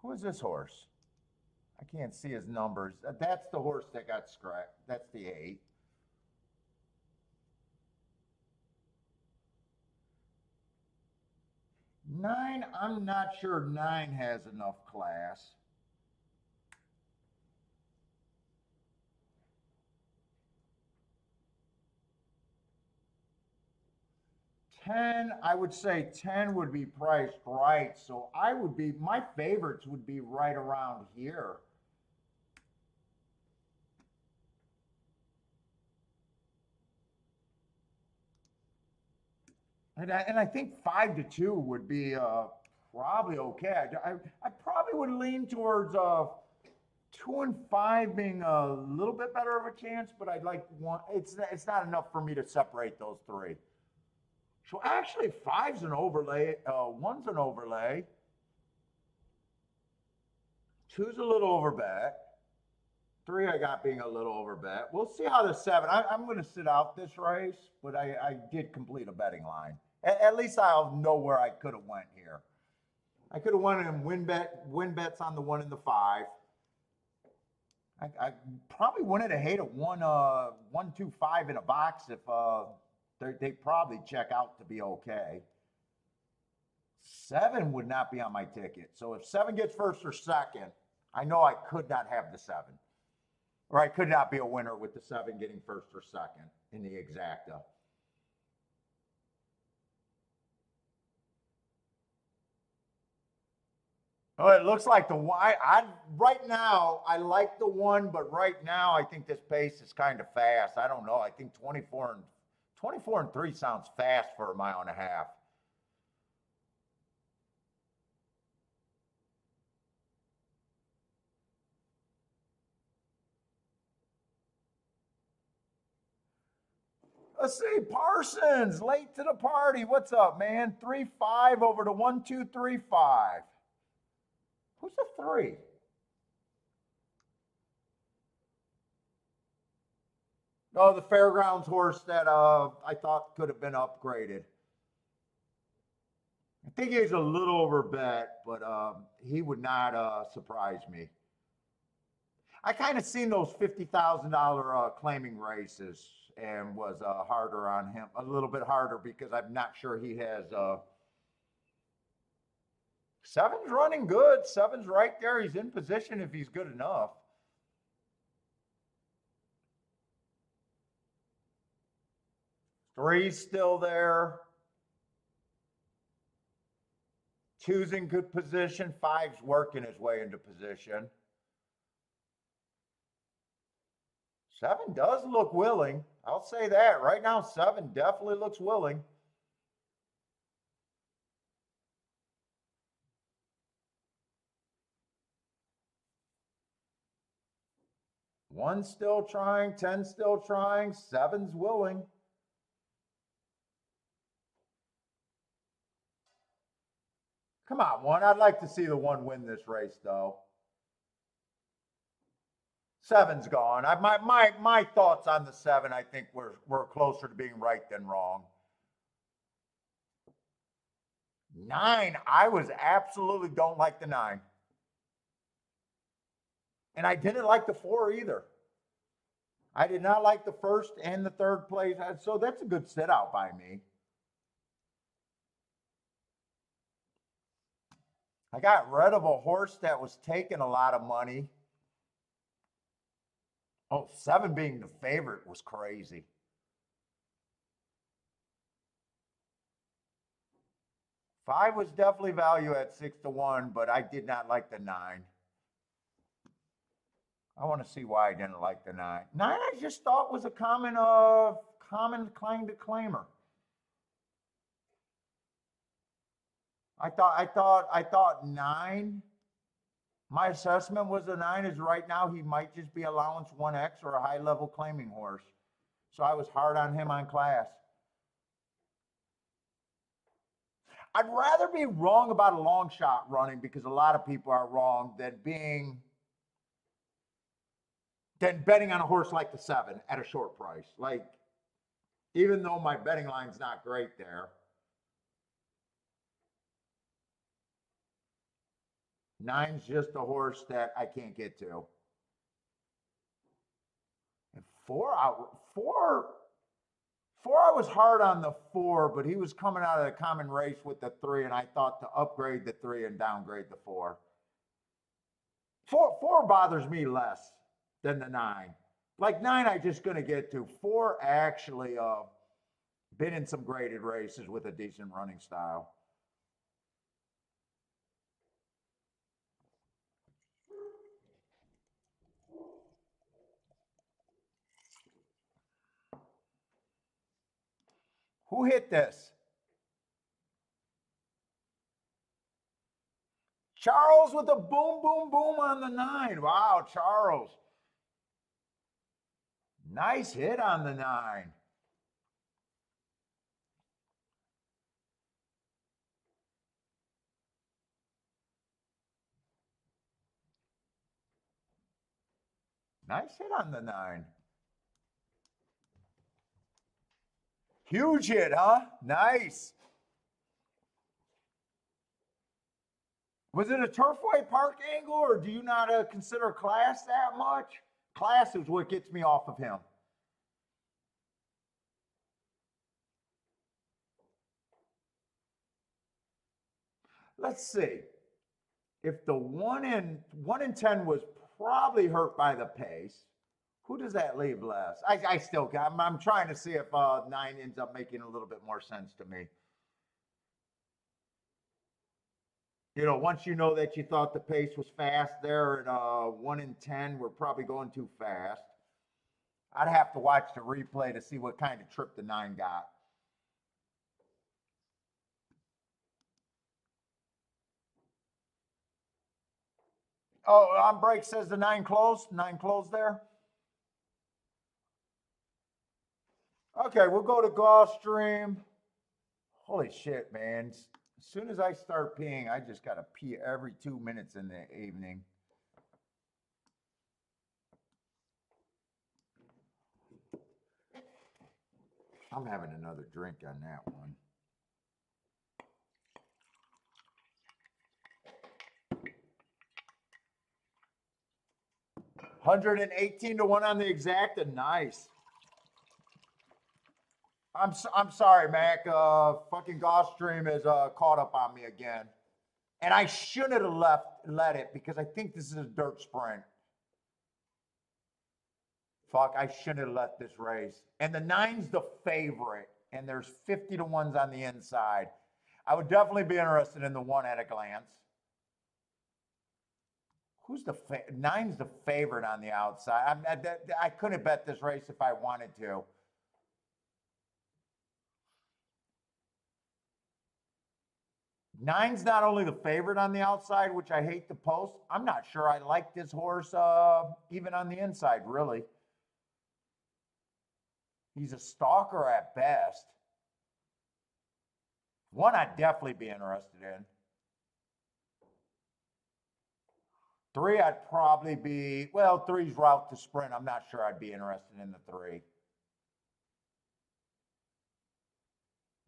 Who is this horse? I can't see his numbers. That's the horse that got scratched. That's the 8. Nine, I'm not sure 9 has enough class. I would say 10 would be priced right. So my favorites would be right around here. And I think 5 to 2 would be probably okay. I probably would lean towards 2 and 5 being a little bit better of a chance, but I'd like 1. It's not enough for me to separate those 3. So actually, 5's an overlay. 1's an overlay. 2's a little overbet. 3 I got being a little overbet. We'll see how the 7. I'm going to sit out this race, but I did complete a betting line. At least I'll know where I could have went here. I could have won in win bets on the 1 and the 5. I probably wouldn't have hated 1, 2, 5 in a box if they probably check out to be okay. 7 would not be on my ticket. So if 7 gets first or second, I know I could not have the 7. Or I could not be a winner with the 7 getting first or second in the exacta. Oh, it looks like the one. Right now, I like the 1, but right now, I think this pace is kind of fast. I don't know. I think 24 and 3 sounds fast for a mile and a half. Let's see, Parsons, late to the party. What's up, man? 3-5 over to 1-2-3-5. Who's the 3? Oh, the Fairgrounds horse that I thought could have been upgraded. I think he's a little over bet, but he would not surprise me. I kind of seen those $50,000 claiming races and was harder on him, a little bit harder because I'm not sure he has. 7's running good. 7's right there. He's in position if he's good enough. Three's still there. 2's in good position. 5's working his way into position. 7 does look willing. I'll say that. Right now, 7 definitely looks willing. One's still trying, 10's still trying, 7's willing. Come on, 1. I'd like to see the 1 win this race, though. 7's gone. My thoughts on the 7, I think we're closer to being right than wrong. 9, I was absolutely don't like the 9. And I didn't like the 4 either. I did not like the 1st and the 3rd place. So that's a good sit out by me. I got rid of a horse that was taking a lot of money. Oh, 7 being the favorite was crazy. 5 was definitely value at 6-1, but I did not like the 9. I want to see why I didn't like the 9. 9 I just thought was a common claim to claimer. I thought 9. My assessment was the 9 is right now he might just be allowance 1X or a high level claiming horse. So I was hard on him on class. I'd rather be wrong about a long shot running because a lot of people are wrong than betting on a horse like the 7 at a short price. Like, even though my betting line's not great there. 9's just a horse that I can't get to. And 4, I was hard on the 4, but he was coming out of the common race with the 3, and I thought to upgrade the 3 and downgrade the 4. 4 bothers me less than the 9. Like 9, I just gonna get to. 4 actually been in some graded races with a decent running style. Who hit this? Charles with a boom, boom, boom on the 9. Wow, Charles. Nice hit on the 9. Nice hit on the 9. Huge hit, huh? Nice. Was it a Turfway Park angle, or do you not consider class that much? Class is what gets me off of him. Let's see. If the 1 in 10 was probably hurt by the pace, who does that leave less? I still got. I'm trying to see if 9 ends up making a little bit more sense to me. You know, once you know that you thought the pace was fast there, and 1 in 10, we're probably going too fast. I'd have to watch the replay to see what kind of trip the 9 got. Oh, on break says the 9 closed. 9 closed there. Okay, we'll go to Gulfstream. Holy shit, man. As soon as I start peeing, I just got to pee every 2 minutes in the evening. I'm having another drink on that one. $118-1 on the exacta. Nice. I'm sorry, Mac. Fucking Gulfstream is caught up on me again. And I shouldn't have let it because I think this is a dirt sprint. Fuck, I shouldn't have let this race. And the 9's the favorite, and there's 50-1s on the inside. I would definitely be interested in the 1 at a glance. Who's the 9's the favorite on the outside? I couldn't bet this race if I wanted to. Nine's not only the favorite on the outside, which I hate to post. I'm not sure I like this horse even on the inside, really. He's a stalker at best. 1 I'd definitely be interested in. 3 I'd probably be, well, 3's route to sprint. I'm not sure I'd be interested in the 3.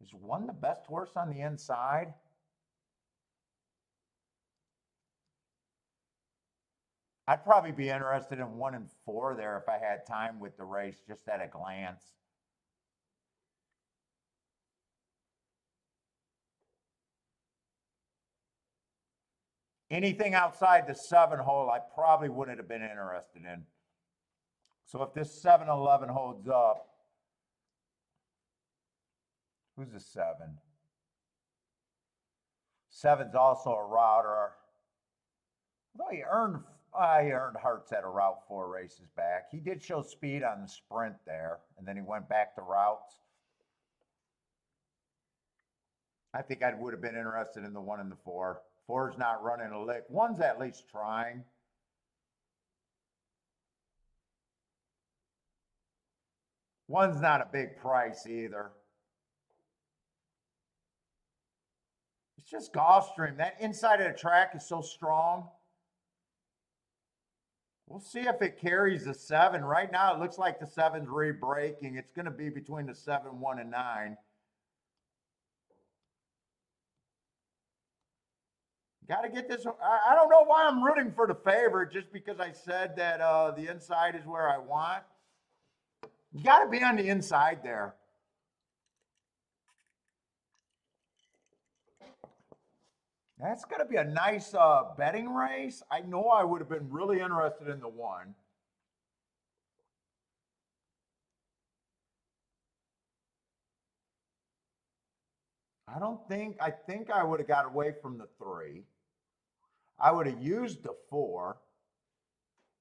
Is 1 the best horse on the inside? I'd probably be interested in 1 and 4 there if I had time with the race, just at a glance. Anything outside the 7 hole, I probably wouldn't have been interested in. So if this 7-11 holds up, who's the 7? 7's also a router. Although he earned hearts at a Route 4 races back. He did show speed on the sprint there, and then he went back to routes. I think I would have been interested in the 1 and the 4. 4's not running a lick. 1's at least trying. One's not a big price either. It's just Gulfstream. That inside of the track is so strong. We'll see if it carries the 7. Right now, it looks like the 7's re-braking. It's going to be between the 7, 1, and 9. Got to get this. I don't know why I'm rooting for the favorite, just because I said that the inside is where I want. You got to be on the inside there. That's going to be a nice betting race. I know I would have been really interested in the 1. I think I would have got away from the 3. I would have used the 4.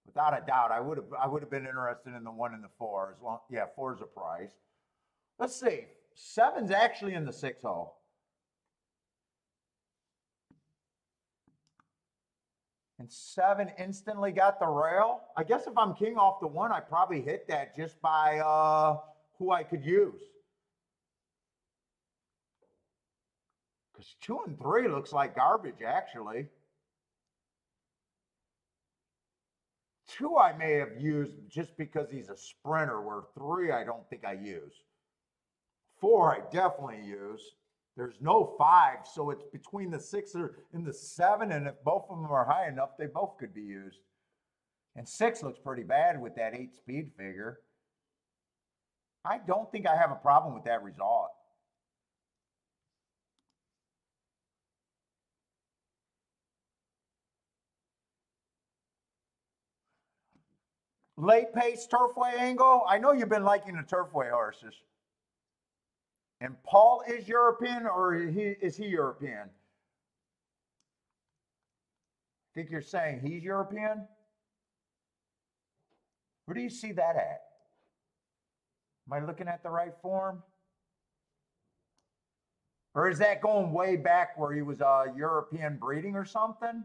Without a doubt, I would have been interested in the 1 and the 4 as long. Yeah, 4's a price. Let's see. 7's actually in the 6 hole. And 7 instantly got the rail. I guess if I'm king off the 1, I probably hit that just by who I could use. Because 2 and 3 looks like garbage, actually. 2 I may have used just because he's a sprinter, where 3 I don't think I use. 4 I definitely use. There's no 5, so it's between the 6 and the 7, and if both of them are high enough, they both could be used. And 6 looks pretty bad with that 8 speed figure. I don't think I have a problem with that result. Late pace turfway angle. I know you've been liking the turfway horses. And Paul is European, or is he European? I think you're saying he's European? Where do you see that at? Am I looking at the right form? Or is that going way back where he was European breeding or something?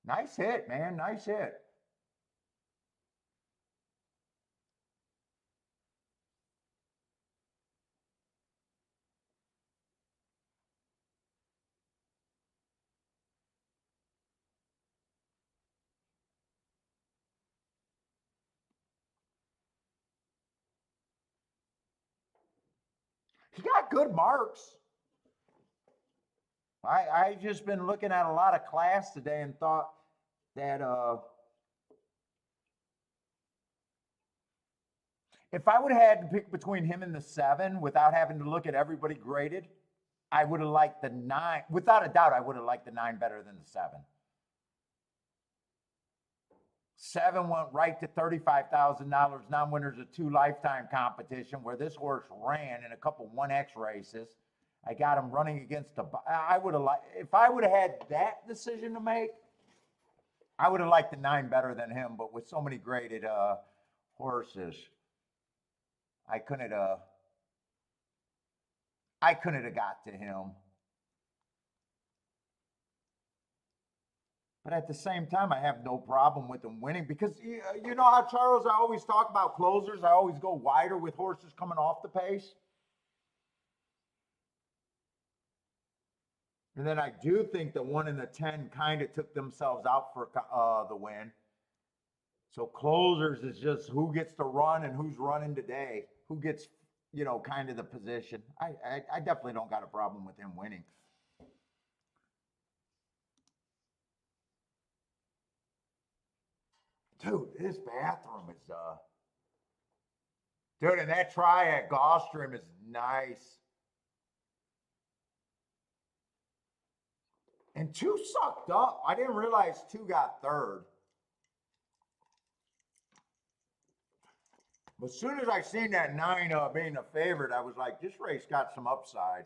Nice hit, man. Nice hit. He got good marks. I just been looking at a lot of class today and thought that if I would have had to pick between him and the 7 without having to look at everybody graded, I would have liked the 9. Without a doubt, I would have liked the 9 better than the 7. 7 went right to $35,000 non-winners of 2 lifetime competition where this horse ran in a couple 1X races. I got him running against I would have liked, if I would have had that decision to make, I would have liked the 9 better than him, but with so many graded horses, I couldn't have got to him. But at the same time, I have no problem with him winning because you know how, Charles, I always talk about closers. I always go wider with horses coming off the pace. And then I do think the 1 and the 10 kind of took themselves out for the win. So closers is just who gets to run and who's running today. Who gets, you know, kind of the position. I definitely don't got a problem with him winning. Dude, this bathroom is, dude, and that try at Gulfstream is nice. And 2 sucked up. I didn't realize 2 got 3rd. But as soon as I seen that 9 being a favorite, I was like, this race got some upside.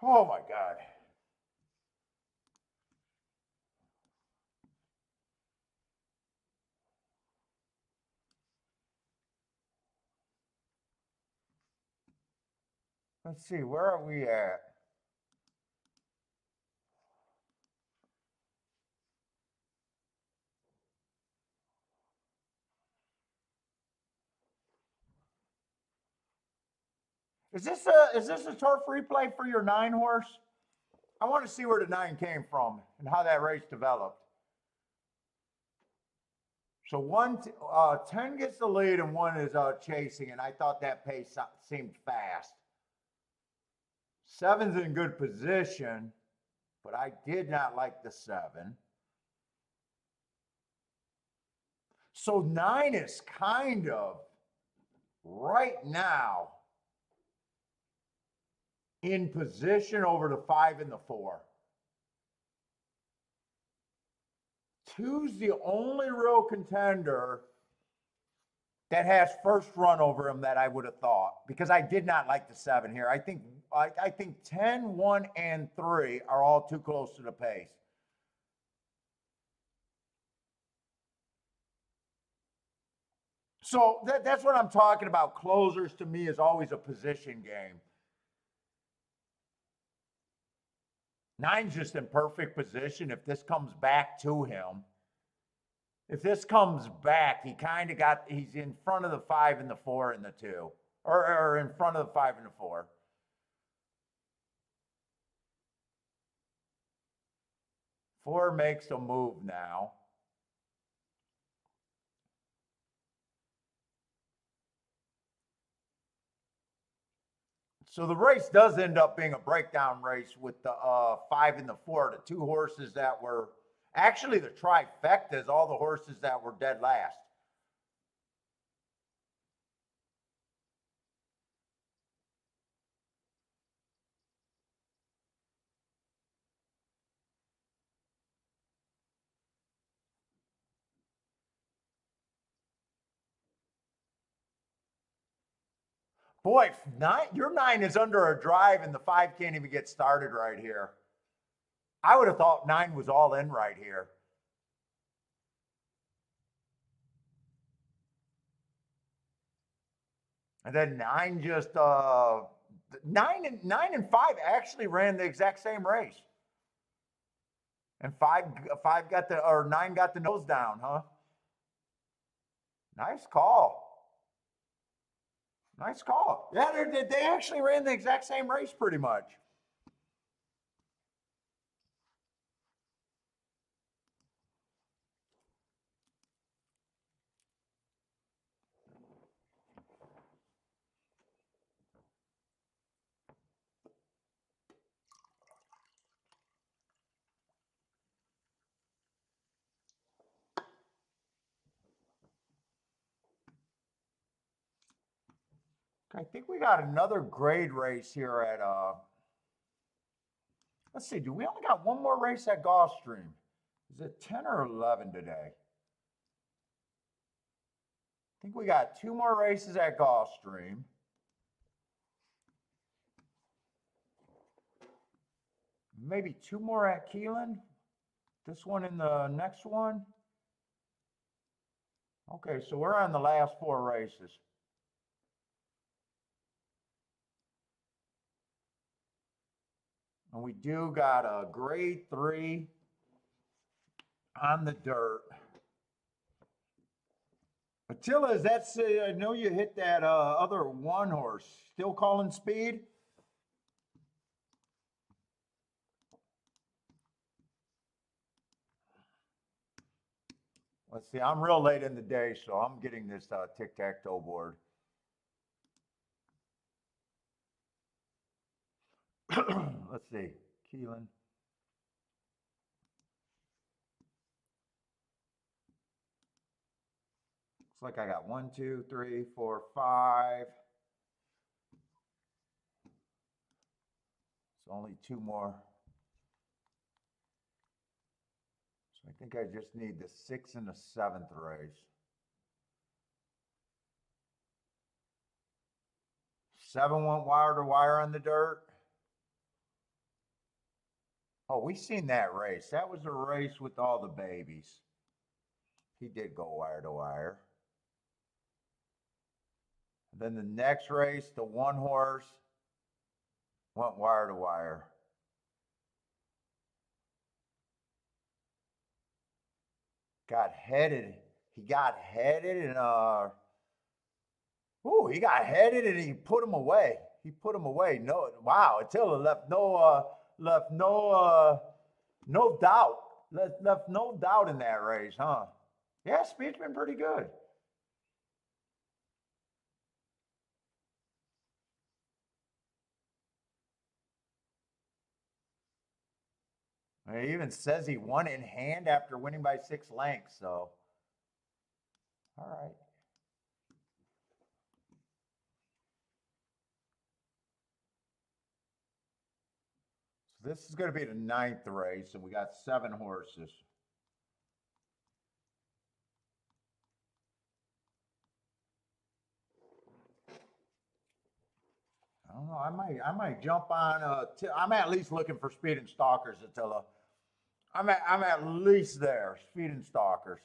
Oh my God. Let's see, where are we at? Is this a turf replay for your 9 horse? I want to see where the 9 came from and how that race developed. So 10 gets the lead and 1 is chasing, and I thought that pace seemed fast. 7's in good position, but I did not like the 7. So 9 is kind of right now in position over the 5 and the 4. 2's the only real contender that has first run over him that I would have thought, because I did not like the 7 here. I think 10, 1, and 3 are all too close to the pace. So that's what I'm talking about. Closers to me is always a position game. 9's just in perfect position if this comes back to him. If this comes back, he's in front of the 5 and the 4 and the 2. Or in front of the 5 and the 4. Four makes a move now. So the race does end up being a breakdown race with the 5 and the 4, the 2 horses that were actually the trifectas, all the horses that were dead last. Boy, your 9 is under a drive and the 5 can't even get started right here. I would have thought 9 was all in right here. And then 9 just 9 and 5 actually ran the exact same race. And 9 got the nose down, huh? Nice call. Nice call. Yeah, they actually ran the exact same race pretty much. I think we got another grade race here at let's see, do we only got one more race at Gulfstream? Is it 10 or 11 today? I think we got 2 more races at Gulfstream. Maybe 2 more at Keeneland. This one and the next one. Okay, so we're on the last 4 races. And we do got a grade 3 on the dirt. Attila, I know you hit that other 1 horse. Still calling speed? Let's see, I'm real late in the day, so I'm getting this tic-tac-toe board. Let's see, Keeneland. Looks like I got 1, 2, 3, 4, 5. It's only 2 more. So I think I just need the 6th and the 7th race. 7 went wire to wire on the dirt. Oh, we seen that race. That was a race with all the babies. He did go wire to wire. Then the next race, the 1 horse went wire to wire. Got headed. He got headed and he got headed and he put him away. He put him away. No, wow, Attila left no doubt. Left no doubt in that race, huh? Yeah, speed's been pretty good. He even says he won in hand after winning by 6 lengths, so. All right. This is going to be the 9th race, and we got 7 horses. I don't know. I might jump on. I'm at least looking for speed and stalkers, Attila. I'm at least there. Speed and stalkers.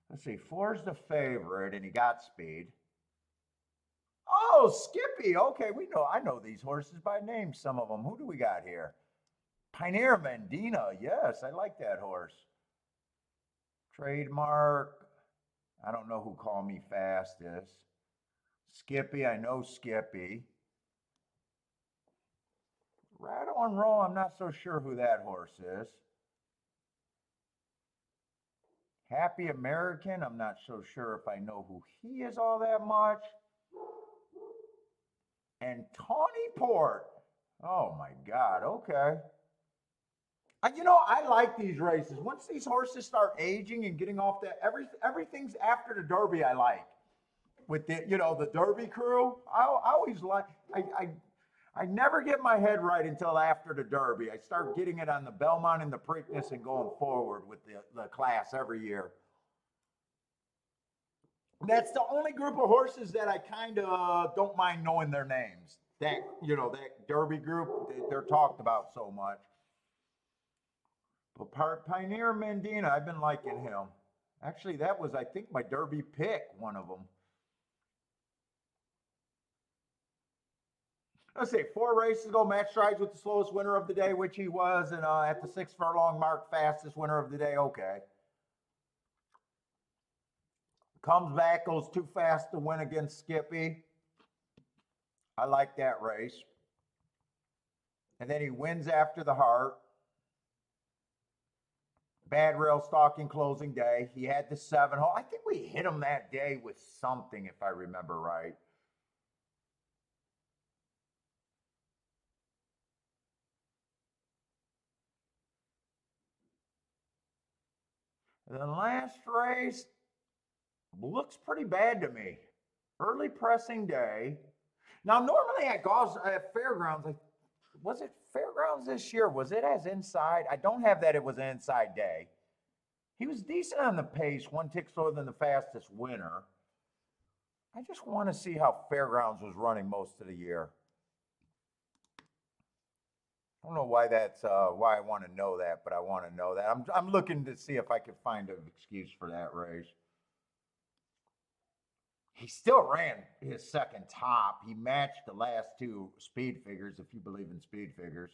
Let's see. 4's the favorite, and he got speed. Oh, Skippy. Okay, I know these horses by name. Some of them. Who do we got here? Pioneer Mendina. Yes, I like that horse. Trademark. I don't know who Call Me Fast is. Skippy, I know Skippy. Rattle and Roll, I'm not so sure who that horse is. Happy American, I'm not so sure if I know who he is all that much. And Tawny Port. Oh my God, okay. I like these races. Once these horses start aging and getting off that, everything's after the Derby I like. With the Derby crew, I always like, I never get my head right until after the Derby. I start getting it on the Belmont and the Preakness and going forward with the class every year. That's the only group of horses that I kind of don't mind knowing their names. That Derby group, they're talked about so much. But Pioneer Mendina, I've been liking him. Actually, that was, I think, my Derby pick, one of them. Let's see, 4 races ago, Matt Strides with the slowest winner of the day, which he was, and at the 6 furlong mark, fastest winner of the day. Okay. Comes back, goes too fast to win against Skippy. I like that race. And then he wins after the Heart. Bad rail stalking closing day. He had the 7 hole. I think we hit him that day with something, if I remember right. The last race looks pretty bad to me. Early pressing day. Now, normally at Fairgrounds, was it Fairgrounds this year? Was it as inside? I don't have that it was an inside day. He was decent on the pace, 1 tick slower than the fastest winner. I just want to see how Fairgrounds was running most of the year. I don't know why why I want to know that, but I want to know that. I'm looking to see if I can find an excuse for that race. He still ran his second top. He matched the last 2 speed figures, if you believe in speed figures.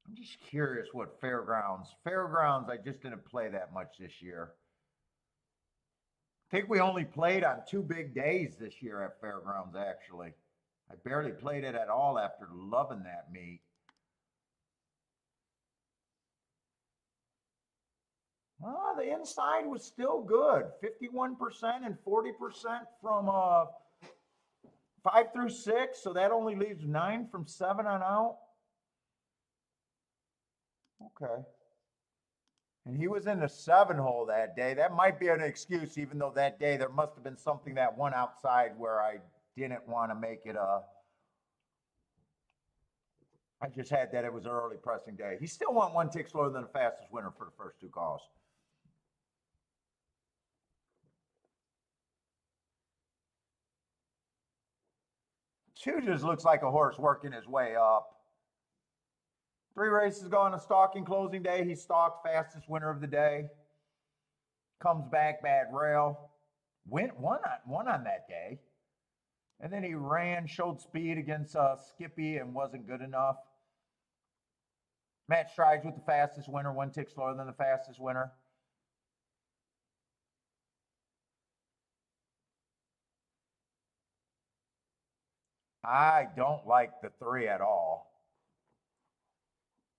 I'm just curious what Fairgrounds, I just didn't play that much this year. I think we only played on 2 big days this year at Fairgrounds, actually. I barely played it at all after loving that meet. Well, the inside was still good. 51% and 40% from 5 through 6. So that only leaves 9 from 7 on out. Okay. And he was in the 7 hole that day. That might be an excuse, even though that day there must have been something that went outside where I didn't want to make it I just had that it was an early pressing day. He still won 1 tick slower than the fastest winner for the first 2 calls. Two just looks like a horse working his way up. 3 races ago on a stalking closing day. He stalked, fastest winner of the day. Comes back, bad rail. Won on that day. And then he ran, showed speed against Skippy and wasn't good enough. Matt Strides with the fastest winner, 1 tick slower than the fastest winner. I don't like the 3 at all.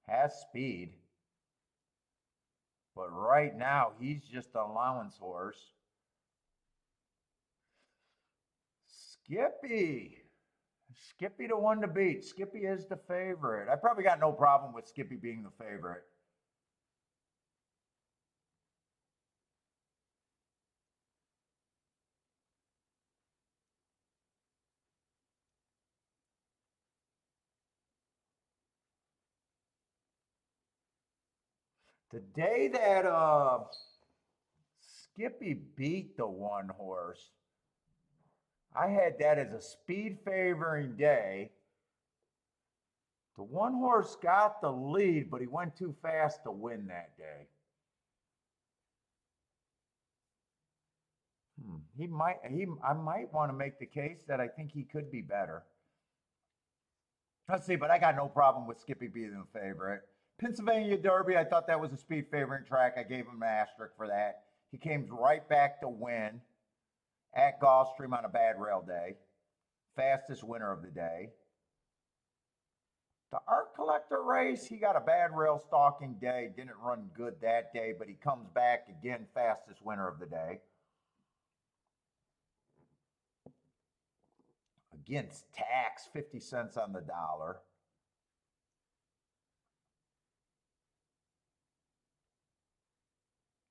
Has speed. But right now, he's just an allowance horse. Skippy. Skippy the one to beat. Skippy is the favorite. I probably got no problem with Skippy being the favorite. The day that Skippy beat the one horse, I had that as a speed favoring day. The one horse got the lead, but he went too fast to win that day. I might want to make the case that I think he could be better. Let's see, but I got no problem with Skippy being the favorite. Pennsylvania Derby, I thought that was a speed favoring track. I gave him an asterisk for that. He came right back to win at Gulfstream on a bad rail day. Fastest winner of the day. The Art Collector race, he got a bad rail stalking day. Didn't run good that day, but he comes back again, fastest winner of the day. Against tax, 50 cents on the dollar.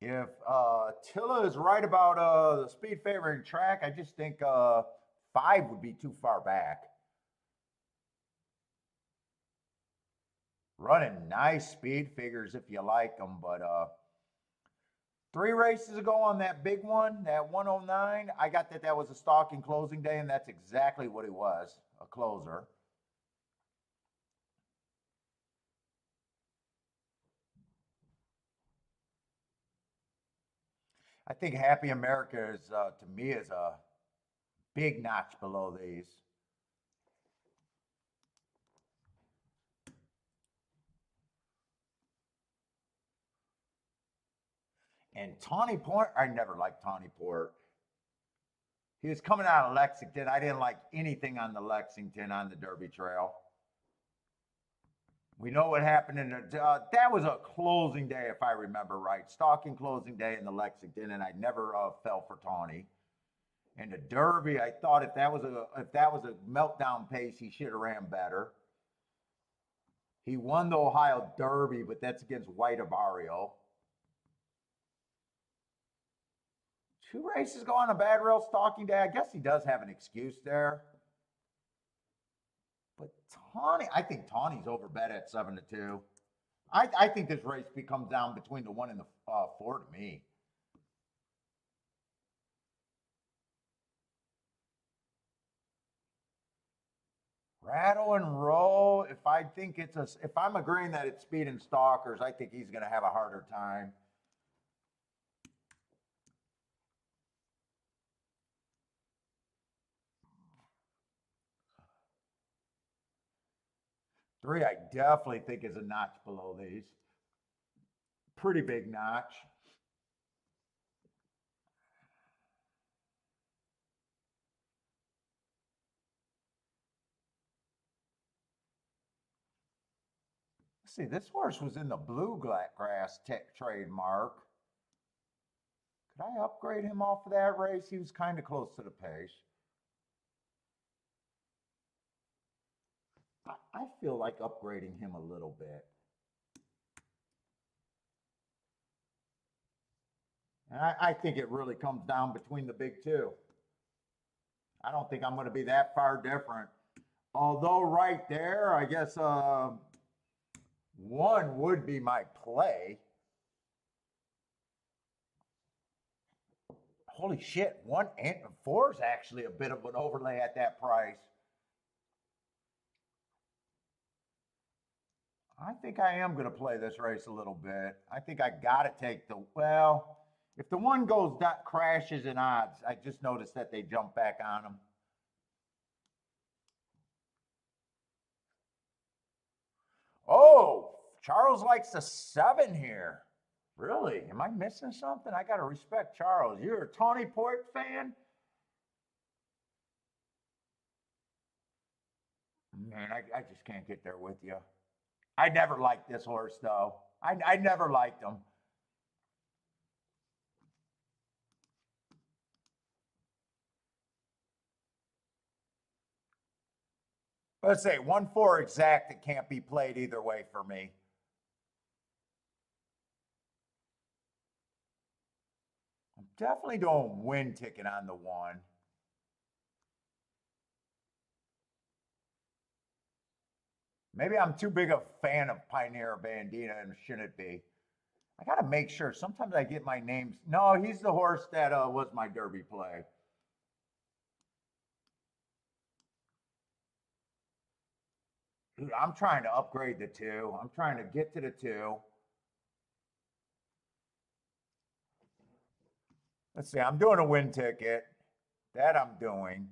If Tilla is right about the speed favoring track, I just think 5 would be too far back. Running nice speed figures if you like them, but 3 races ago on that big one, that 109, I got that was a stalking closing day, and that's exactly what it was, a closer. I think Happy America is, to me, is a big notch below these. And Tawny Port, I never liked Tawny Port. He was coming out of Lexington. I didn't like anything on the Lexington on the Derby Trail. We know what happened in the, that was a closing day, if I remember right. Stalking closing day in the Lexington, and I never fell for Tawny. And the Derby, I thought if that was a meltdown pace, he should have ran better. He won the Ohio Derby, but that's against White Avario. 2 races go on a bad rail stalking day. I guess he does have an excuse there. But Tawny, I think Tawny's overbet at 7-2. I think this race comes down between the 1 and the 4 to me. Rattle and roll. If I'm agreeing that it's speed and stalkers, I think he's going to have a harder time. Three, I definitely think is a notch below these. Pretty big notch. Let's see, this horse was in the bluegrass trademark. Could I upgrade him off of that race? He was kind of close to the pace. I feel like upgrading him a little bit. And I think it really comes down between the big 2. I don't think I'm going to be that far different. Although right there, I guess 1 would be my play. Holy shit, 1 and 4 is actually a bit of an overlay at that price. I think I am going to play this race a little bit. I think I got to take the, well, if the 1 goes down, crashes in odds, I just noticed that they jump back on them. Oh, Charles likes the 7 here. Really? Am I missing something? I got to respect Charles. You're a Tawny Port fan? Man, I just can't get there with you. I never liked this horse, though. I never liked him. Let's say 1-4 exact. It can't be played either way for me. I'm definitely doing win ticket on the 1. Maybe I'm too big a fan of Pioneer Bandita and shouldn't be. I got to make sure. Sometimes I get my names. No, he's the horse that was my Derby play. Dude, I'm trying to upgrade the 2. I'm trying to get to the 2. Let's see. I'm doing a win ticket. That I'm doing.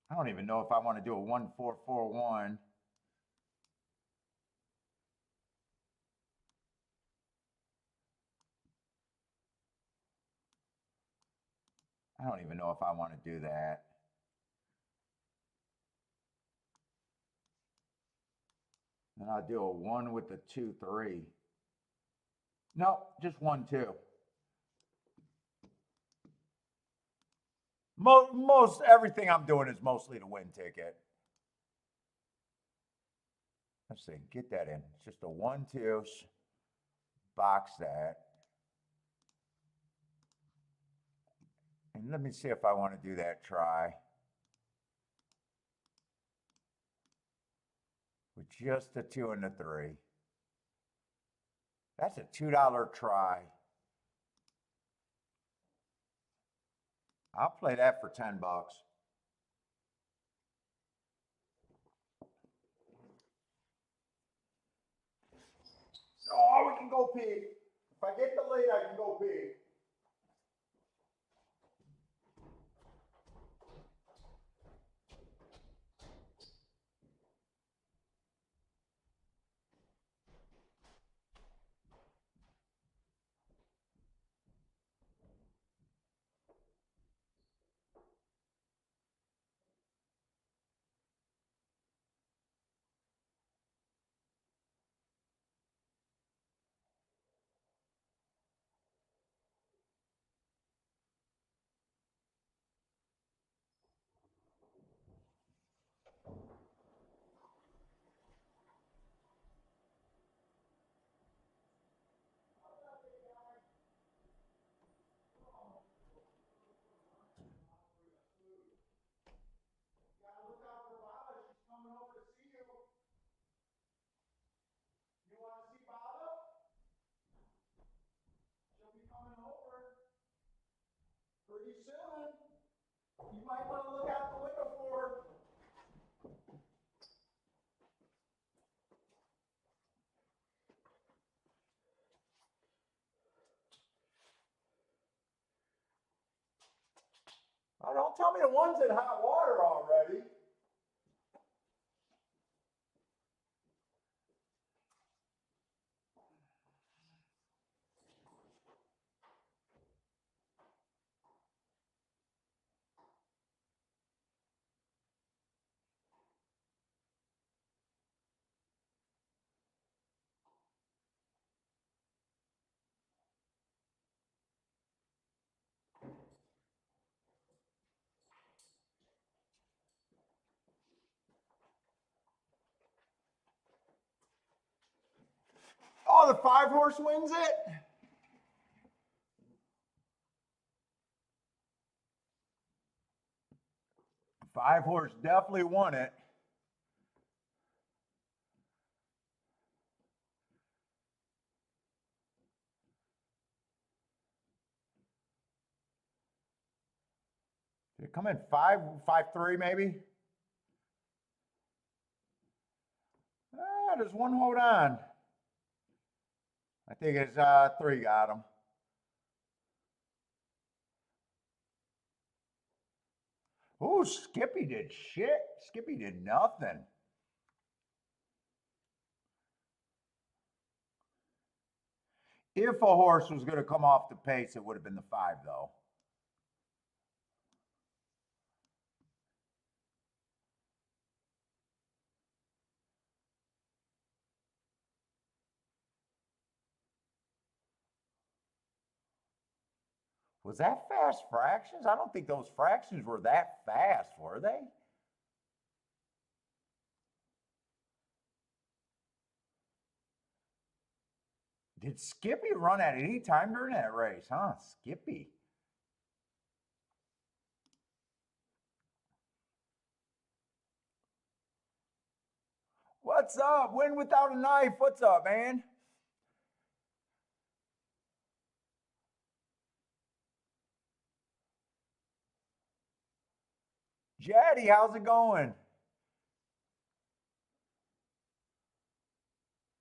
I don't even know if I want to do a 1-4-4-1. I don't even know if I want to do that. Then I'll do a 1 with the 2-3. No, just 1-2. Most everything I'm doing is mostly the win ticket. Let's see, get that in. It's just a 1-2. Box that. And let me see if I want to do that try. With just a 2 and a 3. That's a $2 try. I'll play that for $10. Oh, we can go pee. If I get the lead, I can go pee. Pretty soon. You might want to look out the window for her. Oh, don't tell me the one's in hot water already. Oh, the 5-horse wins it? Five horse definitely won it. Did it come in 5-3 maybe? Ah, there's one hold on. I think it's 3 got him. Ooh, Skippy did shit. Skippy did nothing. If a horse was going to come off the pace, it would have been the 5, though. Was that fast fractions? I don't think those fractions were that fast, were they? Did Skippy run at any time during that race, huh? Skippy. what's up? Win without a knife. What's up, man? Jaddy, how's it going?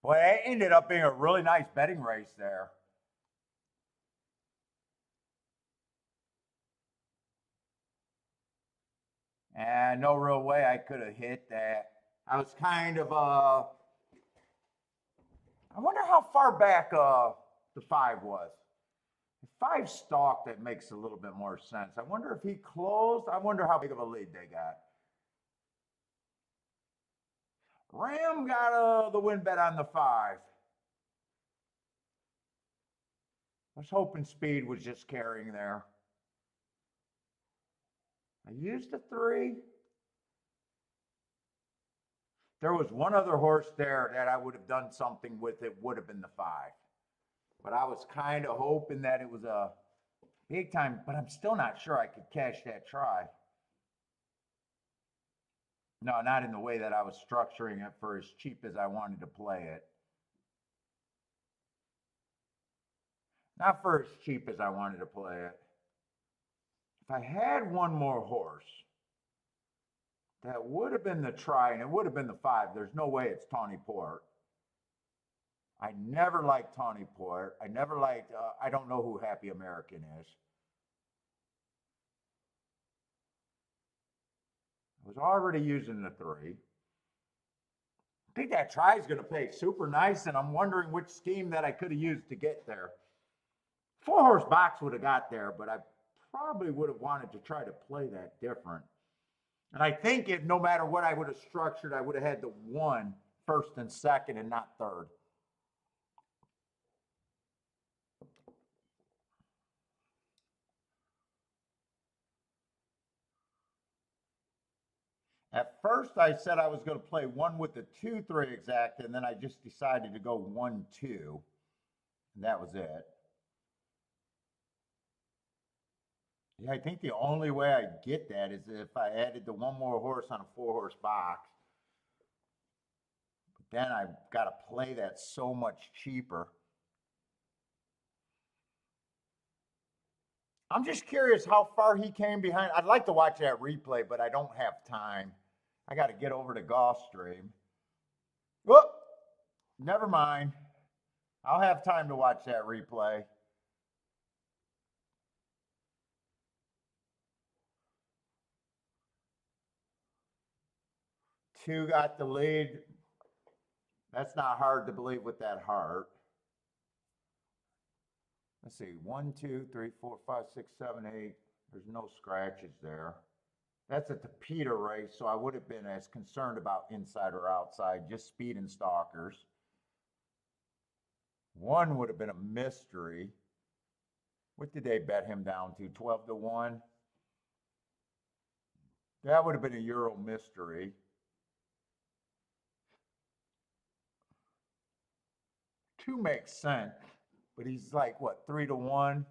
Boy, it ended up being a really nice betting race there. And no real way I could have hit that. I was kind of, I wonder how far back the 5 was. The 5 stalked, that makes a little bit more sense. I wonder if he closed. I wonder how big of a lead they got. Ram got the win bet on the 5. I was hoping speed was just carrying there. I used the 3. There was one other horse there that I would have done something with. It would have been the 5. But I was kind of hoping that it was a big time, but I'm still not sure I could cash that try. No, not in the way that I was structuring it for as cheap as I wanted to play it. Not for as cheap as I wanted to play it. If I had one more horse, that would have been the try, and it would have been the 5. There's no way it's Tawny Port. I never liked Tawny Port. I never liked, I don't know who Happy American is. I was already using the 3. I think that try is going to pay super nice, and I'm wondering which scheme that I could have used to get there. 4-horse box would have got there, but I probably would have wanted to try to play that different. And I think if no matter what I would have structured, I would have had the 1 first and second and not third. At first, I said I was going to play 1 with the 2-3 exact, and then I just decided to go 1-2, and that was it. Yeah, I think the only way I get that is if I added the 1 more horse on a 4-horse box. But then I've got to play that so much cheaper. I'm just curious how far he came behind. I'd like to watch that replay, but I don't have time. I got to get over to Gulfstream. Whoop! Never mind. I'll have time to watch that replay. Two got the lead. That's not hard to believe with that heart. Let's see, 1, 2, 3, 4, 5, 6, 7, 8. There's no scratches there. That's a Tapeta race, so I would have been as concerned about inside or outside, just speed and stalkers. 1 would have been a mystery. What did they bet him down to? 12-1? That would have been a Euro mystery. 2 makes sense, but he's like, what, 3-1?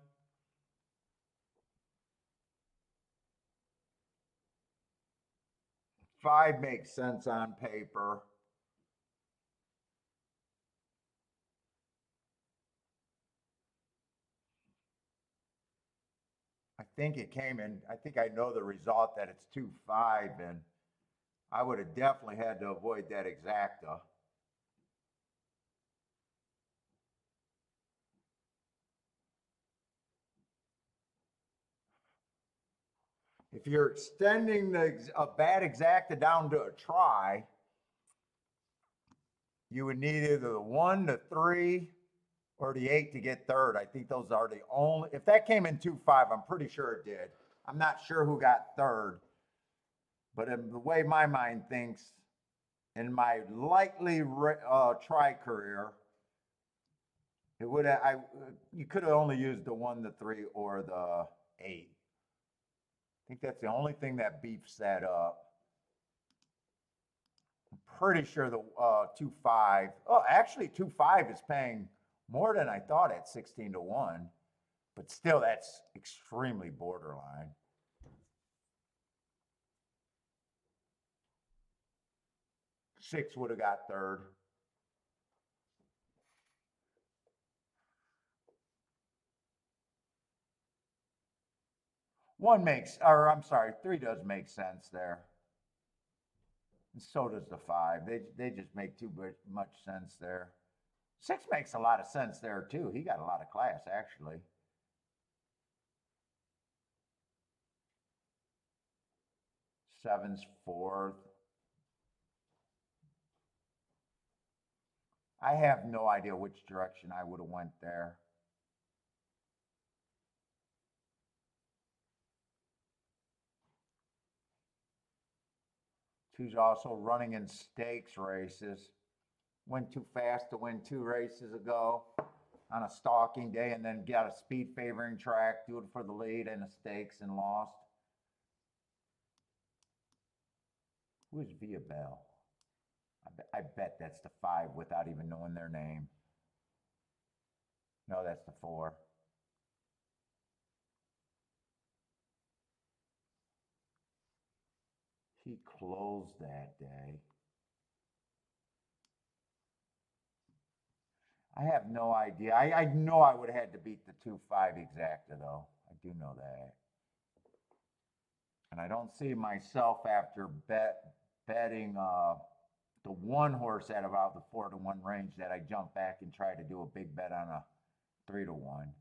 Five makes sense on paper. I think it came in, I think I know the result that it's 2-5, and I would have definitely had to avoid that exacta. If you're extending a bad exacta down to a try, you would need either the 1, the 3, or the 8 to get third. I think those are the only, if that came in 2-5, I'm pretty sure it did. I'm not sure who got third, but in the way my mind thinks, in my likely try career, it would have, you could have only used the 1, the 3, or the 8. I think that's the only thing that beefs that up. I'm pretty sure the 2-5. Oh, actually 2-5 is paying more than I thought at 16-1, but still that's extremely borderline. 6 would have got third. I'm sorry, 3 does make sense there. And so does the 5. They just make too much sense there. 6 makes a lot of sense there too. He got a lot of class actually. 7's 4th. I have no idea which direction I would have went there. Two's also running in stakes races. Went too fast to win 2 races ago on a stalking day, and then got a speed favoring track, do it for the lead and the stakes and lost. Who is Via Bell? I bet that's the 5 without even knowing their name. No, that's the 4. He closed that day. I have no idea. I know I would have had to beat the 2-5 exacta though. I do know that. And I don't see myself after betting the 1 horse at about the 4-1 range that I jump back and try to do a big bet on a 3-1.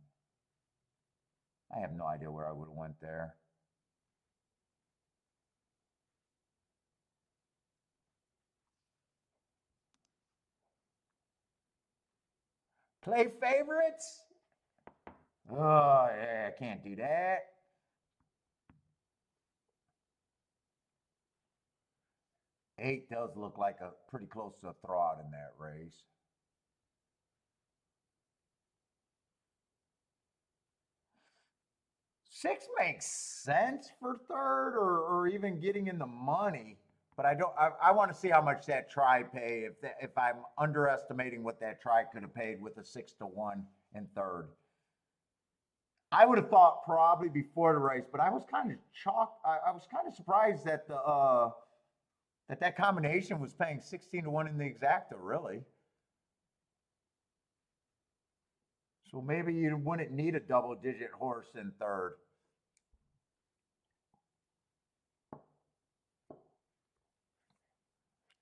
I have no idea where I would have went there. Play favorites? Oh, yeah, I can't do that. Eight does look like a pretty close to a throwout in that race. Six makes sense for third or even getting in the money, but I want to see how much that try pay if I'm underestimating what that try could have paid with a 6-1 in third. I would have thought probably before the race, but I was kind of shocked. I was kind of surprised that that combination was paying 16-1 in the exacta, really. So maybe you wouldn't need a double-digit horse in third.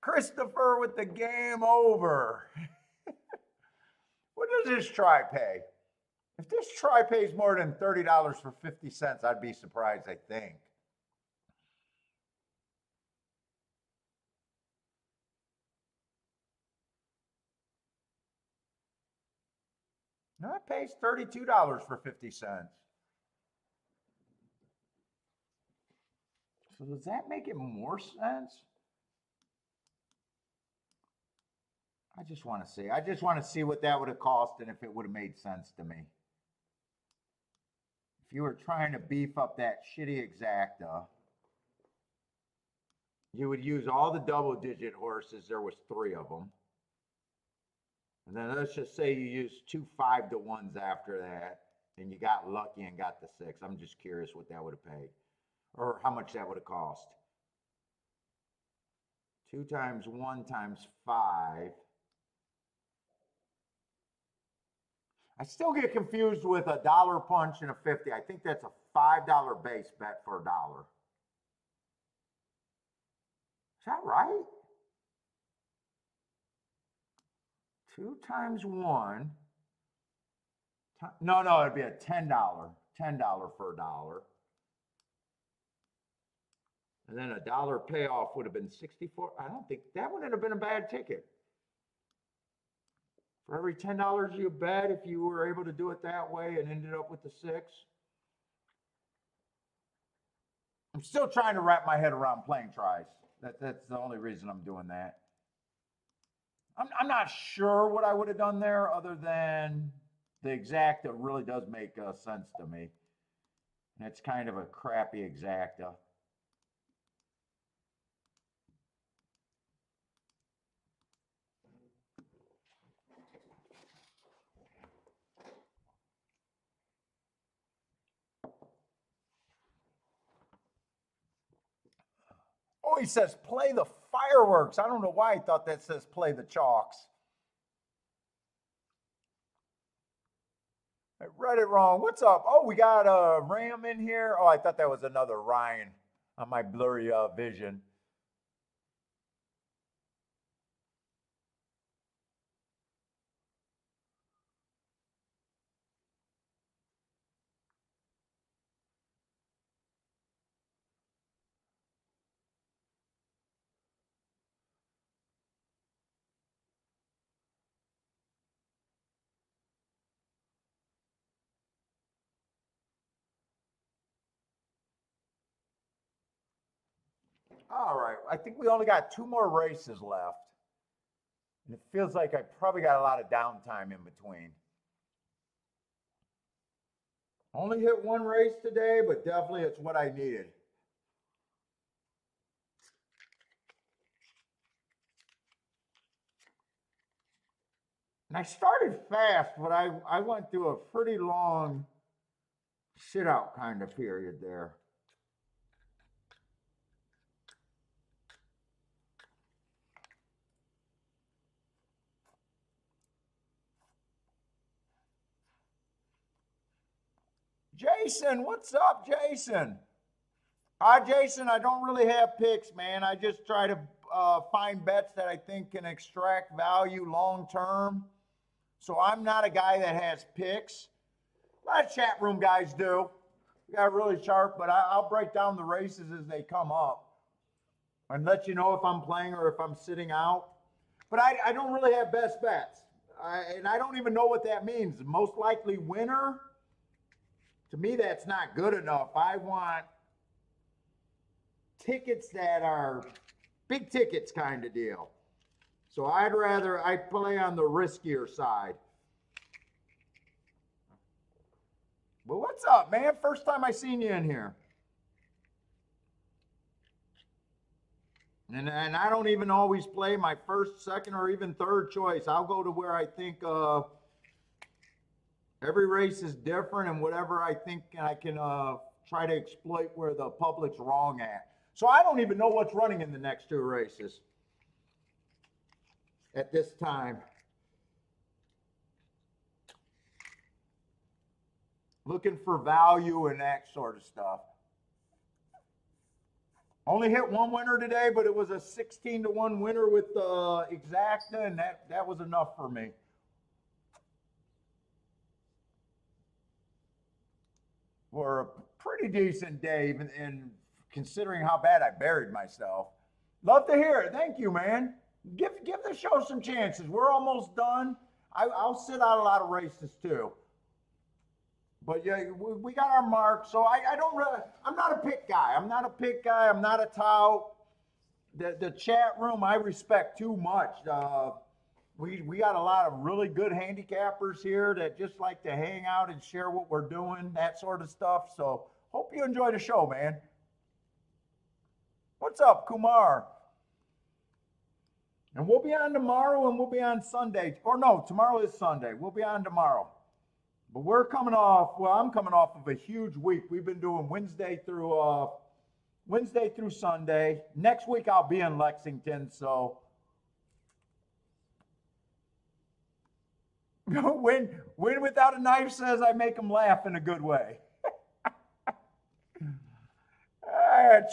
Christopher with the game over. What does this try pay? If this try pays more than $30 for 50 cents, I'd be surprised, I think. No, it pays $32 for 50 cents. So does that make it more sense? I just want to see. I just want to see what that would have cost and if it would have made sense to me. If you were trying to beef up that shitty exacta, you would use all the double-digit horses. There was 3 of them. And then let's just say you used 2 5-1s after that, and you got lucky and got the 6. I'm just curious what that would have paid, or how much that would have cost. 2 times 1 times 5. I still get confused with a dollar punch and a 50. I think that's a $5 base bet for $1. Is that right? 2 times 1. No, it'd be a $10 for $1. And then a $1 payoff would have been 64. I don't think that wouldn't have been a bad ticket. For every $10 you bet, if you were able to do it that way and ended up with the 6. I'm still trying to wrap my head around playing tries. That's the only reason I'm doing that. I'm not sure what I would have done there other than the exacta really does make sense to me. And it's kind of a crappy exacta. Oh, he says play the fireworks. I don't know why I thought that says play the chalks. I read it wrong. What's up? Oh, we got a Ram in here. Oh, I thought that was another Ryan on my blurry vision. All right, I think we only got 2 more races left. And it feels like I probably got a lot of downtime in between. Only hit 1 race today, but definitely it's what I needed. And I started fast, but I went through a pretty long sit out kind of period there. Jason, what's up, Jason? Hi, Jason. I don't really have picks, man. I just try to find bets that I think can extract value long term. So I'm not a guy that has picks. A lot of chat room guys do. Got really sharp, but I'll break down the races as they come up and let you know if I'm playing or if I'm sitting out. But I don't really have best bets. And I don't even know what that means. Most likely winner. To me, that's not good enough. I want tickets that are big tickets kind of deal. So I play on the riskier side. But what's up, man? First time I seen you in here. And I don't even always play my first, second, or even third choice. I'll go to where I think every race is different, and whatever I think I can try to exploit where the public's wrong at. So I don't even know what's running in the next 2 races at this time. Looking for value and that sort of stuff. Only hit 1 winner today, but it was a 16-1 winner with Exacta, and that was enough for me. For a pretty decent day, even in considering how bad I buried myself. Love to hear it. Thank you, man. Give the show some chances. We're almost done. I'll sit out a lot of races too. But yeah, we got our mark. So I'm not a pick guy. I'm not a tout. The chat room I respect too much. We got a lot of really good handicappers here that just like to hang out and share what we're doing, that sort of stuff. So hope you enjoy the show, man. What's up, Kumar? And we'll be on tomorrow and we'll be on Sunday. Or no, tomorrow is Sunday. We'll be on tomorrow. But I'm coming off of a huge week. We've been doing Wednesday through Sunday. Next week I'll be in Lexington, so Win Without a Knife says I make them laugh in a good way.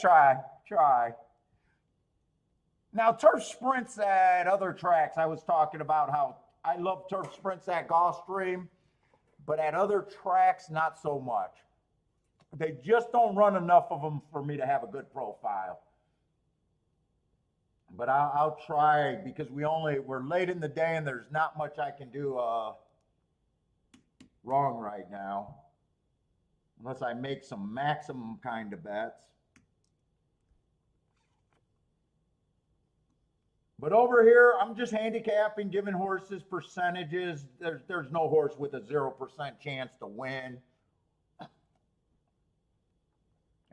Try. Now, turf sprints at other tracks, I was talking about how I love turf sprints at Gulfstream, but at other tracks, not so much. They just don't run enough of them for me to have a good profile. But I'll try because we're late in the day and there's not much I can do wrong right now. Unless I make some maximum kind of bets. But over here, I'm just handicapping, giving horses percentages. There's no horse with a 0% chance to win.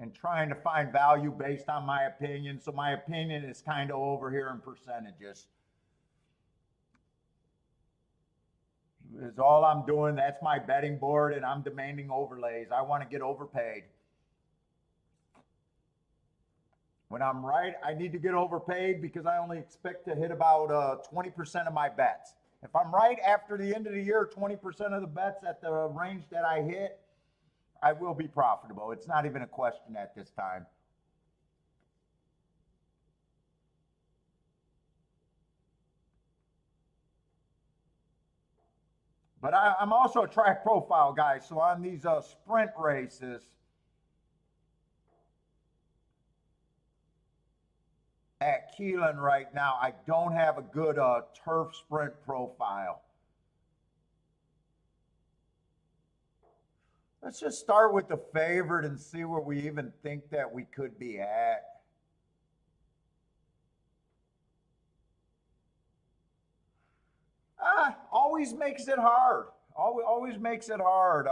And trying to find value based on my opinion. So my opinion is kind of over here in percentages. Is all I'm doing. That's my betting board, and I'm demanding overlays. I want to get overpaid. When I'm right, I need to get overpaid because I only expect to hit about 20% of my bets. If I'm right after the end of the year, 20% of the bets at the range that I hit, I will be profitable. It's not even a question at this time. But I'm also a track profile guy, so on these sprint races, at Keeneland right now, I don't have a good turf sprint profile. Let's just start with the favorite and see where we even think that we could be at. Always makes it hard. Always makes it hard.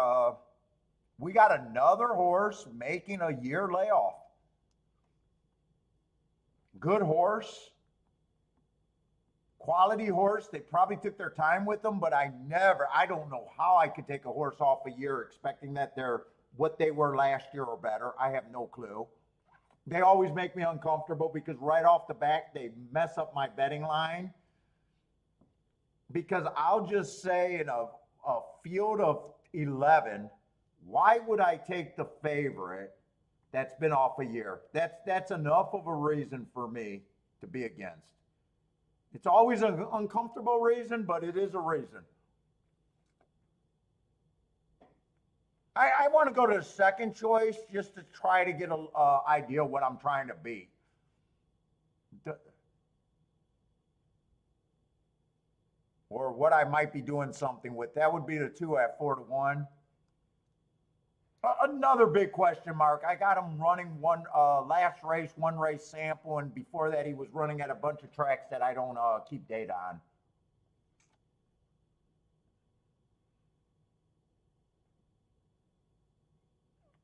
We got another horse making a year layoff. Good horse. Quality horse. They probably took their time with them, but I don't know how I could take a horse off a year expecting that they're what they were last year or better. I have no clue. They always make me uncomfortable because right off the bat, they mess up my betting line. Because I'll just say in a field of 11, why would I take the favorite that's been off a year? That's enough of a reason for me to be against. It's always an uncomfortable reason, but it is a reason. I want to go to the second choice just to try to get an idea of what I'm trying to beat. Or what I might be doing something with. That would be the 2 at 4-1. Another big question mark. I got him running one last race, one race sample, and before that he was running at a bunch of tracks that I don't keep data on.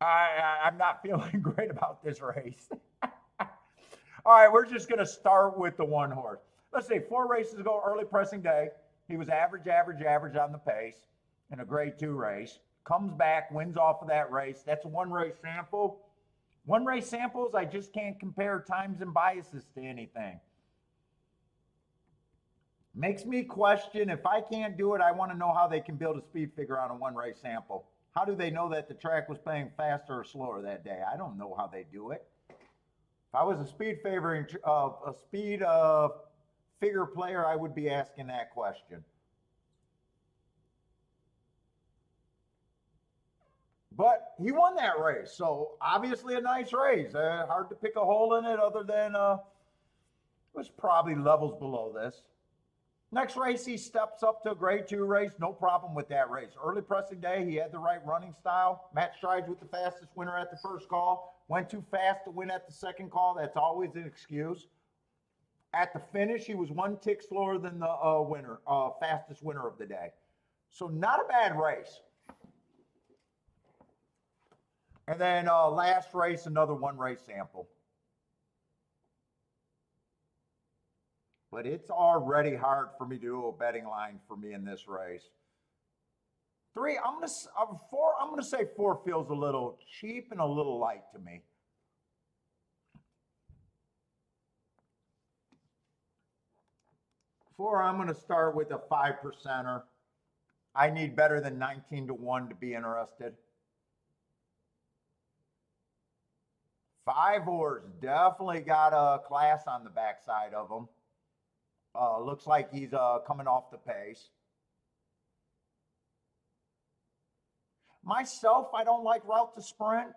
I'm not feeling great about this race. All right, we're just going to start with the one horse. Let's say 4 races ago, early pressing day. He was average on the pace in a grade 2 race. Comes back, wins off of that race. That's a one race sample. One race samples, I just can't compare times and biases to anything. Makes me question, if I can't do it, I want to know how they can build a speed figure on a one race sample. How do they know that the track was playing faster or slower that day? I don't know how they do it. If I was a speed favoring, figure player, I would be asking that question. But he won that race, so obviously a nice race. Hard to pick a hole in it other than it was probably levels below this. Next race, he steps up to a grade 2 race. No problem with that race. Early pressing day, he had the right running style. Match strides with the fastest winner at the first call. Went too fast to win at the second call. That's always an excuse. At the finish, he was 1 tick slower than the fastest winner of the day. So not a bad race. And then last race, another one race sample. But it's already hard for me to do a betting line for me in this race. 3, I'm gonna say 4 feels a little cheap and a little light to me. I'm going to start with a 5%er. I need better than 19-1 to be interested. 5 horse definitely got a class on the backside of him. Looks like he's coming off the pace. Myself, I don't like route to sprint,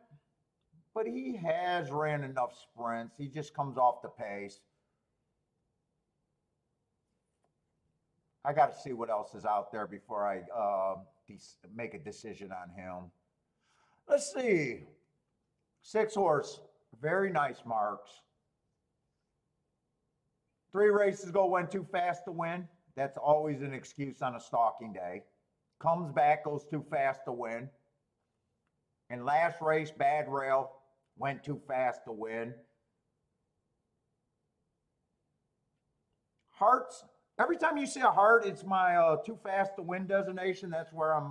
but he has ran enough sprints. He just comes off the pace. I got to see what else is out there before I make a decision on him. Let's see. 6 horse, very nice marks. 3 races ago, went too fast to win. That's always an excuse on a stalking day. Comes back, goes too fast to win. And last race, bad rail, went too fast to win. Hearts. Every time you see a heart, it's my too fast to win designation. That's where I'm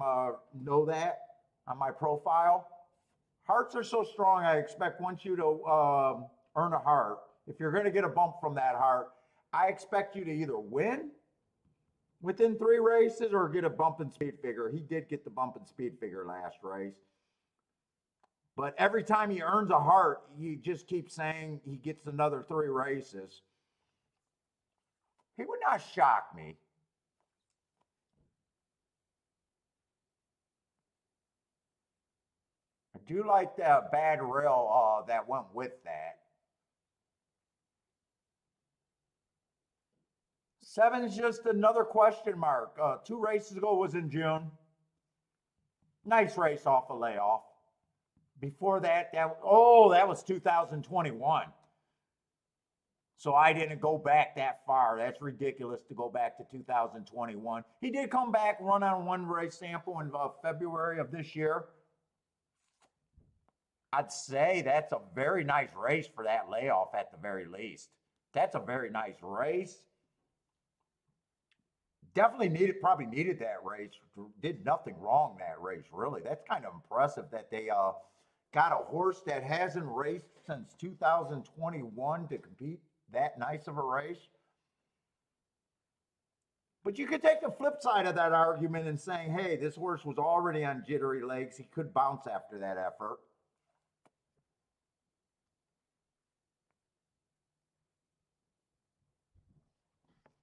know that on my profile. Hearts are so strong, I expect once you to earn a heart, if you're going to get a bump from that heart, I expect you to either win within 3 races or get a bump in speed figure. He did get the bump in speed figure last race. But every time he earns a heart, he just keeps saying he gets another 3 races. He would not shock me. I do like that bad rail that went with that. 7 is just another question mark. 2 races ago was in June. Nice race off a layoff. Before that, that was 2021. So I didn't go back that far. That's ridiculous to go back to 2021. He did come back, run on 1 race sample in February of this year. I'd say that's a very nice race for that layoff at the very least. That's a very nice race. Definitely probably needed that race. Did nothing wrong that race, really. That's kind of impressive that they got a horse that hasn't raced since 2021 to compete that nice of a race. But you could take the flip side of that argument and saying, hey, this horse was already on jittery legs. He could bounce after that effort.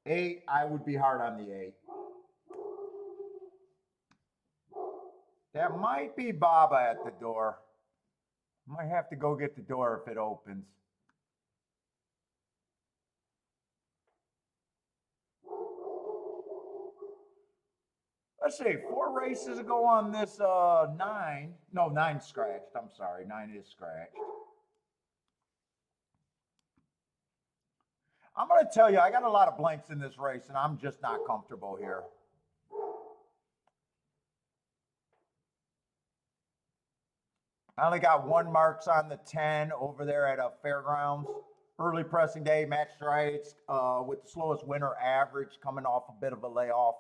Eight, I would be hard on the 8. That might be Baba at the door. Might have to go get the door if it opens. Let's see, 4 races ago on this 9. No, 9 scratched. I'm sorry, 9 is scratched. I'm going to tell you, I got a lot of blanks in this race, and I'm just not comfortable here. I only got 1 marks on the 10 over there at Fairgrounds. Early pressing day, match strikes with the slowest winner average coming off a bit of a layoff.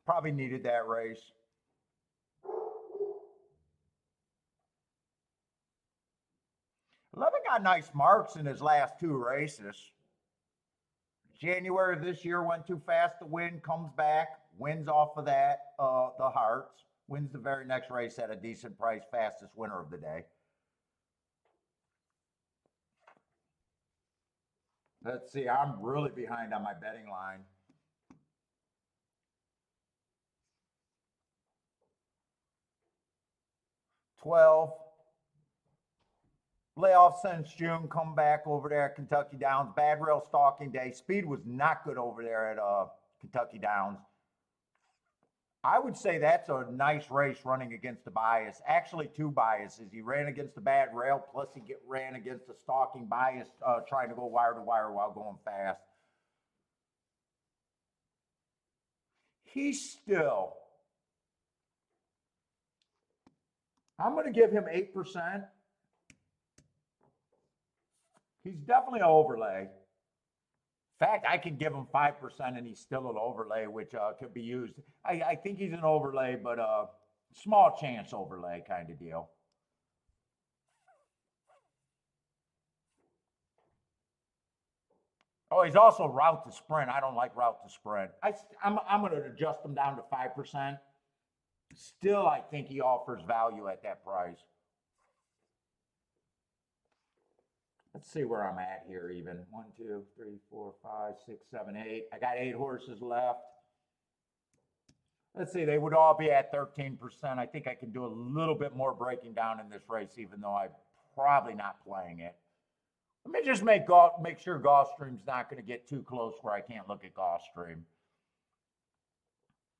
Probably needed that race. Levin got nice marks in his last 2 races. January of this year went too fast to win, comes back, wins off of that, the Hearts, wins the very next race at a decent price, fastest winner of the day. Let's see, I'm really behind on my betting line. $12. Layoff since June, come back over there at Kentucky Downs. Bad rail stalking day. Speed was not good over there at Kentucky Downs. I would say that's a nice race running against a bias. Actually, 2 biases. He ran against a bad rail, plus he ran against a stalking bias, trying to go wire to wire while going fast. He's still, I'm going to give him 8%. He's definitely an overlay. In fact, I can give him 5% and he's still an overlay, which could be used. I think he's an overlay, but small chance overlay kind of deal. Oh, he's also route to sprint. I don't like route to sprint. I'm going to adjust him down to 5%. Still, I think he offers value at that price. Let's see where I'm at here even. 1, 2, 3, 4, 5, 6, 7, 8. I got 8 horses left. Let's see, they would all be at 13%. I think I can do a little bit more breaking down in this race, even though I'm probably not playing it. Let me just make sure Gulfstream's not going to get too close where I can't look at Gulfstream.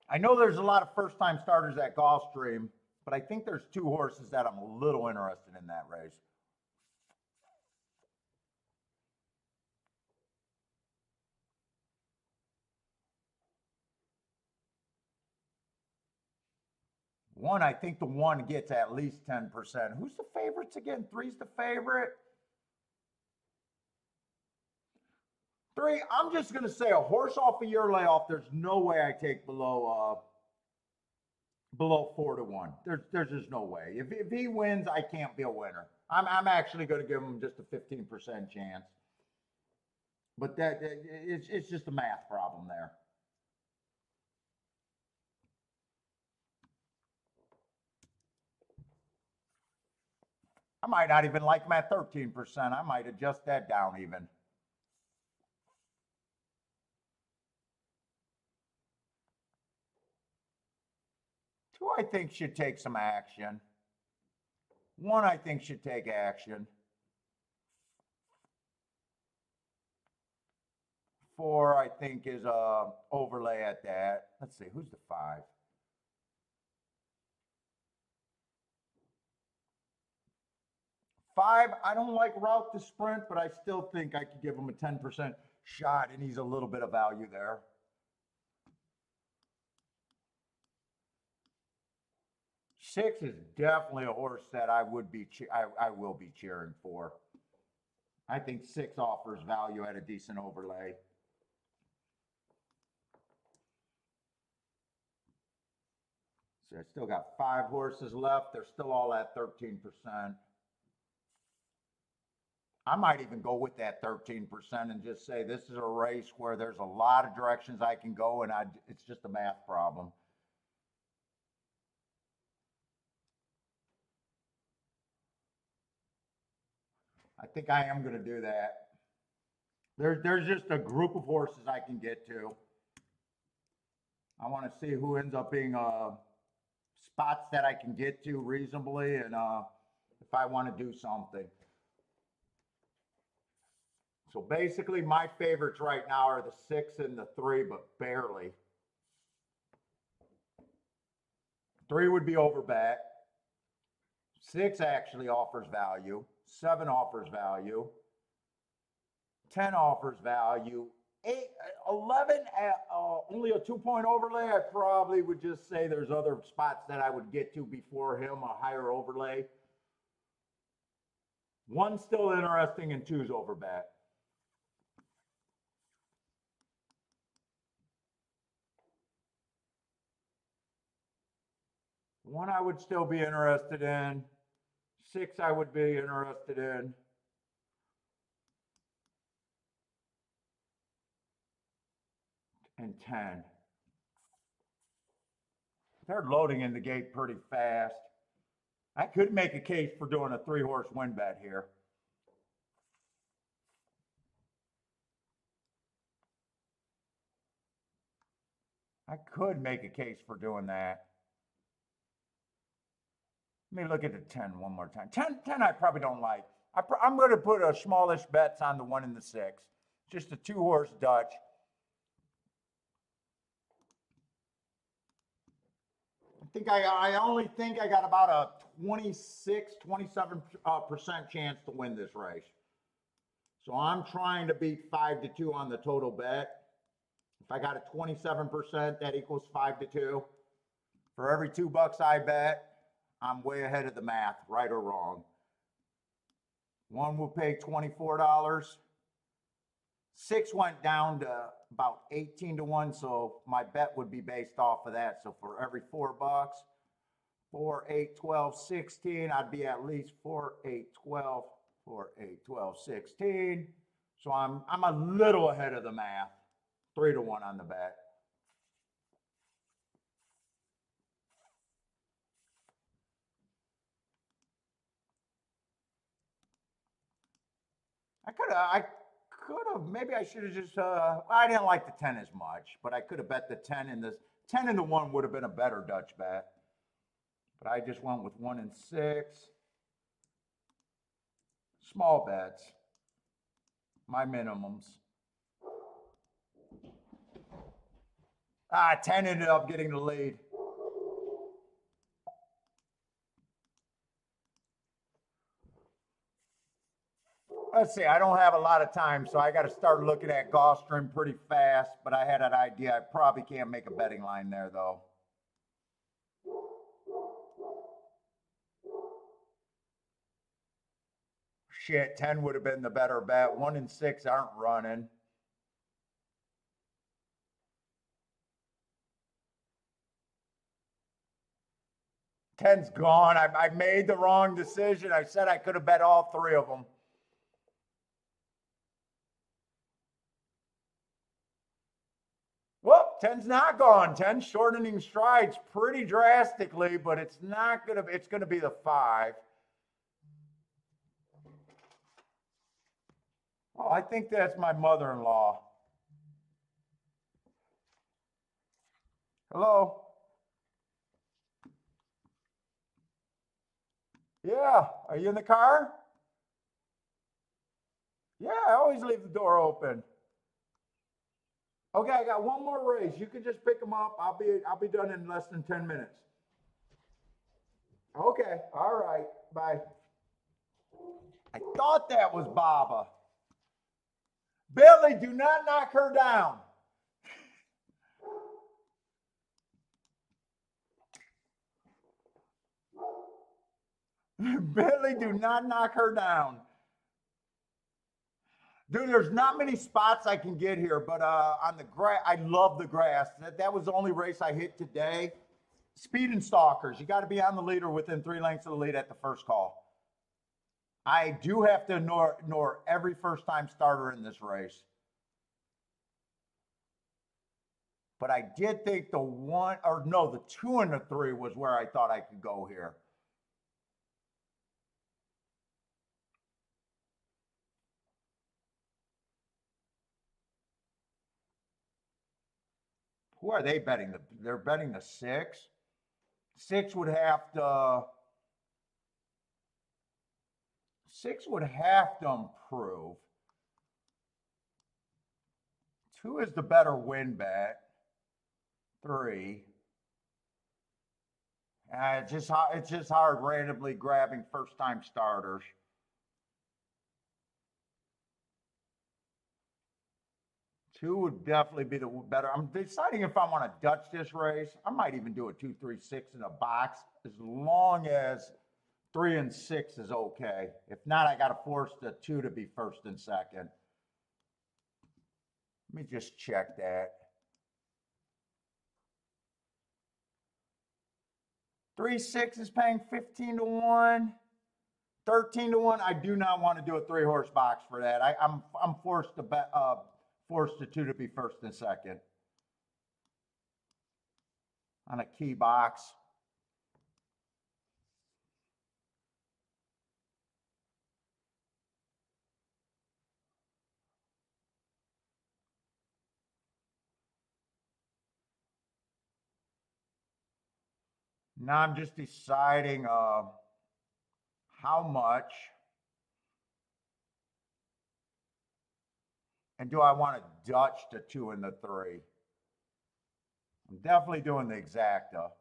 I know there's a lot of first-time starters at Gulfstream, but I think there's 2 horses that I'm a little interested in that race. One, I think the 1 gets at least 10%. Who's the favorites again? 3's the favorite. 3, I'm just going to say a horse off a year layoff. There's no way I take below below 4-1. There's just no way. If he wins, I can't be a winner. I'm actually going to give him just a 15% chance. But it's just a math problem there. I might not even like him at 13%. I might adjust that down even. Two, I think, should take some action. One, I think, should take action. 4, I think, is a overlay at that. Let's see, who's the 5? Five, I don't like route to sprint, but I still think I could give him a 10% shot, and he's a little bit of value there. Six is definitely a horse that I will be cheering for. I think 6 offers value at a decent overlay. So I still got 5 horses left. They're still all at 13%. I might even go with that 13% and just say this is a race where there's a lot of directions I can go, and it's just a math problem. I think I am going to do that. There's just a group of horses I can get to. I want to see who ends up being spots that I can get to reasonably, and if I want to do something. So basically, my favorites right now are the 6 and the 3, but barely. 3 would be over bet. 6 actually offers value. 7 offers value. 10 offers value. 8, 11, only a 2-point overlay. I probably would just say there's other spots that I would get to before him, a higher overlay. 1's still interesting, and 2's over bet. One I would still be interested in. 6 I would be interested in. And 10. They're loading in the gate pretty fast. I could make a case for doing a 3-horse win bet here. I could make a case for doing that. Let me look at the 10 one more time. 10 I probably don't like. I'm going to put a smallish bets on the 1 and the 6. Just a 2-horse Dutch. I only think I got about a 27% chance to win this race. So I'm trying to beat 5-2 on the total bet. If I got a 27%, that equals 5-2. For every $2 I bet, I'm way ahead of the math, right or wrong. 1 will pay $24. 6 went down to about 18-1, so my bet would be based off of that. So for every $4, 4, 8, 12, 16, I'd be at least 4, 8, 12, 4, 8, 12, 16. So I'm a little ahead of the math. 3-1 on the bet. I could have, maybe I should have just, I didn't like the 10 as much, but I could have bet the 10 and the 10 and the 1 would have been a better Dutch bet. But I just went with 1 and 6. Small bets. My minimums. 10 ended up getting the lead. Let's see, I don't have a lot of time, so I got to start looking at Gulfstream pretty fast, but I had an idea. I probably can't make a betting line there, though. Shit, 10 would have been the better bet. 1 and 6 aren't running. 10's gone. I made the wrong decision. I said I could have bet all three of them. Well, 10's not gone. 10's shortening strides pretty drastically, but it's not gonna. It's gonna be the 5. Oh, I think that's my mother-in-law. Hello. Yeah, are you in the car? Yeah, I always leave the door open. Okay, I got one more race. You can just pick them up. I'll be done in less than 10 minutes. Okay, all right, bye. I thought that was Baba. Billy, do not knock her down. Billy, do not knock her down. Dude, there's not many spots I can get here, but on the grass, I love the grass. That was the only race I hit today. Speed and stalkers. You got to be on the lead or within 3 lengths of the lead at the first call. I do have to ignore every first-time starter in this race. But I did think the 2 and the 3 was where I thought I could go here. Who are they betting? They're betting the 6. 6 would have to. 6 would have to improve. 2 is the better win bet. 3. It's just hard randomly grabbing first-time starters. Two would definitely be the better. I'm deciding if I want to Dutch this race. I might even do a 2, 3, 6 in a box as long as 3 and 6 is okay. If not, I got to force the 2 to be first and second. Let me just check that. 3, 6 is paying 15 to 1. 13 to 1. I do not want to do a 3-horse box for that. I'm forced to bet. Forced the 2 to be first and second on a key box. Now I'm just deciding how much and do I want to Dutch the 2 and the 3. I'm definitely doing the exacta.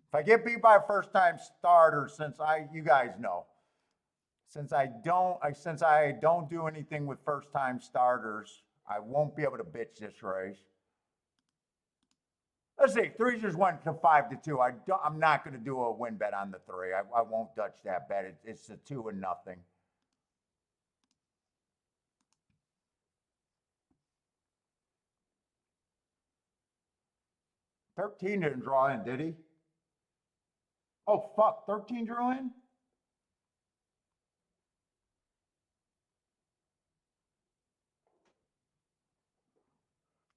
If I get beat by a first-time starter, you guys know, since I don't do anything with first-time starters, I won't be able to bitch this race. Let's see, 3 just went to 5 to 2. I'm not going to do a win bet on the 3. I won't Dutch that bet. It's a 2 and nothing. $13 didn't draw in, did he? Oh, fuck. 13 drew in?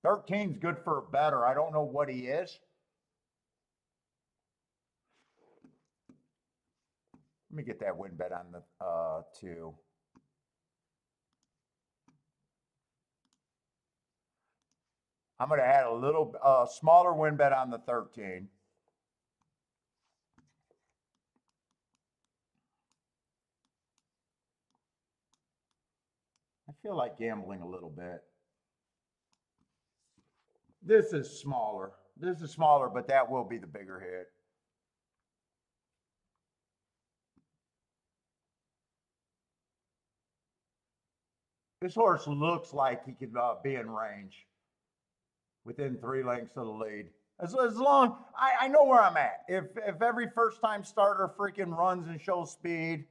$13's good for a better. I don't know what he is. Let me get that win bet on the 2. I'm going to add a little smaller win bet on the 13. I feel like gambling a little bit. This is smaller. But that will be the bigger hit. This horse looks like he could be in range within 3 lengths of the lead. As long, I know where I'm at. If every first-time starter freaking runs and shows speed,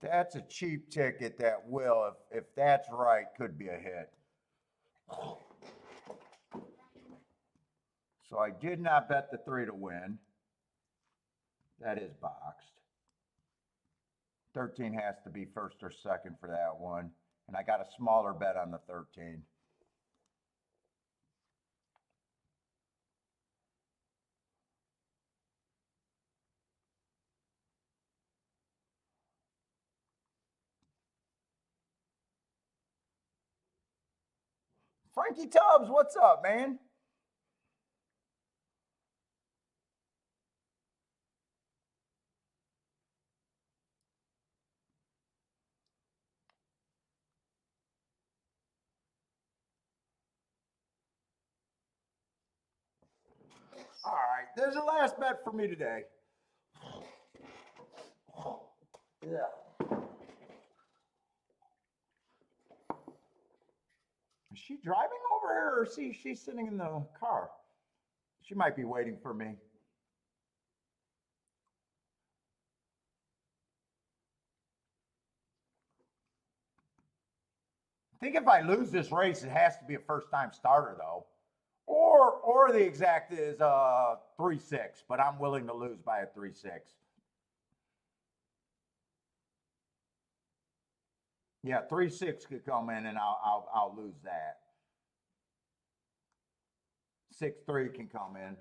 That's a cheap ticket that will, if that's right, could be a hit. So I did not bet the 3 to win. That is boxed. 13 has to be first or second for that one. And I got a smaller bet on the 13. Frankie Tubbs, what's up, man? All right, there's the last bet for me today. Yeah. Is she driving over here or is she's sitting in the car? She might be waiting for me. I think if I lose this race, it has to be a first-time starter, though. Or the exact is 3-6, but I'm willing to lose by a 3-6. Yeah, 3-6 could come in and I'll lose that. 6-3 can come in.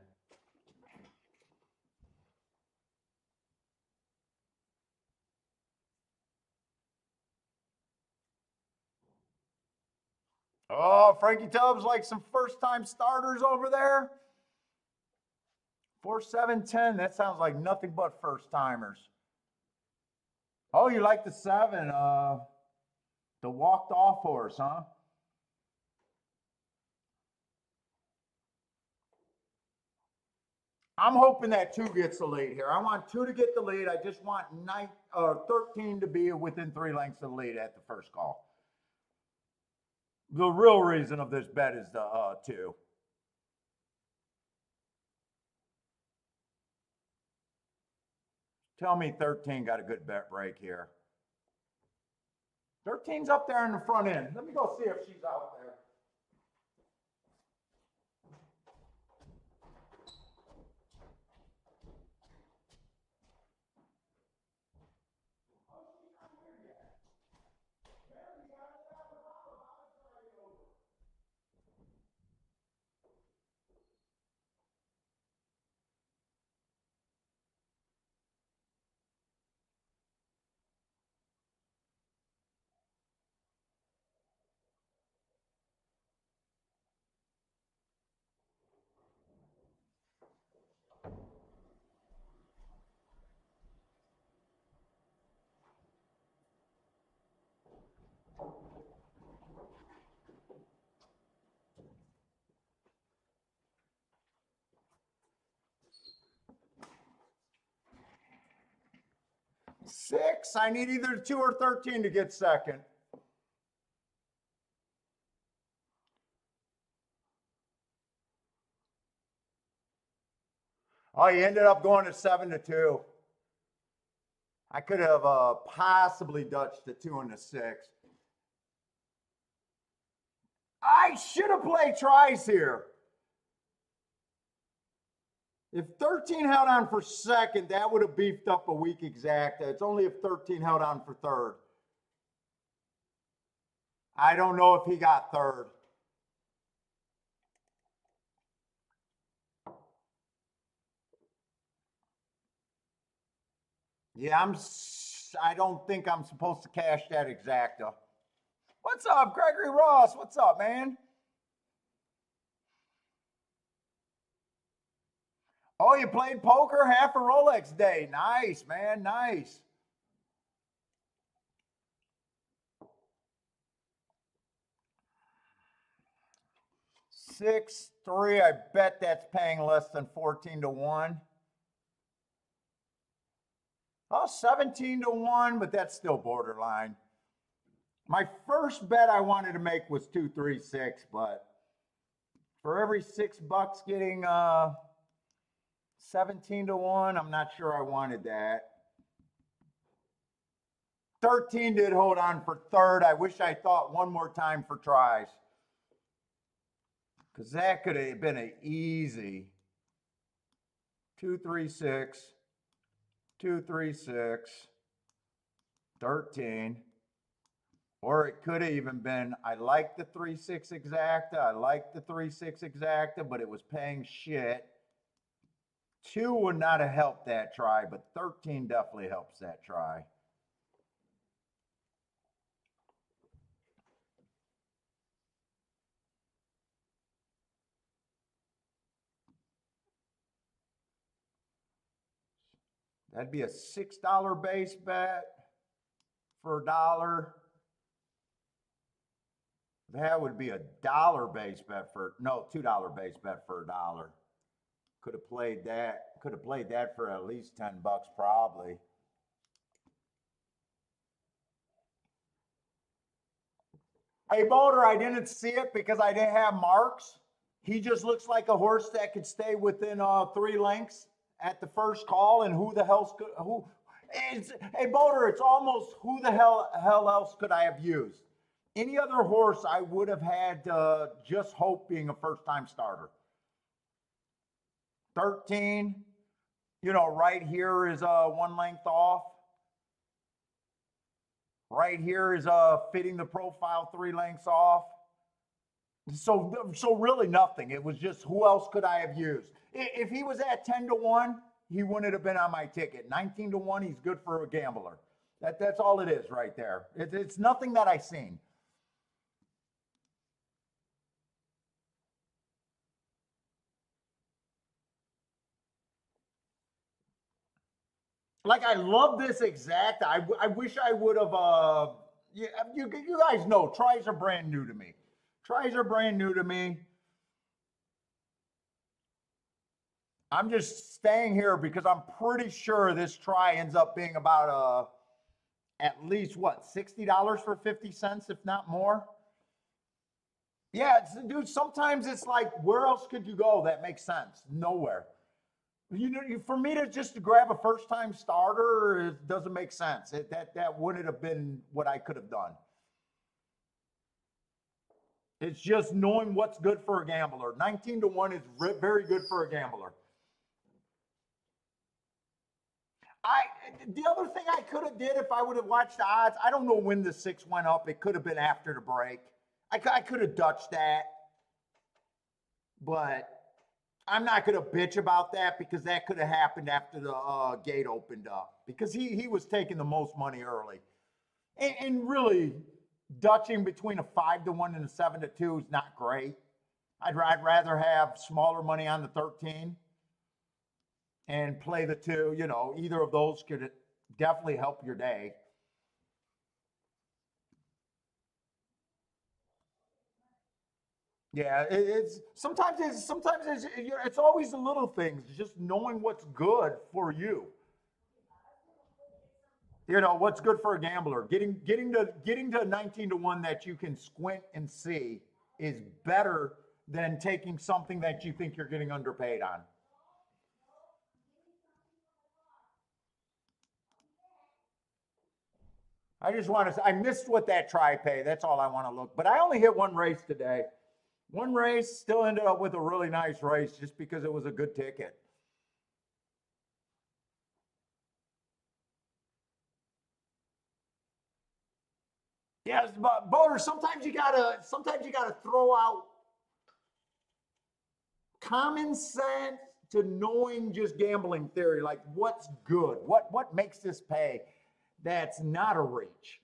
Oh, Frankie Tubbs like some first-time starters over there. 4-7-10. That sounds like nothing but first-timers. Oh, you like the 7, the walked-off horse, huh? I'm hoping that 2 gets the lead here. I want 2 to get the lead. I just want 13 to be within 3 lengths of the lead at the first call. The real reason of this bet is the 2. Tell me 13 got a good bet break here. 13's up there in the front end. Let me go see if she's out there. Six. I need either 2 or 13 to get second. Oh, you ended up going to 7-2. I could have possibly Dutched the 2 and the 6. I should have played tries here. If 13 held on for second, that would have beefed up a weak exacta. It's only if 13 held on for third. I don't know if he got third. Yeah, I don't think I'm supposed to cash that exacta. What's up, Gregory Ross? What's up, man? Oh, you played poker? Half a Rolex day. Nice, man. Nice. Six, 3. I bet that's paying less than 14-1. Oh, 17-1, but that's still borderline. My first bet I wanted to make was 2, 3, 6, but for every $6 getting 17-1, I'm not sure I wanted that. 13 did hold on for third. I wish I thought one more time for tries. Because that could have been an easy 2, 3, 6, 2, 3, 6, 13. Or it could have even been, I like the 3, 6 exacta. I like the 3, 6 exacta, but it was paying shit. 2 would not have helped that try, but 13 definitely helps that try. That'd be a $6 base bet for $1. That would be a $1 base bet for, no, $2 base bet for $1. Could have played that for at least 10 bucks probably. Hey, Boulder, I didn't see it because I didn't have marks. He just looks like a horse that could stay within 3 lengths at the first call, and who the hell's who? Hey, Boulder, it's almost who the hell else could I have used? Any other horse I would have had just hope being a first-time starter. 13, you know, right here is 1 length off. Right here is fitting the profile 3 lengths off. So really nothing. It was just who else could I have used? If he was at 10 to 1, he wouldn't have been on my ticket. 19 to 1, he's good for a gambler. That's all it is right there. It's nothing that I've seen. Like, I love this exact. I wish I would have. You guys know tries are brand new to me. Tries are brand new to me. I'm just staying here because I'm pretty sure this try ends up being about at least what, $60 for 50 cents, if not more. Yeah, dude. Sometimes it's like, where else could you go that makes sense? Nowhere. You know, for me to grab a first-time starter, it doesn't make sense. That wouldn't have been what I could have done. It's just knowing what's good for a gambler. 19 to 1 is very good for a gambler. The other thing I could have did if I would have watched the odds, I don't know when the 6 went up. It could have been after the break. I could have Dutched that, but I'm not going to bitch about that because that could have happened after the gate opened up because he was taking the most money early. And really, Dutching between a 5 to 1 and a 7 to 2 is not great. I'd rather have smaller money on the 13 and play the 2. You know, either of those could definitely help your day. Yeah, it's always the little things, just knowing what's good for you. You know, what's good for a gambler. Getting to 19 to 1 that you can squint and see is better than taking something that you think you're getting underpaid on. I just want to, I missed what that try pay. That's all I want to look. But I only hit 1 race today. 1 race, still ended up with a really nice race just because it was a good ticket. Yes, but Boater, sometimes you gotta throw out common sense to knowing just gambling theory, like what's good, what makes this pay that's not a reach.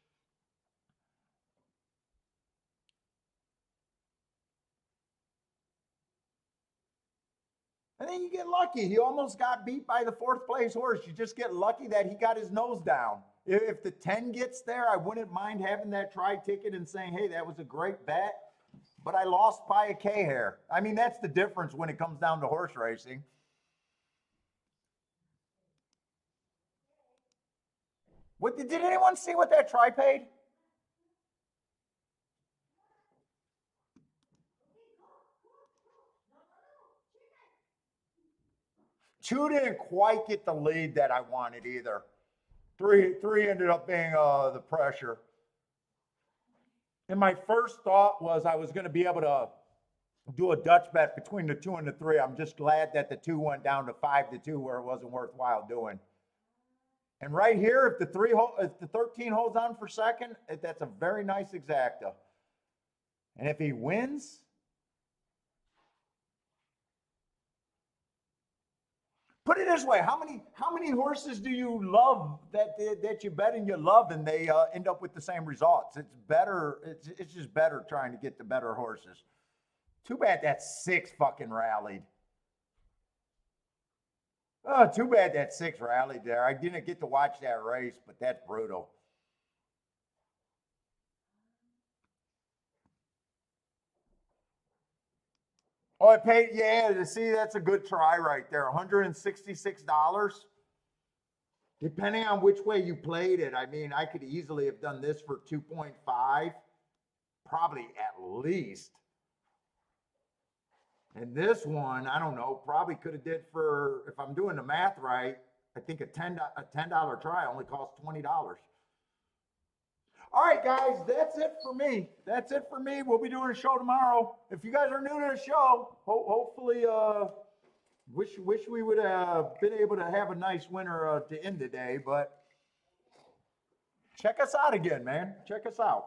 And then you get lucky. He almost got beat by the 4th place horse. You just get lucky that he got his nose down. If the 10 gets there, I wouldn't mind having that try ticket and saying, hey, that was a great bet, but I lost by a K hair. I mean, that's the difference when it comes down to horse racing. Did anyone see what that try paid? Two didn't quite get the lead that I wanted either. Three ended up being the pressure. And my first thought was I was going to be able to do a Dutch bet between the 2 and the 3. I'm just glad that the 2 went down to 5-2 where it wasn't worthwhile doing. And right here, if the 13 holds on for second, that's a very nice exacta. And if he wins, put it this way: how many horses do you love that you bet and you love, and they end up with the same results? It's better. It's just better trying to get the better horses. Too bad that 6 fucking rallied. Oh, too bad that 6 rallied there. I didn't get to watch that race, but that's brutal. Oh, I paid, yeah, see, that's a good try right there. $166. Depending on which way you played it, I mean, I could easily have done this for 2.5, probably at least. And this one, I don't know, probably could have did for, if I'm doing the math right, I think a $10 try only costs $20. All right, guys, that's it for me. That's it for me. We'll be doing a show tomorrow. If you guys are new to the show, hopefully, wish we would have been able to have a nice winner to end the day, but check us out again, man. Check us out.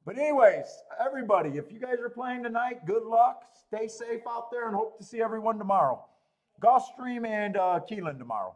But anyways, everybody, if you guys are playing tonight, good luck. Stay safe out there and hope to see everyone tomorrow. Gulfstream and Keeneland tomorrow.